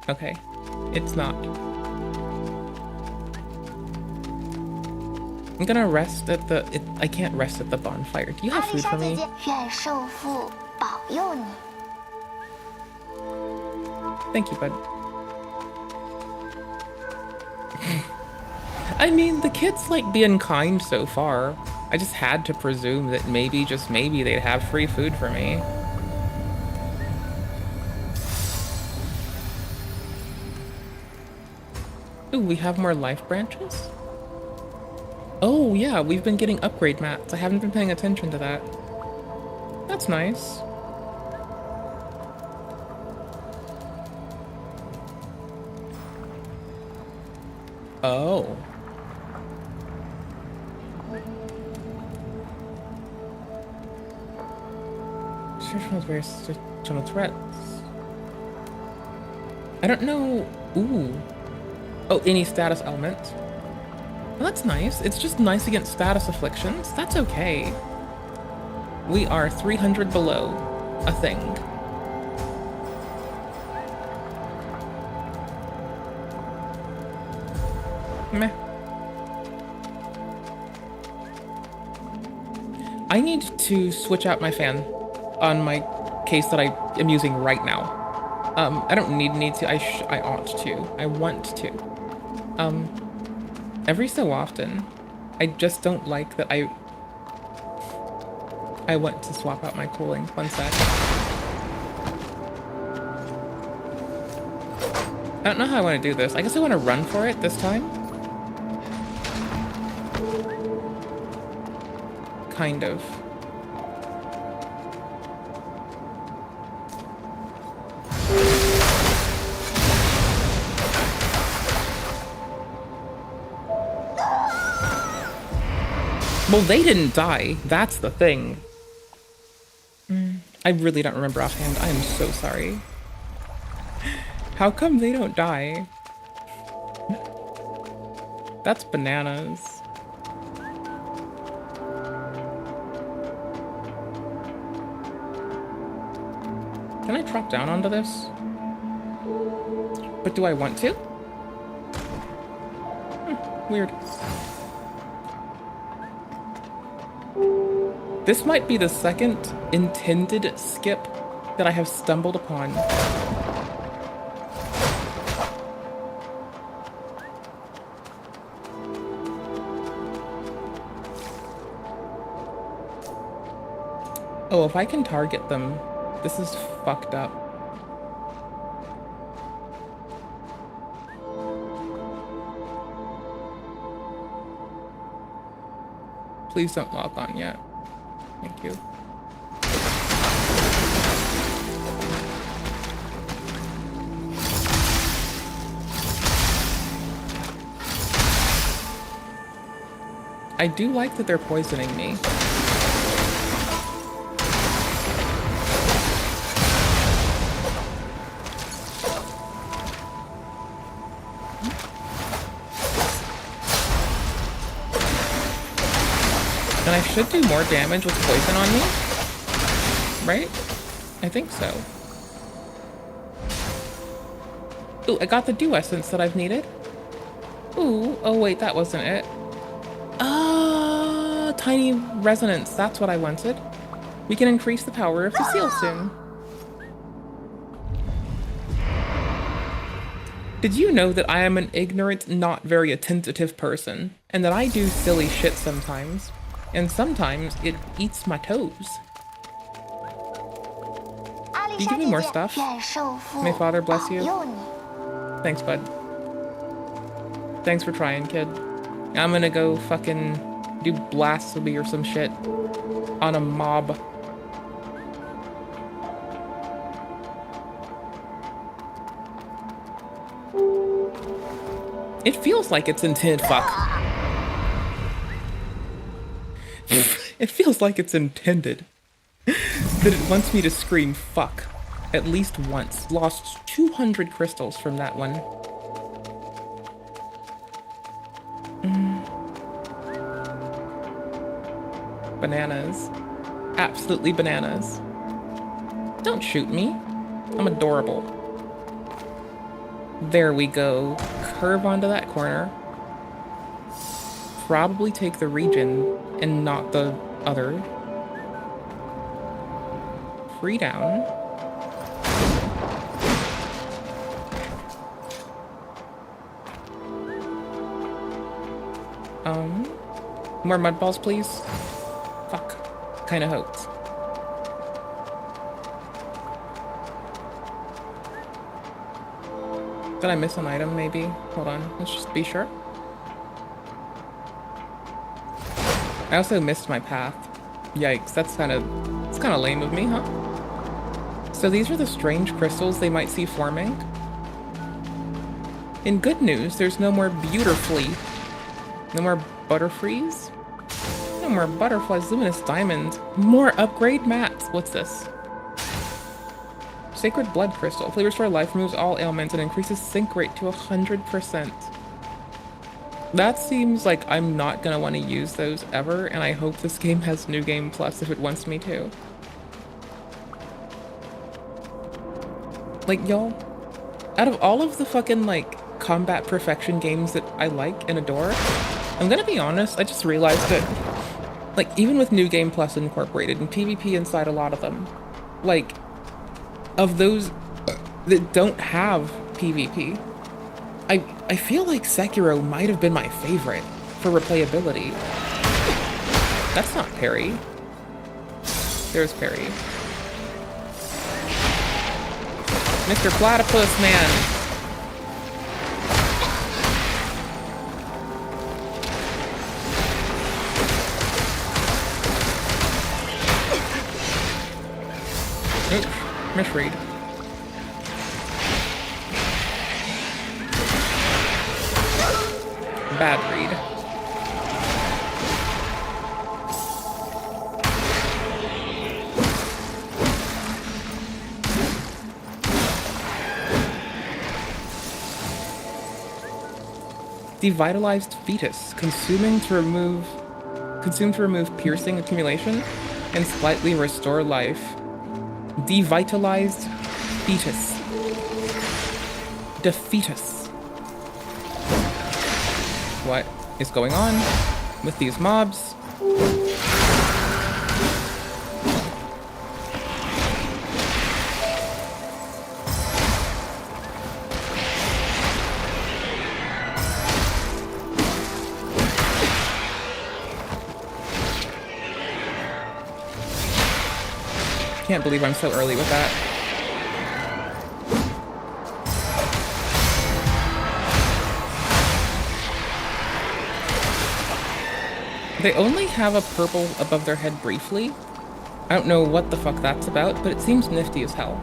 Okay. It's not. I'm gonna rest at the... I can't rest at the bonfire. Do you have food for me? Thank you, bud. I mean, the kids like being kind so far. I just had to presume that maybe, just maybe, they'd have free food for me. Ooh, we have more life branches? Oh yeah, we've been getting upgrade mats. I haven't been paying attention to that. That's nice. Oh. Search for various situational threats. I don't know. Ooh. Oh, any status element. Well, that's nice. It's just nice against status afflictions. That's okay. We are 300 below a thing. Meh. I need to switch out my fan on my case that I am using right now. I don't need to. I ought to. I want to. Every so often, I just don't like that I want to swap out my cooling. One sec. I don't know how I want to do this. I guess I want to run for it this time. Kind of. Well, they didn't die. That's the thing. I really don't remember offhand. I am so sorry. How come they don't die? That's bananas. Can I drop down onto this? But do I want to? Weird. This might be the second intended skip that I have stumbled upon. Oh, if I can target them, this is fucked up. Please don't lock on yet. Thank you. I do like that they're poisoning me. And I should do more damage with poison on me, right? I think so. Ooh, I got the dew essence that I've needed. Ooh, oh wait, that wasn't it. Tiny resonance, that's what I wanted. We can increase the power of the seal soon. Did you know that I am an ignorant, not very attentive person, and that I do silly shit sometimes? And sometimes it eats my toes. Can you give me more stuff? May Father bless you. Thanks, bud. Thanks for trying, kid. I'm gonna go fucking do blasphemy or some shit on a mob. It feels like it's intended. Fuck. It feels like it's intended that it wants me to scream fuck at least once. Lost 200 crystals from that one. Bananas. Absolutely bananas. Don't shoot me. I'm adorable. There we go. Curve onto that corner. Probably take the region and not the other. Free down. More mud balls, please. Fuck. Kinda hoped. Did I miss an item, maybe? Hold on, let's just be sure. I also missed my path. Yikes, it's kind of lame of me, huh? So these are the strange crystals they might see forming. In good news, there's no more beautifully. No more butterfrees. No more butterflies, luminous diamond. More upgrade mats. What's this? Sacred blood crystal. Fully restore life, removes all ailments, and increases sync rate to 100%. That seems like I'm not gonna want to use those ever, and I hope this game has New Game Plus if it wants me to. Like, y'all, out of all of the fucking, like, combat perfection games that I like and adore, I'm gonna be honest, I just realized that, like, even with New Game Plus incorporated and PvP inside a lot of them, like, of those that don't have PvP, I feel like Sekiro might have been my favorite for replayability. That's not parry. There's parry. Mr. Platypus Man. Oops, misread. Bad read. Devitalized fetus. Consume to remove piercing accumulation and slightly restore life. Devitalized fetus. Defetus. What is going on with these mobs? Can't believe I'm so early with that. They only have a purple above their head briefly. I don't know what the fuck that's about, but it seems nifty as hell.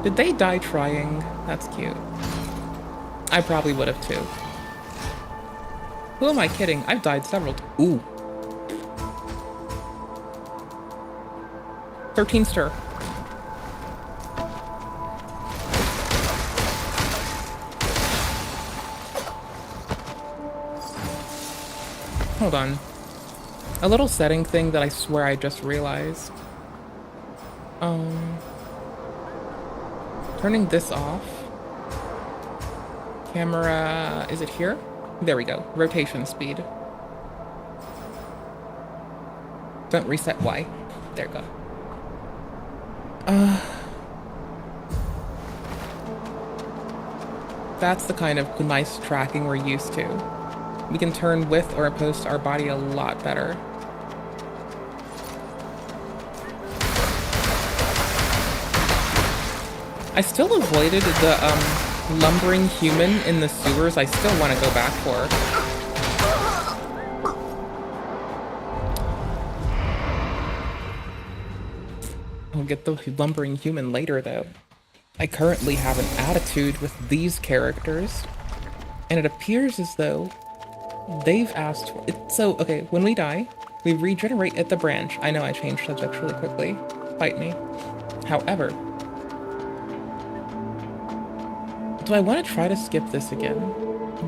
Did they die trying? That's cute. I probably would have too. Who am I kidding? I've died several times. Ooh. 13 stir. Hold on. A little setting thing that I swear I just realized. Turning this off. Camera, is it here? There we go. Rotation speed. Don't reset Y. There we go. That's the kind of nice tracking we're used to. We can turn with or opposed to our body a lot better. I still avoided the lumbering human in the sewers. I still want to go back for. I'll get the lumbering human later though. I currently have an attitude with these characters, and it appears as though they've asked for it. So, okay, when we die, we regenerate at the branch. I know I changed subjects really quickly. Fight me. However, do I want to try to skip this again?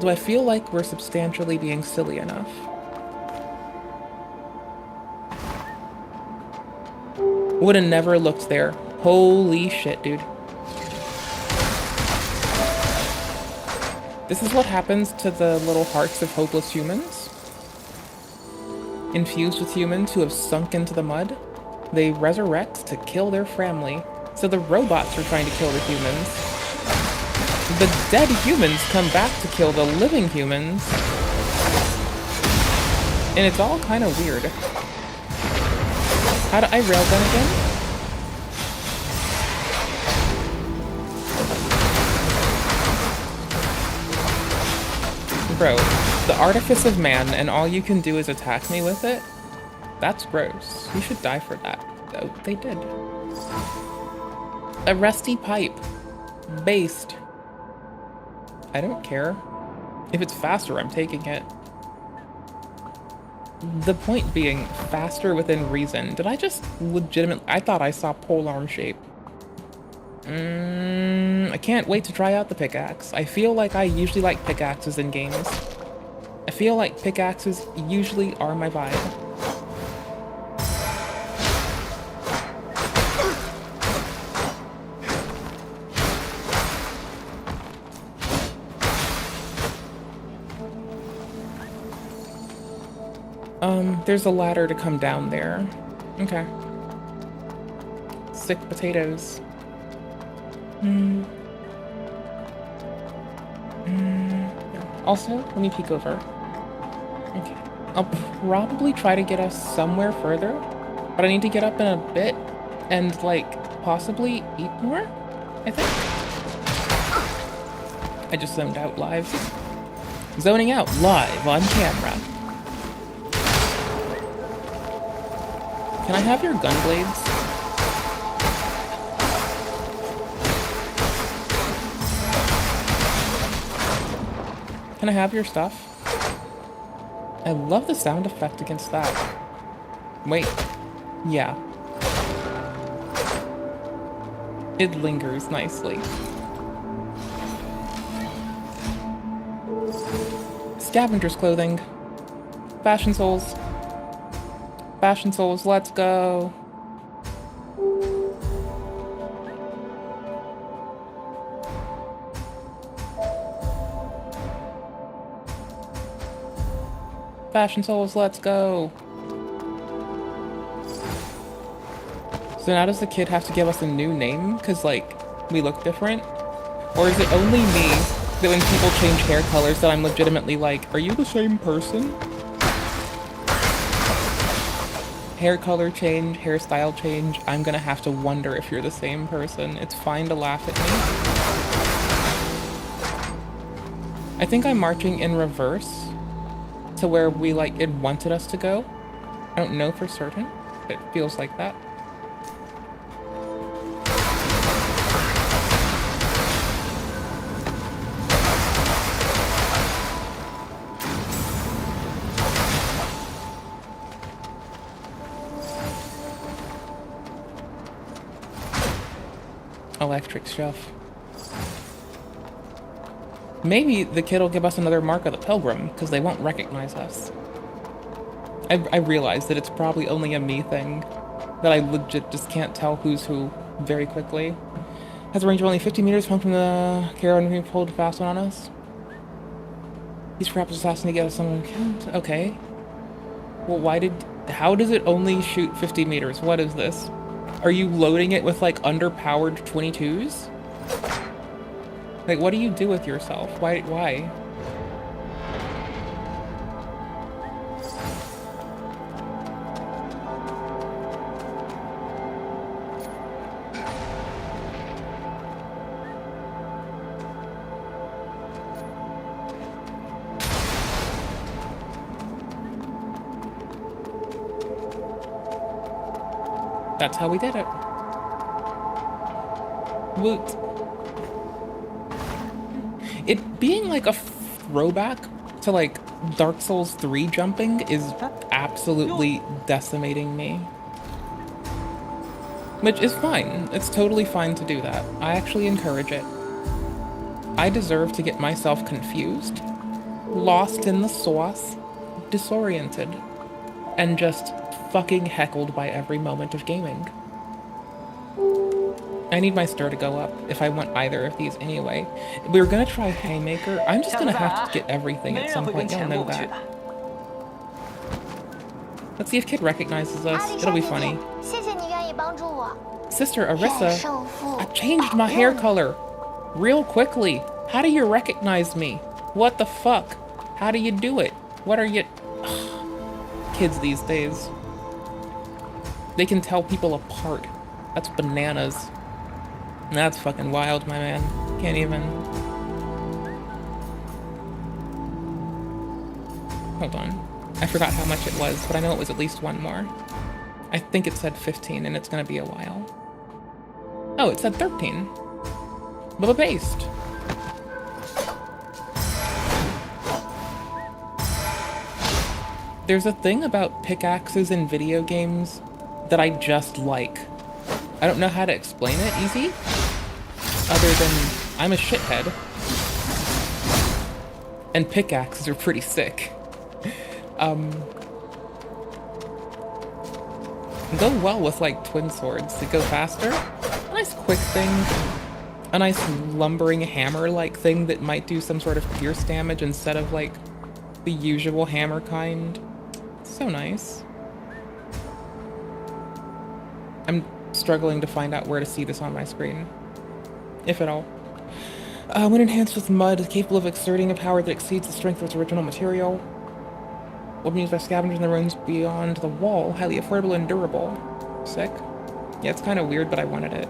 Do I feel like we're substantially being silly enough? Would have never looked there. Holy shit, dude. This is what happens to the little hearts of hopeless humans. Infused with humans who have sunk into the mud, they resurrect to kill their family. So the robots are trying to kill the humans. The dead humans come back to kill the living humans. And it's all kind of weird. How do I railgun again? Bro, the artifice of man and all you can do is attack me with it? That's gross. You should die for that. Oh, they did. A rusty pipe. Based. I don't care. If it's faster, I'm taking it. The point being, faster within reason. Did I just legitimately... I thought I saw polearm shape. I can't wait to try out the pickaxe. I feel like I usually like pickaxes in games. I feel like pickaxes usually are my vibe. There's a ladder to come down there. Okay. Sick potatoes. Also, let me peek over. Okay. I'll probably try to get us somewhere further, but I need to get up in a bit and, like, possibly eat more, I think. I just zoned out live. Zoning out live on camera. Can I have your gun blades? Can I have your stuff? I love the sound effect against that. Wait. Yeah. It lingers nicely. Scavenger's clothing. Fashion souls. Fashion souls, let's go. Fashion souls, let's go. So now does the kid have to give us a new name? Because, like, we look different? Or is it only me that when people change hair colors that I'm legitimately like, are you the same person? Hair color change, hairstyle change, I'm gonna have to wonder if you're the same person. It's fine to laugh at me. I think I'm marching in reverse to where we, like, it wanted us to go. I don't know for certain, but it feels like that. Electric stuff. Maybe the kid will give us another mark of the pilgrim, because they won't recognize us. I realize that it's probably only a me thing, that I legit just can't tell who's who very quickly. Has a range of only 50 meters from the caravan being pulled fast on us. He's perhaps assassinating to get us someone killed. Okay. Well, how does it only shoot 50 meters? What is this? Are you loading it with, like, underpowered 22s? Like, what do you do with yourself? Why? That's how we did it. Woot. It being like a throwback to like Dark Souls 3 jumping is absolutely decimating me. Which is fine. It's totally fine to do that. I actually encourage it. I deserve to get myself confused, lost in the sauce, disoriented, and just fucking heckled by every moment of gaming. I need my stir to go up if I want either of these anyway. We were gonna try Haymaker. I'm just gonna have to get everything at some point, you'll know that. Let's see if Kid recognizes us. It'll be funny. Sister Arissa, I changed my hair color real quickly. How do you recognize me? What the fuck? How do you do it? What are you... Kids these days. They can tell people apart. That's bananas. That's fucking wild, my man. Can't even. Hold on. I forgot how much it was, but I know it was at least one more. I think it said 15, and it's gonna be a while. Oh, it said 13. Bubba based. There's a thing about pickaxes in video games that I just like. I don't know how to explain it easy, other than I'm a shithead. And pickaxes are pretty sick. Go well with like twin swords to go faster. A nice quick thing. A nice lumbering hammer-like thing that might do some sort of pierce damage instead of like the usual hammer kind. So nice. I'm struggling to find out where to see this on my screen, if at all. When enhanced with mud, capable of exerting a power that exceeds the strength of its original material. Weapon used by scavengers in the ruins beyond the wall, highly affordable and durable. Sick. Yeah, it's kind of weird, but I wanted it.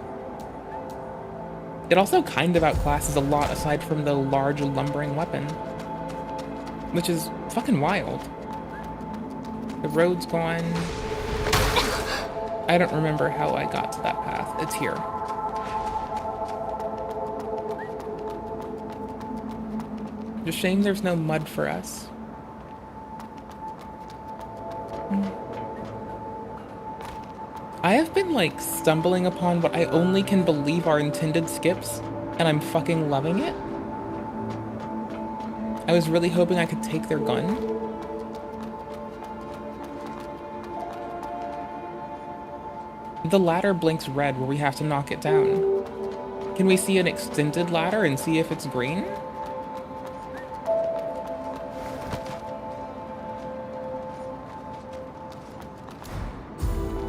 It also kind of outclasses a lot aside from the large lumbering weapon, which is fucking wild. The road's gone. I don't remember how I got to that path. It's here. It's a shame there's no mud for us. I have been, like, stumbling upon what I only can believe are intended skips, and I'm fucking loving it. I was really hoping I could take their gun. The ladder blinks red where we have to knock it down. Can we see an extended ladder and see if it's green?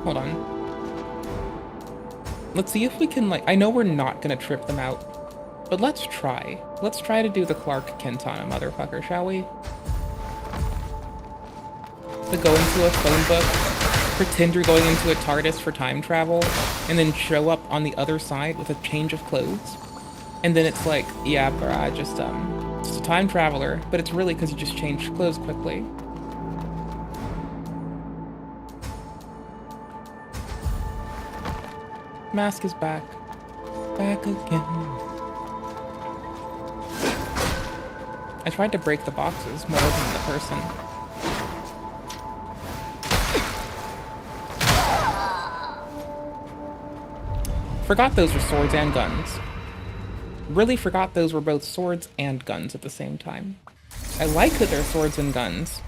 Hold on. Let's see if we can, like, I know we're not gonna trip them out, but let's try. Let's try to do the Clark Quintana motherfucker, shall we? To go into a phone book, pretend you're going into a TARDIS for time travel, and then show up on the other side with a change of clothes. And then it's like, yeah, bruh, I just a time traveler, but it's really because you just changed clothes quickly. Mask is back. Back again. I tried to break the boxes more than the person. Forgot those were swords and guns. Really forgot those were both swords and guns at the same time. I like that they're swords and guns,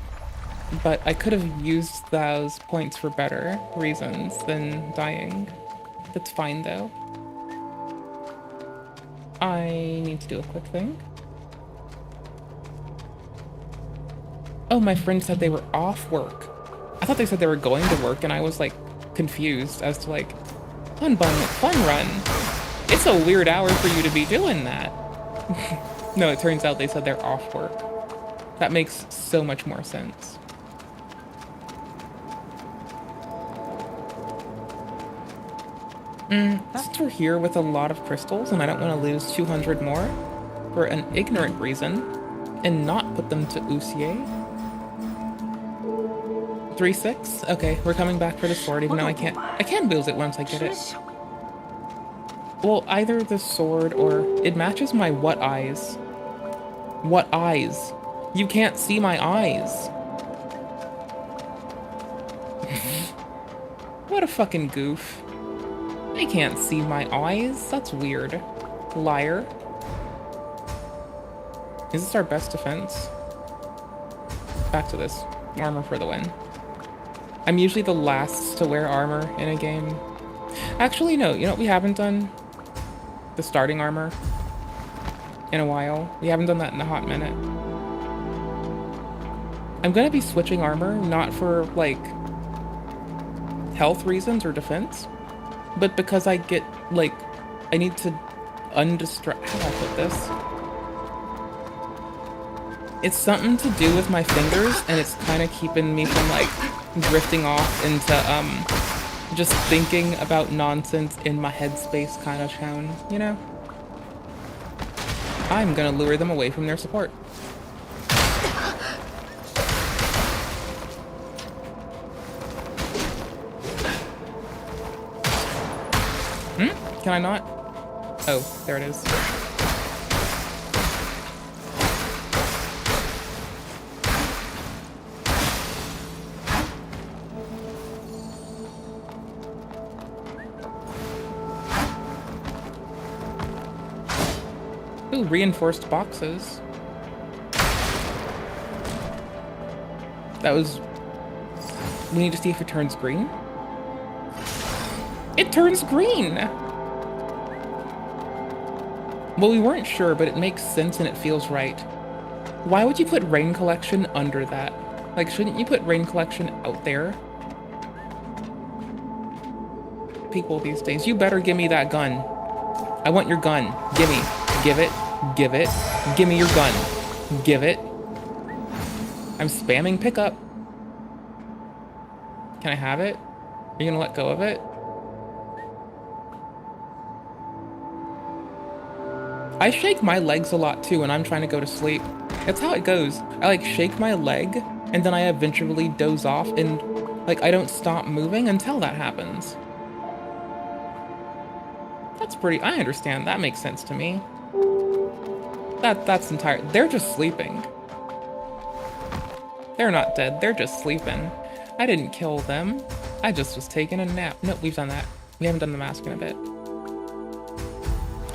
but I could have used those points for better reasons than dying. That's fine though. I need to do a quick thing. Oh, my friend said they were off work. I thought they said they were going to work, and I was like confused as to like, fun run. It's a weird hour for you to be doing that. No, it turns out they said they're off work. That makes so much more sense. Since we're here with a lot of crystals and I don't want to lose 200 more for an ignorant reason and not put them to Usier. 3-6? Okay, we're coming back for the sword even though I can wield it once I get it. Well, either the sword or it matches my what eyes. What eyes? You can't see my eyes. What a fucking goof. I can't see my eyes. That's weird. Liar. Is this our best defense? Back to this. Armor for the win. I'm usually the last to wear armor in a game. Actually, no. You know what we haven't done? The starting armor. In a while. We haven't done that in a hot minute. I'm gonna be switching armor, not for, like, health reasons or defense, but because I get, like, I need to undistract. How do I put this? It's something to do with my fingers, and it's kind of keeping me from, like, drifting off into, just thinking about nonsense in my headspace kind of tone, you know? I'm gonna lure them away from their support. Can I not? Oh, there it is. Ooh, reinforced boxes. That was... We need to see if it turns green. It turns green! Well, we weren't sure, but it makes sense and it feels right. Why would you put Rain Collection under that? Like, shouldn't you put Rain Collection out there? People these days, you better give me that gun. I want your gun. Gimme. Give it. Give it. Give me your gun. Give it. I'm spamming pickup. Can I have it? Are you gonna let go of it? I shake my legs a lot too when I'm trying to go to sleep. That's how it goes. I like shake my leg and then I eventually doze off and like I don't stop moving until that happens. That's pretty, I understand. That makes sense to me. That's entire, they're just sleeping. They're not dead, they're just sleeping. I didn't kill them. I just was taking a nap. Nope, we've done that. We haven't done the mask in a bit.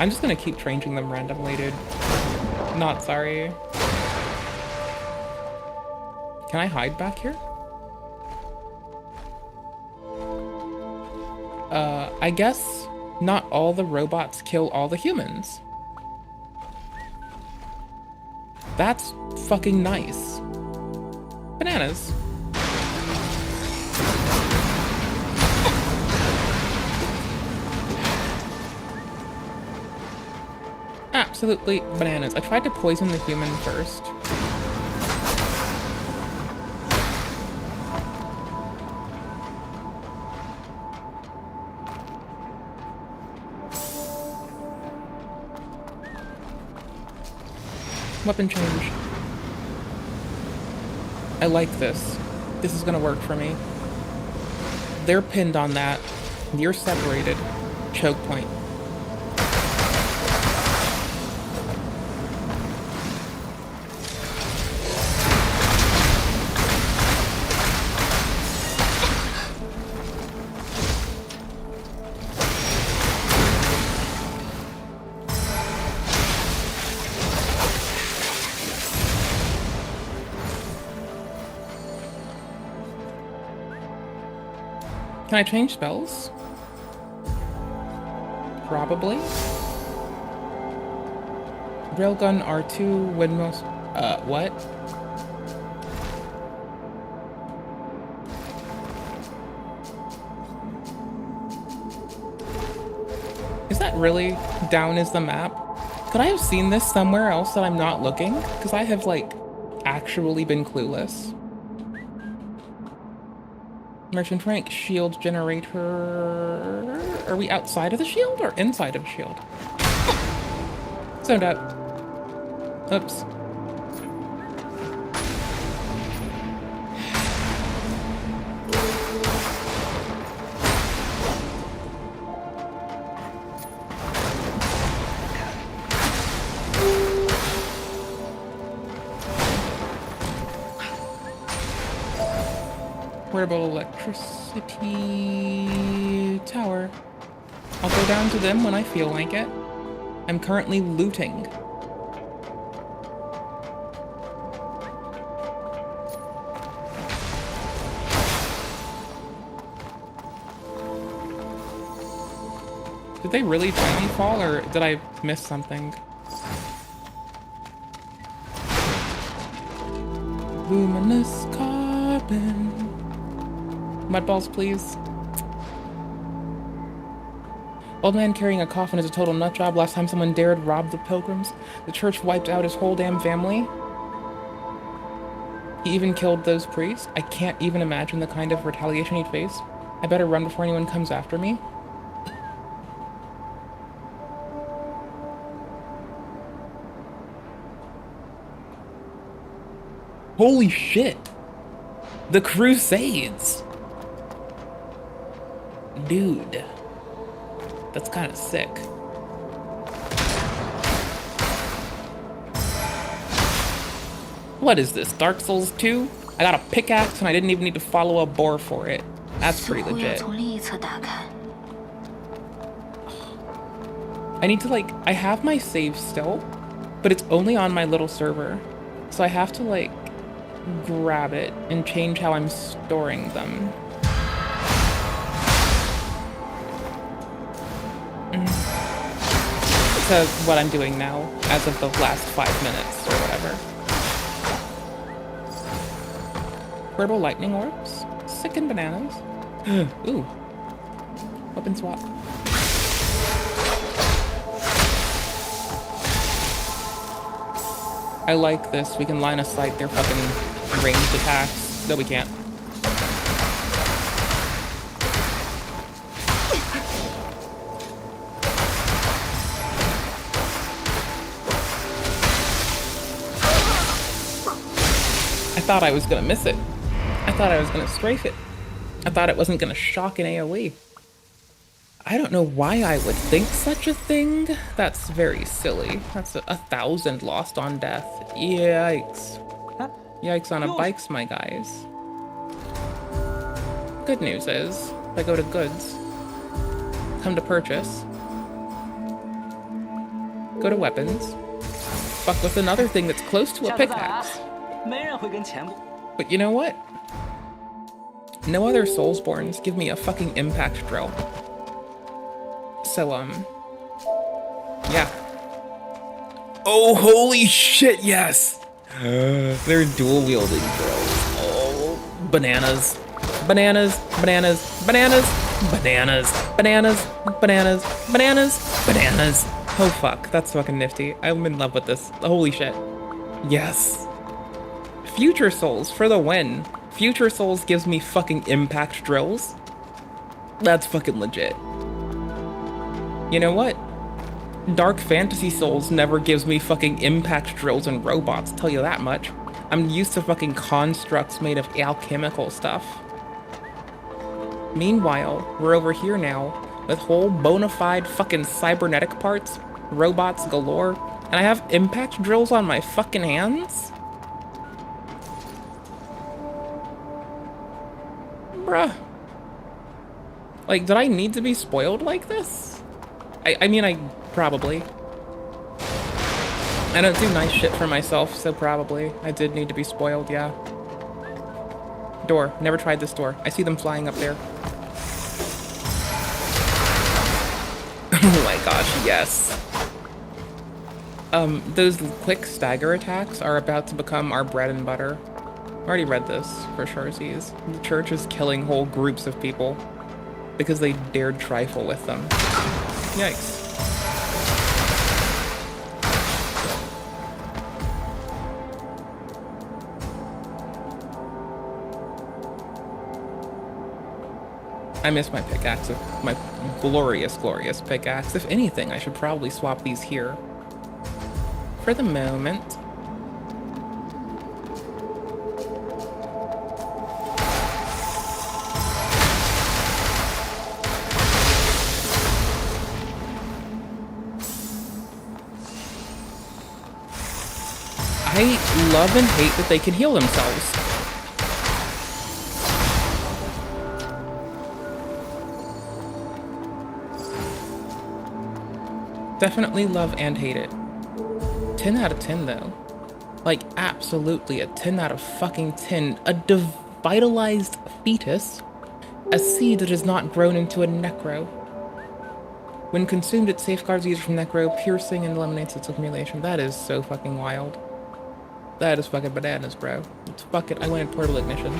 I'm just gonna keep changing them randomly, dude. Not sorry. Can I hide back here? I guess not all the robots kill all the humans. That's fucking nice. Bananas. Absolutely bananas. I tried to poison the human first. Weapon change. I like this. This is gonna work for me. They're pinned on that. You're separated. Choke point. Can I change spells? Probably. Railgun R2, windmills. What? Is that really down as the map? Could I have seen this somewhere else that I'm not looking? Because I have, like, actually been clueless. Merchant Frank, shield generator. Are we outside of the shield or inside of the shield? Zoned out. Oops. Portable electricity tower. I'll go down to them when I feel like it. I'm currently looting. Did they really finally fall, or did I miss something? Luminous carbon. Mud balls, please. Old man carrying a coffin is a total nut job. Last time someone dared rob the pilgrims, the church wiped out his whole damn family. He even killed those priests. I can't even imagine the kind of retaliation he'd face. I better run before anyone comes after me. Holy shit! The Crusades! Dude. That's kind of sick. What is this, Dark Souls 2? I got a pickaxe and I didn't even need to follow a boar for it. That's pretty legit. I need to, like, I have my save still, but it's only on my little server. So I have to, like, grab it and change how I'm storing them. To what I'm doing now, as of the last 5 minutes or whatever. Portable lightning orbs? Sick and bananas. Ooh. Weapon swap. I like this. We can line of sight their fucking ranged attacks. No, we can't. I thought I was gonna miss it. I thought I was gonna strafe it. I thought it wasn't gonna shock an AoE. I don't know why I would think such a thing. That's very silly. That's 1,000 lost on death. Yikes. Yikes on a bikes, my guys. Good news is, if I go to goods, come to purchase, go to weapons, fuck with another thing that's close to a pickaxe. But you know what? No other Soulsborns give me a fucking impact drill. So, yeah. Oh, holy shit, yes! They're dual-wielding drills. Oh, bananas. Bananas, bananas, bananas, bananas, bananas, bananas, bananas, bananas. Oh fuck, that's fucking nifty. I'm in love with this. Holy shit. Yes. Future Souls for the win. Future Souls gives me fucking impact drills. That's fucking legit. You know what? Dark Fantasy Souls never gives me fucking impact drills and robots, tell you that much. I'm used to fucking constructs made of alchemical stuff. Meanwhile, we're over here now with whole bona fide fucking cybernetic parts, robots galore, and I have impact drills on my fucking hands? Bruh. Like, did I need to be spoiled like this? I mean, I probably. I don't do nice shit for myself, so probably. I did need to be spoiled, yeah. Door. Never tried this door. I see them flying up there. Oh my gosh, yes. Those quick stagger attacks are about to become our bread and butter. I already read this for Sharesies. The church is killing whole groups of people because they dared trifle with them. Yikes. I miss my pickaxe, my glorious, glorious pickaxe. If anything, I should probably swap these here. For the moment. I love and hate that they can heal themselves. Definitely love and hate it. 10 out of 10 though. Like absolutely a 10 out of fucking 10. A devitalized fetus. A seed that is not grown into a necro. When consumed, it safeguards the user from necro, piercing, and eliminates its accumulation. That is so fucking wild. That is fucking bananas, bro. It's fucking. I wanted portable ignition.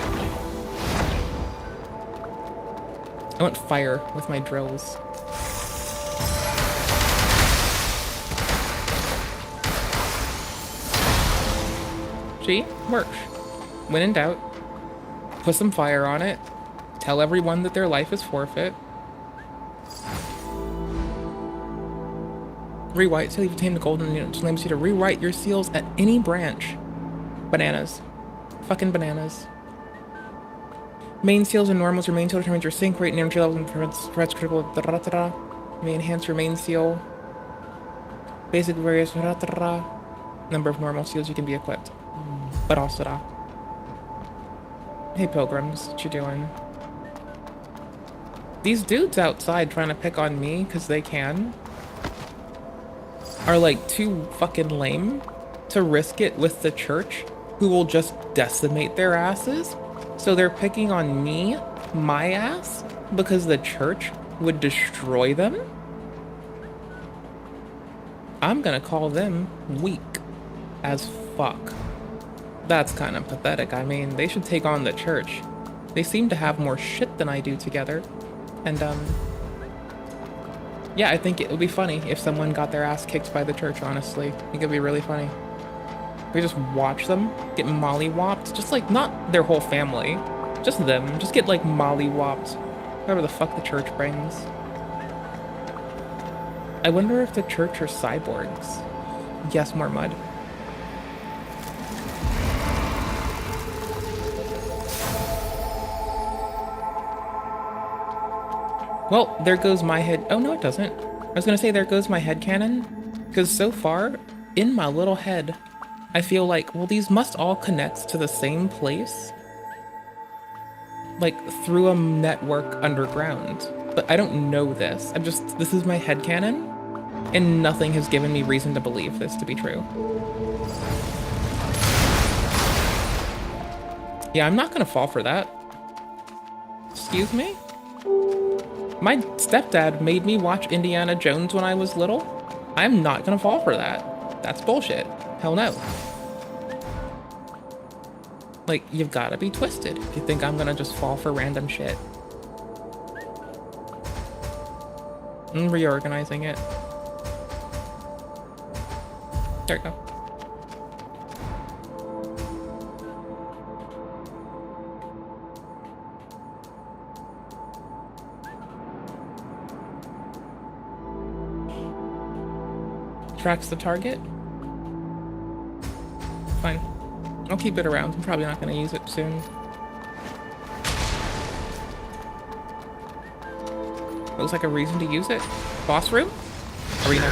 I want fire with my drills. See? Works. When in doubt, put some fire on it. Tell everyone that their life is forfeit. Rewrite till you've attained the golden unit, which enables you to rewrite your seals at any branch. Bananas. Fucking bananas. Main seals and normals. Your main seal determines your sync rate and energy levels and prevents critical. May enhance your main seal. Basic various. Number of normal seals you can be equipped. But also da. Hey pilgrims, what you doing? These dudes outside trying to pick on me because they can are like too fucking lame to risk it with the church, who will just decimate their asses. So they're picking on me, my ass, because the church would destroy them? I'm gonna call them weak as fuck. That's kind of pathetic. I mean, they should take on the church. They seem to have more shit than I do together. And, yeah, I think it would be funny if someone got their ass kicked by the church, honestly. I think it'd be really funny. We just watch them get mollywopped. Just, like, not their whole family. Just them. Just get, like, mollywopped. Whatever the fuck the church brings. I wonder if the church are cyborgs. Yes, more mud. Well, there goes my head. Oh, no, it doesn't. I was gonna say there goes my headcanon. Because so far, in my little head, I feel like, well, these must all connect to the same place. Like, through a network underground. But I don't know this. This is my headcanon. And nothing has given me reason to believe this to be true. Yeah, I'm not gonna fall for that. Excuse me? My stepdad made me watch Indiana Jones when I was little. I'm not gonna fall for that. That's bullshit. Hell no. Like, you've gotta be twisted if you think I'm gonna just fall for random shit. I'm reorganizing it. There you go. Tracks the target. Fine. I'll keep it around. I'm probably not going to use it soon. Looks like a reason to use it. Boss room? Arena.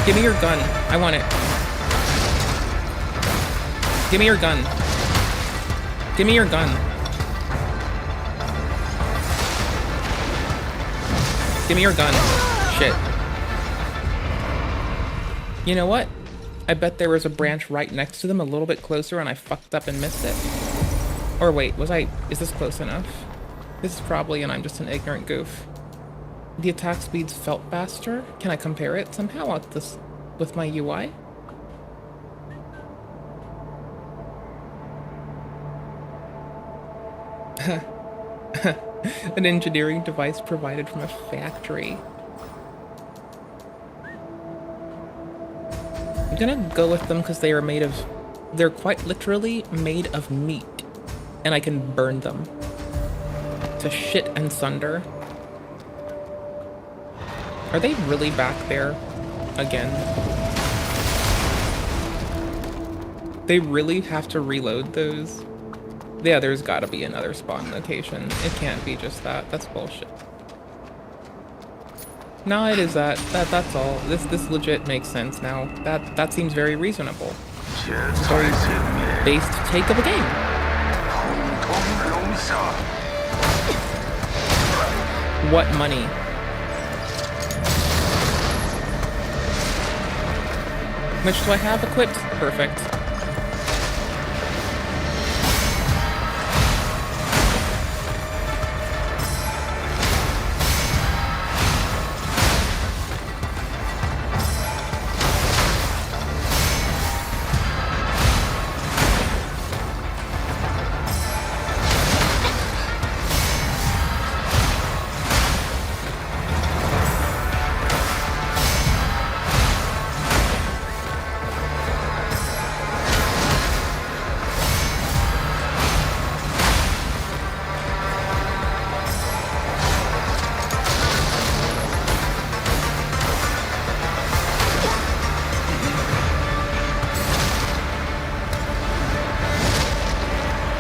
Give me your gun. I want it. Give me your gun. Give me your gun. Give me your gun. Shit. You know what? I bet there was a branch right next to them a little bit closer and I fucked up and missed it. Or wait, is this close enough? This is probably, and I'm just an ignorant goof. The attack speeds felt faster. Can I compare it somehow with my UI? An engineering device provided from a factory. I'm gonna go with them because they are they're quite literally made of meat. And I can burn them to shit and sunder. Are they really back there again? They really have to reload those. Yeah, there's gotta be another spawn location. It can't be just that. That's bullshit. No, it is that. That's all. This legit makes sense now. That seems very reasonable. It's a very based take of a game. What money? Which do I have equipped? Perfect.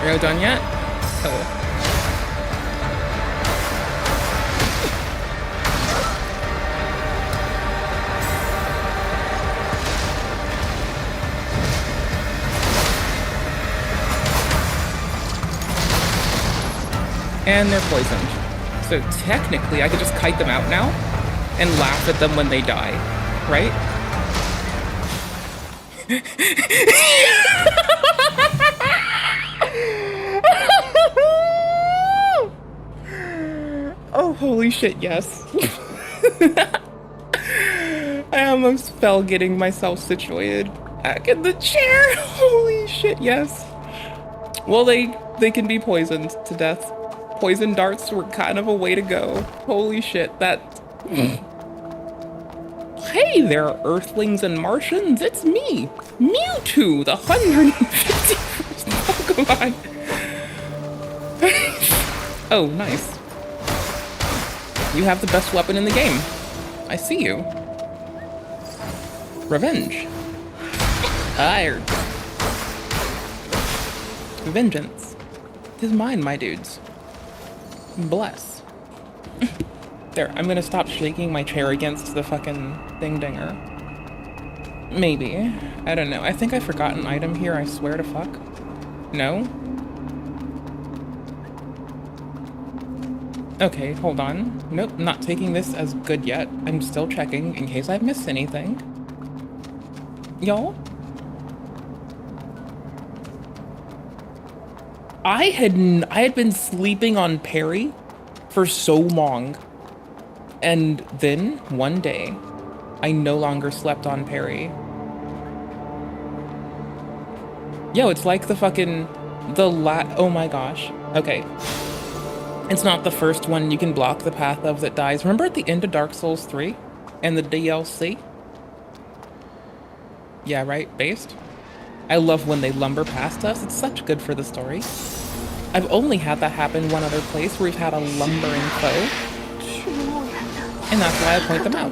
Are you done yet? Oh. And they're poisoned. So technically I could just kite them out now and laugh at them when they die, right? Oh, holy shit, yes. I almost fell getting myself situated back in the chair. Holy shit, yes. Well, they can be poisoned to death. Poison darts were kind of a way to go. Holy shit, that... Hey there, Earthlings and Martians, it's me, Mewtwo, the 151st Pokemon. Oh, nice. You have the best weapon in the game. I see you. Revenge. Tired. Vengeance. 'Tis mine, my dudes. Bless. There, I'm gonna stop shaking my chair against the fucking ding-dinger. Maybe. I don't know. I think I forgot an item here, I swear to fuck. No? Okay, hold on. Nope, not taking this as good yet. I'm still checking in case I've missed anything. Y'all? I had been sleeping on parry for so long. And then, one day, I no longer slept on parry. Yo, it's like the fucking... oh my gosh. Okay. It's not the first one you can block the path of that dies. Remember at the end of Dark Souls 3? And the DLC? Yeah, right? Based? I love when they lumber past us. It's such good for the story. I've only had that happen one other place where we've had a lumbering foe. And that's why I point them out.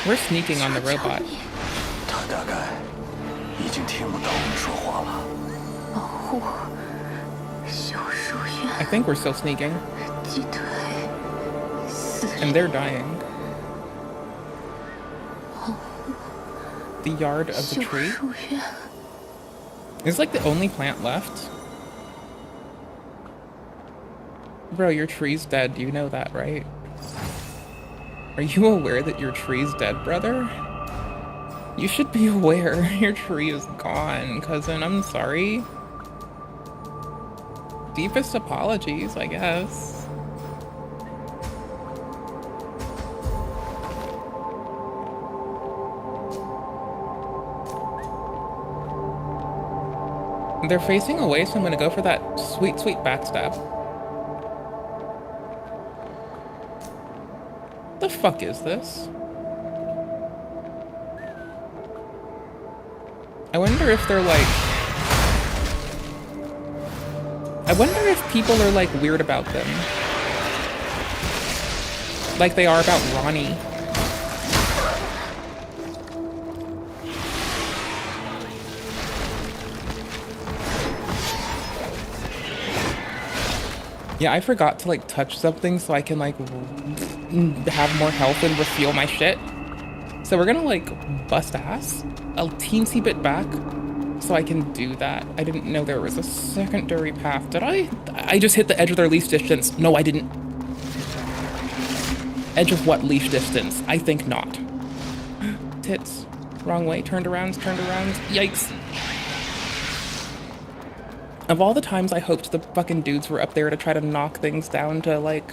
We're sneaking on the robot. I think we're still sneaking. And they're dying. The yard of the tree? It's like the only plant left. Bro, your tree's dead. You know that, right? Are you aware that your tree's dead, brother? You should be aware your tree is gone, cousin. I'm sorry. Deepest apologies, I guess. They're facing away, so I'm gonna go for that sweet, sweet backstab. The fuck is this? I wonder if they're like... I wonder if people are like weird about them. Like they are about Ronnie. Yeah, I forgot to like touch something so I can like have more health and refuel my shit. So we're gonna like bust ass a teensy bit back so I can do that. I didn't know there was a secondary path. Did I? I just hit the edge of their leash distance. No, I didn't. Edge of what leash distance? I think not. Tits. Wrong way. Turned around, turned around. Yikes. Of all the times I hoped the fucking dudes were up there to try to knock things down to, like,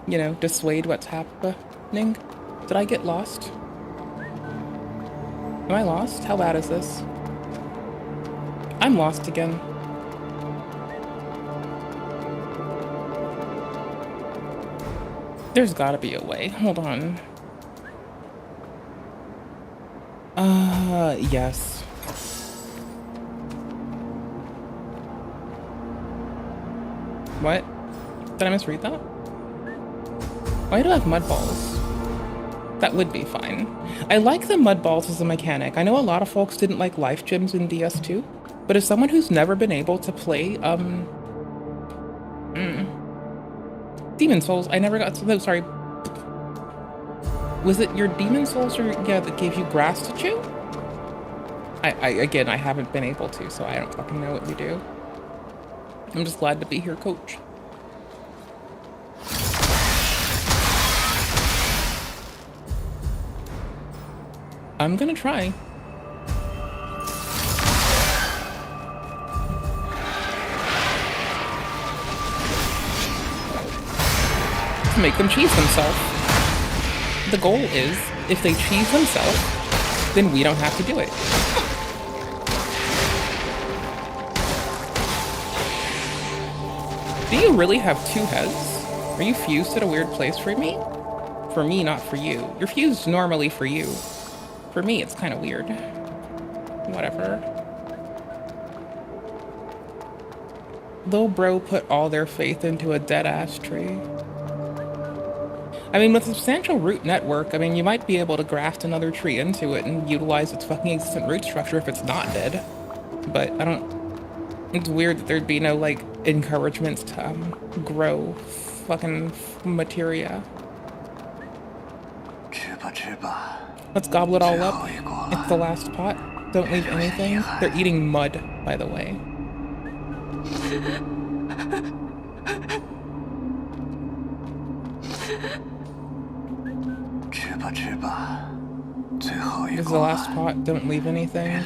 you know, dissuade what's happening. Did I get lost? Am I lost? How bad is this? I'm lost again. There's gotta be a way. Hold on. Yes. What? Did I misread that? Why do I have mud balls? That would be fine. I like the mud balls as a mechanic. I know a lot of folks didn't like life gems in DS2, but as someone who's never been able to play, Demon Souls, I never got to, no, sorry. Was it your Demon Souls or, yeah, that gave you grass to chew? Again, I haven't been able to, so I don't fucking know what you do. I'm just glad to be here, coach. I'm gonna try. To make them cheese themselves. The goal is, if they cheese themselves, then we don't have to do it. Do you really have two heads? Are you fused at a weird place for me? For me, not for you. You're fused normally for you. For me, it's kind of weird. Whatever. Lil bro put all their faith into a dead-ass tree. I mean, with a substantial root network, I mean, you might be able to graft another tree into it and utilize its fucking existent root structure if it's not dead. But I don't... It's weird that there'd be no, like, encouragements to, grow fucking materia. Let's gobble it all up. It's the last pot. Don't leave anything. They're eating mud, by the way. This is the last pot. Don't leave anything.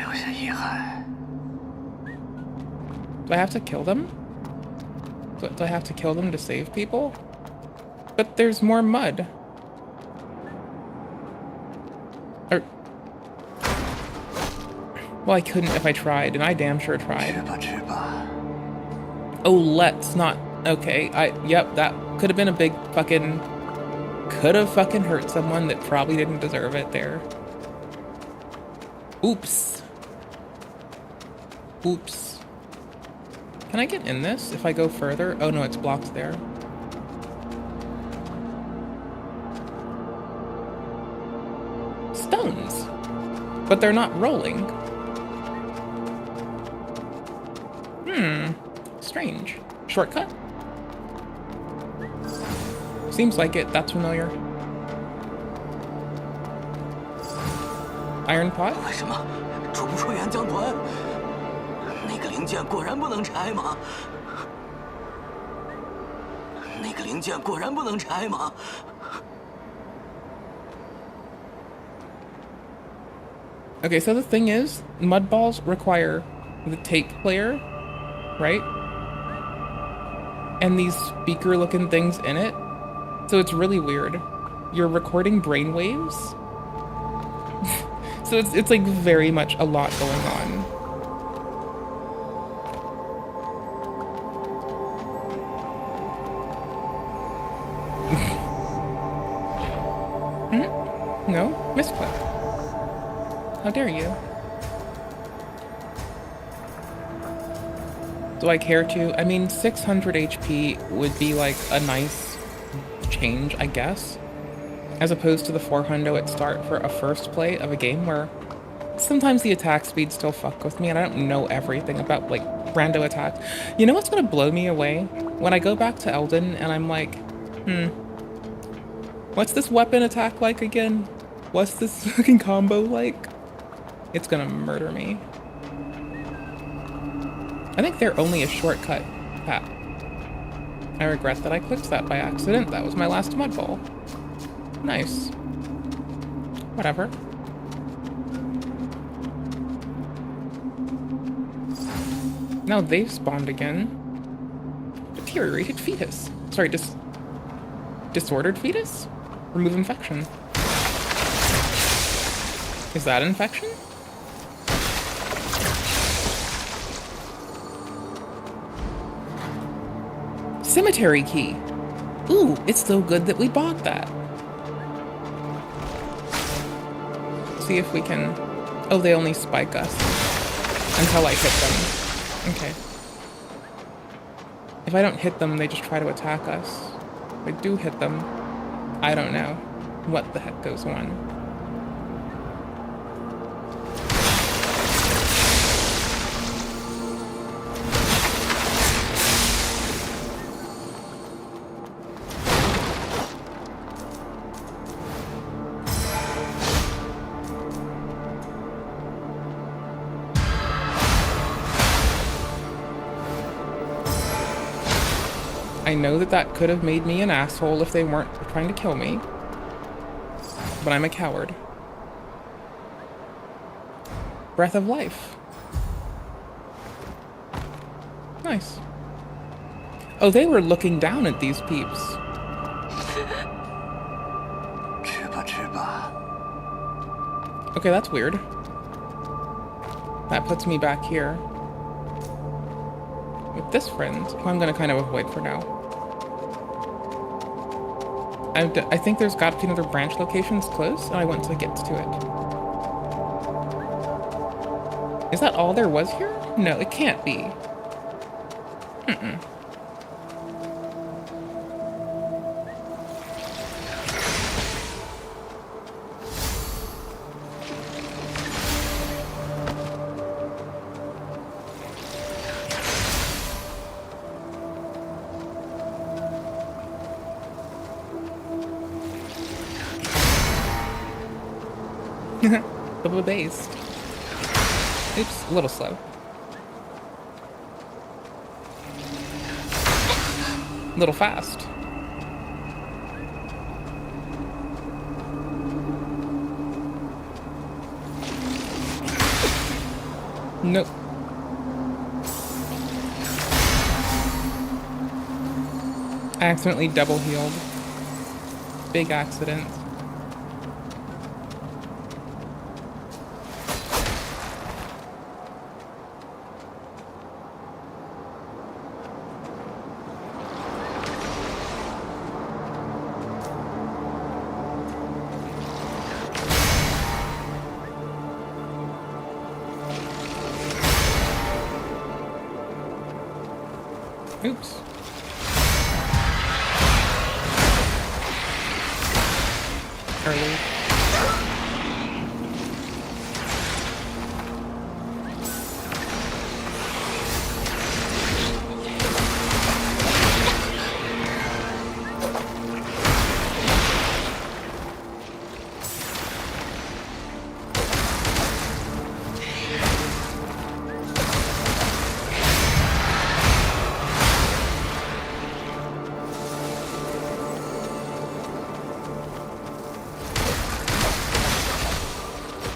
Do I have to kill them? Do I have to kill them to save people? But there's more mud. Or... Well, I couldn't if I tried, and I damn sure tried. Oh, let's not... Okay, yep, that could have been a big fucking... Could have fucking hurt someone that probably didn't deserve it there. Oops. Oops. Can I get in this if I go further? Oh no, it's blocked there. Stones. But they're not rolling. Strange. Shortcut? Seems like it. That's familiar. Iron pot? 为什么出不出岩浆团？那个零件果然不能拆吗？那个零件果然不能拆吗？ Okay, so the thing is, mud balls require the tape player, right? And these speaker-looking things in it. So it's really weird. You're recording brainwaves. So it's like very much a lot going on. No? Misclick. How dare you? Do I care to? I mean, 600 HP would be like a nice change, I guess. As opposed to the 400 at start for a first play of a game where sometimes the attack speed still fuck with me and I don't know everything about like rando attacks. You know what's gonna blow me away? When I go back to Elden and I'm like, what's this weapon attack like again? What's this fucking combo like? It's gonna murder me. I think they're only a shortcut path. I regret that I clicked that by accident. That was my last mud ball. Nice. Whatever. Now they've spawned again. Deteriorated fetus. Sorry, disordered fetus? Remove infection. Is that infection? Cemetery key. Ooh, it's so good that we bought that. See if we can... Oh, they only spike us until I hit them. Okay. If I don't hit them, they just try to attack us. If I do hit them, I don't know what the heck goes on. I know that that could have made me an asshole if they weren't trying to kill me. But I'm a coward. Breath of life. Nice. Oh, they were looking down at these peeps. Okay, that's weird. That puts me back here. With this friend, who I'm gonna kind of avoid for now. I think there's got to be another branch locations close, and I want to get to it. Is that all there was here? No, it can't be. Based. Oops, a little slow. A little fast. Nope. I accidentally double healed. Big accident. Oops. Early.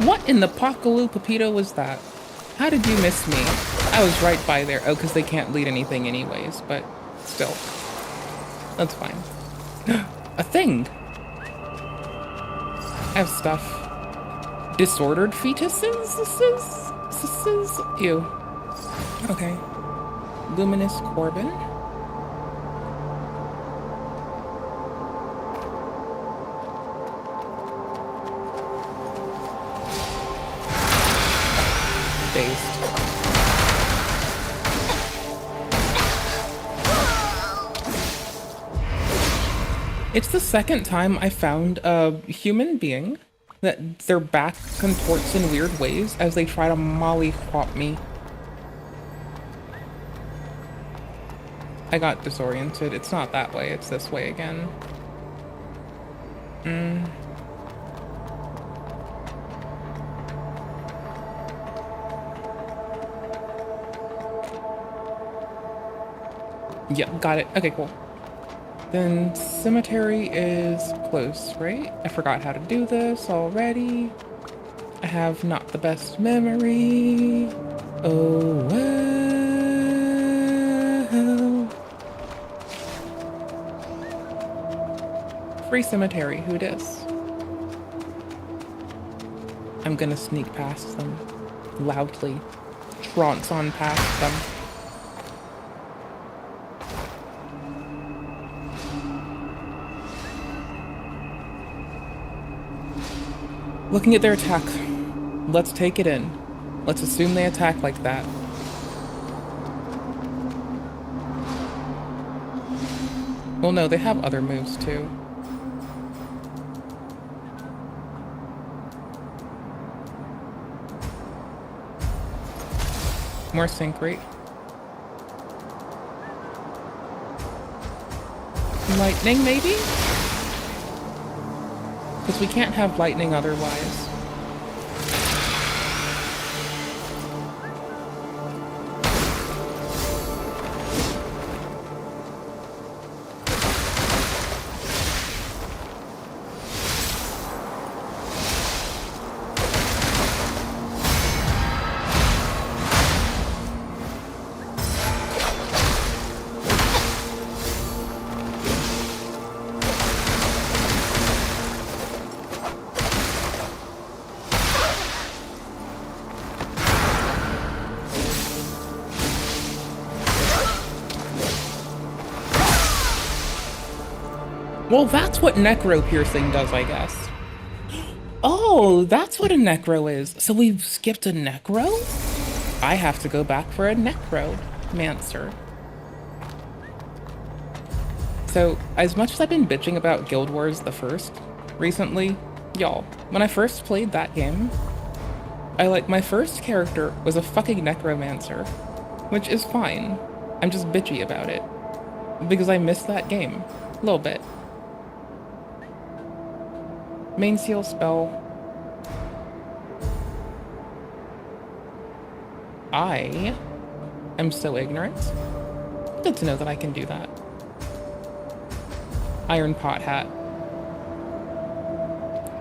What in the Pockaloo Pepito was that? How did you miss me? I was right by there. Oh, because they can't lead anything anyways, but still. That's fine. A thing! I have stuff. Disordered fetuses? This is... Ew. Okay. Luminous Corbin. It's the second time I found a human being that their back contorts in weird ways as they try to molly-whop me. I got disoriented. It's not that way, it's this way again. Yep, got it. Okay, cool. Then cemetery is close, right? I forgot how to do this already. I have not the best memory. Oh well. Free cemetery, who dis? I'm gonna sneak past them. Loudly. Trance on past them. Looking at their attack, let's take it in. Let's assume they attack like that. Well, no, they have other moves too. More sync rate. Lightning, maybe? Because we can't have lightning otherwise. Well, that's what necro piercing does, I guess. Oh, that's what a necro is. So we've skipped a necro? I have to go back for a necromancer. So, as much as I've been bitching about Guild Wars the First recently, y'all, when I first played that game, my first character was a fucking necromancer, which is fine. I'm just bitchy about it. Because I missed that game. A little bit. Main seal spell. I am so ignorant. Good to know that I can do that. Iron pot hat.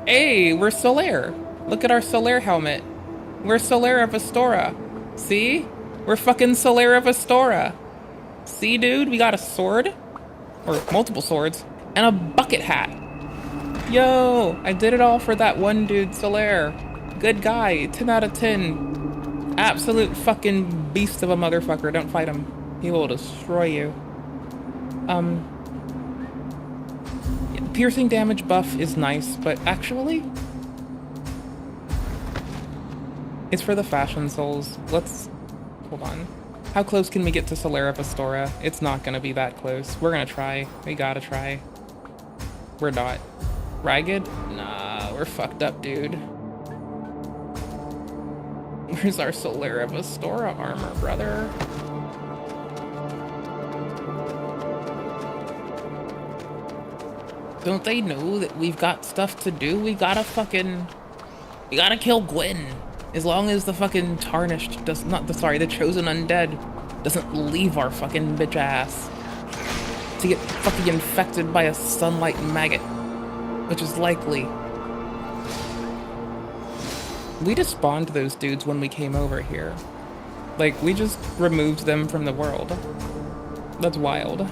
Hey, we're Solaire. Look at our Solaire helmet. We're Solaire of Astora. See? We're fucking Solaire of Astora. See, dude? We got a sword. Or multiple swords. And a bucket hat. Yo, I did it all for that one dude, Solaire. Good guy. 10 out of 10. Absolute fucking beast of a motherfucker. Don't fight him. He will destroy you. Piercing damage buff is nice, but actually, it's for the fashion souls. Let's, hold on. How close can we get to Solaire of Astora? It's not gonna be that close. We're gonna try. We gotta try. We're not. Ragged? Nah, we're fucked up, dude. Where's our Solaire of Astora armor, brother? Don't they know that we've got stuff to do? We gotta kill Gwen. As long as the fucking tarnished does not, the chosen undead doesn't leave our fucking bitch ass to get fucking infected by a sunlight maggot, which is likely. We just spawned those dudes when we came over here. Like, we just removed them from the world. That's wild.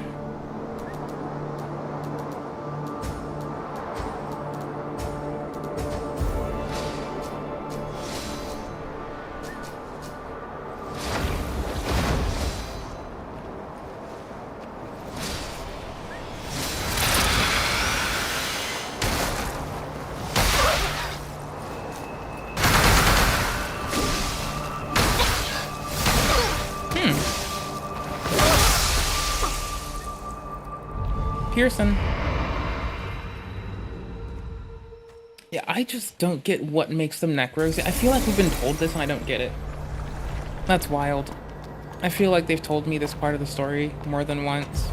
Pearson. Yeah, I just don't get what makes them necros. I feel like we've been told this and I don't get it. That's wild. I feel like they've told me this part of the story more than once.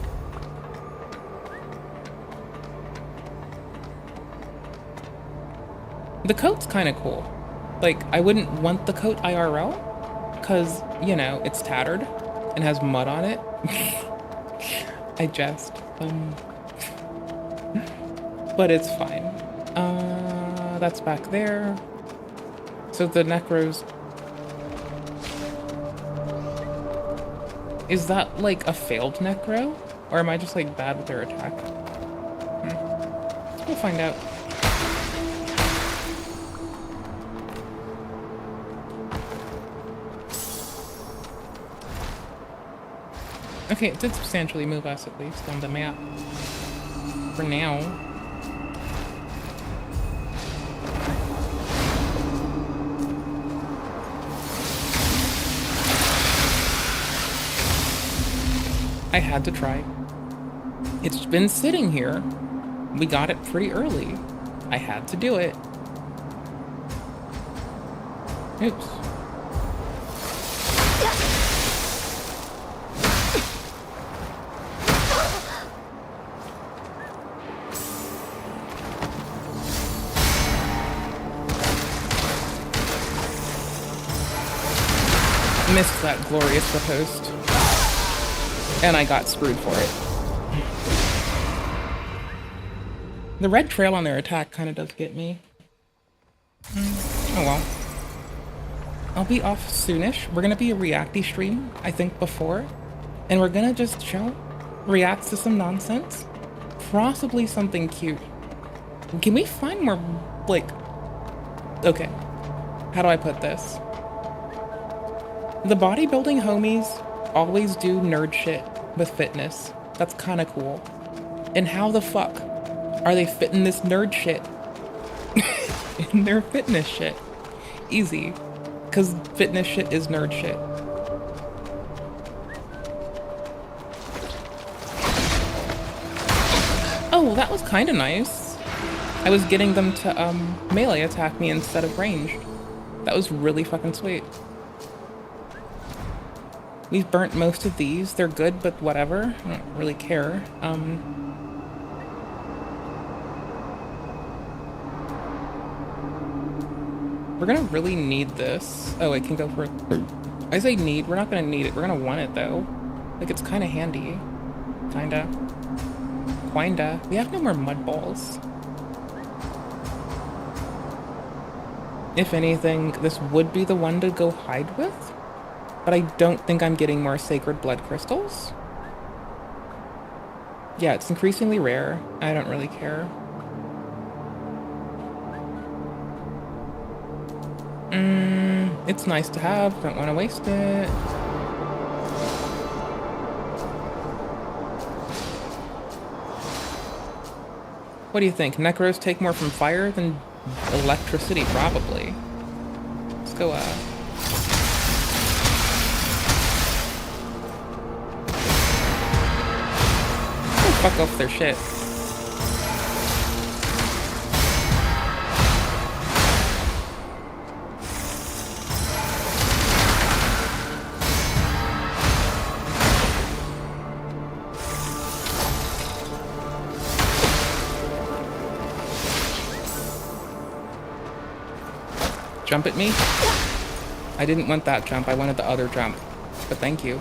The coat's kind of cool. Like, I wouldn't want the coat IRL, because, you know, it's tattered and has mud on it. I jest. But it's fine. That's back there. So the necros... Is that like a failed necro? Or am I just like bad with their attack? We'll find out. Okay, it did substantially move us at least on the map. For now. I had to try. It's been sitting here. We got it pretty early. I had to do it. Oops. Missed that glorious riposte. And I got screwed for it. The red trail on their attack kind of does get me. Oh well. I'll be off soonish. We're gonna be a reacty stream, I think, before. And we're gonna just chill, react to some nonsense. Possibly something cute. Can we find more, like... Okay. How do I put this? The bodybuilding homies always do nerd shit with fitness. That's kind of cool. And how the fuck are they fitting this nerd shit in their fitness shit? Easy. Because fitness shit is nerd shit. Oh, that was kind of nice. I was getting them to melee attack me instead of ranged. That was really fucking sweet. We've burnt most of these. They're good, but whatever. I don't really care. We're gonna really need this. Oh, I can go for I say need, we're not gonna need it, we're gonna want it though. Like, it's kinda handy. Kinda. We have no more mud balls. If anything, this would be the one to go hide with, but I don't think I'm getting more sacred blood crystals. Yeah, it's increasingly rare. I don't really care. It's nice to have, don't want to waste it. What do you think? Necros take more from fire than electricity, probably. Let's go, fuck off their shit. Jump at me? I didn't want that jump, I wanted the other jump. But thank you.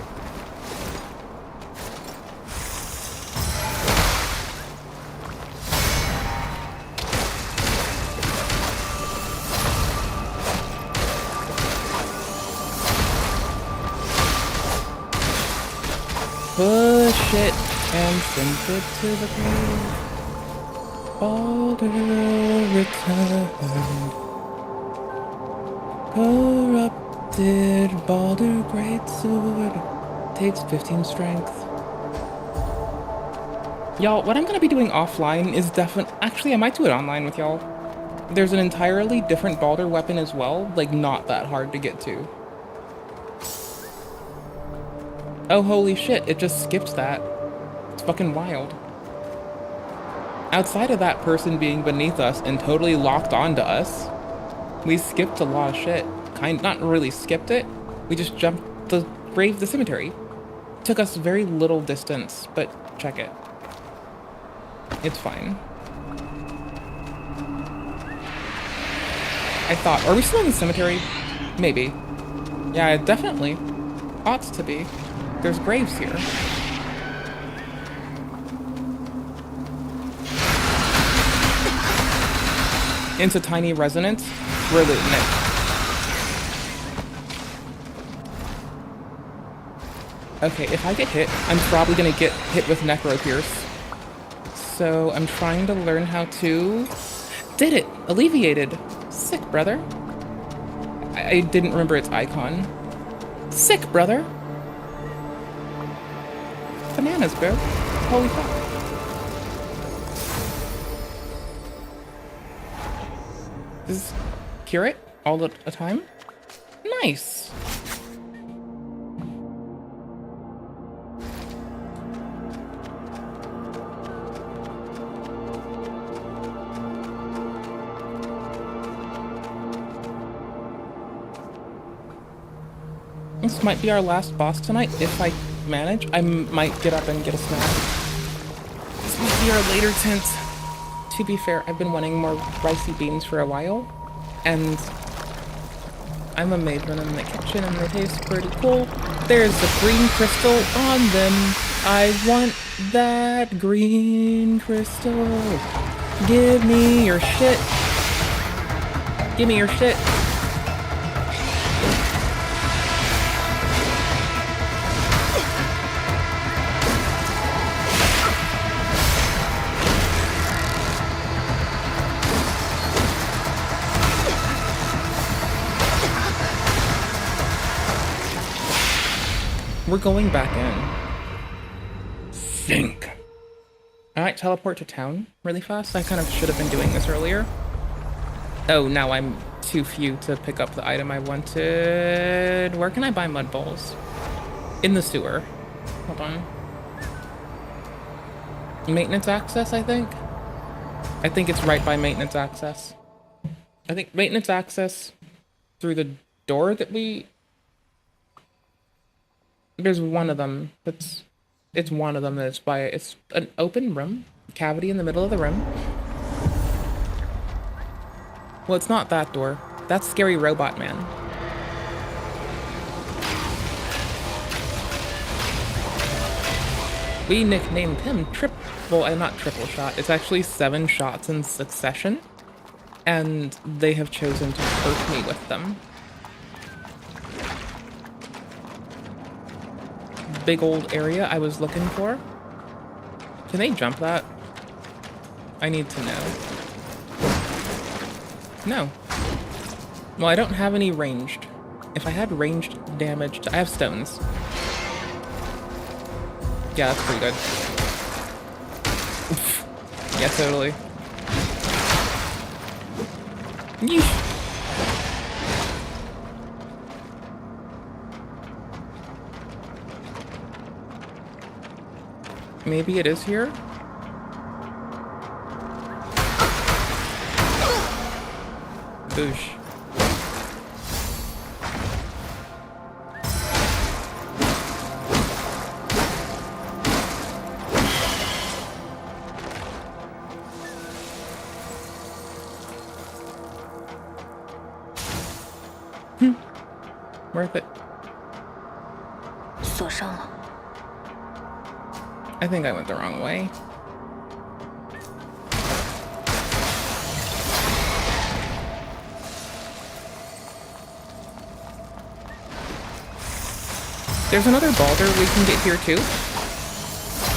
Push it and send it to the grave. Baldur returned. Corrupted Baldur Greatsword takes 15 strength. Y'all, what I'm gonna be doing offline is actually, I might do it online with y'all. There's an entirely different Baldur weapon as well, like not that hard to get to. Oh, holy shit, it just skipped that. It's fucking wild. Outside of that person being beneath us and totally locked onto us, we skipped a lot of shit. Not really skipped it. We just jumped the cemetery. Took us very little distance, but check it. It's fine. I thought, are we still in the cemetery? Maybe. Yeah, definitely. Oughts to be. There's graves here. Into tiny resonance. We're looting it. Okay, if I get hit, I'm probably gonna get hit with Necro Pierce. So I'm trying to learn how to... Did it! Alleviated! Sick, brother. I didn't remember its icon. Sick, brother! Bananas, bro. Holy fuck. Does cure it all the time? Nice! This might be our last boss tonight, if I manage. I might get up and get a snack. This might be our later tent. To be fair, I've been wanting more ricey beans for a while, and I'm a maven in the kitchen and they taste pretty cool. There's a green crystal on them. I want that green crystal. Give me your shit. Give me your shit. We're going back in. Think. I might teleport to town really fast. I kind of should have been doing this earlier. Oh, now I'm too few to pick up the item I wanted. Where can I buy mud balls? In the sewer. Hold on. Maintenance access, I think? I think it's right by maintenance access. I think maintenance access through the door that we... There's one of them that's... It's one of them that's by... It's an open room. Cavity in the middle of the room. Well, it's not that door. That's Scary Robot Man. We nicknamed him not triple shot. It's actually 7 shots in succession, and they have chosen to hurt me with them. Big old area I was looking for. Can they jump that? I need to know. No. Well, I don't have any ranged. If I had ranged damage, I have stones. Yeah, that's pretty good. Oof. Yeah, totally. Yeesh. Maybe it is here? Boosh. Worth it. I think I went the wrong way. There's another boulder we can get here too.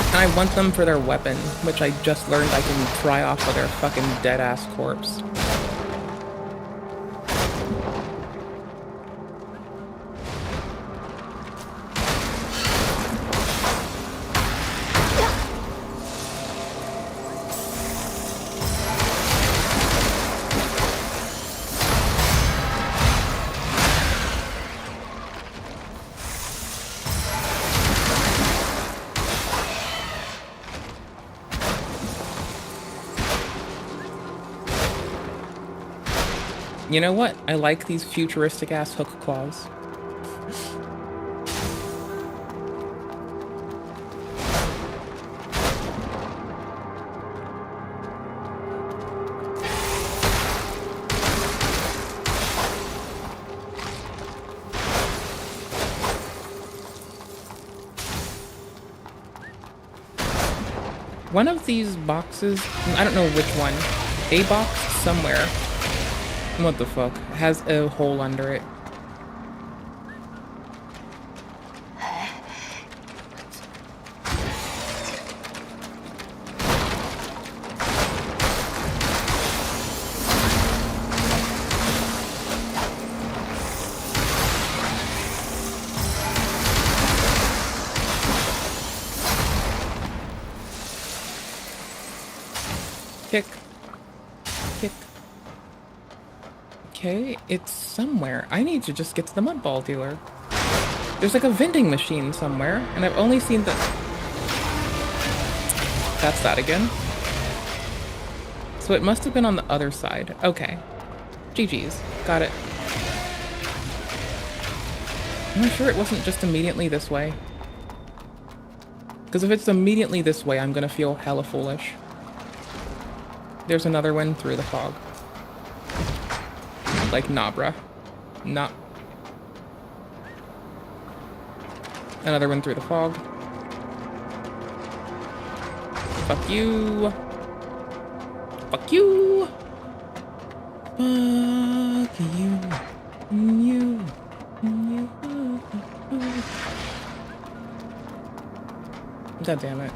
And I want them for their weapon, which I just learned I can pry off of their fucking dead-ass corpse. You know what? I like these futuristic-ass hook claws. One of these boxes, I don't know which one, a box somewhere. What the fuck? Has a hole under it. Kick. Kick. Okay, it's somewhere. I need to just get to the mud ball dealer. There's like a vending machine somewhere, and I've only seen the... That's that again. So it must have been on the other side. Okay. GG's. Got it. I'm sure it wasn't just immediately this way. Because if it's immediately this way, I'm gonna feel hella foolish. There's another one through the fog. Like, nah, bruh. Nah. Another one through the fog. Fuck you. Fuck you. Fuck you. You. You. God damn it.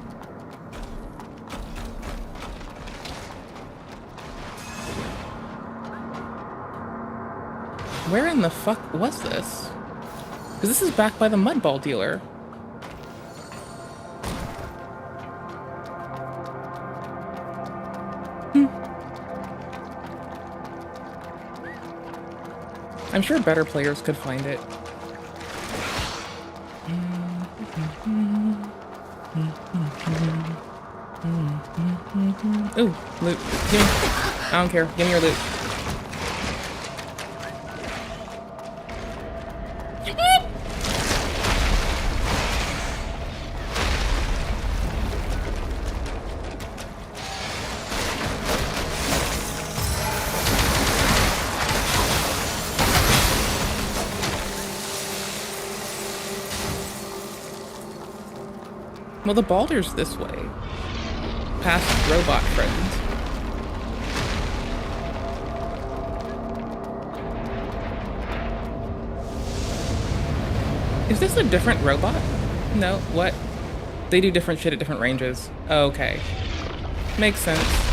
Where in the fuck was this? Because this is back by the mud ball dealer. I'm sure better players could find it. Ooh, loot. Give me. I don't care. Give me your loot. Well, the Baldur's this way. Past robot friends. Is this a different robot? No, what? They do different shit at different ranges. Okay. Makes sense.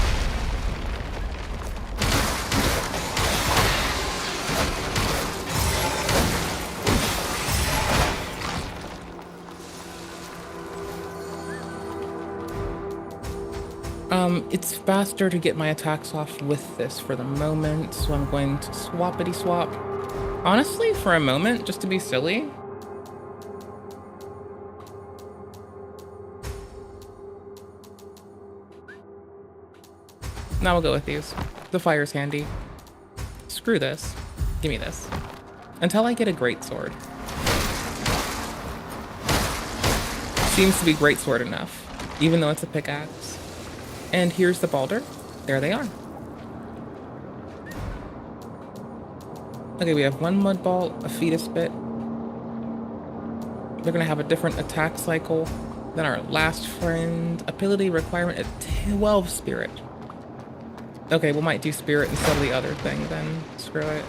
It's faster to get my attacks off with this for the moment, so I'm going to swappity swap. Honestly, for a moment, just to be silly. Now we'll go with these. The fire's handy. Screw this. Give me this. Until I get a greatsword. Seems to be greatsword enough, even though it's a pickaxe. And here's the Baldur. There they are. Okay, we have one mud ball, a fetus bit. They're gonna have a different attack cycle than our last friend. Ability requirement at 12 spirit. Okay, we might do spirit instead of the other thing then. Screw it.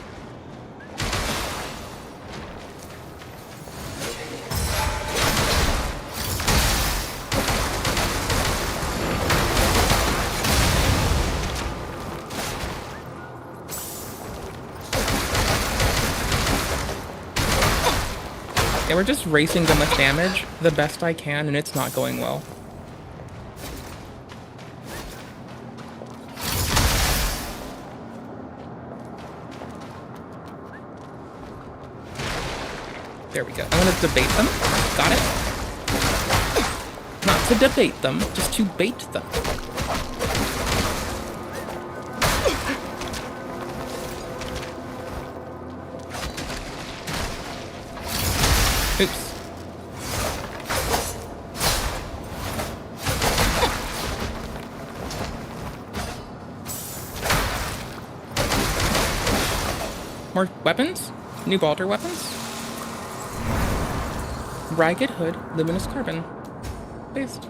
Yeah, we're just racing them with damage the best I can, and it's not going well. There we go. I want to debate them. Got it? Not to debate them, just to bait them. Oops. More weapons? New Baldur weapons? Ragged Hood, Luminous Carbon. Based.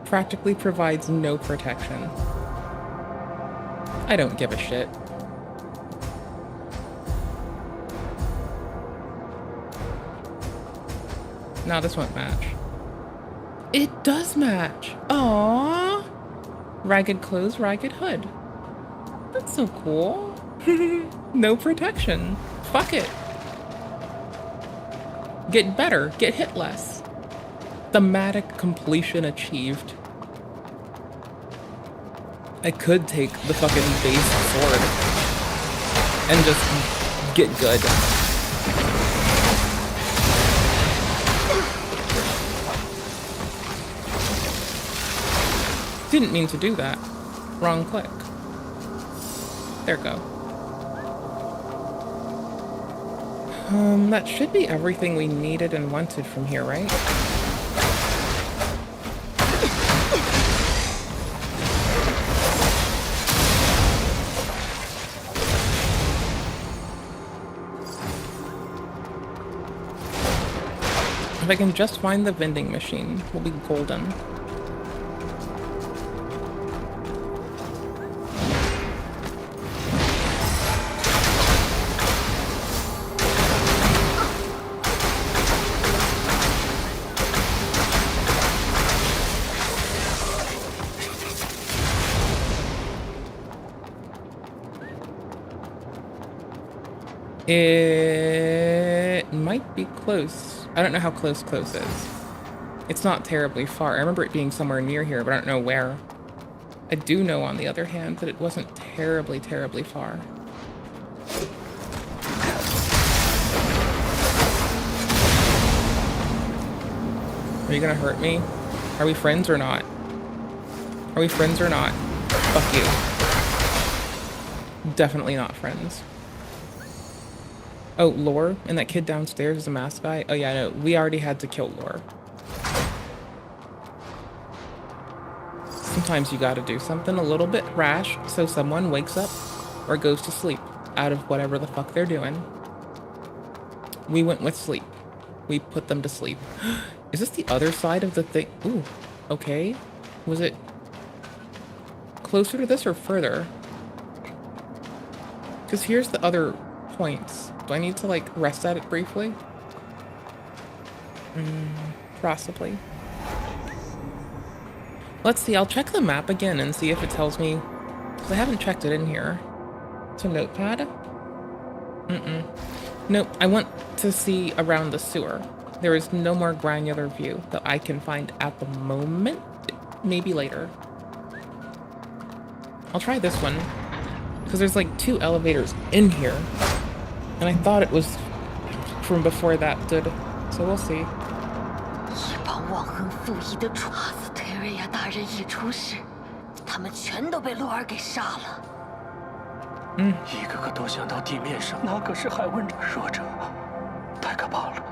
Practically provides no protection. I don't give a shit. Now this won't match. It does match! Aww! Ragged clothes, ragged hood. That's so cool. No protection. Fuck it. Get better, get hit less. Thematic completion achieved. I could take the fucking base sword and just get good. Didn't mean to do that. Wrong click. There we go. That should be everything we needed and wanted from here, right? If I can just find the vending machine, we'll be golden. It might be close. I don't know how close is. It's not terribly far. I remember it being somewhere near here, but I don't know where. I do know, on the other hand, that it wasn't terribly far. Are you gonna hurt me? Are we friends or not? Are we friends or not? Fuck you. Definitely not friends. Oh, Lore? And that kid downstairs is a mask guy? Oh yeah, no, we already had to kill Lore. Sometimes you gotta do something a little bit rash so someone wakes up or goes to sleep out of whatever the fuck they're doing. We went with sleep. we put them to sleep. Is this the other side of the thing? Ooh, okay. Was it closer to this or further? Because here's the other points. Do I need to, like, rest at it briefly? Possibly. Let's see, I'll check the map again and see if it tells me, because I haven't checked it in here. It's a notepad? Nope, I want to see around the sewer. There is no more granular view that I can find at the moment. Maybe later. I'll try this one, because there's like 2 elevators in here, and I thought it was from before that did, so we'll see. 一帮忘恩负义的蠢阿斯特瑞亚大人一出事，他们全都被洛尔给杀了。一个个都想到地面上，那可是海问弱者，太可怕了。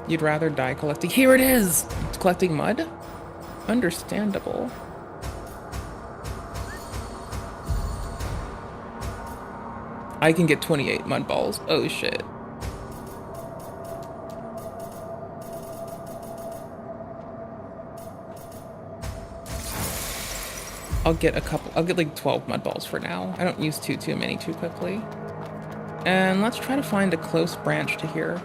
You'd rather die collecting— here it is! It's collecting mud? Understandable. I can get 28 mud balls. Oh shit. I'll get like 12 mud balls for now. I don't use too many too quickly. And let's try to find a close branch to here.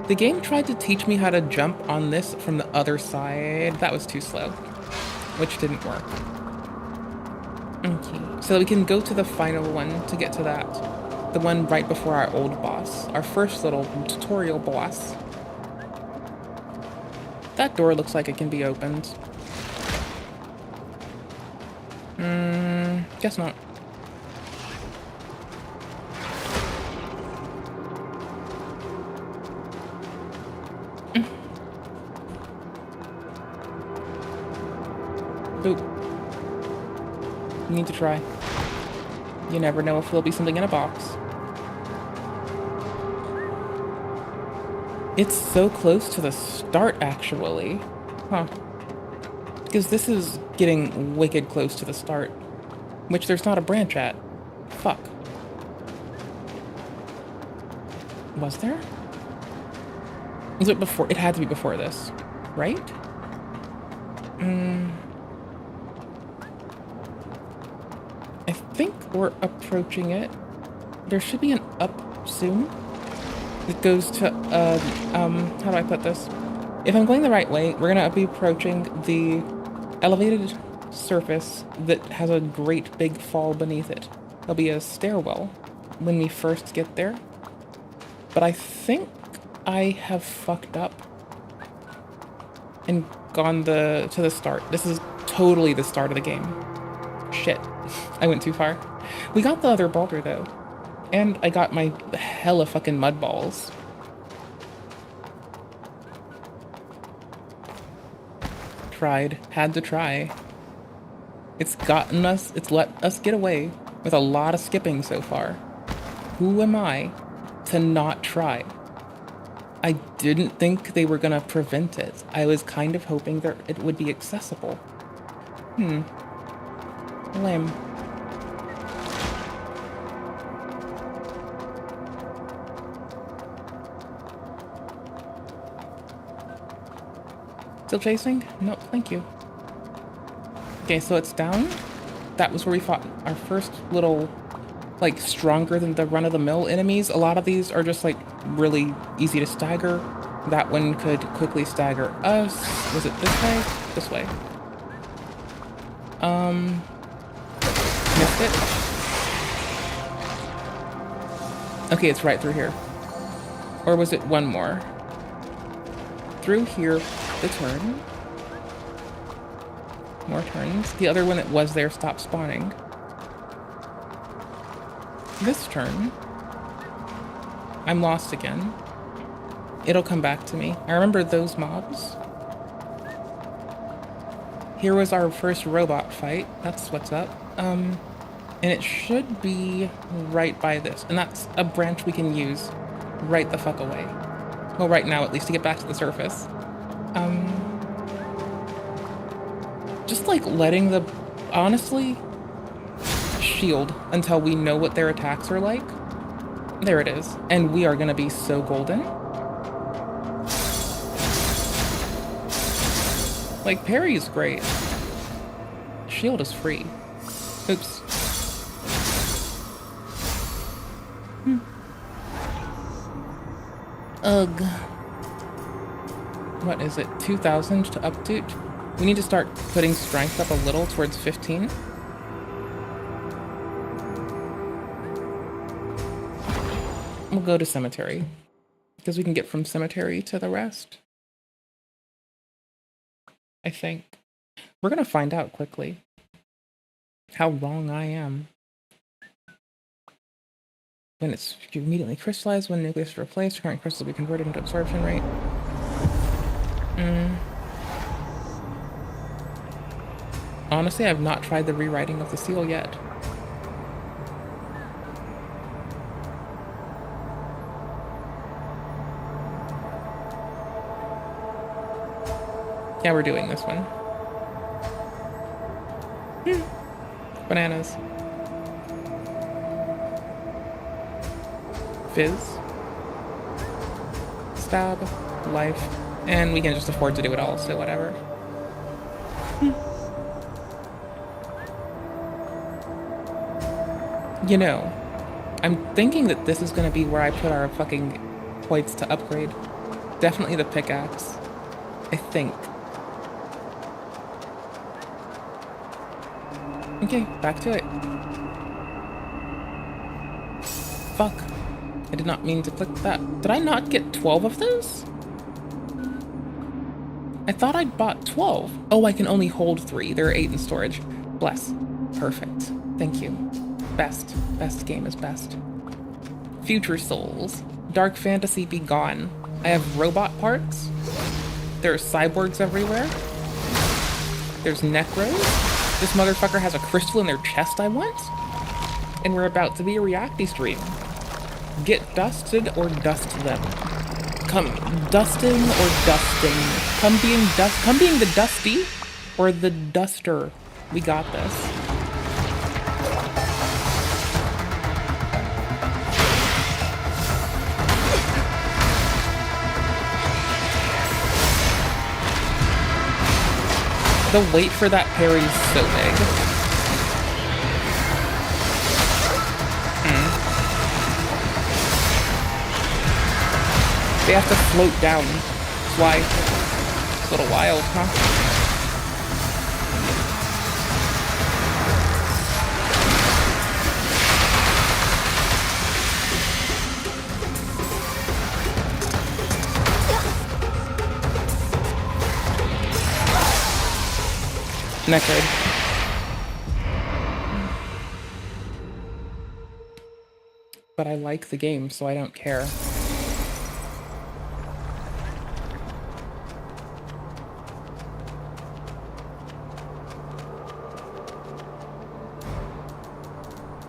The game tried to teach me how to jump on this from the other side. That was too slow, which didn't work. Okay, so we can go to the final one to get to that. The one right before our old boss, our first little tutorial boss. That door looks like it can be opened. Guess not. Boop. You need to try. You never know if there'll be something in a box. It's so close to the start, actually. Huh. Because this is getting wicked close to the start. Which there's not a branch at. Fuck. Was there? Was it before? It had to be before this, right? I think we're approaching it. There should be an up soon. It goes to, how do I put this? If I'm going the right way, we're gonna be approaching the elevated surface that has a great big fall beneath it. There'll be a stairwell when we first get there. But I think I have fucked up and gone to the start. This is totally the start of the game. Shit. I went too far. We got the other boulder though. And I got my hella fucking mud balls. Tried. Had to try. It's gotten us, it's let us get away with a lot of skipping so far. Who am I to not try? I didn't think they were gonna prevent it. I was kind of hoping that it would be accessible. Lame. Still chasing? No, thank you. Okay, so it's down. That was where we fought our first little, like, stronger than the run-of-the-mill enemies. A lot of these are just, like, really easy to stagger. That one could quickly stagger us. Was it this way? This way. Missed it. Okay, it's right through here. Or was it one more? Through here, the turn. More turns. The other one that was there stopped spawning. This turn. I'm lost again. It'll come back to me. I remember those mobs. Here was our first robot fight. That's what's up. And it should be right by this. And that's a branch we can use right the fuck away. Well, right now, at least, to get back to the surface. Just like letting honestly, shield until we know what their attacks are like There it is. And we are gonna be so golden. Like, parry is great. Shield is free. Oops. Ugh. What is it? 2,000 to update? We need to start putting strength up a little towards 15. We'll go to cemetery. Because we can get from cemetery to the rest. I think. We're gonna find out quickly how wrong I am. When it's immediately crystallized, when nucleus is replaced, current crystal will be converted into absorption rate. Honestly, I've not tried the rewriting of the seal yet. Yeah, we're doing this one. Bananas. Fizz. Stab. Life. And we can just afford to do it all, so whatever. You know, I'm thinking that this is gonna be where I put our fucking points to upgrade. Definitely the pickaxe. I think. Okay, back to it. Fuck. I did not mean to click that. Did I not get 12 of those? I thought I'd bought 12. Oh, I can only hold 3. There are 8 in storage. Bless. Perfect. Thank you. Best. Best game is best. Future Souls. Dark fantasy be gone. I have robot parts. There are cyborgs everywhere. There's necros. This motherfucker has a crystal in their chest I want. And we're about to be a reacty stream. Get dusted or dust them. Come dusting or dusting. Come being the dusty or the duster. We got this. The wait for that parry is so big. They have to float down. That's why it's a little wild, huh? Necroid. But I like the game, so I don't care.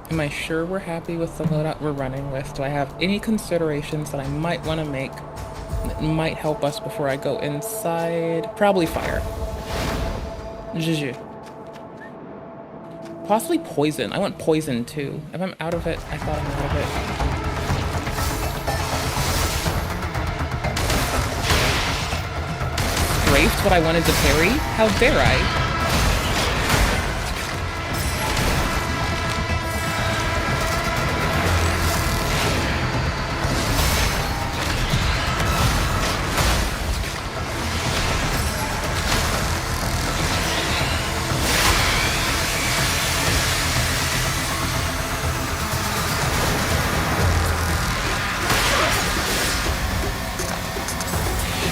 Am I sure we're happy with the loadout we're running with? Do I have any considerations that I might want to make that might help us before I go inside? Probably fire. Juju. Possibly poison. I want poison too. If I'm out of it, I thought I'm out of it. Strafed what I wanted to parry? How dare I?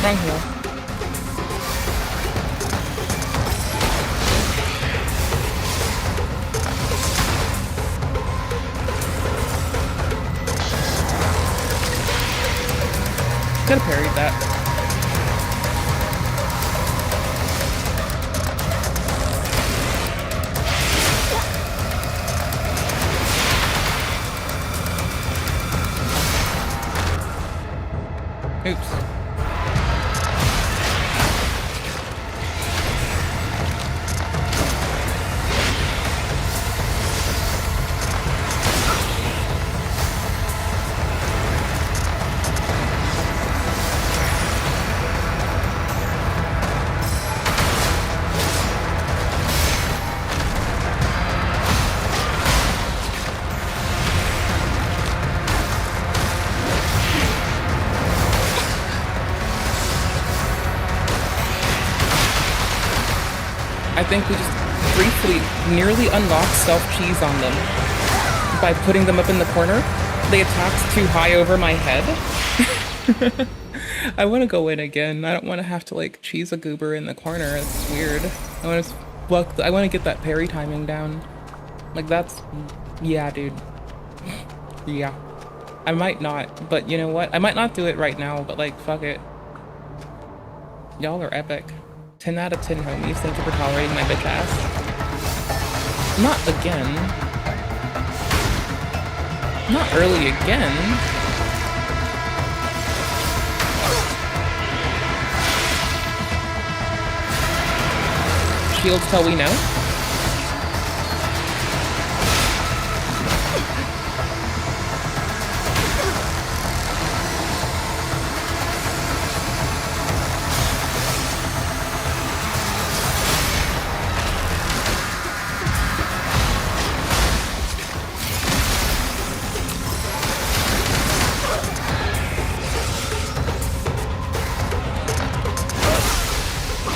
Wrong heel. Could have parried that. Oops. I think we just briefly nearly unlocked self-cheese on them by putting them up in the corner. They attacked too high over my head. I want to go in again. I don't want to have to like cheese a goober in the corner. It's weird. I want to get that parry timing down. Like that's, yeah, dude. Yeah. I might not, but you know what? I might not do it right now, but like, fuck it. Y'all are epic. 10 out of 10 homies. Thank you for tolerating my bitch ass. Not again. Not early again. Shields till we know.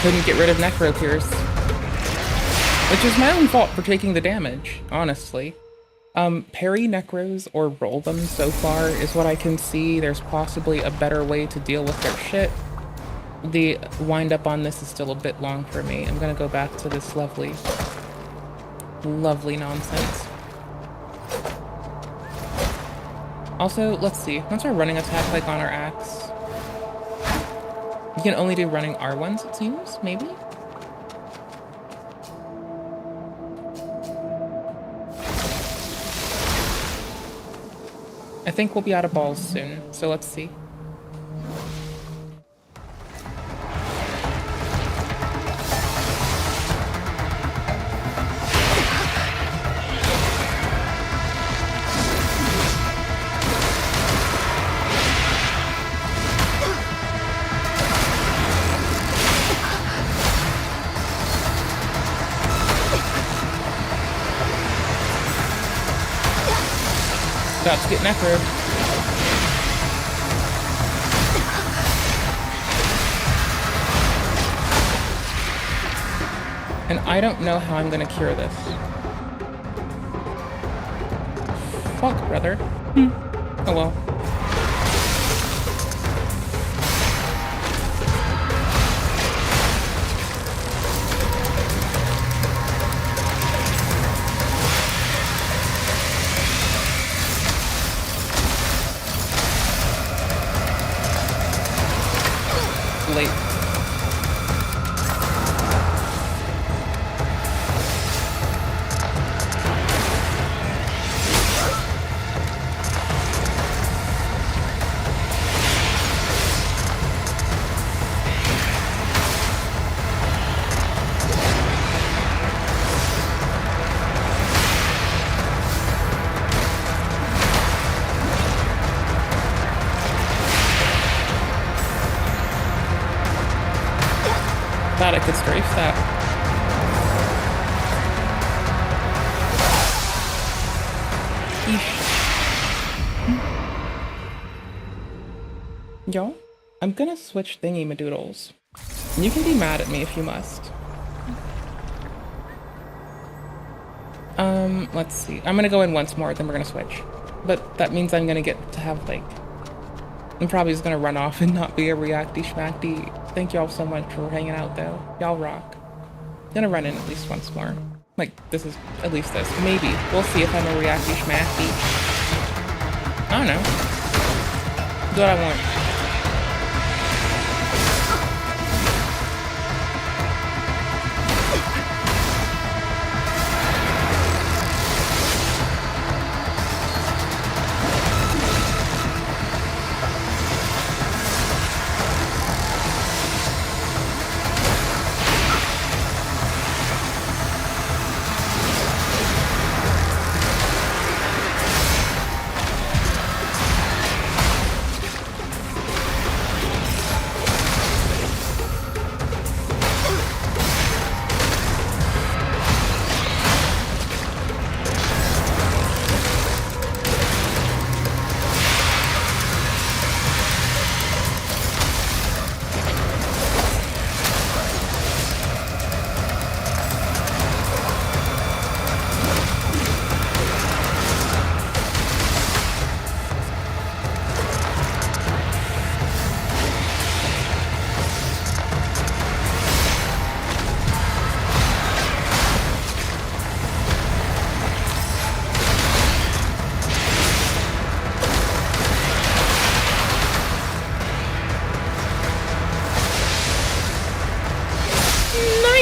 Couldn't get rid of Necro Pierce. Which is my own fault for taking the damage, honestly. Parry Necros or roll them so far is what I can see. There's possibly a better way to deal with their shit. The wind up on this is still a bit long for me. I'm gonna go back to this lovely nonsense. Also, let's see. What's our running attack like on our axe? You can only do running R1s, it seems, maybe? I think we'll be out of balls soon, so let's see. About to get necroed. And I don't know how I'm gonna cure this. Fuck, brother. Oh well. Late. Thought I could strafe that. Yo, I'm gonna switch thingy madoodles. You can be mad at me if you must. Let's see. I'm gonna go in once more, then we're gonna switch. But that means I'm gonna get to have like... I'm probably just gonna run off and not be a reacty schmackty. Thank y'all so much for hanging out though. Y'all rock. Gonna run in at least once more. Like, this is at least this. Maybe. We'll see if I'm a reacty schmackty. I don't know. Do what I want.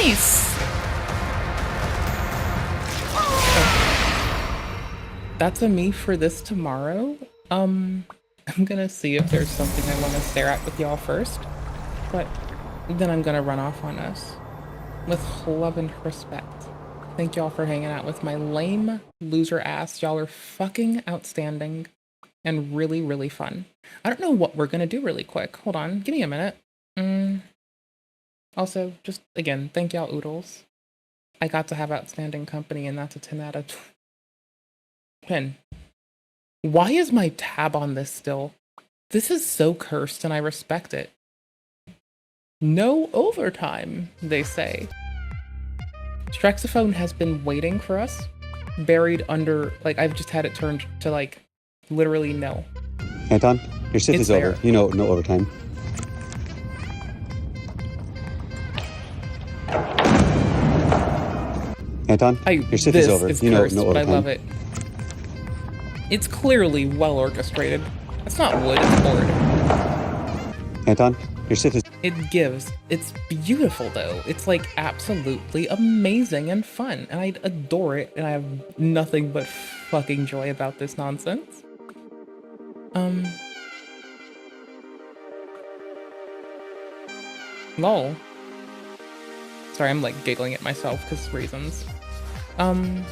Nice! That's a me for this tomorrow. I'm gonna see if there's something I want to stare at with y'all first, but then I'm gonna run off on us. With love and respect. Thank y'all for hanging out with my lame loser ass. Y'all are fucking outstanding and really, really fun. I don't know what we're gonna do really quick. Hold on, give me a minute. Also, just again, thank y'all oodles. I got to have outstanding company and that's a 10 out of 10. Why is my tab on this still? This is so cursed and I respect it. No overtime, they say. Strexophone has been waiting for us, buried under, like, I've just had it turned to, like, literally no. Anton, your shift is over. You know, no overtime. Anton, your shift is over. You know, Cursed, no but overtime. I love it. It's clearly well orchestrated. It's not wood, it's board. Anton, your shift is... It gives. It's beautiful, though. It's, like, absolutely amazing and fun. And I adore it, and I have nothing but fucking joy about this nonsense. Lol. Sorry, I'm, like, giggling at myself, because reasons. I'm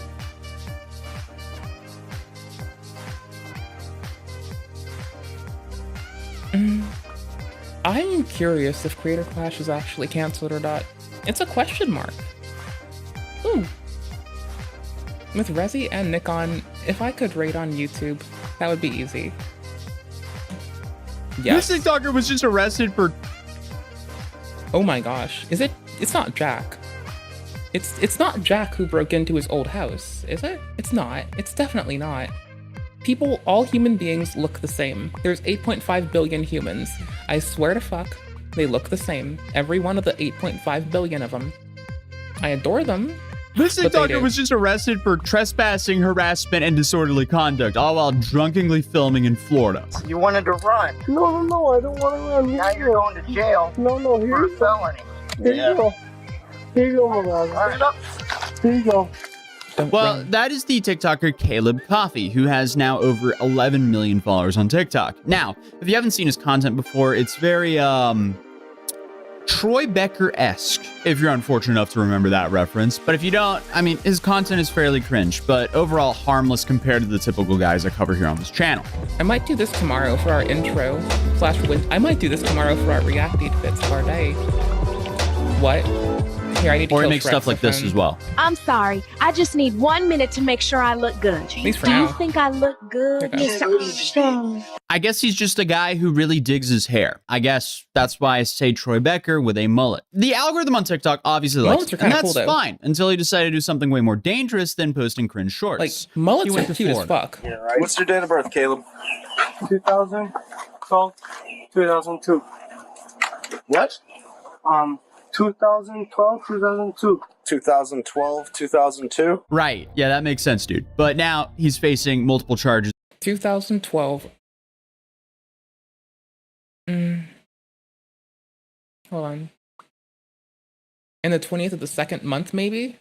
curious if Creator Clash is actually cancelled or not. It's a question mark. Ooh. With Resi and Nikon, if I could rate on YouTube, that would be easy. Yes. This TikToker was just arrested for... Oh my gosh. Is it? It's not Jack. It's not Jack who broke into his old house, is it? It's not. It's definitely not. People, all human beings look the same. There's 8.5 billion humans. I swear to fuck, they look the same. Every one of the 8.5 billion of them. I adore them. This TikToker was just arrested for trespassing, harassment, and disorderly conduct, all while drunkenly filming in Florida. You wanted to run. No, I don't want to run. Now you're going to jail. No, for a felony. Here you go. Here you go, my brother. Here you go. Well, that is the TikToker Caleb Coffee, who has now over 11 million followers on TikTok. Now, if you haven't seen his content before, it's very, Troy Becker-esque, if you're unfortunate enough to remember that reference. But if you don't, I mean, his content is fairly cringe, but overall harmless compared to the typical guys I cover here on this channel. I might do this tomorrow for our intro / I might do this tomorrow for our reacted bits of our day. What? Here, I need to or he kill makes stuff like this as well. I'm sorry. I just need 1 minute to make sure I look good. Do you think I look good, Mr. I guess he's just a guy who really digs his hair. I guess that's why I say Troy Becker with a mullet. The algorithm on TikTok obviously likes it, and that's cool, fine until he decided to do something way more dangerous than posting cringe shorts. Like, mullets He went are to cute as Florida. fuck. Yeah, right. What's your date of birth, Caleb? 2012, 2002. What? 2012, 2002. 2012, 2002? Right. Yeah, that makes sense, dude. But now he's facing multiple charges. 2012. Hold on. And the 20th of the second month, maybe?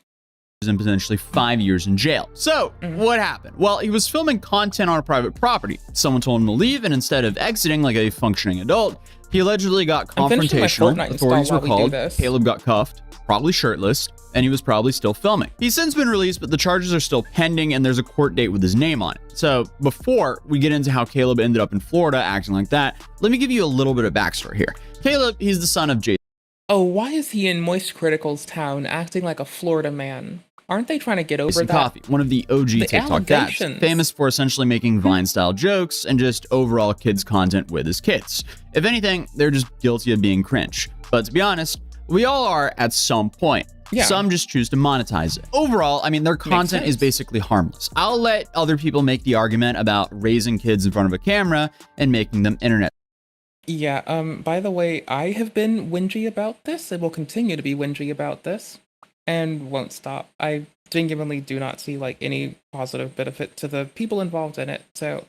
And potentially 5 years in jail. So, what happened? Well, he was filming content on a private property. Someone told him to leave, and instead of exiting like a functioning adult, he allegedly got confrontational. Authorities were called. Caleb got cuffed, probably shirtless, and he was probably still filming. He's since been released, but the charges are still pending, and there's a court date with his name on it. So, before we get into how Caleb ended up in Florida acting like that, let me give you a little bit of backstory here. Caleb, he's the son of Jason. Oh, why is he in Moist Critical's town acting like a Florida man? Aren't they trying to get over that? Coffee, one of the OG TikTok dads, famous for essentially making Vine-style jokes and just overall kids content with his kids. If anything, they're just guilty of being cringe. But to be honest, we all are at some point. Yeah. Some just choose to monetize it. Overall, I mean, their content is basically harmless. I'll let other people make the argument about raising kids in front of a camera and making them internet. Yeah, by the way, I have been whingy about this and will continue to be whingy about this. And won't stop. I genuinely do not see like any positive benefit to the people involved in it. So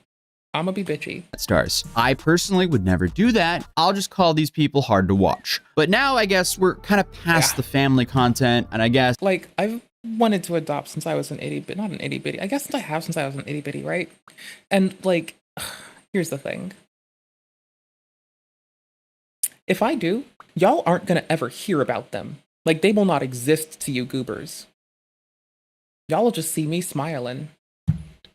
I'ma be bitchy. Stars. I personally would never do that. I'll just call these people hard to watch. But now I guess we're kind of past the family content, and I guess like I've wanted to adopt since I was an itty bitty, not an itty bitty. I guess I have since I was an itty bitty, right? And like, here's the thing. If I do, y'all aren't gonna ever hear about them. Like, they will not exist to you goobers. Y'all will just see me smiling.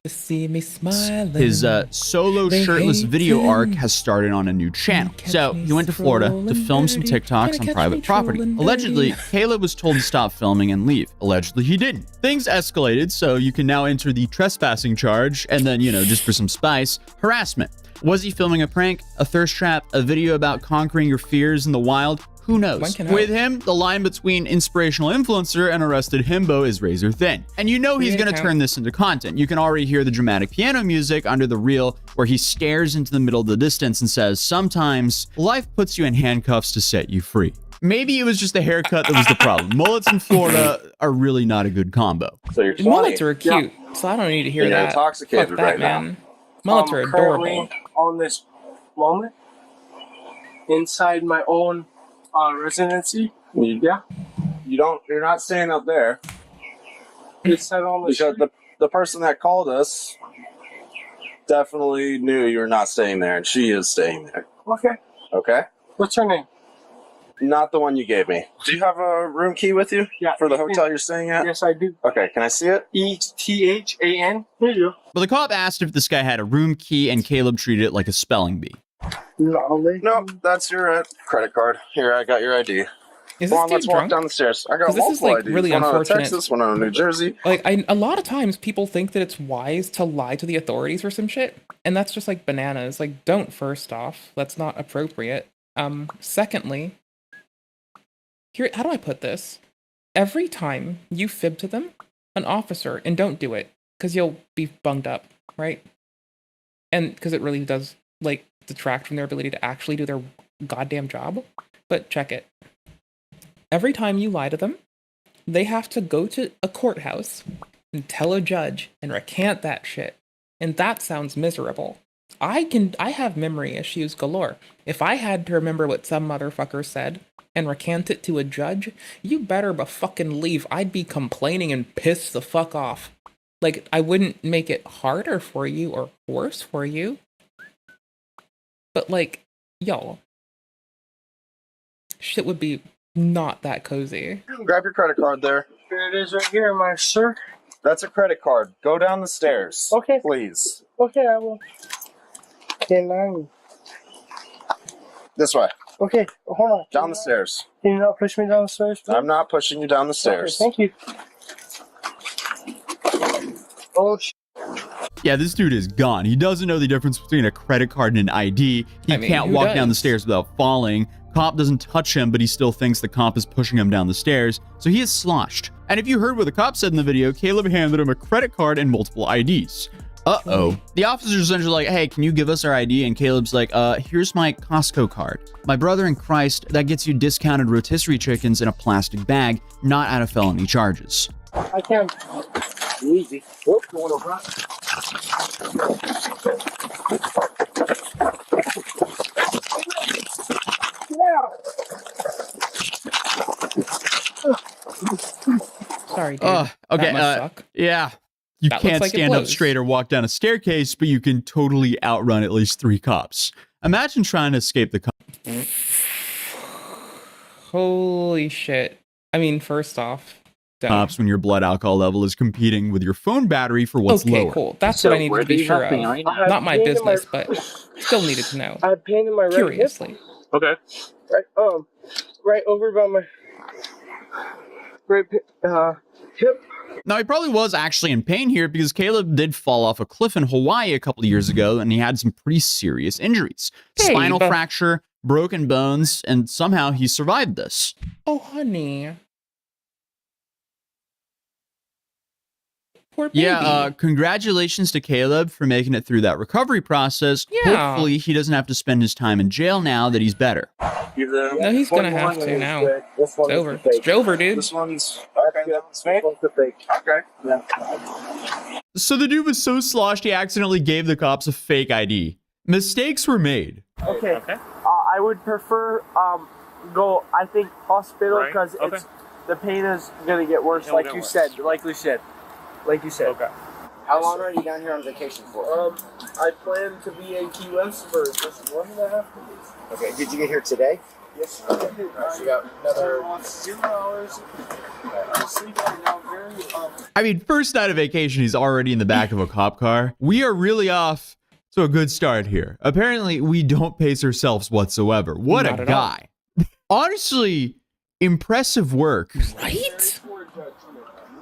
Just see me smiling. His solo shirtless video arc has started on a new channel. So he went to Florida to film some TikToks on private property. Allegedly, Caleb was told to stop filming and leave. Allegedly, he didn't. Things escalated, so you can now enter the trespassing charge, and then, you know, just for some spice, harassment. Was he filming a prank, a thirst trap, a video about conquering your fears in the wild? Who knows? With him, the line between inspirational influencer and arrested himbo is razor thin. And you know he's going to turn this into content. You can already hear the dramatic piano music under the reel where he stares into the middle of the distance and says, sometimes life puts you in handcuffs to set you free. Maybe it was just the haircut that was the problem. Mullets in Florida are really not a good combo. So you're 20. Mullets are cute, so I don't need to hear that. Intoxicated Fuck that, right man. now. Mullets are adorable. On this moment, inside my own residency. Yeah. You're not staying up there. It's on the because the person that called us definitely knew you were not staying there, and she is staying there. Okay. Okay. What's her name? Not the one you gave me. Do you have a room key with you? Yeah. For the hotel you're staying at? Yes, I do. Okay, can I see it? ETHAN. Here you go. But the cop asked if this guy had a room key, and Caleb treated it like a spelling bee. No, that's your credit card. Here, I got your ID. Is Come on, this let's dude walk drunk? down the stairs. I got This is multiple like IDs. really One out of unfortunate. Texas, one out of New Jersey. Like, a lot of times people think that it's wise to lie to the authorities or some shit, and that's just like bananas. Like, don't. First off, that's not appropriate. Secondly, here, how do I put this? Every time you fib to them, an officer, and don't do it because you'll be bunged up, right? And because it really does like detract from their ability to actually do their goddamn job. But check it. Every time you lie to them, they have to go to a courthouse and tell a judge and recant that shit. And that sounds miserable. I have memory issues galore. If I had to remember what some motherfucker said and recant it to a judge, you better fucking leave. I'd be complaining and pissed the fuck off. Like, I wouldn't make it harder for you or worse for you. But like, y'all, shit would be not that cozy. Grab your credit card there. Here it is right here, my sir. That's a credit card. Go down the stairs. Okay. Please. Okay, I will. Can I? This way. Okay, hold on. Down the stairs. Can you not push me down the stairs, please? I'm not pushing you down the stairs. Okay, thank you. Oh, Yeah, this dude is gone. He doesn't know the difference between a credit card and an ID. He can't walk down the stairs without falling. Cop doesn't touch him, but he still thinks the cop is pushing him down the stairs, so he is sloshed. And if you heard what the cop said in the video, Caleb handed him a credit card and multiple IDs. Uh-oh. The officer's essentially like, hey, can you give us our ID? And Caleb's like, here's my Costco card. My brother in Christ, that gets you discounted rotisserie chickens in a plastic bag, not out of felony charges. I can't. Easy. Whoop, going over. Sorry, dude. Okay, that must suck. Yeah. You That can't looks like it stand up blows. straight or walk down a staircase, but you can totally outrun at least 3 cops. Imagine trying to escape the cops. Holy shit. I mean, first off, Cops when your blood alcohol level is competing with your phone battery for what's okay, lower. cool. That's what I need to be sure of. Not my business, but still needed to know. I have pain in my right Curiously. hip. Okay. Right over by my right hip. Now, he probably was actually in pain here because Caleb did fall off a cliff in Hawaii a couple of years ago, and he had some pretty serious injuries. Spinal fracture, broken bones, and somehow he survived this. Oh, honey. Poor baby. Yeah, congratulations to Caleb for making it through that recovery process. Yeah. Hopefully, he doesn't have to spend his time in jail now that he's better. No, he's gonna have to now. It's over. It's over, dude. This one's okay. This one's the fake. Okay. Yeah. So the dude was so sloshed he accidentally gave the cops a fake ID. Mistakes were made. Okay. I would prefer go. I think hospital because it's the pain is gonna get worse, like you said. Like you said. Okay. How long are you down here on vacation for? I plan to be in Key West for just 1.5 days. Okay. Did you get here today? Yes. So you got another 0 hours. I'm asleep right now. I mean, first night of vacation, he's already in the back of a cop car. We are really off to a good start here. Apparently, we don't pace ourselves whatsoever. What a guy. Honestly, impressive work. Right?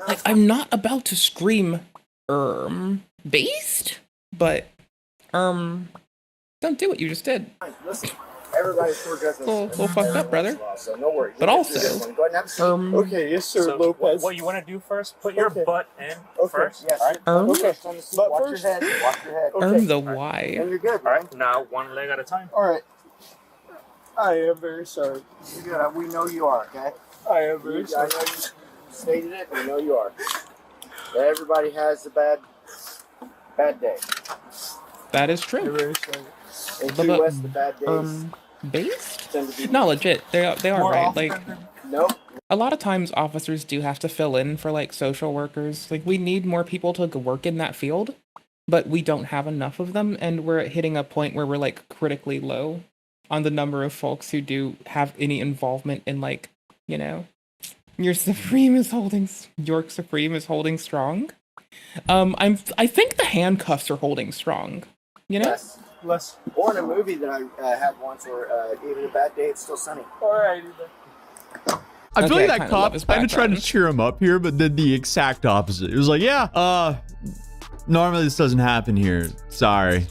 Like, I'm not about to scream, based? But, don't do what you just did. Listen, everybody's for judgment. A little fucked up, brother. So no worries. But also, go ahead and have a seat. Okay, yes, sir, Lopez. What you want to do first? Put your butt in first. Yes. All right. Okay. Watch your head. Watch your head. Okay. The why. And you're good. All right. Now, one leg at a time. All right. I am very sorry. You're good. We know you are. Okay. I am very sorry. I know you stated it. We know you are. Everybody has a bad day. That is true. I'm very sorry. In Key West, the bad days. Based? No, legit. They are right. Like, nope. A lot of times officers do have to fill in for like social workers. Like, we need more people to work in that field, but we don't have enough of them, and we're hitting a point where we're like critically low on the number of folks who do have any involvement in, like, you know, York Supreme is holding strong. I think the handcuffs are holding strong. You know? Less. Or in a movie that I had once where even a bad day, it's still sunny. Alright. I feel like that cop kind of tried to cheer him up here, but did the exact opposite. It was like, yeah, normally this doesn't happen here. Sorry.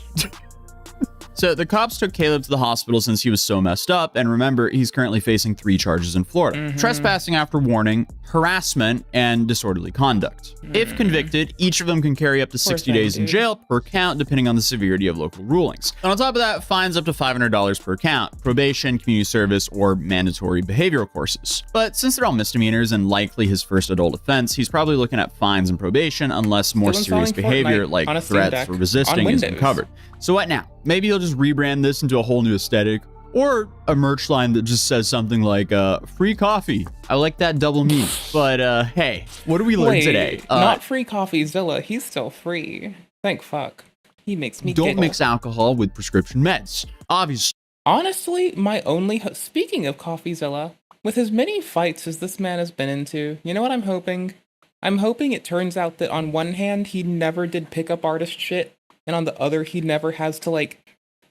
So the cops took Caleb to the hospital since he was so messed up, and remember, he's currently facing 3 charges in Florida. Trespassing after warning, harassment, and disorderly conduct. If convicted, each of them can carry up to 60 days in jail per count, depending on the severity of local rulings. And on top of that, fines up to $500 per count, probation, community service, or mandatory behavioral courses. But since they're all misdemeanors and likely his first adult offense, he's probably looking at fines and probation unless more serious behavior like threats or resisting is uncovered. So what now? Maybe you'll just rebrand this into a whole new aesthetic, or a merch line that just says something like, free coffee. I like that double meat. But, hey, what do we learn today? Not free coffeezilla. He's still free. Thank fuck. He makes me Don't mix alcohol with prescription meds. Obviously. Honestly, my only speaking of coffeezilla, with as many fights as this man has been into, you know what I'm hoping? I'm hoping it turns out that on one hand, he never did pickup artist shit, and on the other, he never has to, like,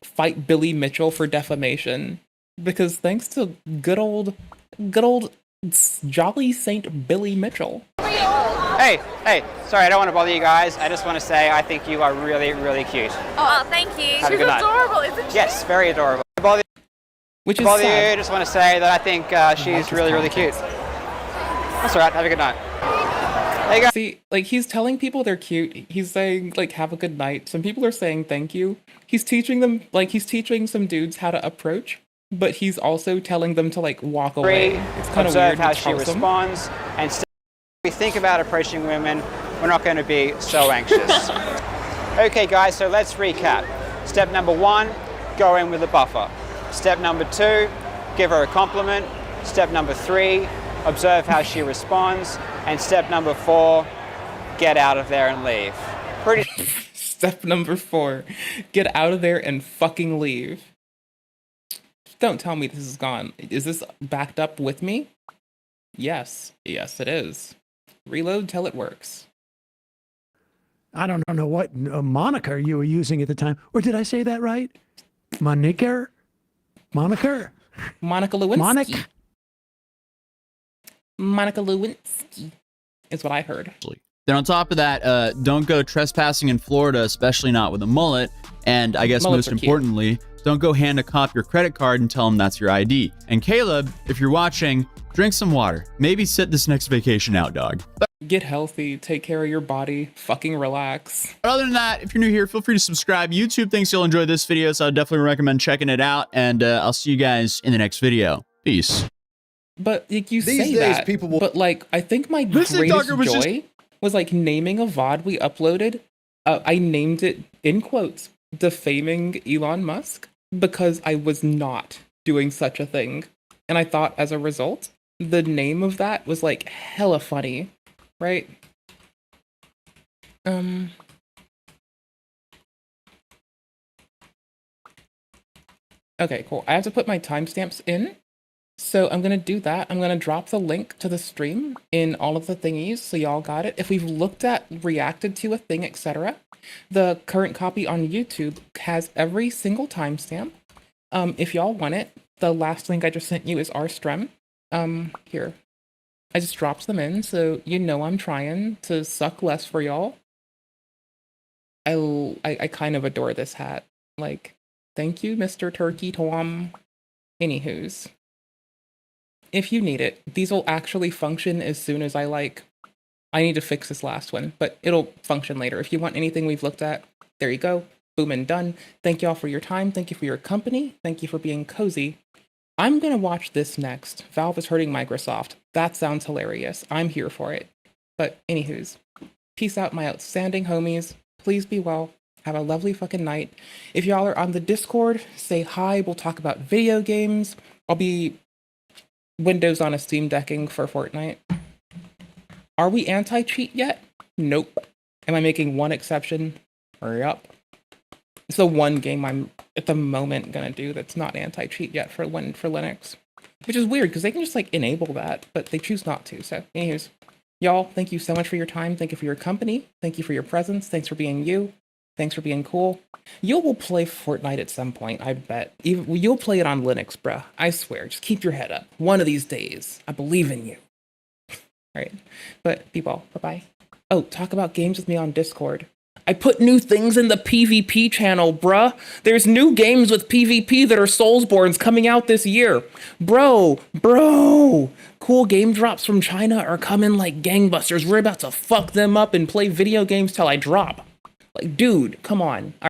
fight Billy Mitchell for defamation. Because thanks to good old Jolly Saint Billy Mitchell. Hey, sorry, I don't want to bother you guys. I just want to say I think you are really, really cute. Oh, thank you. Have a good night. She's adorable, isn't she? Yes, very adorable. Which is bother sad. you, I just want to say that I think she's really, really cute. That's all right. Have a good night. Hey guys. See, like, he's telling people they're cute. He's saying, like, have a good night. Some people are saying thank you. He's teaching them, like, he's teaching some dudes how to approach, but he's also telling them to, like, walk away. It's kind of weird. Observe how she responds, and when we think about approaching women, we're not going to be so anxious. Okay, guys, so let's recap. Step number 1, go in with a buffer. Step number 2, give her a compliment. Step number 3, observe how she responds. And step number 4, get out of there and leave. Step number 4, get out of there and fucking leave. Don't tell me this is gone. Is this backed up with me? Yes. Yes, it is. Reload till it works. I don't know what moniker you were using at the time. Or did I say that right? Moniker? Monica Lewinsky. Monica Lewinsky is what I heard. Then on top of that, don't go trespassing in Florida, especially not with a mullet. And I guess most importantly, don't go hand a cop your credit card and tell him that's your ID. And Caleb, if you're watching, drink some water. Maybe sit this next vacation out, dog. get healthy, take care of your body, fucking relax. But other than that, if you're new here, feel free to subscribe. YouTube thinks you'll enjoy this video, so I definitely recommend checking it out. And I'll see you guys in the next video. Peace. But like you say that, but like I think my greatest joy was like naming a VOD we uploaded. I named it in quotes, defaming Elon Musk, because I was not doing such a thing. And I thought as a result, the name of that was like hella funny, right? Okay, cool. I have to put my timestamps in. So I'm going to do that. I'm going to drop the link to the stream in all of the thingies, so y'all got it. If we've looked at, reacted to a thing, etc., the current copy on YouTube has every single timestamp. If y'all want it, the last link I just sent you is our stream. Here. I just dropped them in, so you know I'm trying to suck less for y'all. I kind of adore this hat. Like, thank you, Mr. Turkey Tom. Anywho's. If you need it, these will actually function as soon as I need to fix this last one, but it'll function later. If you want anything we've looked at, there you go. Boom and done. Thank y'all for your time. Thank you for your company. Thank you for being cozy. I'm going to watch this next. Valve is hurting Microsoft. That sounds hilarious. I'm here for it. But anywho's, peace out, my outstanding homies. Please be well. Have a lovely fucking night. If y'all are on the Discord, say hi. We'll talk about video games. I'll be Windows on a Steam decking for Fortnite. Are we anti-cheat yet? Nope. Am I making one exception? Yup. It's the one game I'm at the moment gonna do that's not anti-cheat yet for Linux. Which is weird because they can just like enable that, but they choose not to. So anyways, y'all, thank you so much for your time. Thank you for your company. Thank you for your presence. Thanks for being you. Thanks for being cool. You will play Fortnite at some point, I bet. You'll play it on Linux, bruh. I swear. Just keep your head up. One of these days. I believe in you. All right. But be well. Bye-bye. Oh, talk about games with me on Discord. I put new things in the PvP channel, bruh. There's new games with PvP that are Soulsborns coming out this year. Bro. Cool game drops from China are coming like gangbusters. We're about to fuck them up and play video games till I drop. Like, dude, come on.